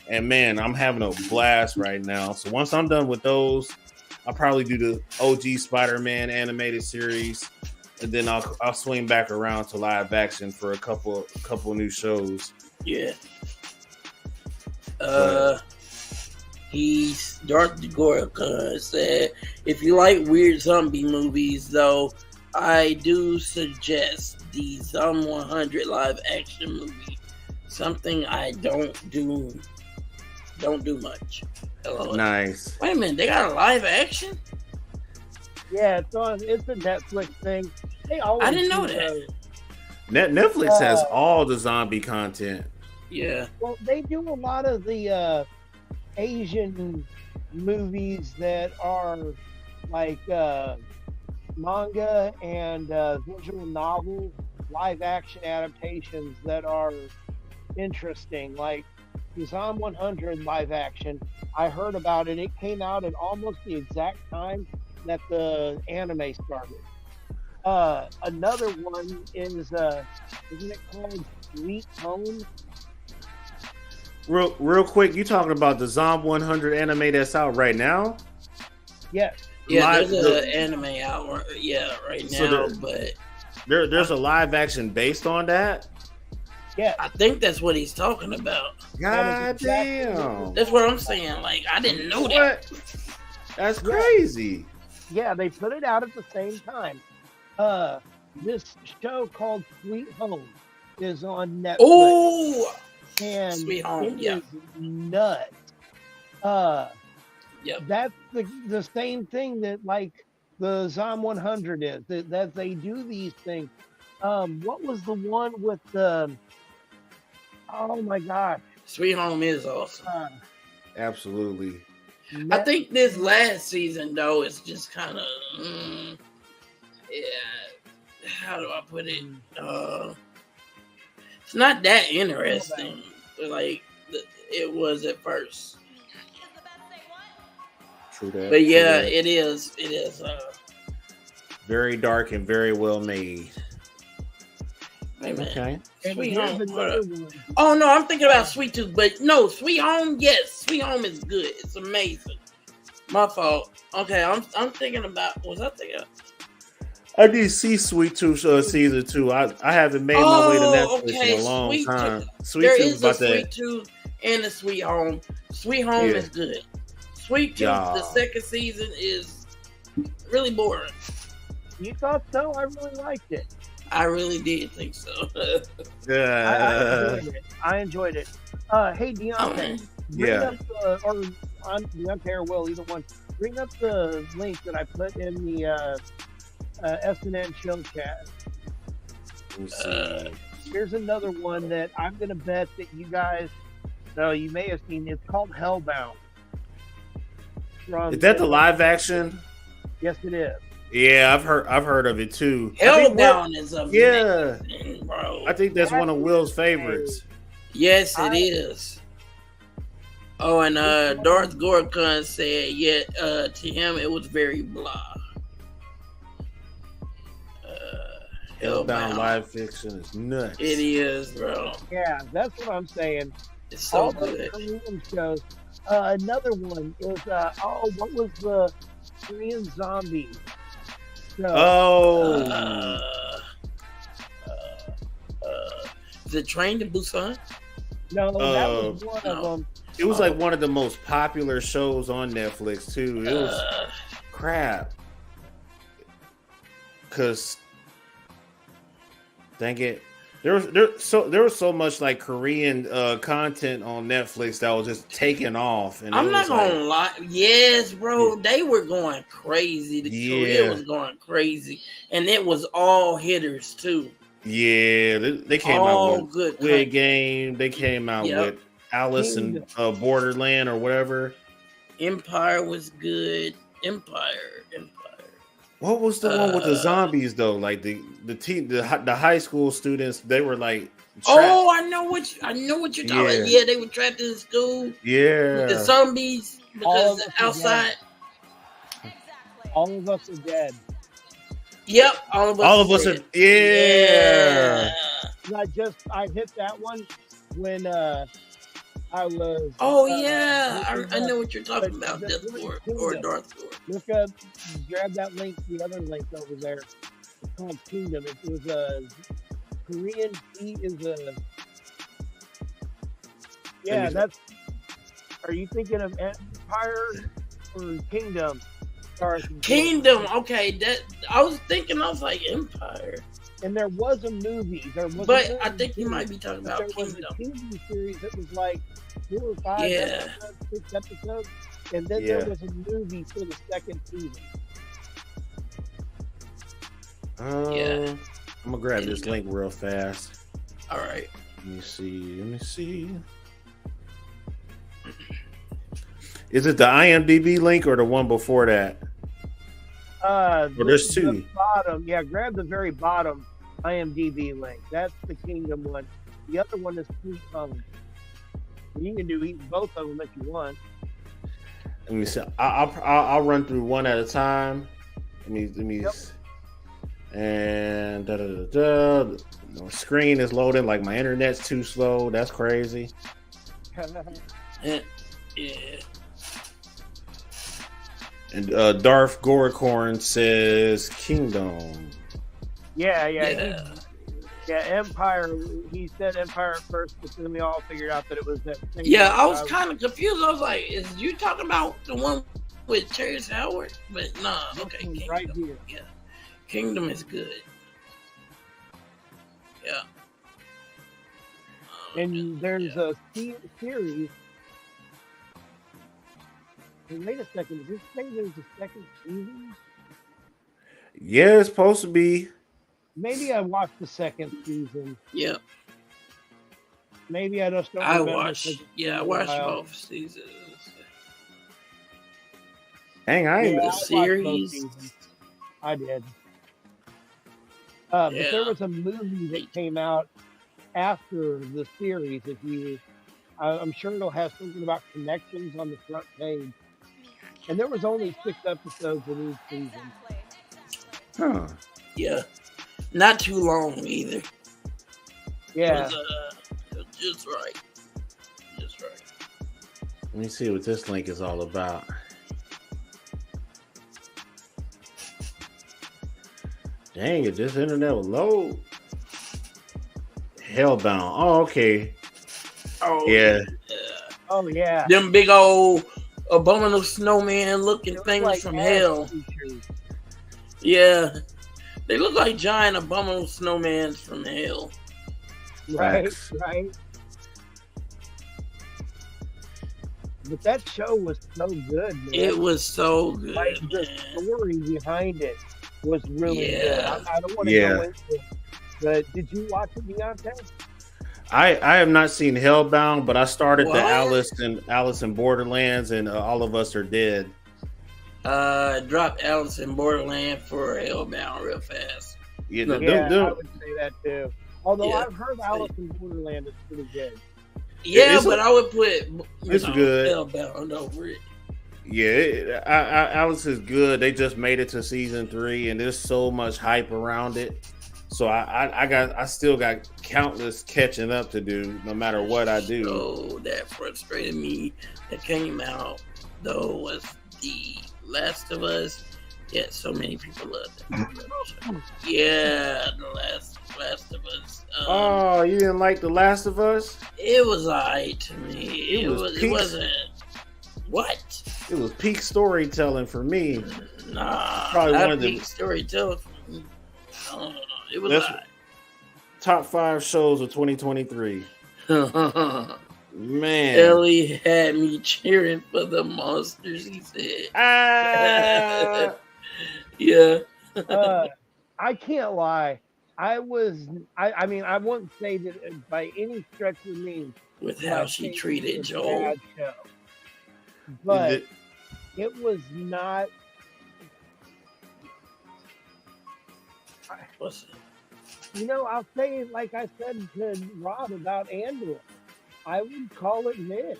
Speaker 4: And man, I'm having a blast right now. So once I'm done with those, I'll probably do the OG Spider-Man animated series. And then I'll swing back around to live action for a couple new shows.
Speaker 2: Yeah. He's Darth Gorka said, if you like weird zombie movies, though, I do suggest the Zom 100 live action movie. Something I don't do much. Hello.
Speaker 4: Nice.
Speaker 2: Wait a minute, they got a live action?
Speaker 1: Yeah, it's a Netflix thing. They always
Speaker 2: I didn't know that.
Speaker 4: Netflix has all the zombie content.
Speaker 2: Yeah.
Speaker 1: Well, they do a lot of the Asian movies that are like manga and visual novel live action adaptations that are interesting. Like the Zom 100 live action, I heard about it. It came out at almost the exact time that the anime started. Another one is isn't it called Sweet Home?
Speaker 4: Real quick, you talking about the Zom 100 anime that's out right now?
Speaker 1: Yes.
Speaker 2: Yeah, there's an anime out right now,
Speaker 4: so
Speaker 2: but
Speaker 4: there's a live action based on that?
Speaker 1: Yeah.
Speaker 2: I think that's what he's talking about.
Speaker 4: God damn.
Speaker 2: That's what I'm saying. Like, I didn't know that.
Speaker 4: That's crazy.
Speaker 1: Yeah, they put it out at the same time. This show called Sweet Home is on Netflix.
Speaker 2: Oh,
Speaker 1: and
Speaker 2: Sweet Home,
Speaker 1: it is nuts.
Speaker 2: Yep.
Speaker 1: That's the same thing that like the Zom 100 is. That they do these things. What was the one with the? Oh my gosh!
Speaker 2: Sweet Home is awesome.
Speaker 4: Absolutely.
Speaker 2: I think this last season though is just kind of, how do I put it? It's not that interesting, like it was at first.
Speaker 4: True that.
Speaker 2: But yeah, it is. It is.
Speaker 4: Very dark and very well made.
Speaker 2: Wait a minute.
Speaker 4: Okay.
Speaker 2: Sweet Home. Oh no, I'm thinking about Sweet Tooth, but no, Sweet Home. Yes, Sweet Home is good. It's amazing. My fault. Okay, I'm thinking about. Was I thinking?
Speaker 4: I did see Sweet Tooth season 2. I haven't made my way to Netflix in a long
Speaker 2: Sweet
Speaker 4: time.
Speaker 2: Tooth.
Speaker 4: Sweet
Speaker 2: There
Speaker 4: Tooth
Speaker 2: is
Speaker 4: about
Speaker 2: a Sweet
Speaker 4: that.
Speaker 2: Tooth and a Sweet Home. Sweet Home is good. Sweet Tooth, the second season is really boring.
Speaker 1: You thought so? I really liked it.
Speaker 2: I really did think so.
Speaker 1: I enjoyed it. Hey, Deontay. Bring up or Deontay or Will, either one. Bring up the link that I put in the SNN show chat. Here's another one that I'm going to bet that you guys, no, you may have seen. It's called Hellbound.
Speaker 4: Is that the live action?
Speaker 1: Yes, it is.
Speaker 4: Yeah, I've heard of it too.
Speaker 2: Hellbound is amazing, bro.
Speaker 4: I think that's one of Will's favorites.
Speaker 2: Yes, it is. Oh, and Darth Gorkon said, to him it was very blah.
Speaker 4: Hellbound live fiction is nuts.
Speaker 2: It is, bro.
Speaker 1: Yeah, that's what I'm saying.
Speaker 2: It's so
Speaker 1: all
Speaker 2: good.
Speaker 1: Korean shows. Another one is what was the Korean zombie show?
Speaker 2: Is it Train to Busan?
Speaker 1: No, that was one of them.
Speaker 4: It was like one of the most popular shows on Netflix too. It was crap. Cause dang it. There was so much like Korean content on Netflix that was just taking off. And
Speaker 2: I'm not gonna lie. Yes, bro. They were going crazy. Korea was going crazy. And it was all hitters too.
Speaker 4: Yeah, they came out with Squid Game. They came out with Alice in Borderland or whatever.
Speaker 2: Empire was good. Empire.
Speaker 4: What was the one with the zombies though? Like the high school students, they were like
Speaker 2: Oh, I know what you're talking about. Yeah, they were trapped in school.
Speaker 4: Yeah.
Speaker 2: With the zombies because outside.
Speaker 1: All of us are dead.
Speaker 2: Yep, all of us are.
Speaker 4: Yeah.
Speaker 1: I hit that one when I was.
Speaker 2: Oh yeah, I know what you're talking about. Death Lord or Darth Lord.
Speaker 1: Look up, grab that link. The other link over there. It's called Kingdom. It was a Korean. He is a. Yeah, that's. Are you thinking of Empire or Kingdom?
Speaker 2: Kingdom. Okay, that I was thinking. I was like Empire.
Speaker 1: And there was a movie.
Speaker 2: But I think you might be talking about Kingdom.
Speaker 1: There was a TV series that was like 4 or 5 episodes, 6 episodes, and then there was a movie for the second season.
Speaker 4: I'm gonna grab this link real fast.
Speaker 2: All right.
Speaker 4: Let me see. Is it the IMDb link or the one before that? There's two.
Speaker 1: The bottom, grab the very bottom IMDb link. That's the Kingdom one. The other one is you can do both of them if you want.
Speaker 4: Let me see. I'll run through one at a time. Let me. Yep. And the screen is loading. Like my internet's too slow. That's crazy.
Speaker 2: Yeah.
Speaker 4: And Darth Goricorn says Kingdom.
Speaker 1: Yeah. Empire. He said Empire at first, but then we all figured out that it was that thing.
Speaker 2: Yeah, I was kind of confused. I was like, "Is you talking about the one with Terrence Howard?" But nah, okay, Kingdom.
Speaker 1: Right here.
Speaker 2: Yeah, Kingdom is good. Yeah.
Speaker 1: And there's a series. Wait a second. Does this say there's a second season?
Speaker 4: Yeah, it's supposed to be.
Speaker 1: Maybe I watched the second season.
Speaker 2: Yeah.
Speaker 1: Maybe I just don't remember.
Speaker 2: I watched both seasons.
Speaker 4: Dang,
Speaker 2: the series.
Speaker 1: I did. But there was a movie that came out after the series. I'm sure it'll have something about connections on the front page. And there was only 6 episodes in each season.
Speaker 4: Huh.
Speaker 2: Yeah. Not too long either.
Speaker 1: Yeah.
Speaker 2: It was just right.
Speaker 4: Let me see what this link is all about. Dang it, this internet will load. Hellbound. Oh, okay.
Speaker 2: Oh,
Speaker 4: yeah.
Speaker 1: Oh, yeah.
Speaker 2: Them big old abominable snowman looking things
Speaker 1: like
Speaker 2: from hell.
Speaker 1: Features.
Speaker 2: Yeah. They look like giant abominable snowmans from hell.
Speaker 1: Right. But that show was so good, man.
Speaker 2: It was so good.
Speaker 1: Like, the story behind it was really good. I don't want to go into it. But did you watch it, Deontay?
Speaker 4: I have not seen Hellbound, but I started the Alice in Borderlands and All of Us Are Dead.
Speaker 2: Drop Alice in Borderland for Hellbound real fast.
Speaker 1: I would say that too. Although I've heard Alice in Borderland is pretty good.
Speaker 2: Yeah, but I would put
Speaker 4: good.
Speaker 2: Hellbound over it.
Speaker 4: Yeah, Alice is good. They just made it to season 3, and there's so much hype around it. So I still got countless catching up to do, no matter what I do.
Speaker 2: So that frustrated me. That came out though was The Last of Us. Yeah, so many people love that. Yeah, The Last of Us.
Speaker 4: Oh, you didn't like The Last of Us?
Speaker 2: It was alright to me. It wasn't. What?
Speaker 4: It was peak storytelling for me.
Speaker 2: Nah,
Speaker 4: probably
Speaker 2: not
Speaker 4: one of
Speaker 2: peak
Speaker 4: the
Speaker 2: storytelling for me. No, it was alright.
Speaker 4: Top 5 shows of 2023. Man,
Speaker 2: Ellie had me cheering for the monsters. He said, "Yeah."
Speaker 1: I can't lie. I mean, I wouldn't say that by any stretch of the means
Speaker 2: with how she treated Joel.
Speaker 1: But it was not.
Speaker 2: What's it?
Speaker 1: I'll say it like I said to Rob about Andor. I would call it mid.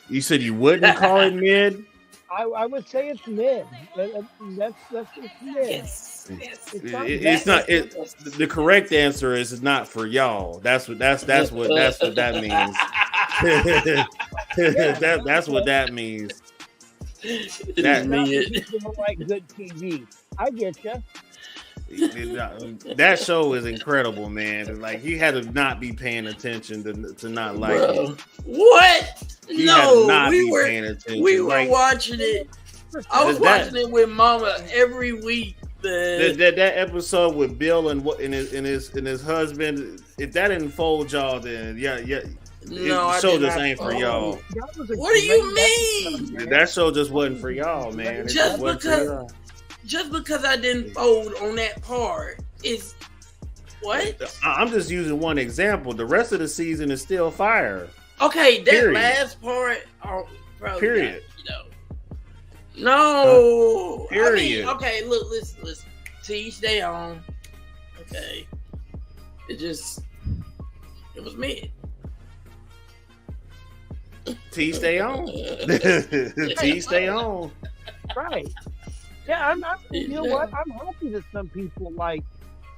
Speaker 4: You said you wouldn't call it mid.
Speaker 1: I would say it's mid. That's just mid.
Speaker 2: Yes.
Speaker 1: It's not
Speaker 4: It's not. The correct answer is it's not for y'all. That's what that means. That's what that means.
Speaker 1: That means like good TV. I get you.
Speaker 4: That show is incredible, man. Like he had to not be paying attention to not like it.
Speaker 2: What?
Speaker 4: He
Speaker 2: No, we were
Speaker 4: like,
Speaker 2: watching it. I was watching it with Mama every week.
Speaker 4: That episode with Bill and his husband. If that didn't fold y'all, then yeah.
Speaker 2: No,
Speaker 4: the show just ain't for y'all.
Speaker 2: What do you mean?
Speaker 4: That show just wasn't for y'all, man.
Speaker 2: Just because I didn't fold on that part is what?
Speaker 4: I'm just using one example. The rest of the season is still fire.
Speaker 2: Okay, that last part. Probably
Speaker 4: Period.
Speaker 2: No.
Speaker 4: Period.
Speaker 2: Okay, look, listen. To each their own. Okay. It was mid.
Speaker 4: T stay on. T stay on.
Speaker 1: Right. Yeah, you know what? I'm happy that some people like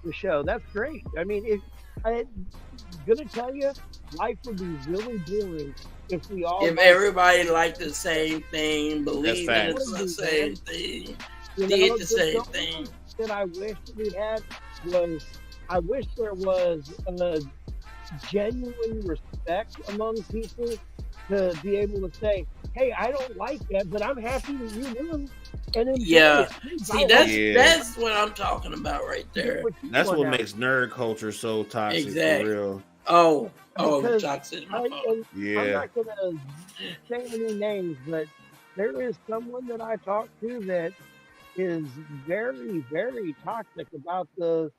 Speaker 1: the show. That's great. I mean, I'm gonna tell you, life would be really boring if
Speaker 2: everybody liked the same thing, believed in the same thing, did the same thing.
Speaker 1: That I wish we had was, I wish there was a genuine respect among people to be able to say, "Hey, I don't like that, but I'm happy that you do." And
Speaker 2: see, that's what I'm talking about right there.
Speaker 4: That's what makes nerd culture so toxic.
Speaker 2: Exactly.
Speaker 4: For real.
Speaker 2: Oh, toxic.
Speaker 1: I'm not gonna say any names, but there is someone that I talk to that is very, very toxic about the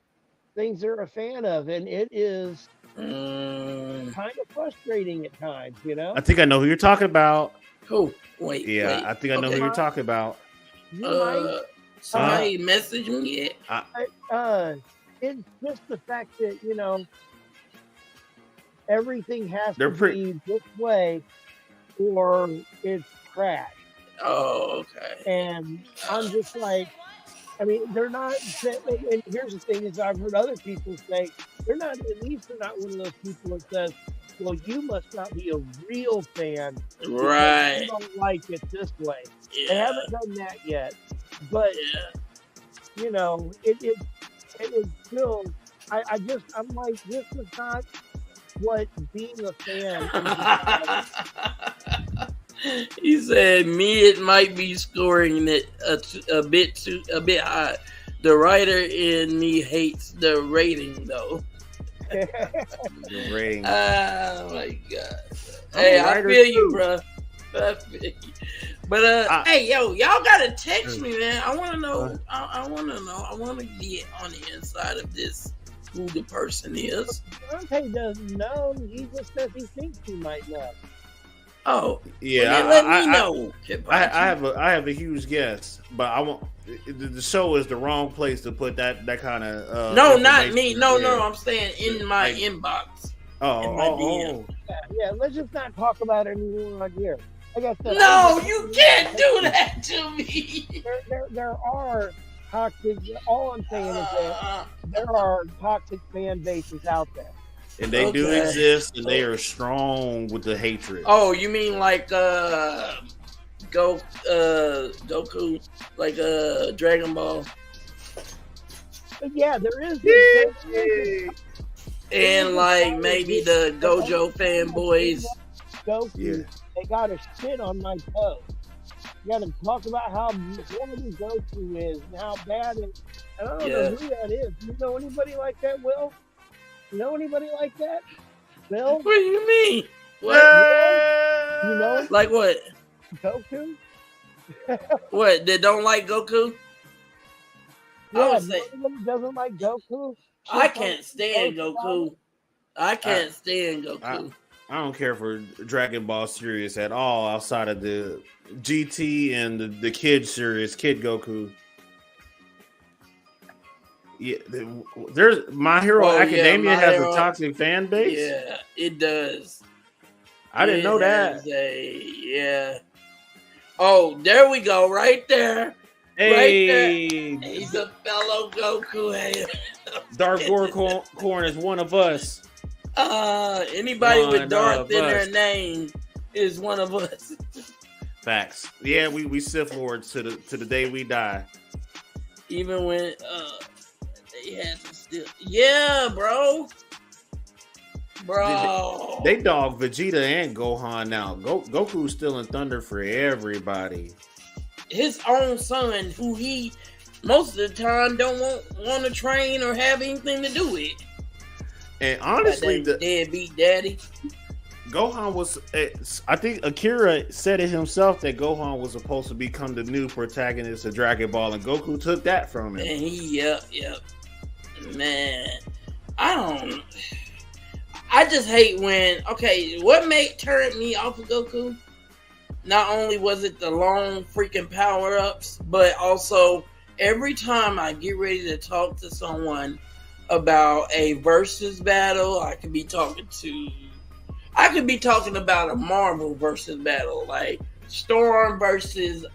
Speaker 1: things they're a fan of, and it is kind of frustrating at times.
Speaker 4: I think I know who you're talking about.
Speaker 2: Who? Wait.
Speaker 4: I think I know who you're talking about.
Speaker 2: Somebody messaged me yet?
Speaker 1: It's just the fact that everything has to be this way, or it's trash.
Speaker 2: Oh, okay.
Speaker 1: And I'm just like, I mean, they're not. And here's the thing: is I've heard other people say they're not. At least they're not one of those people that says, "Well, you must not be a real fan,
Speaker 2: right?
Speaker 1: You don't like it this way."
Speaker 2: Yeah.
Speaker 1: They haven't done that yet, but it is still. I'm like, this is not what being a fan.
Speaker 2: He said mid might be scoring it a bit high. The writer in me hates the rating though.
Speaker 4: The rating.
Speaker 2: Oh my god. Hey, I feel you, bro. But hey, yo, y'all gotta text me, man. I want to know. I want to know. I want to get on the inside of this. Who the person is?
Speaker 1: Dante doesn't know. He just says he thinks he might know.
Speaker 2: Oh
Speaker 4: yeah,
Speaker 2: well, let me know.
Speaker 4: I have a huge guess, but I want the show is the wrong place to put that kind of.
Speaker 2: No, not me. No, I'm saying in my inbox.
Speaker 4: Oh.
Speaker 1: Yeah. Let's just not talk about it anymore on here. Like I said,
Speaker 2: no, you can't do that to me.
Speaker 1: There are toxic. All I'm saying is that there are toxic fan bases out there.
Speaker 4: And they do exist, and they are strong with the hatred.
Speaker 2: Oh, you mean like Goku, like Dragon Ball?
Speaker 1: But yeah, there is.
Speaker 2: And like maybe the Gojo fanboys.
Speaker 1: Goku, they gotta shit on my toe. You gotta talk about how horrible Goku is and how bad it. I don't know who that is. You know anybody like that, Will? You know anybody like that? Bill?
Speaker 2: What do you mean? What?
Speaker 1: You know?
Speaker 2: Like what?
Speaker 1: Goku?
Speaker 2: What? They don't like Goku?
Speaker 1: Yeah, nobody doesn't like Goku.
Speaker 2: I can't stand Goku. I can't stand Goku.
Speaker 4: I don't care for Dragon Ball series at all outside of the GT and the Kid series, Kid Goku. Yeah, there's My Hero Academia
Speaker 2: My
Speaker 4: has
Speaker 2: Hero,
Speaker 4: a toxic fan base.
Speaker 2: Yeah, it does.
Speaker 4: I didn't know that.
Speaker 2: Yeah. Oh, there we go, right there.
Speaker 4: Hey,
Speaker 2: right there. He's a fellow Goku hater.
Speaker 4: Dark Gorkorn is one of us.
Speaker 2: Anybody with Darth in their name is one of us.
Speaker 4: Facts. Yeah, we Sith Lords to the day we die.
Speaker 2: Even when they had to still, yeah, bro.
Speaker 4: They dog Vegeta and Gohan now. Goku's still in Thunder for everybody.
Speaker 2: His own son, who he most of the time don't want to train or have anything to do with.
Speaker 4: And honestly, the
Speaker 2: deadbeat daddy.
Speaker 4: Gohan was. I think Akira said it himself that Gohan was supposed to become the new protagonist of Dragon Ball, and Goku took that from him.
Speaker 2: And yep. Man, I just hate when. Okay, what turned me off of Goku? Not only was it the long freaking power ups, but also every time I get ready to talk to someone about a versus battle, I could be talking about a Marvel versus battle, like Storm versus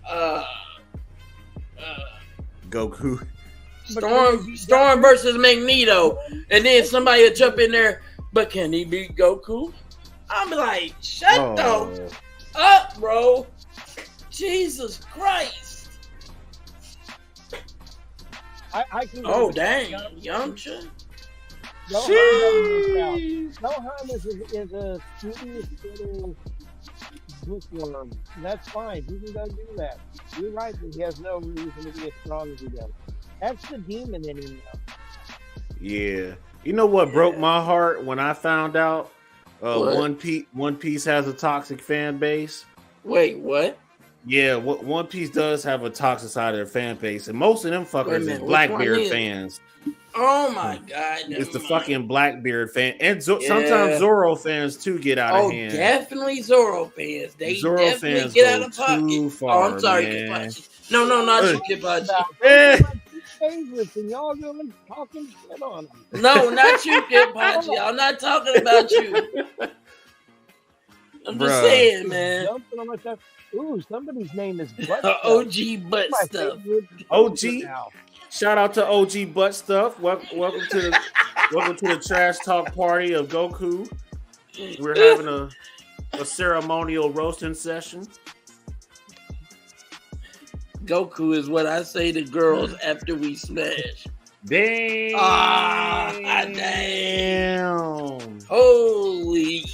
Speaker 4: Goku.
Speaker 2: Storm versus Magneto, and then somebody will jump in there. But can he beat Goku? I'm like, shut the up, bro. Jesus Christ.
Speaker 1: I can
Speaker 2: dang, Yamcha.
Speaker 1: Gohan is a studious little bookworm. That's fine. He can go do that. You're right that he has no reason to be as strong as he does. That's the demon in him now.
Speaker 4: Yeah. You know what broke my heart when I found out One Piece has a toxic fan base?
Speaker 2: Wait, what?
Speaker 4: Yeah, One Piece does have a toxic side of their fan base, and most of them fuckers is Blackbeard fans.
Speaker 2: Oh my god!
Speaker 4: It's the fucking Blackbeard fan, and sometimes Zoro fans too get out of hand.
Speaker 2: Oh, definitely Zoro fans.
Speaker 4: Zoro
Speaker 2: definitely
Speaker 4: fans
Speaker 2: get out of
Speaker 4: pocket.
Speaker 2: Too
Speaker 4: far,
Speaker 2: I'm sorry, Kipachi. No, not you, Kipachi.
Speaker 1: Favorites and y'all going talking shit on them.
Speaker 2: No, not you, Kipachi. I'm not talking about you. I'm just saying, man.
Speaker 1: Ooh, somebody's name is Butt
Speaker 2: OG Butt Stuff.
Speaker 4: OG. Shout out to OG Butt Stuff. Welcome to the trash talk party of Goku. We're having a ceremonial roasting session.
Speaker 2: Goku is what I say to girls after we smash.
Speaker 4: Damn.
Speaker 2: Damn. Holy.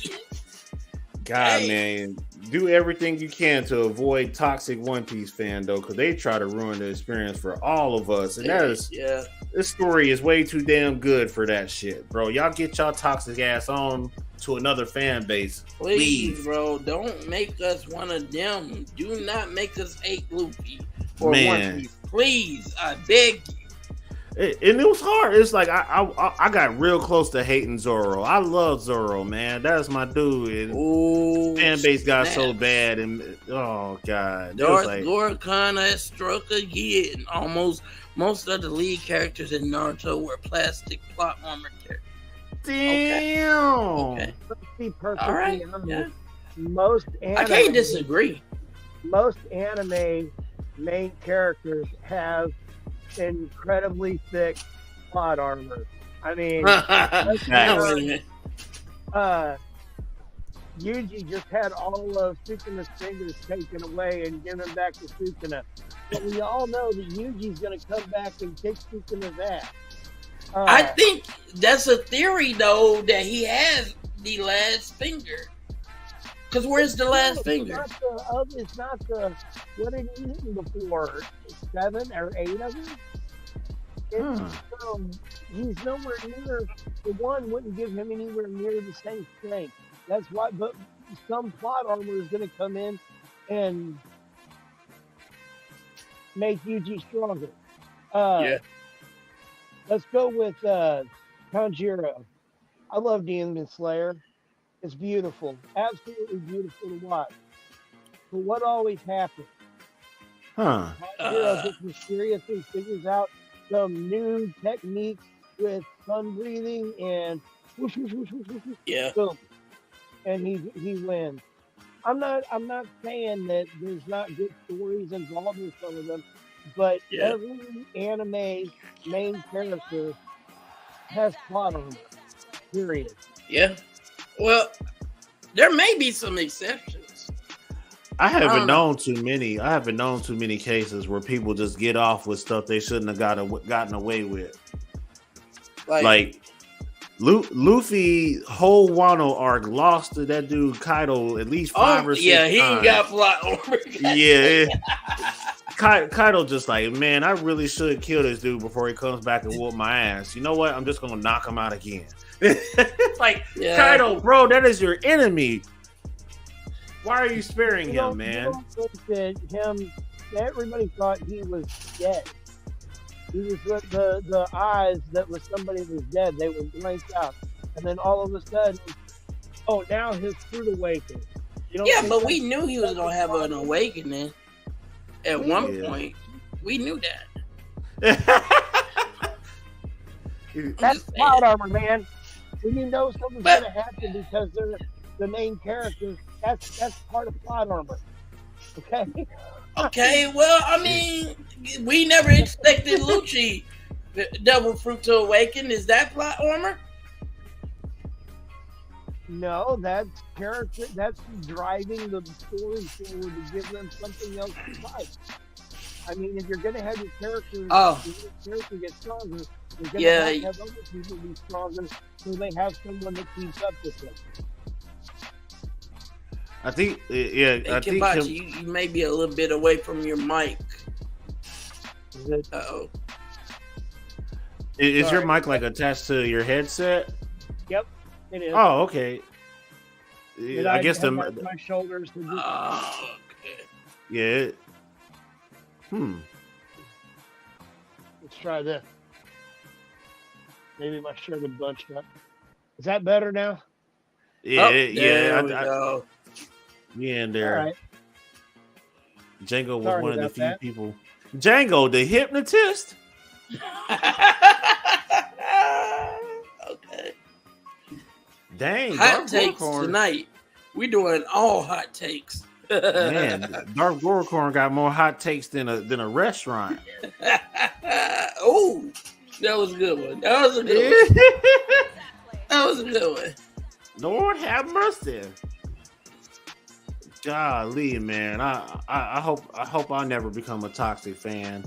Speaker 4: God, man. Do everything you can to avoid toxic One Piece fan, though, because they try to ruin the experience for all of us. And this story is way too damn good for that shit, bro. Y'all get y'all toxic ass on to another fan base.
Speaker 2: Please, bro. Don't make us one of them. Do not make us hate Luffy or One Piece. Please, I beg you.
Speaker 4: And it was hard. It's like I got real close to hating Zoro. I love Zoro, man. That's my dude. And fan base got so bad, and oh god,
Speaker 2: Darth kind of struck again. Almost most of the lead characters in Naruto were plastic plot armor characters.
Speaker 4: Damn.
Speaker 1: Okay. Let's be perfectly
Speaker 2: all right.
Speaker 1: honest. Most anime,
Speaker 2: I can't disagree.
Speaker 1: Most anime main characters have incredibly thick plot armor. I mean, Yuji just had all of Sukuna's fingers taken away and given back to Sukuna. But we all know that Yuji's going to come back and kick Sukuna's ass.
Speaker 2: I think that's a theory, though, that he has the last finger. Because where's the last finger?
Speaker 1: It's not the what had he eaten before? 7 or 8 of them? He's nowhere near, the one wouldn't give him anywhere near the same strength. That's why, but some plot armor is going to come in and make Yuji stronger. Let's go with Tanjiro. I love Demon Slayer. It's beautiful. Absolutely beautiful to watch. But what always happens? Tanjiro just mysteriously figures out some new technique with sun breathing and whoosh, whoosh, whoosh, whoosh, whoosh, whoosh,
Speaker 2: Yeah.
Speaker 1: boom, and he wins. I'm not saying that there's not good stories involved in some of them, but
Speaker 2: Yeah.
Speaker 1: every anime main character has plot armor. Period.
Speaker 2: Yeah. Well, there may be some exceptions.
Speaker 4: I haven't
Speaker 2: don't know.
Speaker 4: known too many. I haven't known too many cases where people just get off with stuff they shouldn't have gotten away with. Like Luffy whole Wano arc lost to that dude Kaido at least 5 or 6
Speaker 2: yeah, he
Speaker 4: times.
Speaker 2: ain't got plot armor.
Speaker 4: Yeah. Kaido just like, man, I really should kill this dude before he comes back and whoop my ass. You know what? I'm just gonna knock him out again. Like,
Speaker 2: Yeah.
Speaker 4: Kaido, bro, that is your enemy. Why are you sparing him, man?
Speaker 1: You don't think that everybody thought he was dead. He was with the eyes that was somebody was dead. They were blanked out. And then all of a sudden, oh, now his fruit awakened.
Speaker 2: Yeah, but we knew he was going to have an awakening at one point. We knew that.
Speaker 1: That's plot armor, man. When you know something's going to happen because they're the main characters, that's part of plot armor. Okay?
Speaker 2: Okay, well, I mean, we never expected Lucci Devil Fruit to awaken. Is that plot armor?
Speaker 1: No, that's character. That's driving the story forward to give them something else to fight. I mean, if you're going to have your character, get stronger, you're going to have other people be stronger, so they have someone that keeps up with them.
Speaker 4: I think,
Speaker 2: hey, I think you may be a little bit away from your mic. Uh-oh.
Speaker 4: Is your mic like attached to your headset?
Speaker 1: Yep, it is.
Speaker 4: Oh, okay. I guess
Speaker 1: my shoulders.
Speaker 2: Oh, okay.
Speaker 4: Yeah.
Speaker 1: Let's try this. Maybe my shirt is bunched up. Is that better now?
Speaker 4: Yeah,
Speaker 2: yeah.
Speaker 4: Yeah, in there.
Speaker 1: All right.
Speaker 4: Django was one of the few people. Django, the hypnotist.
Speaker 2: Okay.
Speaker 4: Dang.
Speaker 2: Hot takes tonight. We doing all hot takes.
Speaker 4: Man, Dark Gorocorn got more hot takes than a restaurant.
Speaker 2: Oh, that was a good one. That was a good one.
Speaker 4: Lord have mercy. Golly, man. I hope I never become a toxic fan.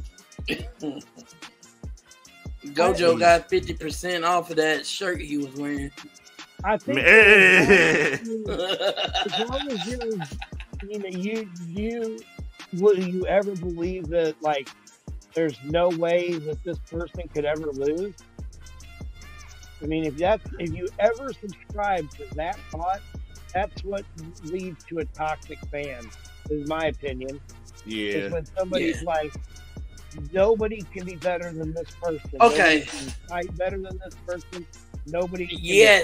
Speaker 2: Gojo got 50% off of that shirt he was wearing.
Speaker 1: I think as long as will you ever believe that like there's no way that this person could ever lose? I mean, if you ever subscribe to that thought, that's what leads to a toxic fan, is my opinion.
Speaker 4: Yeah.
Speaker 1: Is when somebody's like, nobody can be better than this person.
Speaker 2: Okay.
Speaker 1: Nobody can fight better than this person. Nobody can be than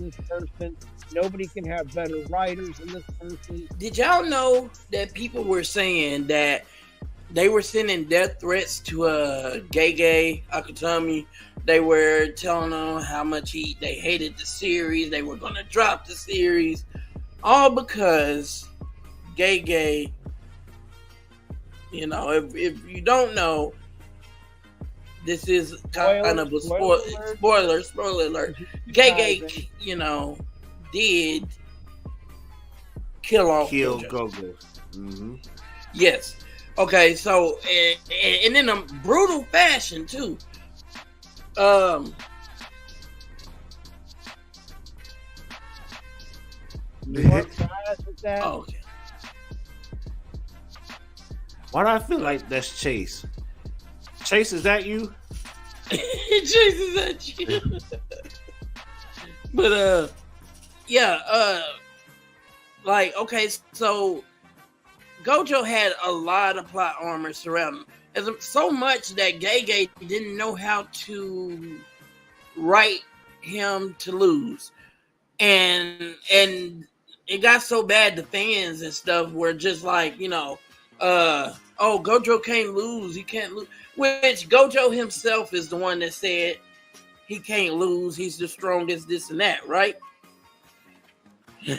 Speaker 1: this person. Nobody can have better writers than this person.
Speaker 2: Did y'all know that people were saying that they were sending death threats to Gege Akutami? They were telling him how much they hated the series. They were going to drop the series. All because Gege, if you don't know, this is kind of a spoiler alert. Gege, did kill off
Speaker 4: Gojo. Mm-hmm.
Speaker 2: Yes. Okay, so and in a brutal fashion too.
Speaker 1: What size is that?
Speaker 2: Oh, okay.
Speaker 4: Why do I feel like that's Chase? Chase, is that you?
Speaker 2: Chase, is that you? But okay, so Gojo had a lot of plot armor surrounding him. So much that Gege didn't know how to write him to lose. And it got so bad the fans and stuff were just like, oh, Gojo can't lose. He can't lose. Which Gojo himself is the one that said he can't lose. He's the strongest, this and that, right?
Speaker 4: Yeah,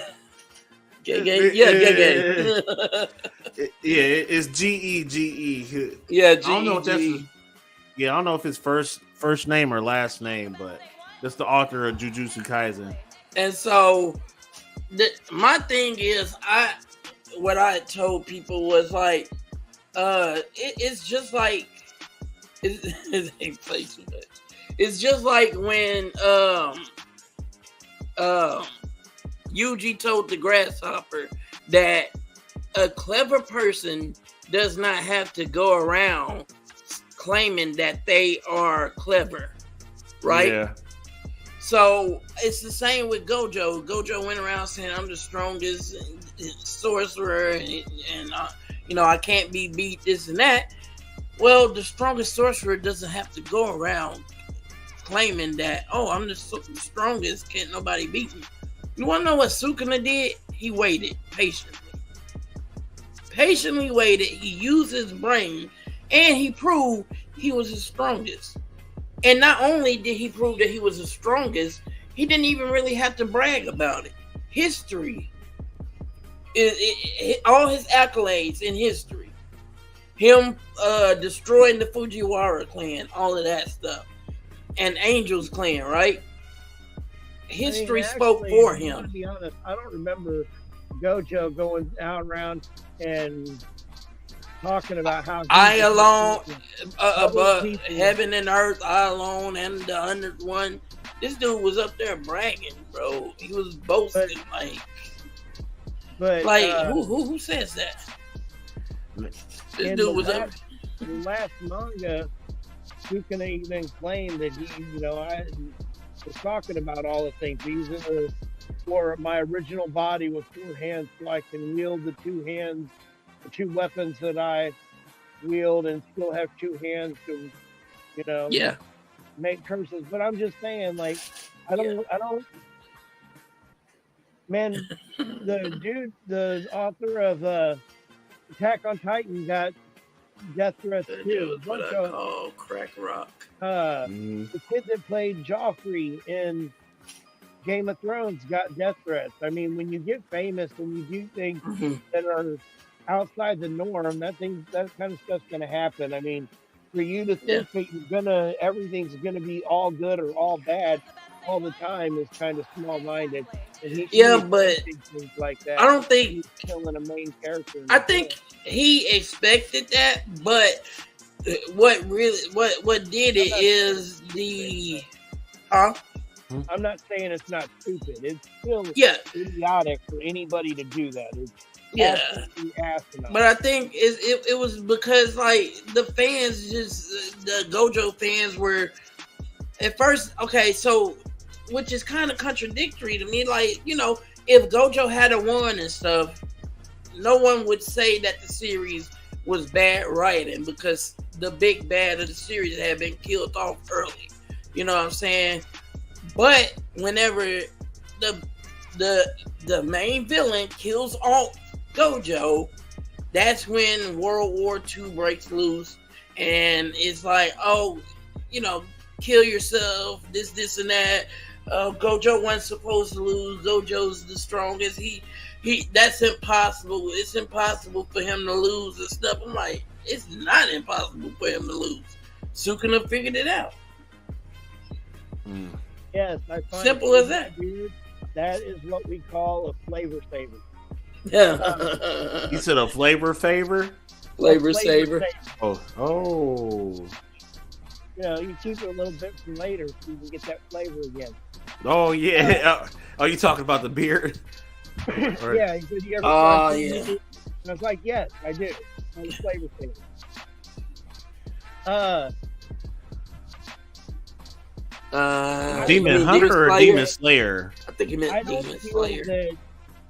Speaker 4: it's GE.
Speaker 2: Yeah,
Speaker 4: I don't know if that's I don't know if it's first name or last name, but that's the author of Jujutsu Kaisen.
Speaker 2: And so my thing is, what I told people was like, it's just like it ain't play too much. It's just like when Yuji told the grasshopper that a clever person does not have to go around claiming that they are clever, right? Yeah. So it's the same with Gojo. Gojo went around saying, "I'm the strongest sorcerer, and I can't be beat, this and that." Well, the strongest sorcerer doesn't have to go around claiming that, "Oh, I'm the strongest. Can't nobody beat me." You want to know what Sukuna did? He waited patiently waited. He used his brain, and he proved he was the strongest. And not only did he prove that he was the strongest, he didn't even really have to brag about it. History, all his accolades in history, him destroying the Fujiwara clan, all of that stuff, and Angel's clan, right? History spoke for him.
Speaker 1: To be honest, I don't remember Gojo going out around and talking about how
Speaker 2: I alone, above heaven and earth, I alone am the 100th one. This dude was up there bragging, bro. He was boasting, but who says that? This dude was up.
Speaker 1: The last manga, Sukuna even claimed that he, I was talking about all the things. He's for my original body with 4 hands, so I can wield the 2 hands, the 2 weapons that I wield, and still have 2 hands to, make curses. But I'm just saying, like, I don't. Man, the author of Attack on Titan got death threats too.
Speaker 2: What I call crack rock.
Speaker 1: The kid that played Joffrey in Game of Thrones got death threats. I mean, when you get famous and you do things that are outside the norm, that kind of stuff's gonna happen. I mean, for you to think that everything's gonna be all good or all bad all the time is kind of small-minded.
Speaker 2: But
Speaker 1: things like that.
Speaker 2: I don't think
Speaker 1: he's killing a main character.
Speaker 2: I think he expected that, but what did it is the
Speaker 1: I'm not saying it's not stupid. It's still idiotic for anybody to do that. It's asinine.
Speaker 2: But I think it was because like the fans, the Gojo fans were at first so, which is kind of contradictory to me. Like, if Gojo had won and stuff, no one would say that the series was bad writing because the big bad of the series had been killed off early. You know what I'm saying? But whenever the main villain kills off Gojo, that's when World War II breaks loose, and it's like, kill yourself, this and that. Gojo wasn't supposed to lose. Gojo's the strongest. He that's impossible. It's impossible for him to lose and stuff. I'm like, it's not impossible for him to lose. Sukuna figured it out.
Speaker 1: Yes, I find
Speaker 2: simple as that.
Speaker 1: Dude, that is what we call a flavor saver.
Speaker 4: You said a flavor favor?
Speaker 2: Flavor saver.
Speaker 4: Oh.
Speaker 1: You keep it a little bit for later so you can get that flavor again.
Speaker 4: Oh, yeah. Are you talking about the beer?
Speaker 1: Yeah. He said, and I was like, yes, I do. I'm a flavor saver.
Speaker 4: Demon Hunter or Demon Slayer?
Speaker 2: I think he meant Demon Slayer.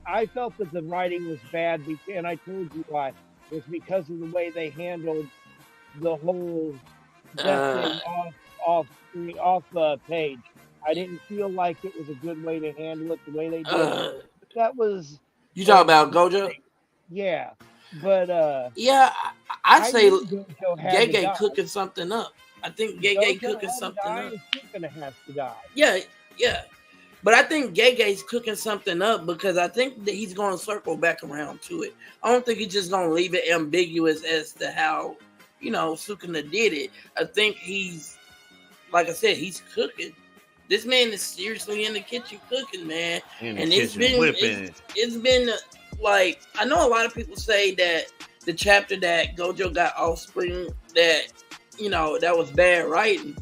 Speaker 1: I felt that the writing was bad, and I told you why. It was because of the way they handled the whole off page. I didn't feel like it was a good way to handle it the way they did. That was...
Speaker 2: You talking about Gojo?
Speaker 1: Yeah. But
Speaker 2: Yeah, I say
Speaker 1: knew Gojo had to
Speaker 2: Gege
Speaker 1: die.
Speaker 2: cooking something up. I think Gege
Speaker 1: Gojo
Speaker 2: cooking
Speaker 1: had to
Speaker 2: something
Speaker 1: die,
Speaker 2: up.
Speaker 1: and Sukuna has to die.
Speaker 2: Yeah. But I think Gege's cooking something up because I think that he's going to circle back around to it. I don't think he's just going to leave it ambiguous as to how, Sukuna did it. I think he's, like I said, he's cooking. This man is seriously in the kitchen cooking, man. It's been like, I know a lot of people say that the chapter that Gojo got offspring, that, that was bad writing.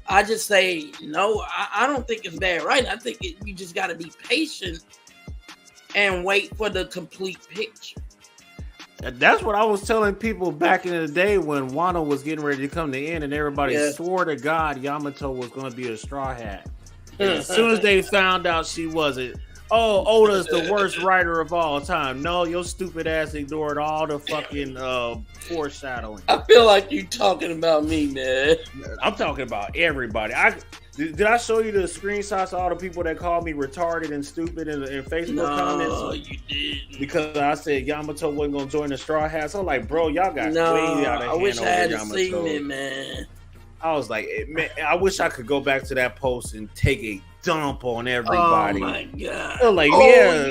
Speaker 2: I just say, no, I don't think it's bad writing. I think you just got to be patient and wait for the complete picture.
Speaker 4: That's what I was telling people back in the day when Wano was getting ready to come to the end and everybody swore to God Yamato was going to be a Straw Hat. And as soon as they found out she wasn't, Oda's the worst writer of all time. No, your stupid ass ignored all the fucking foreshadowing.
Speaker 2: I feel like you talking about me, man.
Speaker 4: I'm talking about everybody. Did I show you the screenshots of all the people that called me retarded and stupid in Facebook comments?
Speaker 2: No, you didn't.
Speaker 4: Because I said Yamato wasn't going to join the Straw Hats. I'm like, bro, y'all got way out of hand.
Speaker 2: I wish I had
Speaker 4: Yamato.
Speaker 2: seen it, man.
Speaker 4: I was like, man, I wish I could go back to that post and take a dump on everybody.
Speaker 2: Oh my god!
Speaker 4: I'm like, yeah,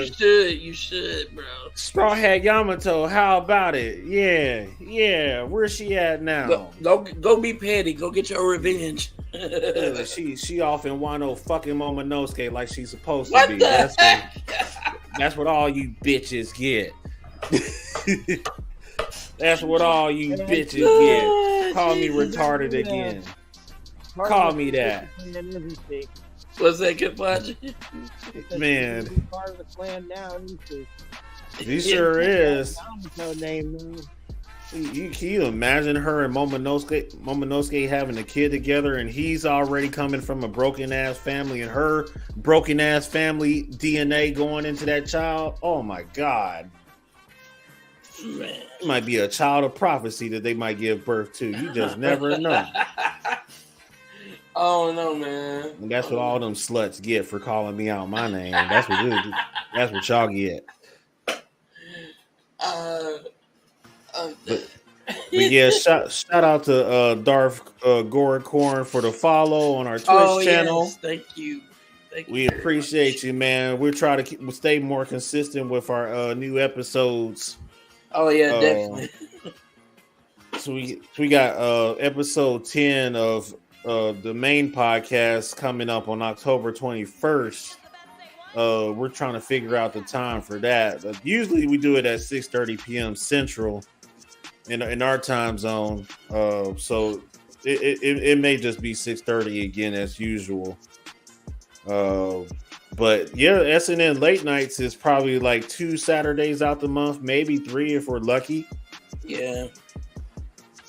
Speaker 2: you should, bro.
Speaker 4: Straw Hat Yamato, how about it? Yeah. Where's she at now?
Speaker 2: Go be petty. Go get your revenge.
Speaker 4: she off in Wano fucking Momonosuke like she's supposed
Speaker 2: to
Speaker 4: be. That's what all you bitches get. That's what all you bitches get. Call me retarded again. Call me that.
Speaker 2: What's that, Kipachi?
Speaker 4: Man.
Speaker 1: Part of the clan now.
Speaker 4: He sure is. Can you imagine her and Momonosuke having a kid together, and he's already coming from a broken ass family, and her broken ass family DNA going into that child? Oh my god. Man. It might be a child of prophecy that they might give birth to. You just never know.
Speaker 2: Oh no, man!
Speaker 4: And that's what all them sluts get for calling me out my name. That's what y'all get. But yeah, shout out to Darth Goracorn for the follow on our Twitch channel.
Speaker 2: Yes. Thank you.
Speaker 4: We appreciate you, man. We're trying to stay more consistent with our new episodes.
Speaker 2: Oh yeah, definitely.
Speaker 4: So we got episode 10 of the main podcast coming up on October 21st. We're trying to figure out the time for that. Usually we do it at 6:30 p.m. Central in our time zone. So it may just be 6:30 again as usual. But yeah, SNN late nights is probably like 2 Saturdays out the month, maybe 3 if we're lucky.
Speaker 2: Yeah.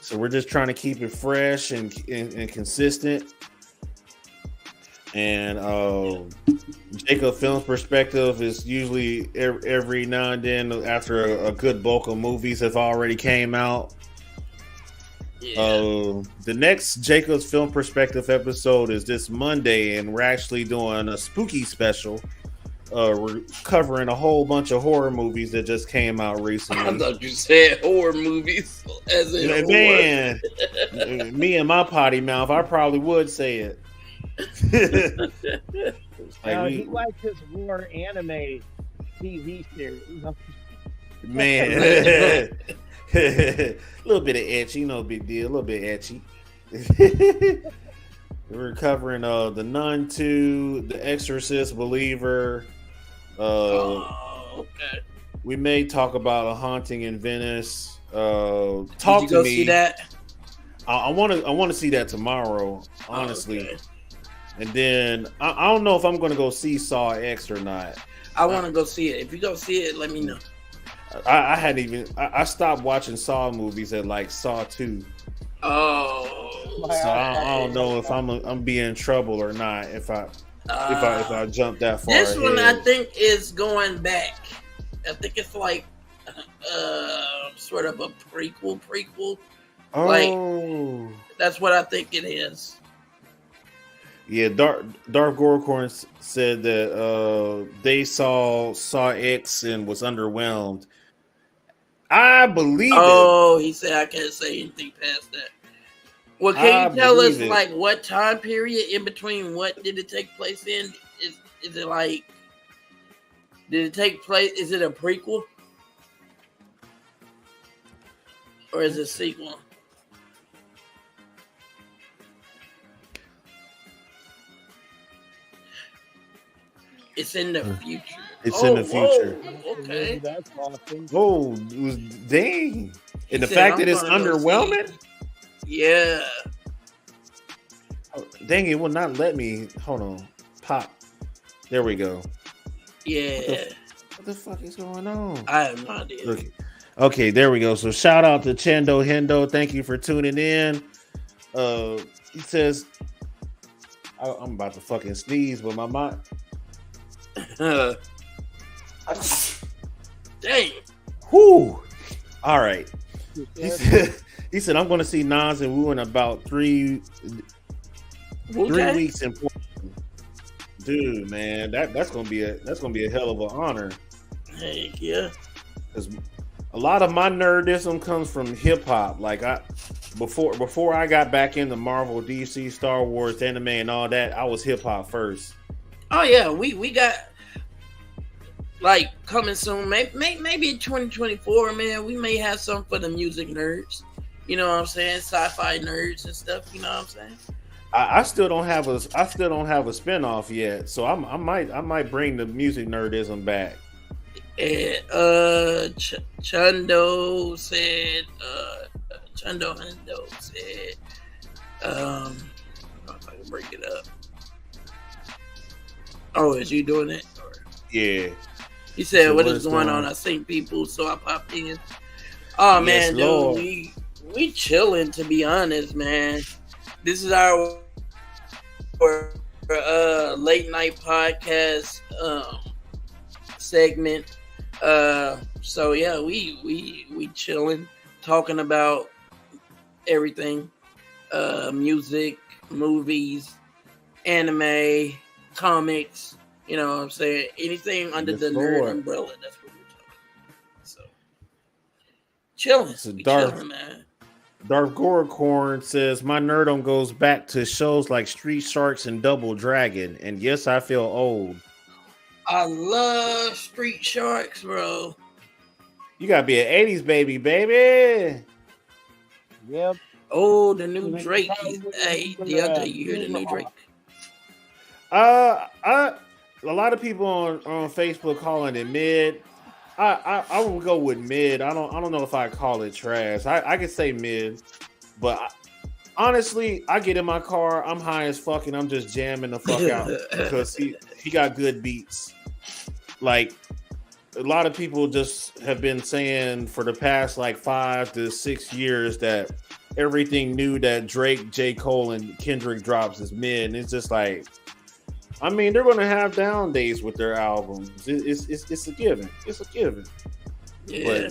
Speaker 4: So we're just trying to keep it fresh and consistent. And Jacob Films Perspective is usually every now and then after a good bulk of movies have already came out. Yeah. The next Jacob's Film Perspective episode is this Monday, and we're actually doing a spooky special. We're covering a whole bunch of horror movies that just came out recently.
Speaker 2: I thought you said horror movies as in
Speaker 4: man, me and my potty mouth, I probably would say it.
Speaker 1: He likes his horror anime TV series.
Speaker 4: Man. A little bit of etchy, no big deal. A little bit etchy. We're covering The Nun 2, The Exorcist Believer.
Speaker 2: Okay.
Speaker 4: We may talk about A Haunting in Venice. Talk
Speaker 2: Did you
Speaker 4: to
Speaker 2: go
Speaker 4: me.
Speaker 2: See that?
Speaker 4: I want to see that tomorrow, honestly.
Speaker 2: Okay.
Speaker 4: And then I don't know if I'm going to go see Saw X or not.
Speaker 2: I want to go see it. If you go see it, let me know.
Speaker 4: I hadn't even. I stopped watching Saw movies at like Saw 2.
Speaker 2: Oh,
Speaker 4: so I don't know if I'm being in trouble or not if I jump that far.
Speaker 2: This
Speaker 4: ahead.
Speaker 2: one I think is going back. I think it's like sort of a prequel.
Speaker 4: Oh,
Speaker 2: like, that's what I think it is.
Speaker 4: Yeah, Darth Goracorn said that they saw X and was underwhelmed. I believe it.
Speaker 2: Oh, he said I can't say anything past that. Well, can you tell us like what time period in between? What did it take place in? Is it like? Did it take place? Is it a prequel or is it a sequel? It's in the future.
Speaker 4: It's in the future.
Speaker 2: Whoa, okay.
Speaker 1: That's awesome.
Speaker 4: Oh, dang! And the fact that it's underwhelming.
Speaker 2: Yeah.
Speaker 4: Oh, dang, it will not let me. Hold on. Pop. There we go.
Speaker 2: Yeah.
Speaker 4: What the fuck is going on?
Speaker 2: I have no idea.
Speaker 4: Okay, there we go. So shout out to Chendo Hendo. Thank you for tuning in. He says, I'm about to fucking sneeze, but my mind.
Speaker 2: Dang.
Speaker 4: Whoo. All right. He said, I'm going to see Nas and Wu in about 3 weeks in Portland. Dude, man, that's gonna be a hell of an honor.
Speaker 2: Heck yeah.
Speaker 4: Because a lot of my nerdism comes from hip hop. Like before I got back into Marvel, DC, Star Wars, anime, and all that, I was hip hop first.
Speaker 2: Oh yeah, we got like coming soon. Maybe 2024, man. We may have something for the music nerds. You know what I'm saying? Sci-fi nerds and stuff. You know what I'm saying?
Speaker 4: I still don't have a spinoff yet, so I might bring the music nerdism back.
Speaker 2: And Chundo said, Chundo Hendo said, I don't know if I can break it up. Oh, is you doing it? Or?
Speaker 4: Yeah.
Speaker 2: He said,
Speaker 4: so
Speaker 2: what is going on? I seen people, so I popped in. Oh man,
Speaker 4: Lord.
Speaker 2: dude, we chilling, to be honest, man. This is our late night podcast segment. So yeah, we chilling, talking about everything, music, movies, anime, comics. You know what I'm saying? Anything under the nerd umbrella. That's what we're talking about. So chilling, chilling, man.
Speaker 4: Darth Goracorn says, my nerdom goes back to shows like Street Sharks and Double Dragon. And yes, I feel old.
Speaker 2: I love Street Sharks, bro.
Speaker 4: You gotta be an 80s baby.
Speaker 1: Yep.
Speaker 2: Oh, the new Drake. Hey, Deontay, you hear the new Drake?
Speaker 4: A lot of people on Facebook calling it mid. I would go with mid. I don't know if I call it trash. I could say mid, but honestly, I get in my car, I'm high as fuck, and I'm just jamming the fuck out because he got good beats. Like a lot of people just have been saying for the past like 5 to 6 years that everything new that Drake, J. Cole, and Kendrick drops is mid, and it's just like, I mean, they're gonna have down days with their albums. It's a given. It's a given.
Speaker 2: Yeah.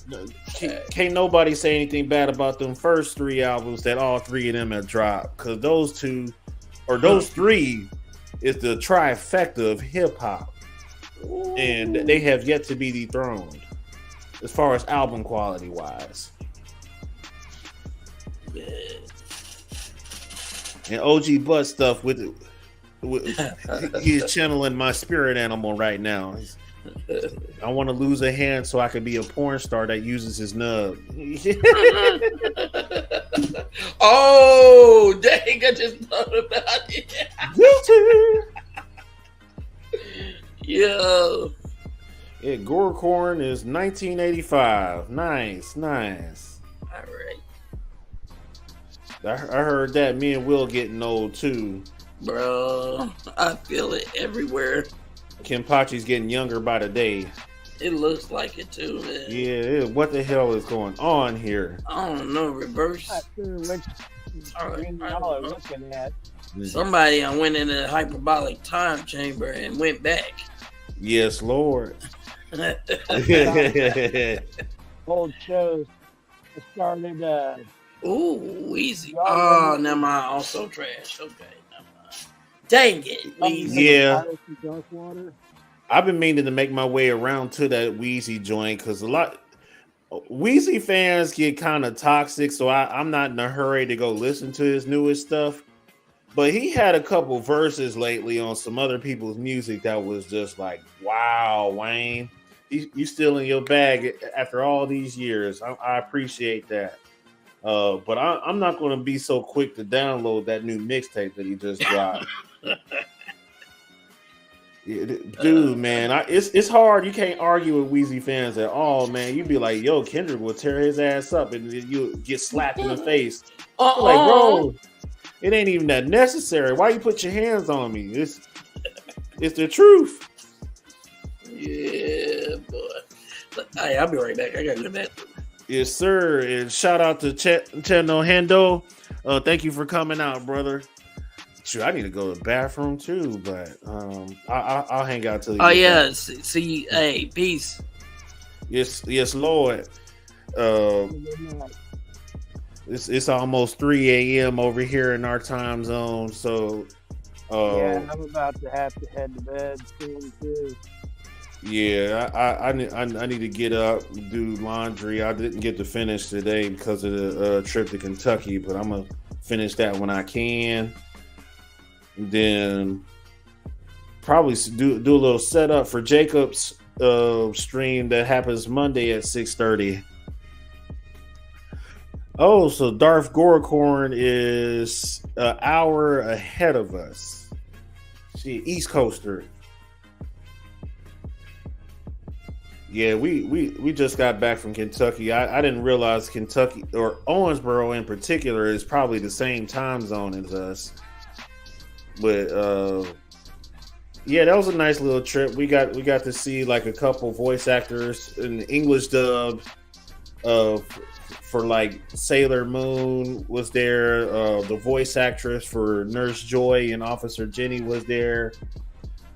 Speaker 4: But can't nobody say anything bad about them first 3 albums that all 3 of them have dropped, because those 2 or those 3 is the trifecta of hip hop, and they have yet to be dethroned as far as album quality wise.
Speaker 2: Yeah.
Speaker 4: And OG Butt stuff he's channeling my spirit animal right now. I want to lose a hand so I can be a porn star that uses his nub.
Speaker 2: Oh, dang, I just thought about it. Yo.
Speaker 4: Yeah, Gorecorn is 1985. Nice.
Speaker 2: All right.
Speaker 4: I heard that me and Will getting old too.
Speaker 2: Bro, I feel it everywhere.
Speaker 4: Kenpachi's getting younger by the day.
Speaker 2: It looks like it too, man.
Speaker 4: Yeah, what the hell is going on here?
Speaker 2: I don't know, reverse.
Speaker 1: Not sure which screen y'all are looking at.
Speaker 2: Somebody I went in a hyperbolic time chamber and went back.
Speaker 4: Yes, Lord.
Speaker 1: Old shows. I started.
Speaker 2: Ooh, easy. Oh, never mind. Also trash. Okay. Dang it, Weezy.
Speaker 4: Yeah. I've been meaning to make my way around to that Wheezy joint because a lot Weezy fans get kind of toxic, so I'm not in a hurry to go listen to his newest stuff. But he had a couple verses lately on some other people's music that was just like, wow, Wayne, you still in your bag after all these years. I appreciate that. But I'm not going to be so quick to download that new mixtape that he just dropped. Dude, man, it's hard. You can't argue with Weezy fans at all, man. You'd be like, yo, Kendrick will tear his ass up, and then you get slapped in the face. Like, bro, it ain't even that necessary. Why you put your hands on me? It's the truth.
Speaker 2: Yeah, boy. Hey, I'll be right back. I gotta go to the bathroom.
Speaker 4: Yes, sir. And shout out to Cheno Hendo. Thank you for coming out, brother. Shoot, I need to go to the bathroom too, but I'll hang out till you.
Speaker 2: Oh yeah, see, hey, peace.
Speaker 4: Yes, Lord. It's almost 3 a.m. over here in our time zone, so
Speaker 1: yeah, I'm about to have to head to bed soon too.
Speaker 4: Yeah, I need to get up, do laundry. I didn't get to finish today because of the trip to Kentucky, but I'm gonna finish that when I can. And then probably do a little setup for Jacob's stream that happens Monday at 6:30. Oh, so Darth Goracorn is an hour ahead of us. She East Coaster. Yeah, we just got back from Kentucky. I didn't realize Kentucky or Owensboro in particular is probably the same time zone as us. But yeah, that was a nice little trip. We got to see like a couple voice actors in the English dub for like Sailor Moon was there. The voice actress for Nurse Joy and Officer Jenny was there.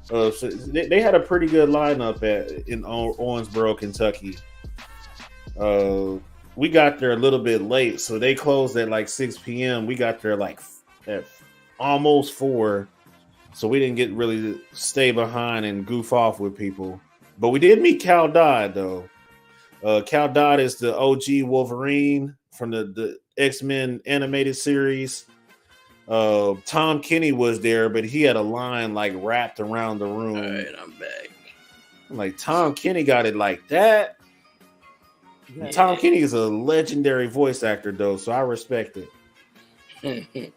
Speaker 4: So they had a pretty good lineup in Owensboro, Kentucky. We got there a little bit late, so they closed at like 6 p.m. We got there like at almost 4, so we didn't get really to stay behind and goof off with people. But we did meet Cal Dodd, though. Cal Dodd is the OG Wolverine from the X-Men animated series. Tom Kenny was there, but he had a line like wrapped around the room.
Speaker 2: All right, I'm back.
Speaker 4: I'm like, Tom Kenny got it like that. Yeah. Tom Kenny is a legendary voice actor, though, so I respect it.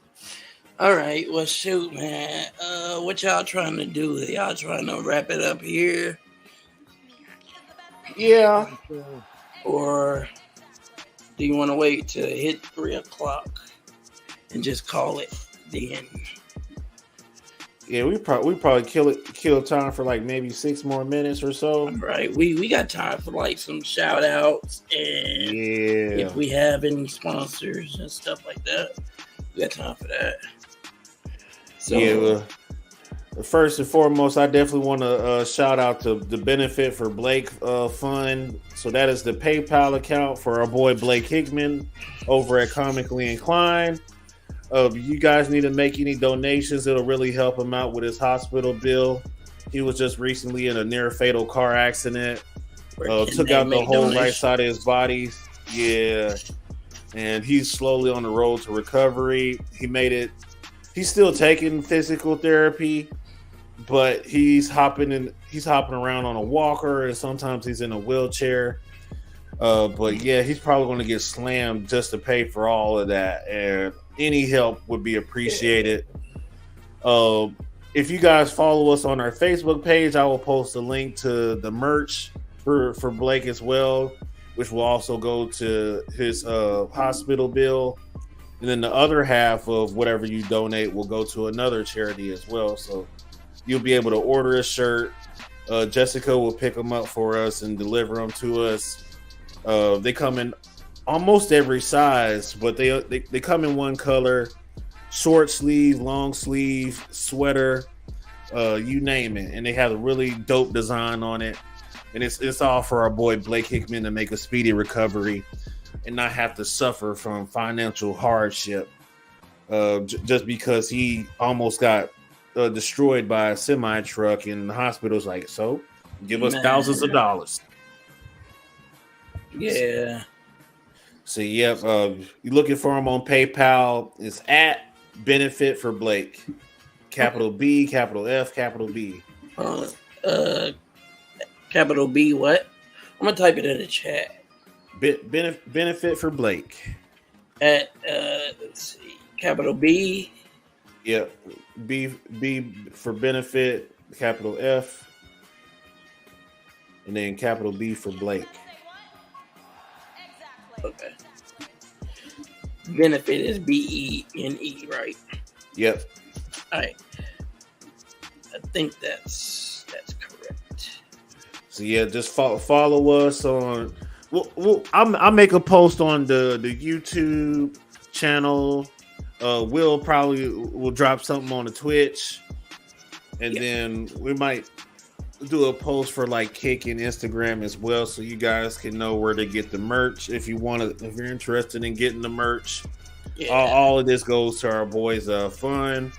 Speaker 2: All right, well, shoot, man. What y'all trying to do? Y'all trying to wrap it up here?
Speaker 4: Yeah.
Speaker 2: Or do you want to wait till it hit 3 o'clock and just call it then?
Speaker 4: Yeah, we probably kill time for like maybe 6 more minutes or so.
Speaker 2: Right, we got time for like some shout outs, and if we have any sponsors and stuff like that, we got time for that. So
Speaker 4: yeah, first and foremost, I definitely want to shout out to the Benefit for Blake Fund. So that is the PayPal account for our boy Blake Hickman over at Comically Inclined. If you guys need to make any donations, it'll really help him out with his hospital bill. He was just recently in a near fatal car accident. Took out the whole right side of his body. Yeah. And he's slowly on the road to recovery. He made it. He's still taking physical therapy, but he's hopping around on a walker, and sometimes he's in a wheelchair. But yeah, he's probably going to get slammed just to pay for all of that, and any help would be appreciated. If you guys follow us on our Facebook page, I will post a link to the merch for Blake as well, which will also go to his hospital bill. And then the other half of whatever you donate will go to another charity as well. So you'll be able to order a shirt. Jessica will pick them up for us and deliver them to us. They come in almost every size, but they come in one color: short sleeve, long sleeve, sweater, you name it. And they have a really dope design on it. And it's all for our boy Blake Hickman to make a speedy recovery and not have to suffer from financial hardship just because he almost got destroyed by a semi truck, and the hospital's like, so give us thousands of dollars.
Speaker 2: Yeah.
Speaker 4: So yep, you're looking for him on PayPal. It's at Benefit for Blake. Capital B, capital F, capital B.
Speaker 2: Capital B. What? I'm gonna type it in the chat.
Speaker 4: Benefit for Blake.
Speaker 2: At let's see, capital B.
Speaker 4: Yep, B for benefit, capital F, and then capital B for Blake.
Speaker 2: Okay. Benefit is BENE, right?
Speaker 4: Yep.
Speaker 2: All right. I think that's correct.
Speaker 4: So yeah, just follow us on. I'll make a post on the YouTube channel. Will drop something on the Twitch, and then we might do a post for like Kick and Instagram as well, so you guys can know where to get the merch if you're interested in getting the merch. Yeah. All of this goes to our boys' fund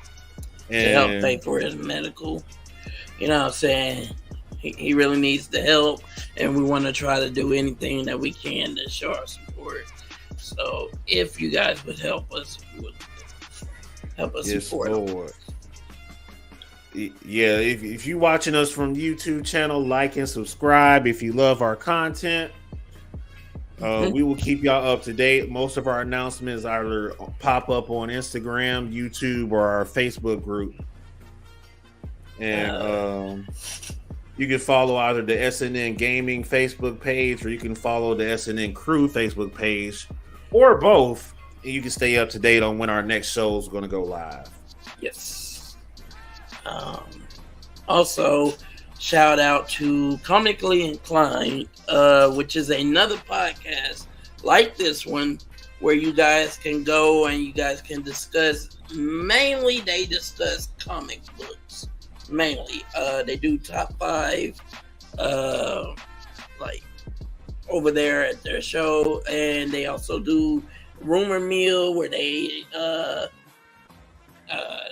Speaker 2: and to help pay for his medical. You know what I'm saying? He really needs the help, and we want to try to do anything that we can to show our support. So if you guys would help us, support Lord.
Speaker 4: Yeah, if you're watching us from YouTube channel, like and subscribe. If you love our content, we will keep y'all up to date. Most of our announcements either pop up on Instagram, YouTube, or our Facebook group. And you can follow either the SNN Gaming Facebook page, or you can follow the SNN Crew Facebook page, or both, and you can stay up to date on when our next show is going to go live.
Speaker 2: Yes. Also, shout out to Comically Inclined, which is another podcast like this one, where you guys can go and you guys can discuss. Mainly, they discuss comic books. Mainly, they do top 5, like over there at their show, and they also do Rumor Mill, where they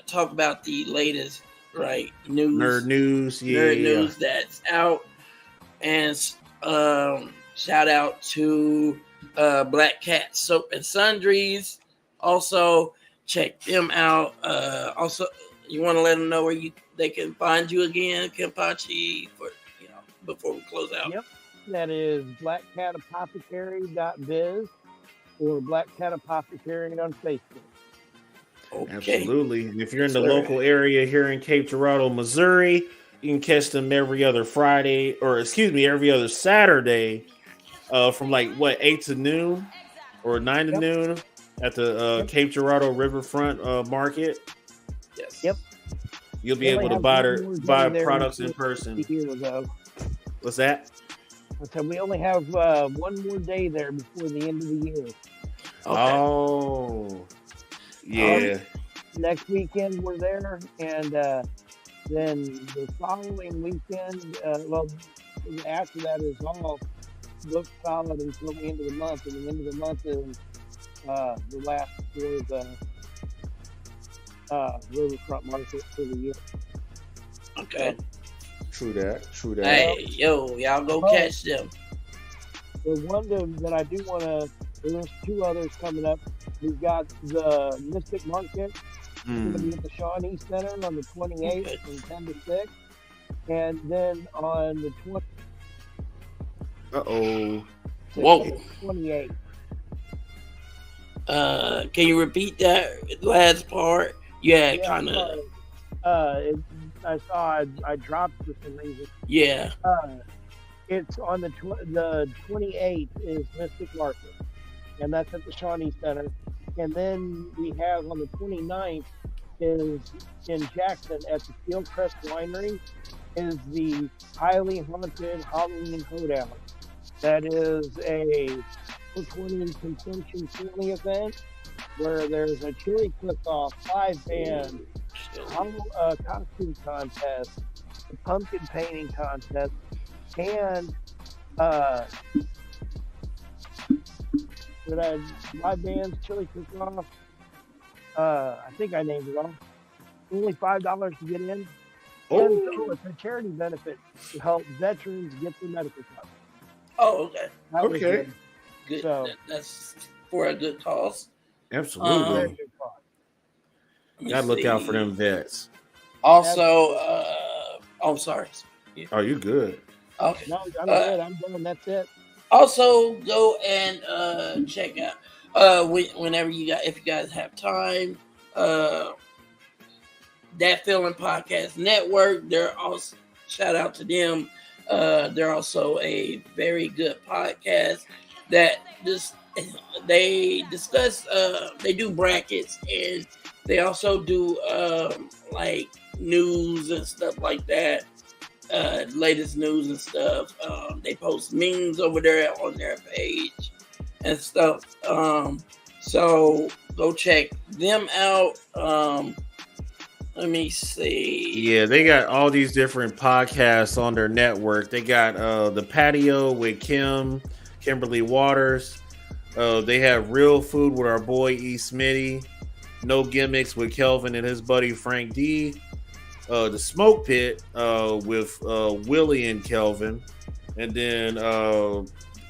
Speaker 2: talk about the latest nerd news that's out. And shout out to Black Cat Soap and Sundries. Also, check them out. Also, you want to let them know where they can find you again, Kempachi, before we close out.
Speaker 1: Yep, that is blackcatapothecary.biz or Black Cat Apothecary on Facebook.
Speaker 4: Okay. Absolutely. And if you're in the local area here in Cape Girardeau, Missouri, you can catch them every other Saturday from 8 to noon or 9 to noon at the Cape Girardeau Riverfront Market.
Speaker 2: Yes.
Speaker 1: Yep.
Speaker 4: You'll be able to buy products in person. What's that?
Speaker 1: I said we only have one more day there before the end of the year.
Speaker 4: Okay. Oh. Yeah.
Speaker 1: Next weekend we're there, and then the following weekend, after that is all booked solid until the end of the month, and the end of the month is the last for the Riverfront Market for the year.
Speaker 2: Okay.
Speaker 4: True that.
Speaker 2: Hey, y'all go catch them.
Speaker 1: The one that I do want to, there's 2 others coming up. We've got the Mystic Market. It's going to be at the Shawnee Center on the 28th from 10 to 6. And then on the 28th.
Speaker 2: Can you repeat that last part? Yeah, kind of.
Speaker 1: I saw I dropped for some reason.
Speaker 2: Yeah.
Speaker 1: It's on the 28th is Mystic Market, and that's at the Shawnee Center. And then we have on the 29th is in Jackson at the Fieldcrest Winery is the highly haunted Halloween Hoedown. That is a 420 consumption friendly event where there's a chili cook-off, 5-band, costume contest, a pumpkin painting contest, and my band's chili cook-off. I think I named it all. Only $5 to get in. And so it's a charity benefit to help veterans get their medical coverage.
Speaker 2: Oh, okay.
Speaker 1: That was
Speaker 4: Okay.
Speaker 1: good.
Speaker 2: Good.
Speaker 1: So
Speaker 2: That's for a good cause.
Speaker 4: Absolutely.
Speaker 1: very
Speaker 2: Um,
Speaker 1: good cause.
Speaker 2: let me
Speaker 4: Gotta look out for
Speaker 2: see.
Speaker 4: them vets.
Speaker 2: Also, oh, sorry. Yeah.
Speaker 4: Oh, you good?
Speaker 2: Okay.
Speaker 1: No, I'm
Speaker 2: Uh,
Speaker 1: good. I'm done. That's it.
Speaker 2: Also, go and check out whenever if you guys have time. Uh, That Feeling Podcast Network. They're also shout out to them. They're also a very good podcast that just they discuss. They do brackets and they also do like news and stuff like that. Latest news and stuff. They post memes over there on their page and stuff. So go check them out. Let me see.
Speaker 4: Yeah, they got all these different podcasts on their network. They got the Patio with Kimberly Waters. They have Real Food with our boy E. Smitty. No Gimmicks with Kelvin and his buddy Frank D. The Smoke Pit with Willie and Kelvin, and then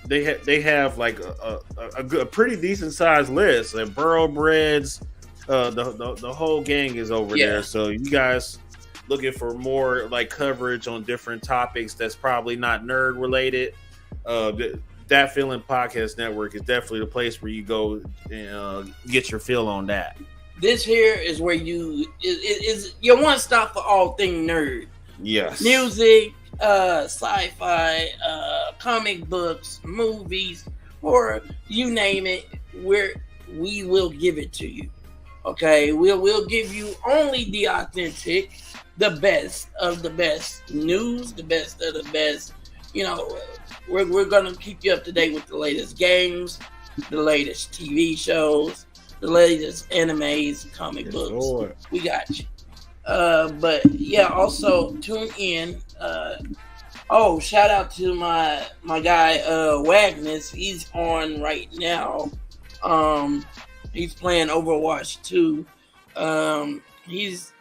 Speaker 4: they have like a pretty decent sized list. And Burrow Breads, the whole gang is over there. So you guys looking for more like coverage on different topics that's probably not nerd related. That Feeling Podcast Network is definitely the place where you go and get your feel on that.
Speaker 2: This here is where you is your one stop for all thing nerd.
Speaker 4: Yes.
Speaker 2: Music, sci-fi, comic books, movies, horror, you name it, we will give it to you. Okay, we'll give you only the authentic, the best of the best news, the best of the best. You know, we're gonna keep you up to date with the latest games, the latest TV shows, the latest animes, comic books.
Speaker 4: Lord.
Speaker 2: We got you. But yeah, also tune in. Shout out to my guy Wagnus. He's on right now. He's playing Overwatch 2. He's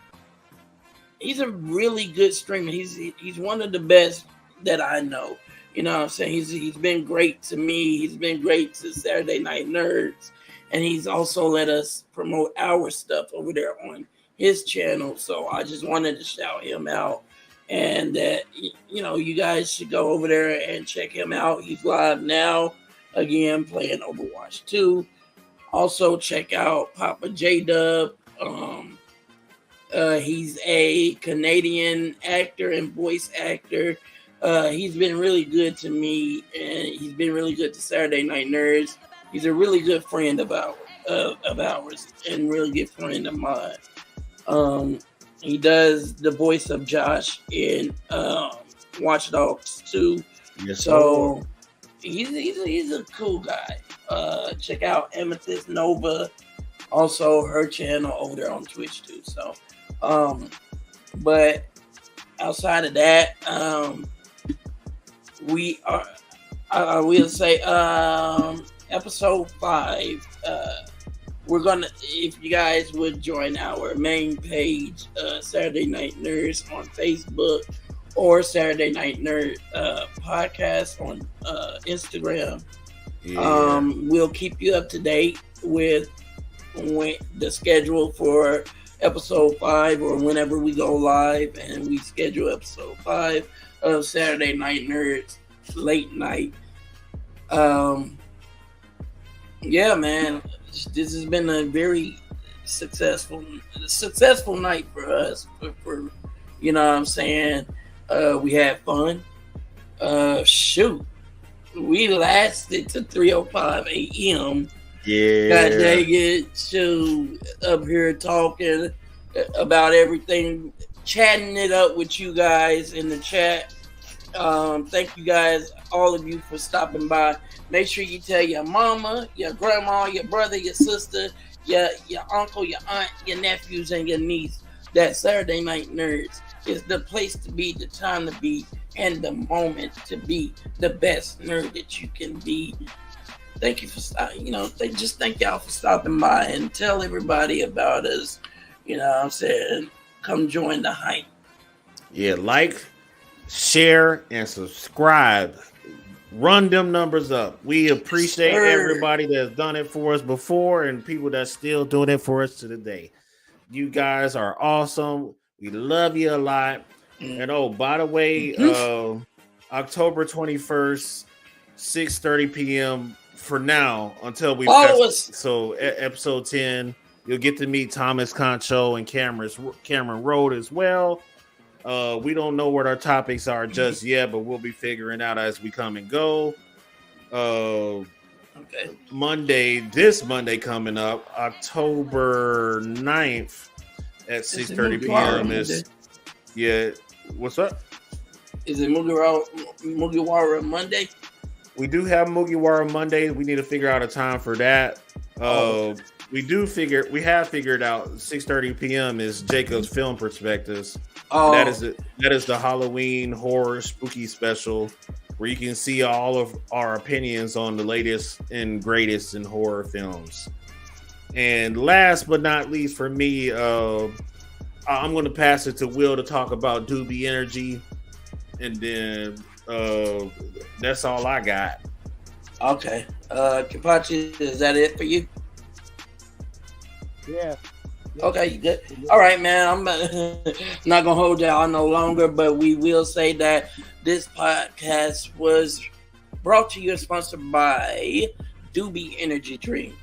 Speaker 2: a really good streamer. He's one of the best that I know. You know what I'm saying? He's been great to me. He's been great to Saturday Night Nerds. And he's also let us promote our stuff over there on his channel. So I just wanted to shout him out. And that, you guys should go over there and check him out. He's live now, again, playing Overwatch 2. Also, check out Papa J-Dub. He's a Canadian actor and voice actor. He's been really good to me, and he's been really good to Saturday Night Nerds. He's a really good friend of ours, and really good friend of mine. He does the voice of Josh in Watch Dogs 2.
Speaker 4: Yes,
Speaker 2: so he's a cool guy. Check out Amethyst Nova, also her channel over there on Twitch too. So, but outside of that, we are. I will say, episode 5. We're gonna, if you guys would join our main page, Saturday Night Nerds on Facebook, or Saturday Night Nerd podcast on Instagram. Yeah. We'll keep you up to date with the schedule for episode 5, or whenever we go live and we schedule episode 5 of Saturday Night Nerds late night. Yeah, man, this has been a very successful night for us. For you know what I'm saying? We had fun. Shoot, we lasted to 3:05 a.m.
Speaker 4: Yeah.
Speaker 2: God dang it, shoot, up here talking about everything, chatting it up with you guys in the chat. Thank you guys, all of you, for stopping by. Make sure you tell your mama, your grandma, your brother, your sister, your uncle, your aunt, your nephews, and your niece that Saturday Night Nerds is the place to be, the time to be, and the moment to be the best nerd that you can be. Thank you for thank y'all for stopping by, and tell everybody about us. You know what I'm saying? Come join the hype.
Speaker 4: Yeah, like, share, and subscribe. Run them numbers up. We appreciate
Speaker 2: Sir.
Speaker 4: everybody that's done it for us before and people that's still doing it for us to today. You guys are awesome. We love you a lot. And oh, by the way, October 21st, 6:30 p.m. for now until we
Speaker 2: Follow us.
Speaker 4: So episode 10, you'll get to meet Thomas Concho and Cameron Road as well. We don't know what our topics are just yet, but we'll be figuring out as we come and go.
Speaker 2: Okay.
Speaker 4: This Monday coming up, October 9th at 6:30 p.m. is what's up?
Speaker 2: Is it Mugiwara Monday?
Speaker 4: We do have Mugiwara Monday. We need to figure out a time for that. We have figured out 6:30 p.m. is Jacob's Film Perspectives.
Speaker 2: Oh.
Speaker 4: That is the Halloween horror spooky special where you can see all of our opinions on the latest and greatest in horror films. And last but not least for me, I'm going to pass it to Will to talk about Doobie Energy. And then that's all I got.
Speaker 2: Okay. Kapachi, is that it for you?
Speaker 1: Yeah.
Speaker 2: Okay, you good. All right, man. I'm not gonna hold y'all no longer, but we will say that this podcast was brought to you and sponsored by Doobie Energy Drink.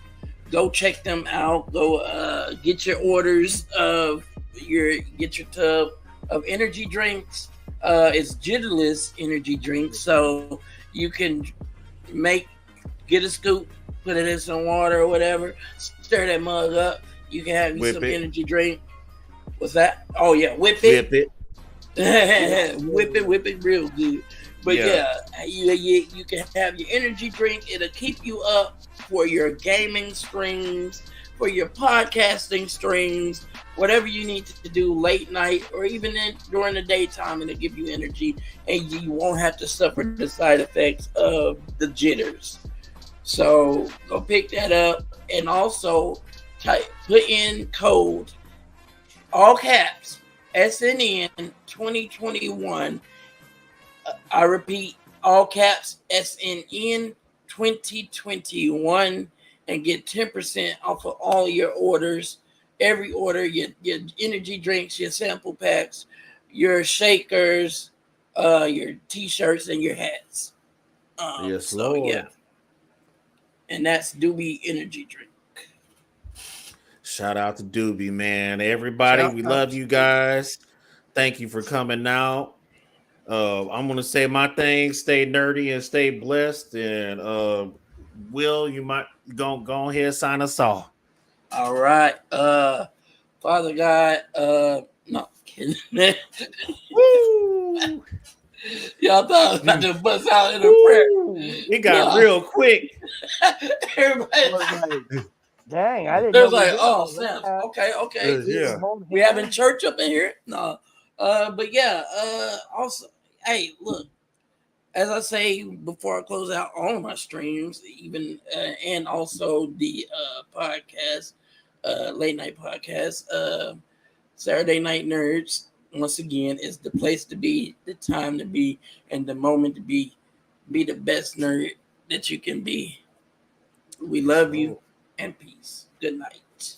Speaker 2: Go check them out. Go get your orders of get your tub of energy drinks. It's jitterless energy drink, so you can get a scoop, put it in some water or whatever, stir that mug up. You can have some energy drink. What's that? Oh yeah, whip it. whip it real good. But you can have your energy drink. It'll keep you up for your gaming streams, for your podcasting streams, whatever you need to do late night or even during the daytime. It'll give you energy, and you won't have to suffer the side effects of the jitters. So go pick that up, and also put in code all caps SNN 2021. I repeat, all caps SNN 2021, and get 10% off of all your orders. Every order, your energy drinks, your sample packs, your shakers, your t-shirts, and your hats.
Speaker 4: Yes, Lord.
Speaker 2: Yeah. And that's Doobie Energy Drink.
Speaker 4: Shout out to Doobie, man. Everybody, we love you guys. Thank you for coming out. I'm going to say my thing. Stay nerdy and stay blessed. And Will, you might go ahead and sign us off.
Speaker 2: All right. Father God, no, kidding.
Speaker 4: Woo!
Speaker 2: Y'all thought I was about to bust out in a prayer.
Speaker 4: It got real quick.
Speaker 2: Everybody
Speaker 1: was like, dang, I didn't
Speaker 2: know. It was
Speaker 1: know.
Speaker 2: Like, oh, snap. Okay.
Speaker 4: Yeah.
Speaker 2: We having church up in here? No. But yeah, also, hey, look, as I say before I close out all of my streams, even and also the podcast, late night podcast, Saturday Night Nerds, once again, is the place to be, the time to be, and the moment to be the best nerd that you can be. We love you, and peace. Good night.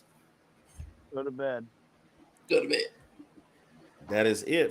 Speaker 1: Go to bed.
Speaker 2: Go to bed.
Speaker 4: That is it.